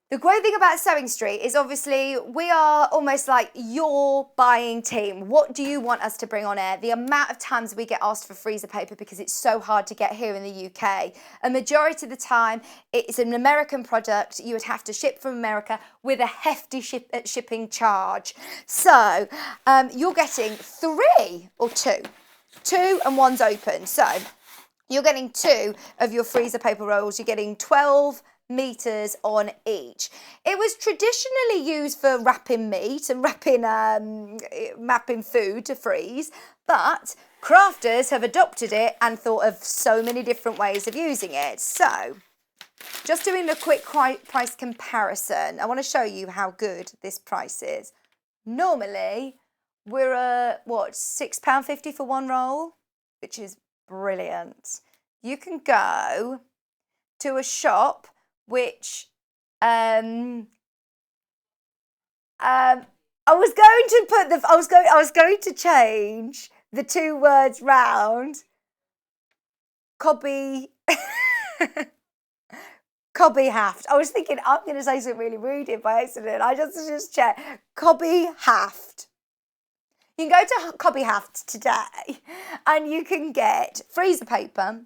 Speaker 1: the great thing about Sewing Street is obviously we are almost like your buying team. What do you want us to bring on air? The amount of times we get asked for freezer paper because it's so hard to get here in the UK. A majority of the time, it's an American product. You would have to ship from America with a hefty shipping charge. So you're getting 3 or 2. 2 and 1's open. So you're getting 2 of your freezer paper rolls. You're getting 12 meters on each. It was traditionally used for wrapping meat and wrapping food to freeze, but crafters have adopted it and thought of so many different ways of using it. So just doing a quick price comparison, I want to show you how good this price is. Normally we're at what, £6.50 for 1 roll, which is brilliant. You can go to a shop which I was going to change the 2 words round. Cobby Haft. I was thinking I'm going to say something really rude here by accident. I just checked. Cobby Haft. You can go to Cobby Haft today and you can get freezer paper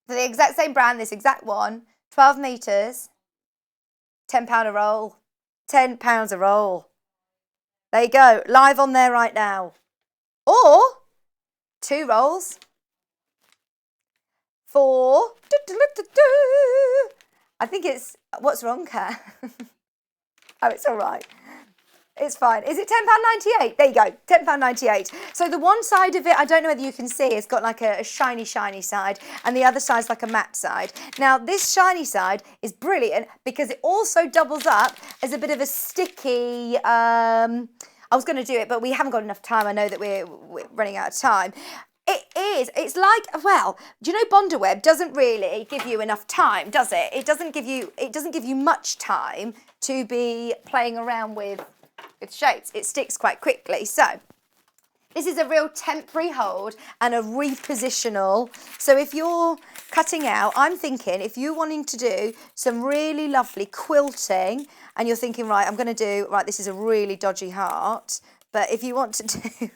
Speaker 1: for the exact same brand, this exact one. 12 metres, £10 a roll, £10 a roll. There you go, live on there right now. Or 2 rolls for, I think it's, what's wrong, Kat? Oh, it's all right. It's fine. Is it £10.98? There you go, £10.98. So the one side of it, I don't know whether you can see, it's got like a shiny side, and the other side's like a matte side. Now, this shiny side is brilliant because it also doubles up as a bit of a sticky, I was going to do it, but we haven't got enough time. I know that we're running out of time. It's like, well, do you know Bondaweb doesn't really give you enough time, does it? It doesn't give you much time to be playing around with shapes. It sticks quite quickly. So this is a real temporary hold and a repositional. So if you're cutting out, I'm thinking if you're wanting to do some really lovely quilting and you're thinking, right, I'm going to do, right, this is a really dodgy heart. But if you want to do,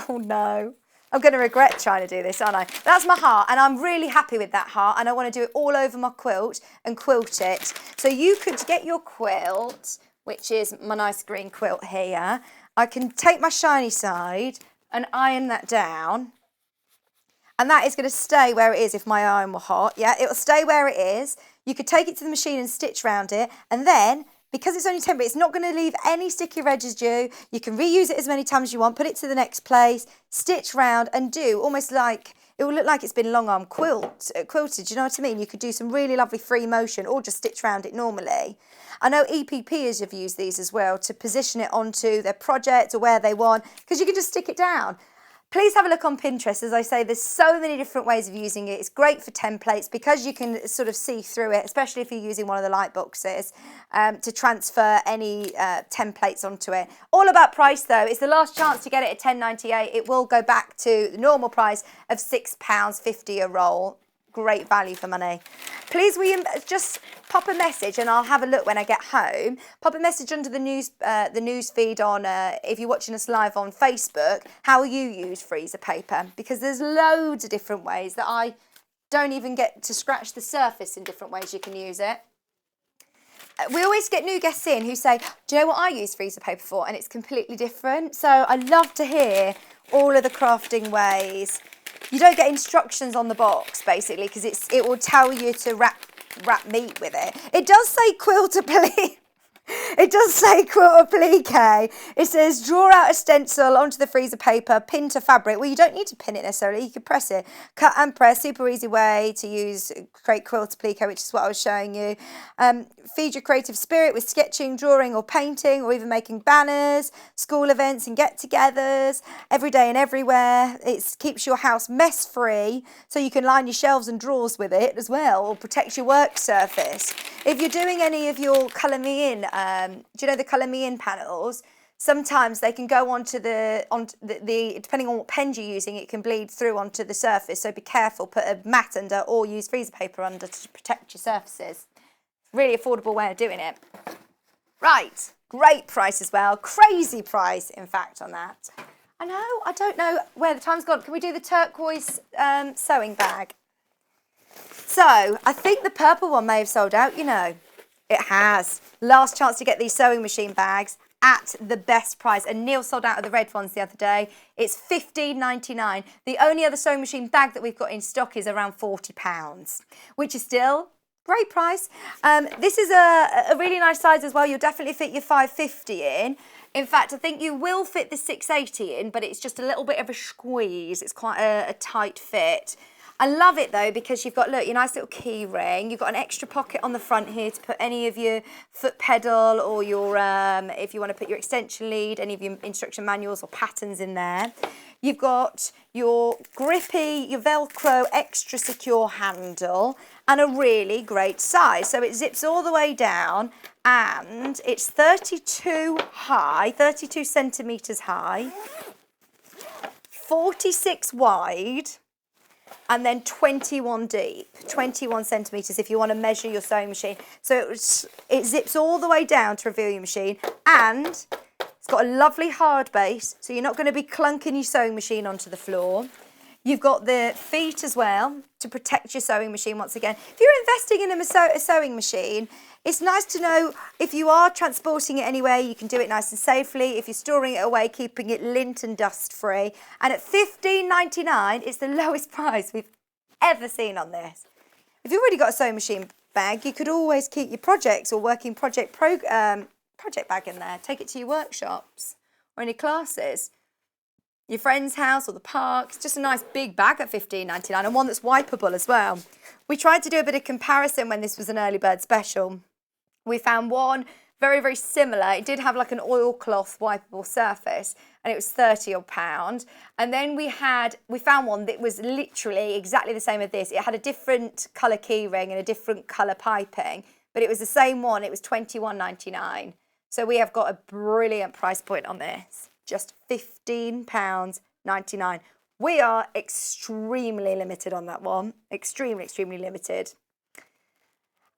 Speaker 1: oh no, I'm going to regret trying to do this, aren't I? That's my heart, and I'm really happy with that heart, and I want to do it all over my quilt and quilt it. So you could get your quilt, which is my nice green quilt here. I can take my shiny side and iron that down. And that is going to stay where it is if my iron were hot. Yeah, it'll stay where it is. You could take it to the machine and stitch around it. And then, because it's only temporary, it's not going to leave any sticky residue. You can reuse it as many times as you want, put it to the next place, stitch round and do almost like, it will look like it's been long arm quilted, do you know what I mean? You could do some really lovely free motion or just stitch around it normally. I know EPPers have used these as well to position it onto their project or where they want, because you can just stick it down. Please have a look on Pinterest. As I say, there's so many different ways of using it. It's great for templates because you can sort of see through it, especially if you're using one of the light boxes, to transfer any templates onto it. All about price though. It's the last chance to get it at £10.98. It will go back to the normal price of £6.50 a roll. Great value for money. Please will you just pop a message, and I'll have a look when I get home. Pop a message under the news feed on if you're watching us live on Facebook, how you use freezer paper, because there's loads of different ways that I don't even get to scratch the surface in different ways you can use it. We always get new guests in who say, do you know what I use freezer paper for? And it's completely different. So I love to hear all of the crafting ways. You don't get instructions on the box, basically, because it will tell you to wrap meat with it. It does say quilt applique. It does say quilt applique. It says draw out a stencil onto the freezer paper, pin to fabric. Well, you don't need to pin it necessarily. You can press it. Cut and press, super easy way to use create quilt applique, which is what I was showing you. Feed your creative spirit with sketching, drawing or painting, or even making banners, school events and get-togethers, every day and everywhere. It keeps your house mess-free, so you can line your shelves and drawers with it as well, or protect your work surface. If you're doing any of your Colour Me In, do you know the Colour Me In panels? Sometimes they can go onto the depending on what pens you're using, it can bleed through onto the surface. So be careful, put a mat under or use freezer paper under to protect your surfaces. Really affordable way of doing it. Right, great price as well. Crazy price, in fact, on that. I don't know where the time's gone. Can we do the turquoise sewing bag? So, I think the purple one may have sold out, you know. It has. Last chance to get these sewing machine bags at the best price. And Neil sold out of the red ones the other day. It's £15.99. The only other sewing machine bag that we've got in stock is around £40, which is still great price. This is a really nice size as well. You'll definitely fit your 550 in. In fact, I think you will fit the 680 in, but it's just a little bit of a squeeze. It's quite a tight fit. I love it though, because you've got, look, your nice little key ring. You've got an extra pocket on the front here to put any of your foot pedal or your, if you want to put your extension lead, any of your instruction manuals or patterns in there. You've got your grippy, your Velcro extra secure handle and a really great size. So it zips all the way down and it's 32 high, 32 centimetres high, 46 wide, and then 21 deep, 21 centimetres if you want to measure your sewing machine. So it zips all the way down to reveal your machine, and it's got a lovely hard base, so you're not going to be clunking your sewing machine onto the floor. You've got the feet as well to protect your sewing machine once again. If you're investing in a sewing machine, it's nice to know if you are transporting it anywhere, you can do it nice and safely. If you're storing it away, keeping it lint and dust free. And at £15.99, it's the lowest price we've ever seen on this. If you've already got a sewing machine bag, you could always keep your projects or working project bag in there. Take it to your workshops or any classes. Your friend's house or the park. It's just a nice big bag at £15.99 and one that's wipeable as well. We tried to do a bit of comparison when this was an early bird special. We found one very, very similar. It did have like an oilcloth wipeable surface and it was £30 odd. And then we found one that was literally exactly the same as this. It had a different colour key ring and a different colour piping, but it was the same one. It was £21.99. So we have got a brilliant price point on this. Just £15.99. We are extremely limited on that one. Extremely, extremely limited.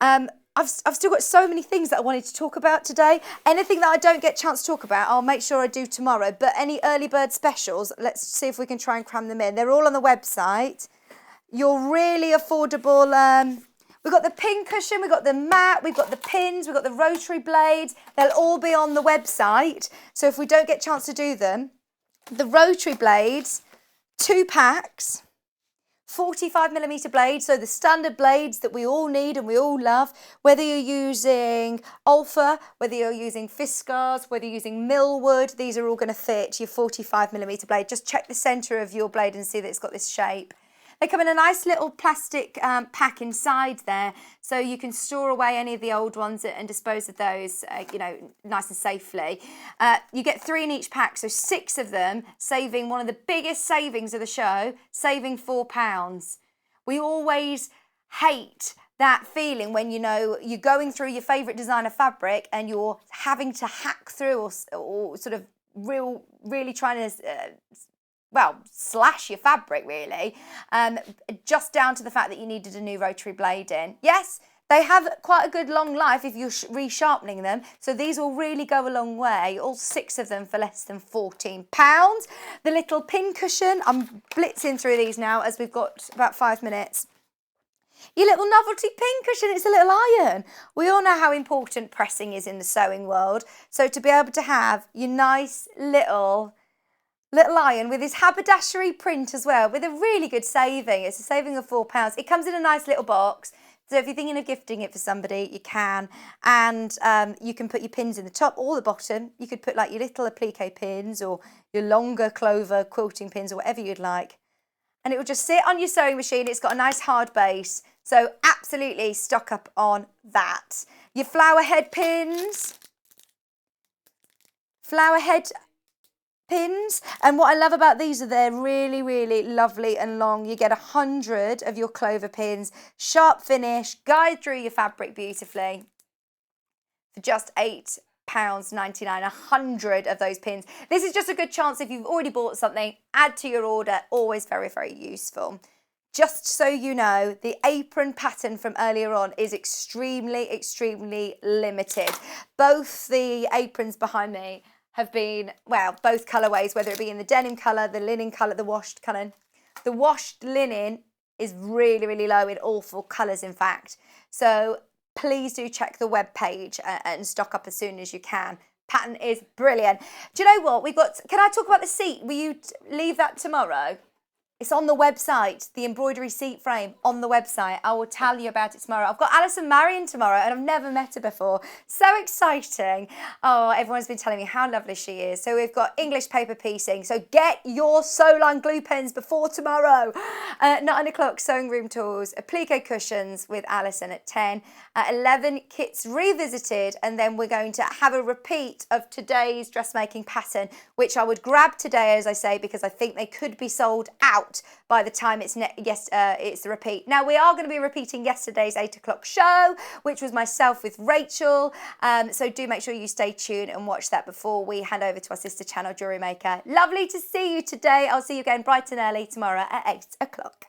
Speaker 1: I've still got so many things that I wanted to talk about today. Anything that I don't get a chance to talk about, I'll make sure I do tomorrow. But any early bird specials, let's see if we can try and cram them in. They're all on the website. You're really affordable. We've got the pin cushion, we've got the mat, we've got the pins, we've got the rotary blades. They'll all be on the website. So if we don't get a chance to do them, the rotary blades, 2 packs, 45mm blades, so the standard blades that we all need and we all love, whether you're using Alpha, whether you're using Fiskars, whether you're using Millwood, these are all going to fit your 45mm blade. Just check the centre of your blade and see that it's got this shape. They come in a nice little plastic pack inside there, so you can store away any of the old ones and dispose of those, you know, nice and safely. You get 3 in each pack, so 6 of them, saving one of the biggest savings of the show, saving £4. We always hate that feeling when, you know, you're going through your favourite designer fabric and you're having to hack through or sort of really trying to, well, slash your fabric really, just down to the fact that you needed a new rotary blade in. Yes, they have quite a good long life if you're resharpening them, so these will really go a long way. All 6 of them for less than £14. The little pin cushion, I'm blitzing through these now as we've got about 5 minutes. Your little novelty pin cushion, it's a little iron. We all know how important pressing is in the sewing world. So to be able to have your nice little iron with this haberdashery print as well, with a really good saving. It's a saving of £4. It comes in a nice little box. So if you're thinking of gifting it for somebody, you can. And you can put your pins in the top or the bottom. You could put like your little applique pins or your longer clover quilting pins or whatever you'd like. And it will just sit on your sewing machine. It's got a nice hard base. So absolutely stock up on that. Your flower head pins. Flower head pins. And what I love about these are they're really, really lovely and long. You get 100 of your clover pins. Sharp finish. Guide through your fabric beautifully. For just £8.99, 100 of those pins. This is just a good chance if you've already bought something, add to your order, always very, very useful. Just so you know, the apron pattern from earlier on is extremely, extremely limited. Both the aprons behind me have been, well, both colourways, whether it be in the denim colour, the linen colour, the washed colour. The washed linen is really, really low in all 4 colours, in fact. So please do check the web page and stock up as soon as you can. Pattern is brilliant. Do you know what? Can I talk about the seat? Will you leave that tomorrow? It's on the website, the embroidery seat frame on the website. I will tell you about it tomorrow. I've got Alison Marion tomorrow and I've never met her before. So exciting. Oh, everyone's been telling me how lovely she is. So we've got English paper piecing. So get your Soline glue pens before tomorrow. 9 o'clock, sewing room tools, applique cushions with Alison at 10. 11, kits revisited. And then we're going to have a repeat of today's dressmaking pattern, which I would grab today, as I say, because I think they could be sold out by the time it's the repeat. Now we are going to be repeating yesterday's 8 o'clock show, which was myself with Rachel. So do make sure you stay tuned and watch that before we hand over to our sister channel, Jewelry Maker. Lovely to see you today. I'll see you again bright and early tomorrow at 8 o'clock.